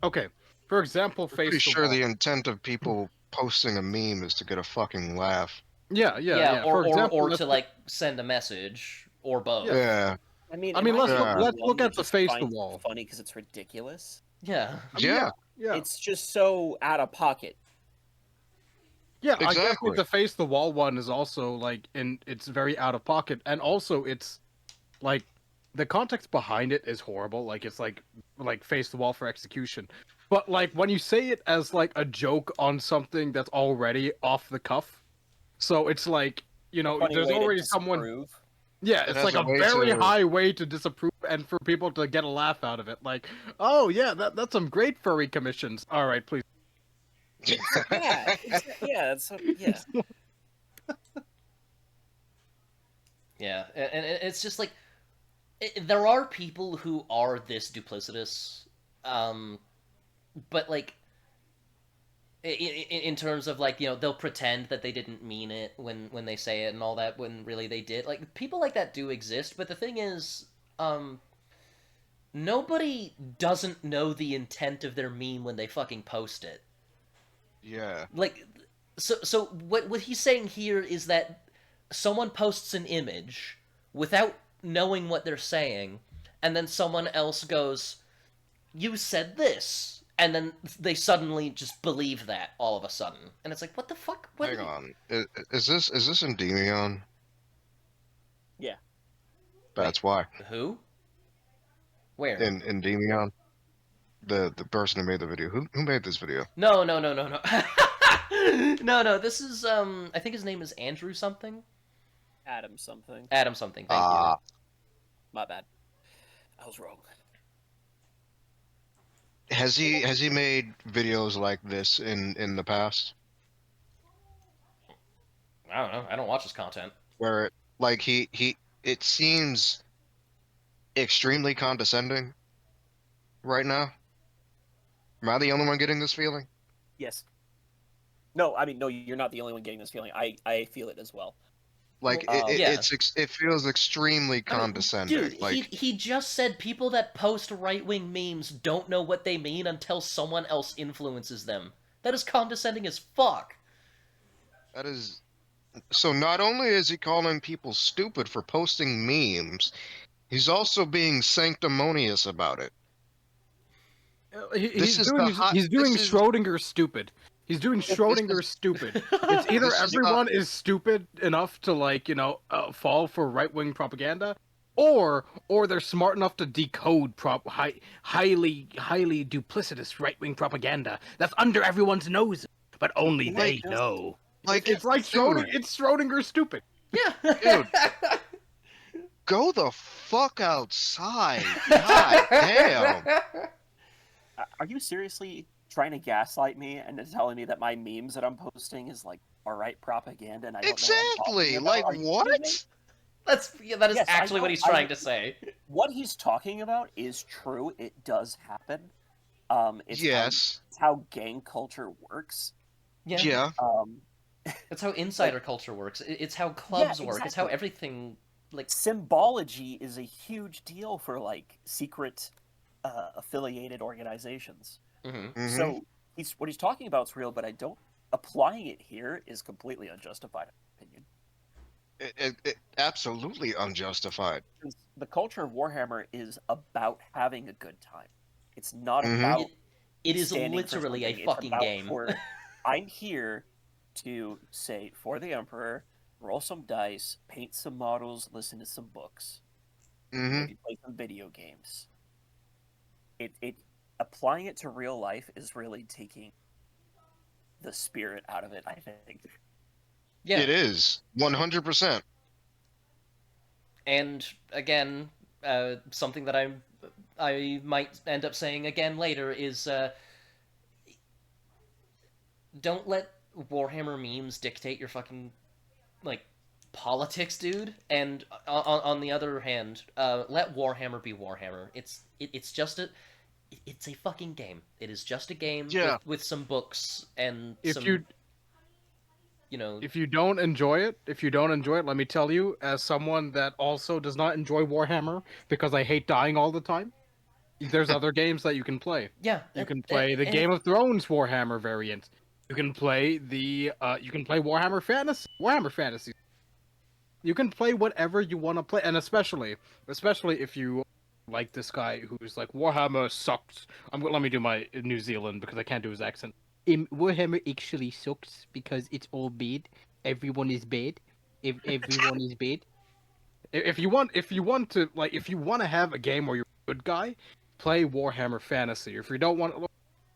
okay, for example, Pretty face the sure wall. the intent of people posting a meme is to get a fucking laugh. Yeah, yeah, For example, or let's to like send a message or both. Yeah, I mean, I mean, let's look- let's look at the just face the finds it wall. funny because it's ridiculous. Yeah. I mean, yeah, yeah. It's just so out of pocket. Yeah, I guess exactly. with the face the wall one is also like it's very out of pocket, and also it's like the context behind it is horrible. Like it's like face the wall for execution. But like when you say it as like a joke on something that's already off the cuff, so it's like, you know, Funny there's way to already someone. disapprove. Yeah, It it's has like a a way very to- high way to disapprove and for people to get a laugh out of it. Like, oh yeah, that's some great furry commissions. All right, please. Yeah, yeah, yeah. Yeah, and it's just like there are people who are this duplicitous, but like in terms of like, you know, they'll pretend that they didn't mean it when they say it and all that when really they did. Like people like that do exist, but the thing is, nobody doesn't know the intent of their meme when they fucking post it. yeah. Like, so what he's saying here is that someone posts an image without knowing what they're saying, and then someone else goes, "You said this," and then they suddenly just believe that all of a sudden, and it's like, what the fuck? What Hang on, is this Endymion? Yeah. That's why Who? Where? in Endymion, the person who made the video. Who made this video? No. No. This is I think his name is Andrew something. Adam something. Adam something. Thank you. My bad. I was wrong. Has he made videos like this in the past? I don't know. I don't watch his content. Where like it seems extremely condescending right now. Am I the only one getting this feeling? Yes. No, I mean, no, you're not the only one getting this feeling. I feel it as well. Like yeah. it feels extremely condescending. Dude, like he just said people that post right-wing memes don't know what they mean until someone else influences them. That is condescending as fuck. that is. So not only is he calling people stupid for posting memes, he's also being sanctimonious about it. He's is doing the hot- he's doing this is- Schrodinger stupid. He's doing Schrodinger stupid. It's either This is everyone is stupid enough to like, you know, fall for right wing propaganda, or they're smart enough to decode highly duplicitous right wing propaganda that's under everyone's nose, but only they know. Like It's like dude, It's Schrodinger stupid. Yeah. Dude. Go the fuck outside. God damn. Are you seriously trying to gaslight me and then telling me that my memes that I'm posting is like alright propaganda and I don't Exactly. know Like what I'm talking about? Are you kidding me? That is Yes, I actually know, what he's I trying know. to say. What he's talking about is true. It does happen. It's Yes. it's how gang culture works. Yeah. Yeah. It's how insider culture works. It's how clubs work. It's how exactly. everything like Symbology is a huge deal for like secret affiliated organizations. Mhm. Mhm. So he's talking about is real, but I don't. Applying it here is completely unjustified, in my opinion. It absolutely unjustified. Because the culture of Warhammer is about having a good time. It's not Mhm. about It is standing for literally a something. fucking it's about game. I'm here to say for the Emperor, roll some dice, paint some models, listen to some books, Hmm. maybe play some video games. It applying it to real life is really taking the spirit out of it, I think. Yeah. It is 100%. And again, something that I might end up saying again later is don't let Warhammer memes dictate your fucking like politics, dude. And on the other hand, let Warhammer be Warhammer. It's just it's a fucking game. It is just a game Yeah. with some books and If some you know. if you don't enjoy it, let me tell you, as someone that also does not enjoy Warhammer because I hate dying all the time, there's other games that you can play. Yeah, You can play the Game of Thrones Warhammer variant. You can play Warhammer Fantasy. You can play whatever you want to play, and especially if you like this guy who's like Warhammer sucks. Let me do my New Zealand because I can't do his accent. Warhammer actually sucks because it's all bad. Everyone is bad. If everyone is bad. If you want to have a game where you're a good guy, play Warhammer Fantasy. If you don't want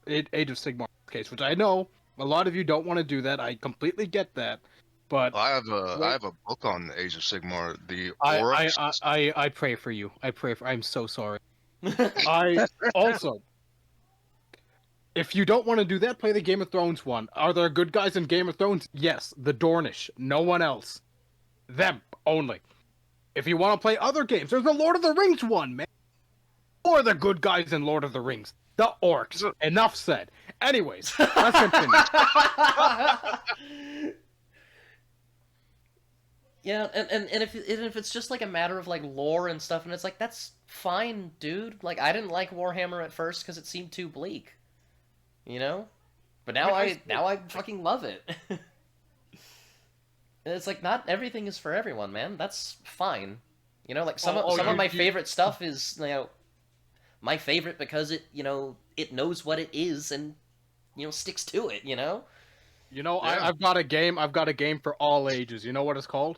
Age of Sigmar case, which I know a lot of you don't want to do that. I completely get that, but I have a book on the Age of Sigmar, the I Oryx. I pray for you. I'm so sorry. I also, if you don't want to do that, play the Game of Thrones one. Are there good guys in Game of Thrones? Yes, the Dornish. No one else. Them only. If you want to play other games, there's the Lord of the Rings one, man. Or the good guys in Lord of the Rings. The orcs. Enough said. Anyways, let's continue. Yeah, and if it's just like a matter of like lore and stuff, and it's like that's fine, dude. Like I didn't like Warhammer at first because it seemed too bleak, you know. But now I fucking love it. And it's like not everything is for everyone, man. That's fine. You know, like some of my favorite stuff is my favorite because it knows what it is and sticks to it. You know, Yeah. I've got a game for all ages. You know what it's called?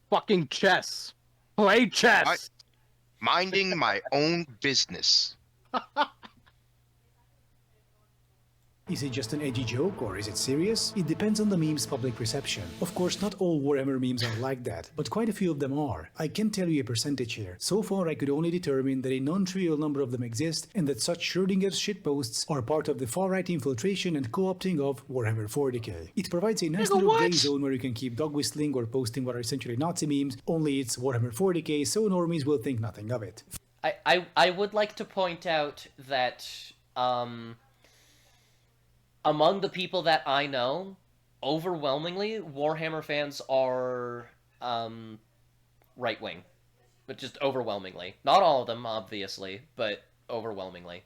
Fucking chess. Play chess. Minding my own business. Is it just an edgy joke or is it serious? It depends on the meme's public reception. Of course, not all Warhammer memes are like that, but quite a few of them are. I can tell you a percentage here. So far, I could only determine that a non-trivial number of them exist and that such Schrödinger's shitposts are part of the far-right infiltration and co-opting of Warhammer 40k. It provides a nice little gray zone where you can keep dog whistling or posting what are essentially Nazi memes, only it's Warhammer 40k, so normies will think nothing of it. I would like to point out that among the people that I know, overwhelmingly, Warhammer fans are right-wing. But just overwhelmingly. Not all of them, obviously, but overwhelmingly.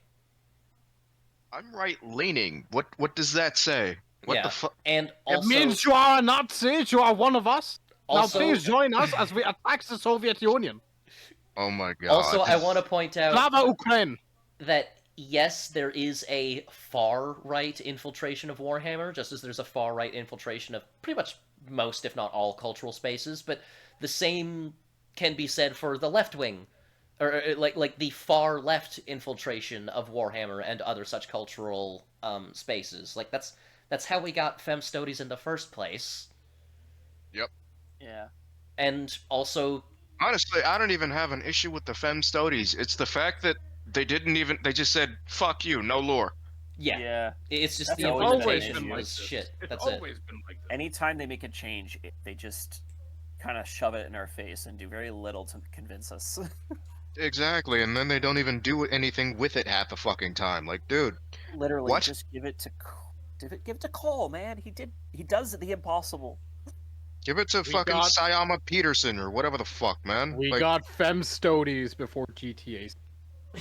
I'm right-leaning. What does that say? What Yeah, the fuck? and also... It means you are a Nazi, you are one of us. Also- Now please join us as we attack the Soviet Union. Oh my god. Also, I want to point out Slava Ukraine. that yes, there is a far-right infiltration of Warhammer, just as there's a far-right infiltration of pretty much most, if not all, cultural spaces, but the same can be said for the left-wing, or like the far-left infiltration of Warhammer and other such cultural spaces. Like, that's how we got Femstoties in the first place. Yep. Yeah. And also... Honestly, I don't even have an issue with the Femstoties. It's the fact that they just said, fuck you, no lore. Yeah. Yeah. It's just That's the always been an implementation issue. was shit. It's That's always been like that. Anytime they make a change, they just kind of shove it in our face and do very little to convince us. Exactly, and then they don't even do anything with it half the fucking time. Like, dude, Literally, What? just give it to Cole, man. He does the impossible. give it to We fucking got- Sayama Peterson or whatever the fuck, man. We Like, got Femstoties before GTA.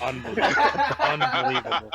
Unbelievable. Unbelievable.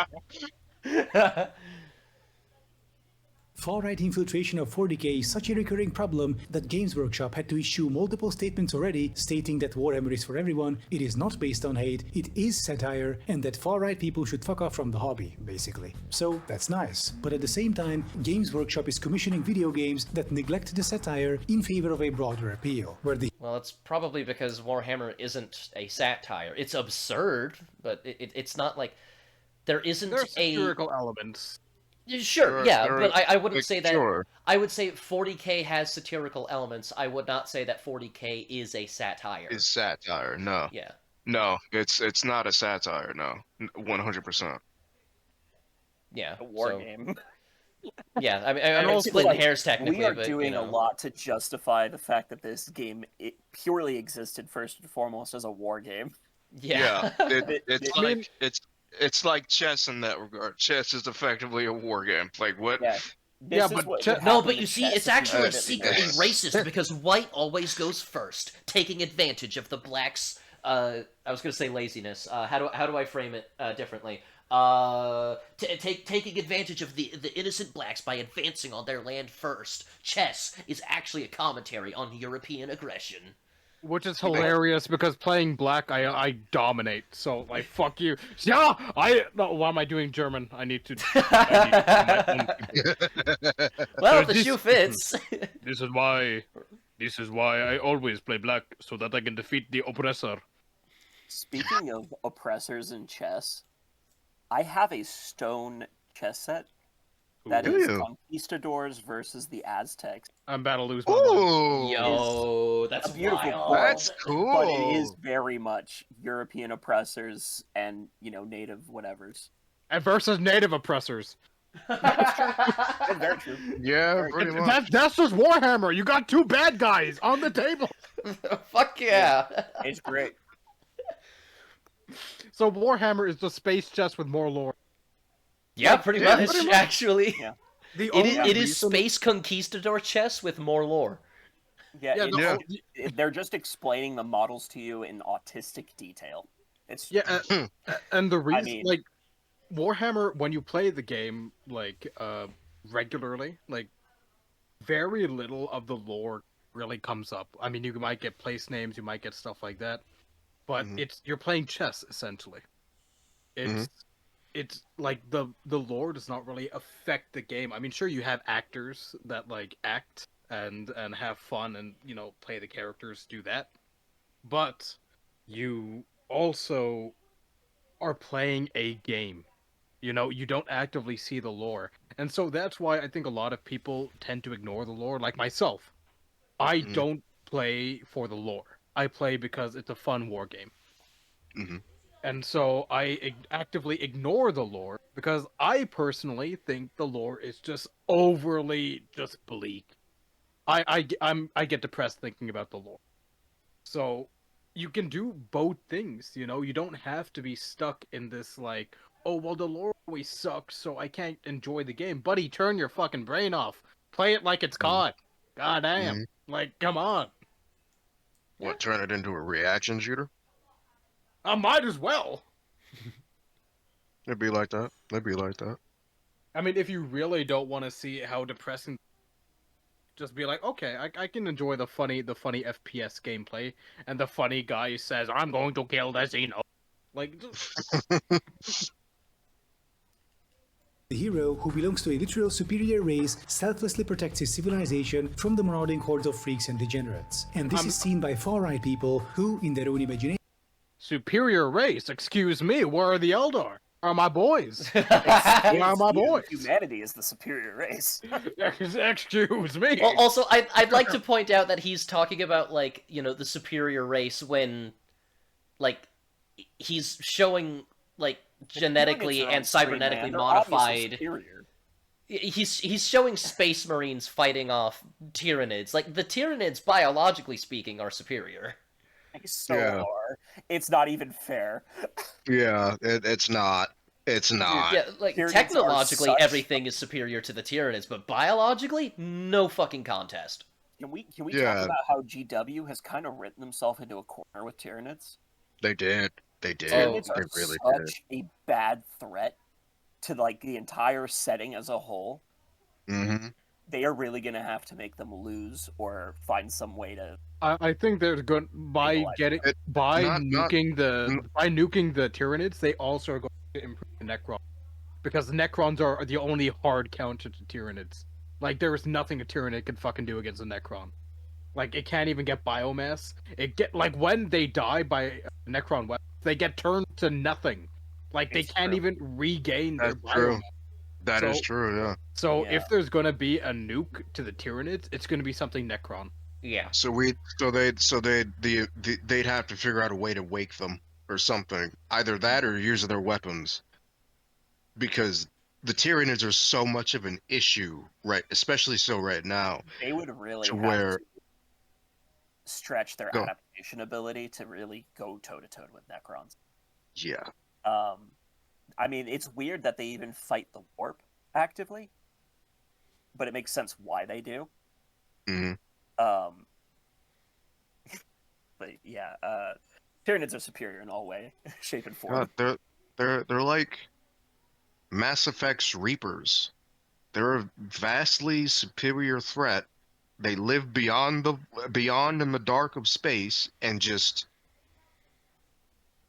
Far-right infiltration of 40k is such a recurring problem that Games Workshop had to issue multiple statements already stating that Warhammer is for everyone, it is not based on hate, it is satire, and that far-right people should fuck off from the hobby, basically. So that's nice. But at the same time, Games Workshop is commissioning video games that neglect the satire in favor of a broader appeal, where the Well, it's probably because Warhammer isn't a satire. It's absurd, but it's not like there isn't There are a satirical elements. Sure, yeah, but I wouldn't like, say that. sure. I would say 40k has satirical elements. I would not say that 40k is a satire. Is satire? No, Yeah. no, it's not a satire. No, 100%. Yeah. A war so, game. Yeah, I mean, And I'm also, splitting like, hairs technically, We are but, doing you a know. lot to justify the fact that this game purely existed first and foremost as a war game. Yeah. It's I like mean- it's like chess in that regard. Chess is effectively a war game. Like what? Yeah. This Yeah, is but what che- would No, happen but to you see, chess it's if you actually did it secretly Yes. racist because white always goes first, taking advantage of the blacks. I was going to say laziness. How do I frame it differently? Taking advantage of the innocent blacks by advancing on their land first. Chess is actually a commentary on European aggression. Which is hilarious because playing black, I dominate. So like, fuck you. Yeah, no, why am I doing German? I need to. I need to do my own. Well, So the this- shoe fits. This is why. This is why I always play black so that I can defeat the oppressor. Speaking of oppressors in chess, I have a stone chess set that Do is you? conquistadors versus the Aztecs. I'm about to lose my mind. Ooh, Yo, that's a beautiful wild. board. that's cool. But it is very much European oppressors and, native whatevers. And versus native oppressors. That's very true. Yeah, pretty much. That's just Warhammer. You got two bad guys on the table. Fuck yeah. It's great. So Warhammer is just space chess with more lore. Yeah, pretty Yeah, much, pretty much. actually. Yeah. The It is reason- space conquistador chess with more lore. Yeah, Yeah, it's- Yeah. they're just explaining the models to you in autistic detail. It's Yeah, and the reason, mean- like, Warhammer, when you play the game, like, regularly, like, very little of the lore really comes up. I mean, you might get place names, you might get stuff like that, but Mhm. you're playing chess, essentially. It's like the lore does not really affect the game. I mean, sure, you have actors that, like, act and have fun and, play the characters, do that, but you also are playing a game. You don't actively see the lore. And so that's why I think a lot of people tend to ignore the lore, like myself. I Mhm. don't play for the lore. I play because it's a fun war game. Mhm. And so I actively ignore the lore because I personally think the lore is just overly just bleak. I get depressed thinking about the lore. So you can do both things, you don't have to be stuck in this like, oh well, the lore always sucks, so I can't enjoy the game. Buddy, turn your fucking brain off. Play it like it's COD. God damn. Like, come on. What, turn it into a reaction shooter? I might as well. It'd be like that. It'd be like that. I mean, if you really don't want to see how depressing, just be like, okay, I can enjoy the funny FPS gameplay, and the funny guy says, "I'm going to kill the Xeno." Like, just... The hero, who belongs to a literal superior race, selflessly protects his civilization from the marauding hordes of freaks and degenerates. And this is seen by far-right people who, in their own imagination, superior race. Excuse me, where are the Eldar? Are my boys? Where are my boys? Humanity is the superior race. Excuse me. Well, also, I'd like to point out that he's talking about, like, the superior race when, like, he's showing, like, genetically and cybernetically modified. He's showing space marines fighting off Tyranids. Like, the Tyranids, biologically speaking, are superior. So Yeah. are. It's not even fair. Yeah, it's not. It's not. Yeah, like, Tyranids are technologically, such- everything is superior to the Tyranids, but biologically, no fucking contest. Can we Yeah. talk about how GW has kind of written themselves into a corner with Tyranids? They did. They did. Tyranids They are really did. such a bad threat to, like, the entire setting as a whole. Mm-hmm. they are really going to have to make them lose or find some way to I think there's going stabilize. Not by nuking the Tyranids, they also are going to improve the Necron because the Necrons are the only hard counter to Tyranids. Like there is nothing a Tyranid can fucking do against a Necron. Like it can't even get biomass. It get like when they die by Necron weapons, they get turned to nothing. Like they It's can't true. even regain their That's true. biomass. That is So- true. Yeah. So Yeah. if there's gonna be a nuke to the Tyranids, it's gonna be something Necron. Yeah. They'd have to figure out a way to wake them or something. Either that or use their weapons, because the Tyranids are so much of an issue, right? Especially so right now. They would really To have where- to stretch their Go. adaptation ability to really go toe to toe with Necrons. Yeah. I mean, it's weird that they even fight the warp actively, but it makes sense why they do. hmm But yeah, Tyranids are superior in all way, shape, and form. God, they're like Mass Effect's Reapers. They're a vastly superior threat. They live beyond in the dark of space and just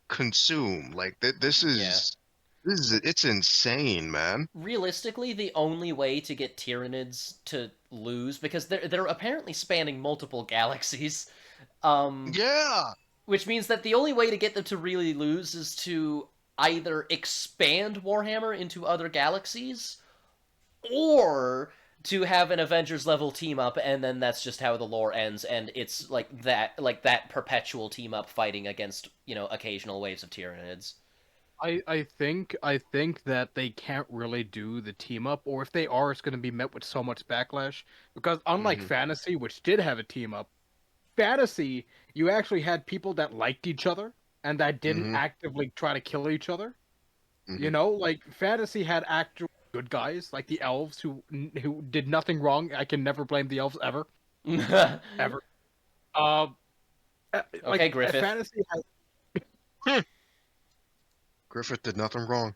consume. Like this is it's insane, man. Realistically, the only way to get Tyranids to lose, because they're apparently spanning multiple galaxies, Yeah. which means that the only way to get them to really lose is to either expand Warhammer into other galaxies, or to have an Avengers level team up, and then that's just how the lore ends, and it's like that perpetual team up fighting against, occasional waves of Tyranids. I think that they can't really do the team up, or if they are, it's going to be met with so much backlash. Because unlike Mhm. Fantasy, which did have a team up, Fantasy you actually had people that liked each other and that didn't Mhm. actively try to kill each other. You Mhm. know, like Fantasy had actual good guys, like the elves who did nothing wrong. I can never blame the elves ever, ever. Okay, Griffith. Fantasy has. Griffith did nothing wrong.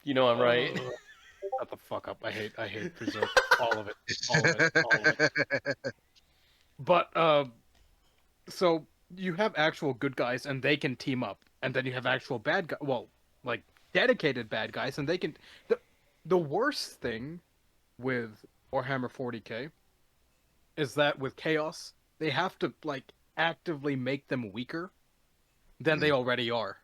You know I'm right. Shut the fuck up! I hate Berserk. All of it. All of it. All of it. But so you have actual good guys, and they can team up, and then you have actual bad guys. Well, like dedicated bad guys, and they can. The worst thing with Warhammer 40K is that with Chaos, they have to like actively make them weaker than they already are.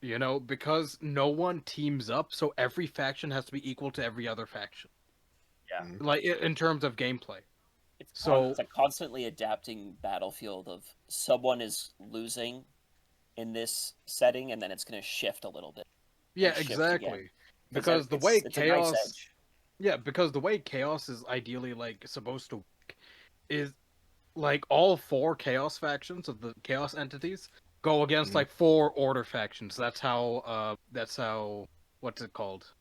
You know, because no one teams up, so every faction has to be equal to every other faction. Yeah. Like in terms of gameplay. It's So- it's a constantly adapting battlefield of someone is losing in this setting, and then it's going to shift a little bit. Yeah, shift exactly. again. Because the way it's a nice Chaos, edge. yeah, because the way Chaos is ideally like supposed to work is like all 4 Chaos factions of the Chaos entities go against Mhm. like 4 Order factions. That's how what's it called?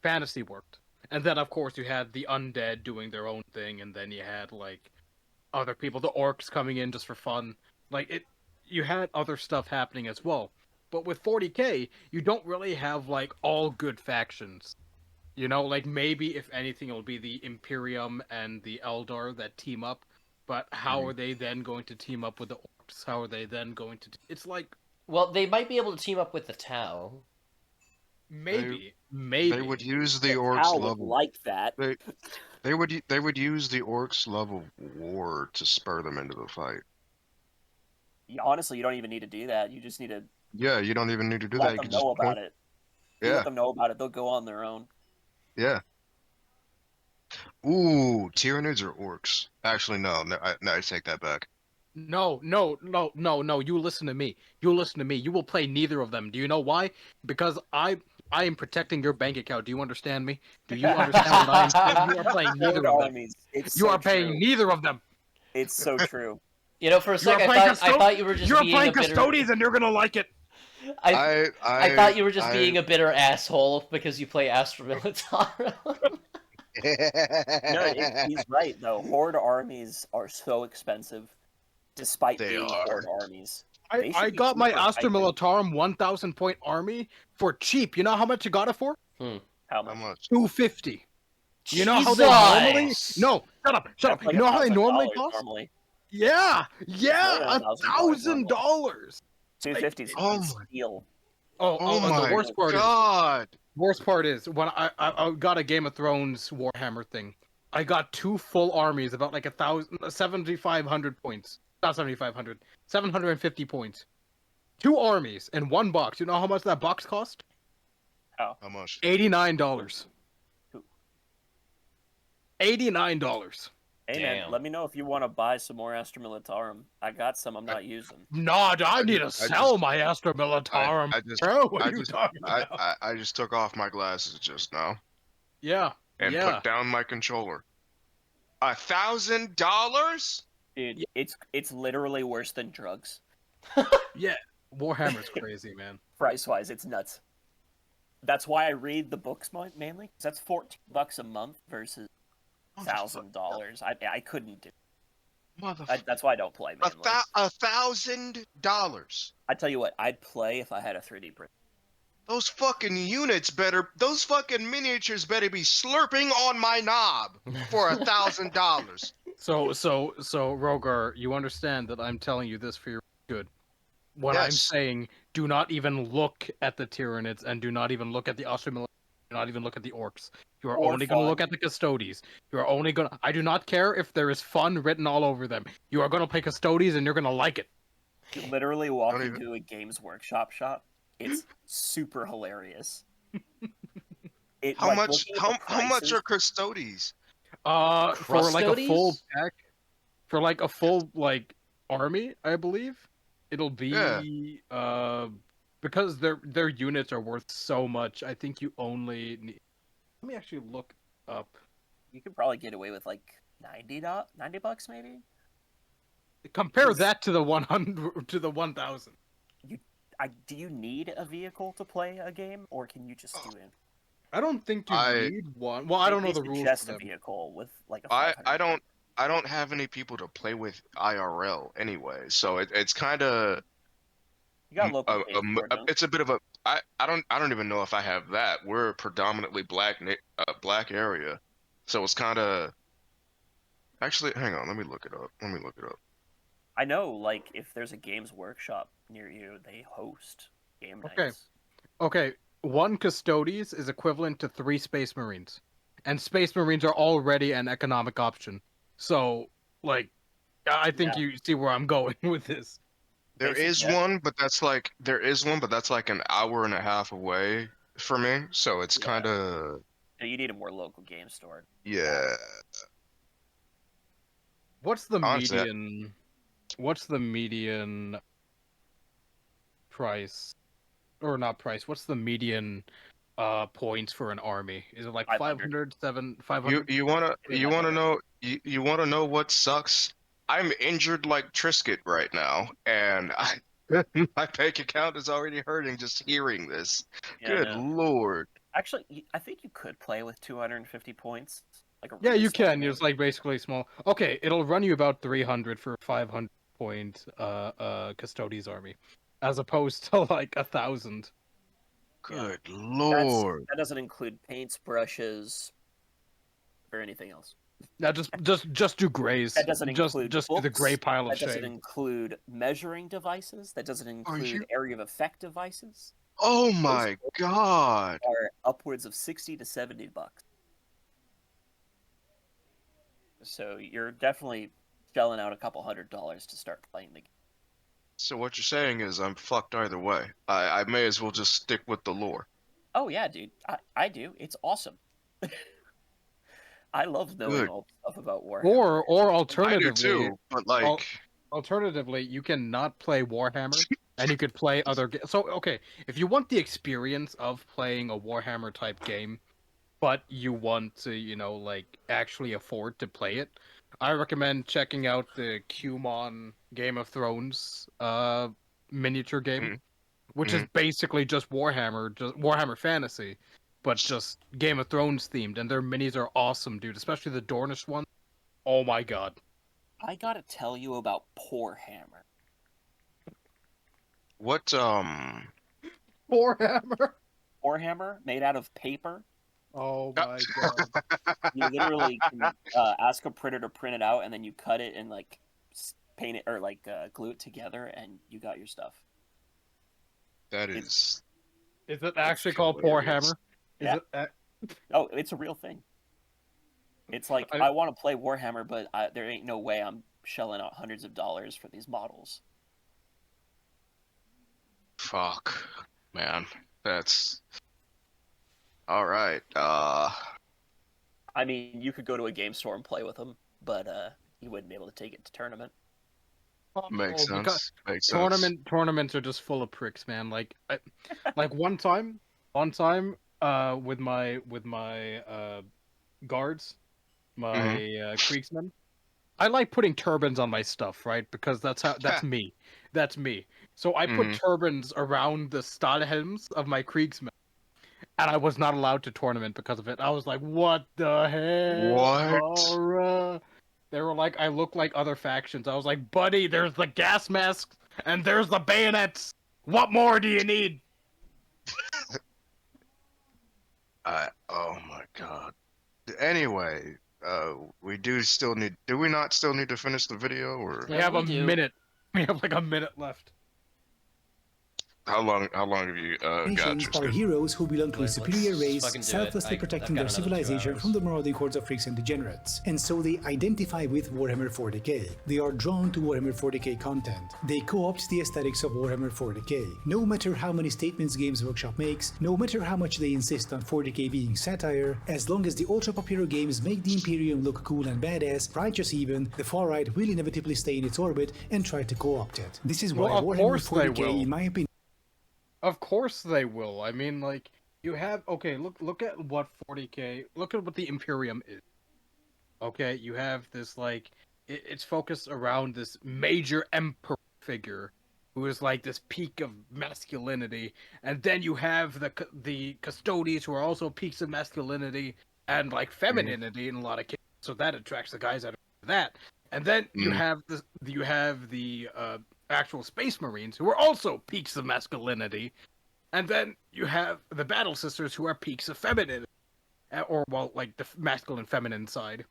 Fantasy worked. And then of course you had the undead doing their own thing, and then you had like other people, the orcs coming in just for fun. Like you had other stuff happening as well. But with 40K, you don't really have like all good factions. You know, like maybe if anything, it'll be the Imperium and the Eldar that team up. But how are they then going to team up with the orcs? How are they then going to? It's like Well, they might be able to team up with the Tau. maybe. They would use the orcs Al would level. like that. They would use the orcs level war to spur them into the fight. Honestly, you don't even need to do that. You just need to Yeah, you don't even need to do that. let You them can just know about point. it. You Yeah, let them know about it, they'll go on their own. yeah. Ooh, Tyranids or orcs? Actually, no. I take that back. No. You listen to me. You listen to me. You will play neither of them. Do you know why? Because I am protecting your bank account. Do you understand me? Do you understand what I'm saying? You are playing neither Horde of them. armies. It's You so are paying true. neither of them. It's so true. For a You are second, playing I thought you were just You're being playing a bitter. custodians, and you're gonna like it. I thought you were just being a bitter asshole because you play Astra Militarum. No, he's right though. Horde armies are so expensive, despite They being are. Horde armies. They should I be got my cheaper, I Astra think. Militarum 1,000 point army for cheap. You know how much I got it for? How How How much? much? 250. You know how they normally? Jesus! No, shut up. That's like You know how they normally $1,000 cost? normally. Yeah, more than $1,000 $1,000. 250 is Oh my, steal. oh The my worst part is, god! when I got a Game of Thrones Warhammer thing, I got 2 full armies, about like 7,500 points. Not 7,500, 750 points. 2 armies in 1 box. You know how much that box cost? How much? $89. $89. Hey man, Damn. let me know if you want to buy some more Astra Militarum. I got some I'm not using. Nah, I need to I sell just, my Astra Militarum. I just, Bro, what I are you just, talking about? I just took off my glasses just now Yeah, and yeah. put down my controller. $1,000? Dude, it's literally worse than drugs. Yeah, Warhammer's crazy, man. Price wise, it's nuts. That's why I read the books mainly. 'Cause that's $14 a month versus $1,000. I couldn't do. That's why I don't play mainly. $1,000. I tell you what, I'd play if I had a 3D print. Those fucking units better, those fucking miniatures better be slurping on my knob for $1,000. So, Rogar, you understand that I'm telling you this for your good. When I'm Yes. saying, do not even look at the Tyranids and do not even look at the Austromil, do not even look at the Orcs. You are Or only going to look fun. at the Custodes. You are only going to... I do not care if there is fun written all over them. You are going to play Custodes and you're going to like it. You literally walk Don't even- into a Games Workshop shop. It's super hilarious. How much? looking at the How much prices- are Custodes? For like a full Crustodies? pack, for like a full like army, I believe it'll be because their units are worth so much. I think you only need... Let me actually look up. You could probably get away with like $90 maybe? Compare Yes. that to the 100 to the 1,000. Do you need a vehicle to play a game, or can you just do it? I don't think you I- need one. Well, I don't know They the rules suggest for a them. vehicle with like a I 500. I don't have any people to play with IRL anyway, so it's kind of You got local games for it, though. it's a bit of a I don't even know if I have that. We're a predominantly black area, so it's kind of actually. Hang on, let me look it up. I know, like, if there's a Games Workshop near you, they host game Okay. nights. Okay, 1 Custodes is equivalent to 3 Space Marines, and Space Marines are already an economic option. So, like, I think you see where I'm going with this. There Basic is jet. one, but that's like an hour and a half away for me. So it's Yeah. kind of So you need a more local game store. yeah. What's the Honestly, median? What's the median price, or not price? What's the median points for an army? Is it like 500. 500? You wanna Maybe 500. know you wanna know what sucks? I'm injured like Trisket right now, and my bank account is already hurting just hearing this. Yeah, Good no. lord. Actually, I think you could play with 250 points. Like a Yeah, really you slow can. game. It's like basically small. Okay, it'll run you about 300 for a 500 point Custodes army, as opposed to like 1,000. Good That's- lord. That doesn't include paints, brushes, or anything else. Now just do grays. That doesn't include just do the books, gray pile of That doesn't shame. include measuring devices. That doesn't include you- area of effect devices. Oh my god. Are upwards of 60 to $70. So you're definitely shelling out a couple $100 to start playing the game. So what you're saying is I'm fucked either way. I may as well just stick with the lore. Oh yeah, dude. I do. It's awesome. I love knowing Good. all the stuff about Warhammer. Or I do alternatively, too, but like alternatively, you can not play Warhammer, and you could play other games. So, okay, if you want the experience of playing a Warhammer type game, but you want to, like, actually afford to play it, I recommend checking out the Qmon Game of Thrones miniature game, Mhm. which is basically just Warhammer Fantasy, but just Game of Thrones themed, and their minis are awesome, dude, especially the Dornish one. Oh my god. I gotta tell you about Poor Hammer. what Warhammer. Warhammer, made out of paper, Oh my god. You literally can ask a printer to print it out, and then you cut it and like paint it or like glue it together, and you got your stuff. That It's- is Is it actually called hilarious. Warhammer? Is Yeah. it? Oh, it's a real thing. It's like I- I want to play Warhammer, but there ain't no way I'm shelling out hundreds of dollars for these models. Fuck, man. That's all right. I mean, you could go to a game store and play with them, but you wouldn't be able to take it to tournament. Makes Oh, because sense. Makes sense. tournaments are just full of pricks, man. Like one time, with my guards, my Kriegsmen. I like putting turbans on my stuff, right? Because that's me. That's me. So I put Mhm. turbans around the Stahlhelms of my Kriegsmen, and I was not allowed to tournament because of it. I was like, what the hell, What? bruh? They were like, I look like other factions. I was like, buddy, there's the gas masks and there's the bayonets. What more do you need? Oh my god. Anyway, we do still need. Do we not still need to finish the video, or We Yeah, have we a do. minute. We have like a minute left. how long? How long have you got, Nations are Tristan? heroes who belong to a Let's superior race, fucking do it. selflessly I've protecting got their another 2 civilization hours. from the marauding hordes of freaks and degenerates, and so they identify with Warhammer 40k. They are drawn to Warhammer 40k content. They co-opt the aesthetics of Warhammer 40k. No matter how many statements Games Workshop makes, no matter how much they insist on 40k being satire, as long as the ultra-popular games make the Imperium look cool and badass, righteous even, the far-right will inevitably stay in its orbit and try to co-opt it. This is why Well, of Warhammer course they 40k, will. in my opinion, Of course they will. I mean, like, you have okay. Look at what 40k. Look at what the Imperium is. Okay, you have this like it's focused around this major emperor figure who is like this peak of masculinity, and then you have the custodians who are also peaks of masculinity and like femininity in a lot of cases. So that attracts the guys out of that, and then you Mhm. have the actual space marines who are also peaks of masculinity, and then you have the battle sisters who are peaks of femininity, or well, like the masculine feminine side.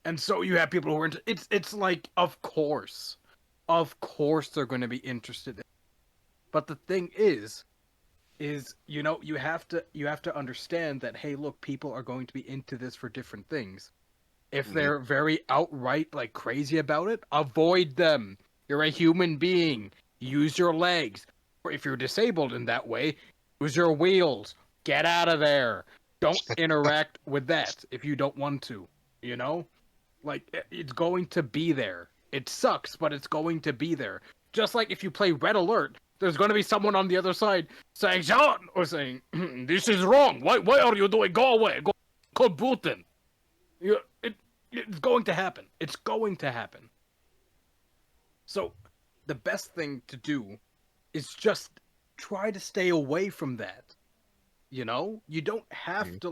And so you have people who are into it's like of course they're going to be interested in. But the thing is you have to understand that hey look, people are going to be into this for different things. If Mhm. they're very outright like crazy about it, avoid them. You're a human being. Use your legs. Or if you're disabled in that way, use your wheels. Get out of there. Don't interact with that if you don't want to, you know? Like it's going to be there. It sucks, but it's going to be there. Just like if you play Red Alert, there's going to be someone on the other side saying "John" or saying "This is wrong. Why are you doing? Go away. Go call Putin." It's going to happen. It's going to happen. So, the best thing to do is just try to stay away from that. You know, you don't have to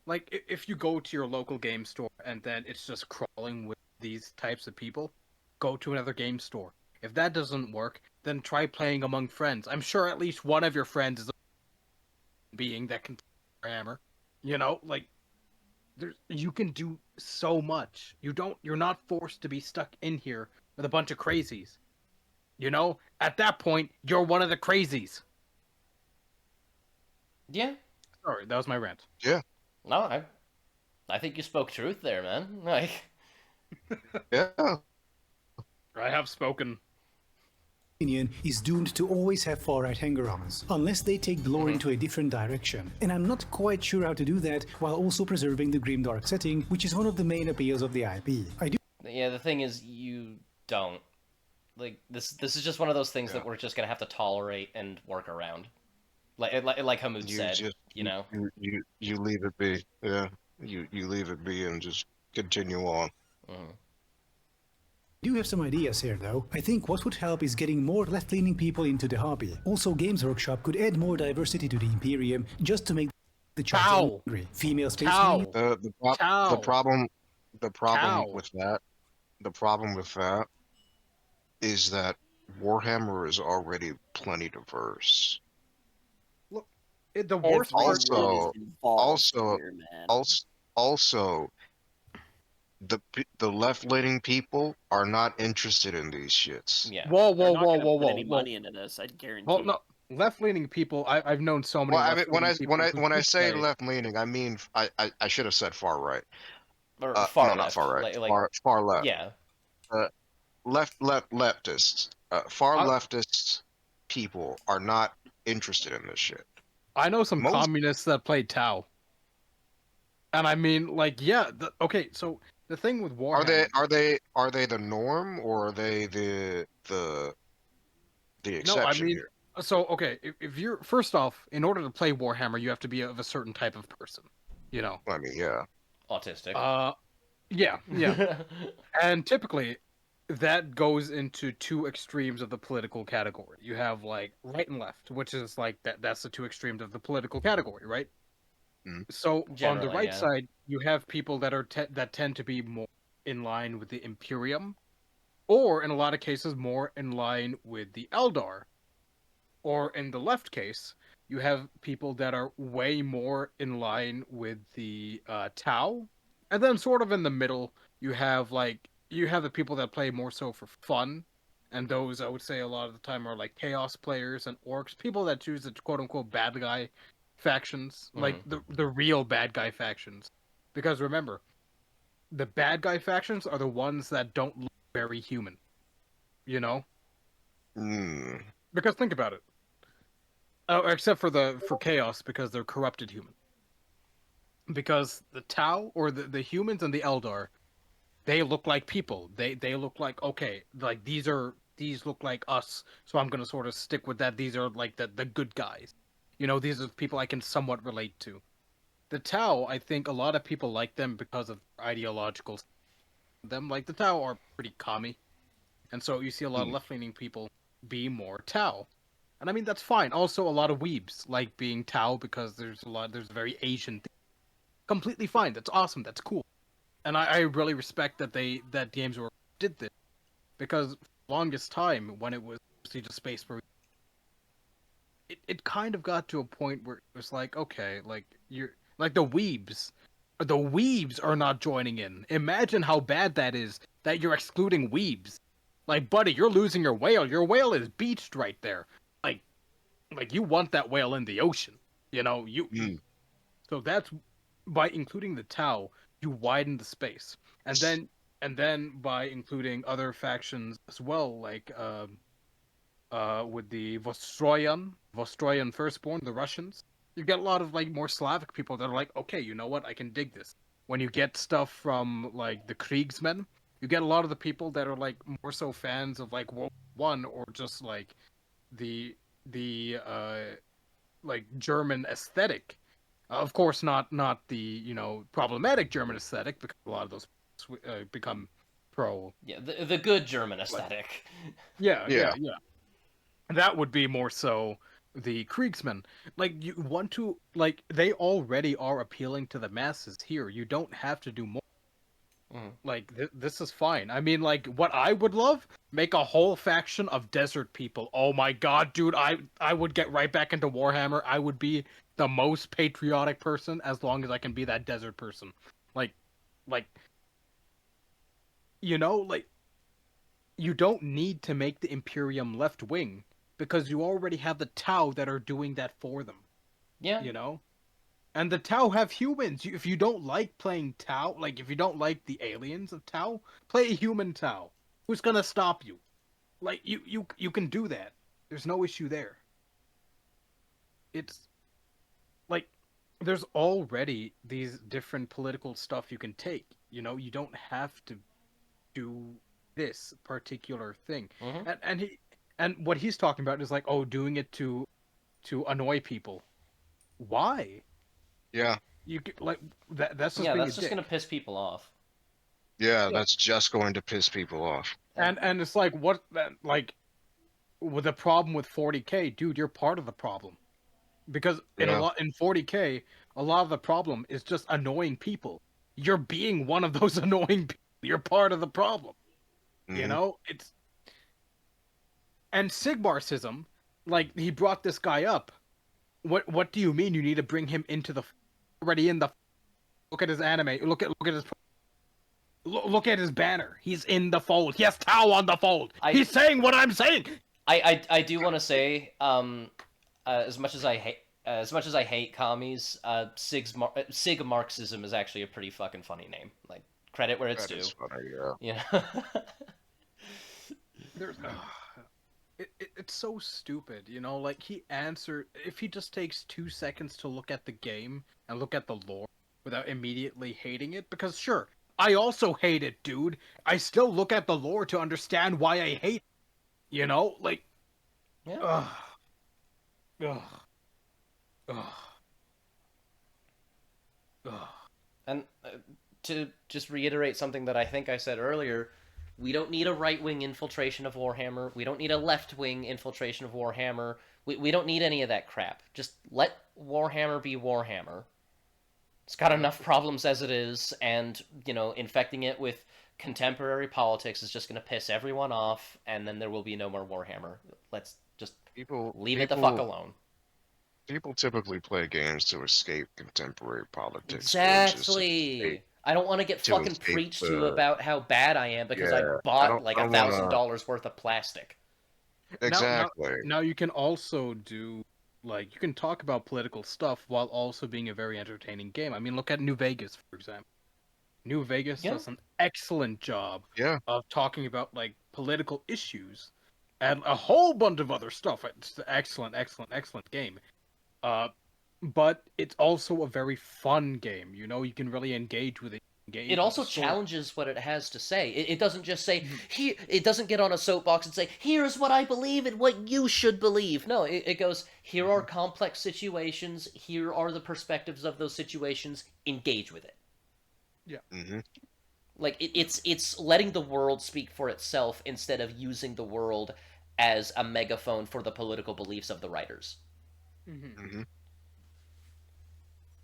like if you go to your local game store and then it's just crawling with these types of people, go to another game store. If that doesn't work, then try playing among friends. I'm sure at least one of your friends is a being that can hammer. You know, like you can do so much. You're not forced to be stuck in here with a bunch of crazies. You know, at that point, you're one of the crazies. Yeah. Sorry, that was my rant. No, I think you spoke truth there, man. Like, Yeah. I have spoken. is doomed to always have far-right hanger-ons, unless they take the lore into a different direction. And I'm not quite sure how to do that while also preserving the grimdark setting, which is one of the main appeals of the IP. I do yeah, the thing is, you don't. Like, this is just one of those things that we're just gonna have to tolerate and work around. Like Hamud You said, just you know. you leave it be. Yeah. You leave it be and just continue on. Mhm. do have some ideas here though. I think what would help is getting more left-leaning people into the hobby. Also, Games Workshop could add more diversity to the Imperium just to make the child Cow. angry. Female space Cow. marine, The Cow. problem Cow. with that is that Warhammer is already plenty diverse. The worst part. Everyone is Also, involved also, here, man. also, the left-leaning people are not interested in these shits. Yeah. Whoa, They're whoa, not whoa, going to whoa, put whoa, any whoa. money into this, I guarantee. Well, no, left-leaning people. I've known so many Well, I mean, left-leaning people who when I do say play. left-leaning, I mean I should have said far right. Or No, far not left. far right. Like Far left. yeah. Uh, leftists. Far I, leftists people are not interested in this shit. I know some Most communists that play Tau, and I mean, like, yeah. Okay, so the thing with Warhammer. are they the norm or are they the No, I exception mean, here? so okay, if you're first off, in order to play Warhammer, you have to be of a certain type of person, you know. I mean, yeah. Autistic. Uh, yeah. And typically, that goes into two extremes of the political category. You have like right and left, which is like that's the two extremes of the political category, right? Mm. So on the Generally, right yeah. side, you have people that that tend to be more in line with the Imperium, or in a lot of cases more in line with the Eldar. Or in the left case, you have people that are way more in line with the Tau, and then sort of in the middle, you have the people that play more so for fun, and those I would say a lot of the time are like chaos players and orcs, people that choose the quote unquote bad guy factions, like the real bad guy factions, because remember, the bad guy factions are the ones that don't look very human, you know, Mm. because think about it. Oh, except for chaos because they're corrupted human. Because the Tau or the humans and the Eldar, they look like people. They look like okay, like these look like us. So I'm gonna sort of stick with that. These are like the good guys. You know, these are people I can somewhat relate to. The Tau, I think a lot of people like them because of ideological them. Like the Tau are pretty commie, and so you see a lot of Mm. left leaning people be more Tau. And I mean that's fine. Also, a lot of weebs like being Tau because there's very Asian. Completely fine. That's awesome. That's cool. And I really respect that Games Workshop did this because for the longest time when it was Siege of Space Marine, it kind of got to a point where it was like okay, like you're like the weebs are not joining in. Imagine how bad that is that you're excluding weebs. Like, buddy, you're losing your whale. Your whale is beached right there. Like, like you want that whale in the ocean. You know, Mm. so that's by including the Tau, you widen the space, and then by including other factions as well, like with the Vostroyan Firstborn, the Russians, you get a lot of like more Slavic people that are like, okay, you know what, I can dig this. When you get stuff from like the Kriegsmen, you get a lot of the people that are like more so fans of like World War One or just like the like German aesthetic. Of course, not the problematic German aesthetic because a lot of those become pro. Yeah, the good German Like, aesthetic. yeah. Yeah. That would be more so the Kriegsmen. Like you want to like they already are appealing to the masses here. You don't have to do more. Like this is fine. I mean, like what I would love, make a whole faction of desert people. Oh my god, dude! I would get right back into Warhammer. I would be the most patriotic person as long as I can be that desert person. Like, like like you don't need to make the Imperium left wing because you already have the Tau that are doing that for them. Yeah. You know. And the Tau have humans. If you don't like playing Tau, like if you don't like the aliens of Tau, play a human Tau. Who's gonna stop you? Like you can do that. There's no issue there. It's like there's already these different political stuff you can take. You know, you don't have to do this particular thing. And what he's talking about is like, oh, doing it to annoy people. Why? Yeah. You like that's just Yeah, being that's a just dick. gonna piss people off. Yeah, Yeah. that's just going to piss people off. And it's like what that like with the problem with 40K, dude, you're part of the problem. Because Yeah. in 40K, a lot of the problem is just annoying people. You're being one of those annoying people. You're part of the problem. You Hmm. know? It's and Sigmarsism, like he brought this guy up. What do you mean? You need to bring him into the already in the. Look at his anime. Look at his. Look at his banner. He's in the fold. He has Tau on the fold. He's saying what I'm saying. I do want to say, as much as I hate commies, Sig Marxism is actually a pretty fucking funny name. Like, credit where it's That due. is funny, yeah. Yeah. There's. It's so stupid, you know. Like he answered. If he just takes 2 seconds to look at the game and look at the lore without immediately hating it, because sure, I also hate it, dude. I still look at the lore to understand why I hate it. You know, like, Yeah. ugh, ugh, ugh, ugh. And to just reiterate something that I think I said earlier, we don't need a right-wing infiltration of Warhammer. We don't need a left-wing infiltration of Warhammer. We don't need any of that crap. Just let Warhammer be Warhammer. It's got enough problems as it is, and, you know, infecting it with contemporary politics is just going to piss everyone off, and then there will be no more Warhammer. Let's just leave it the fuck alone. People typically play games to escape contemporary politics. Exactly. I don't want to get fucking preached to about how bad I am because I bought like $1,000 worth of plastic. Exactly. Now you can also do, like, you can talk about political stuff while also being a very entertaining game. I mean, look at New Vegas, for example. New Vegas does an excellent job of talking about, like, political issues and a whole bunch of other stuff. It's an excellent, excellent, excellent game. But it's also a very fun game. You know, you can really engage with it. It also challenges what it has to say. It doesn't just say, it doesn't get on a soapbox and say, here's what I believe and what you should believe. No, it goes, here are complex situations, here are the perspectives of those situations, engage with it. Yeah. Mm-hmm. Like, it's letting the world speak for itself instead of using the world as a megaphone for the political beliefs of the writers. Mm-hmm. Mm-hmm.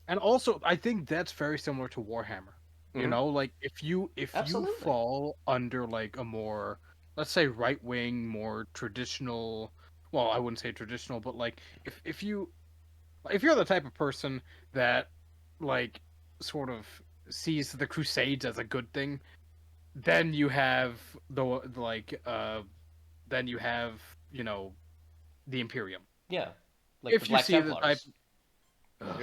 And also, I think that's very similar to Warhammer. You know, like if you fall under like a more, let's say, right wing, more traditional. Well, I wouldn't say traditional, but like if you're the type of person that like sort of sees the Crusades as a good thing, then you have then you have, you know, the Imperium. Yeah, like If the you Black see the type, Templars.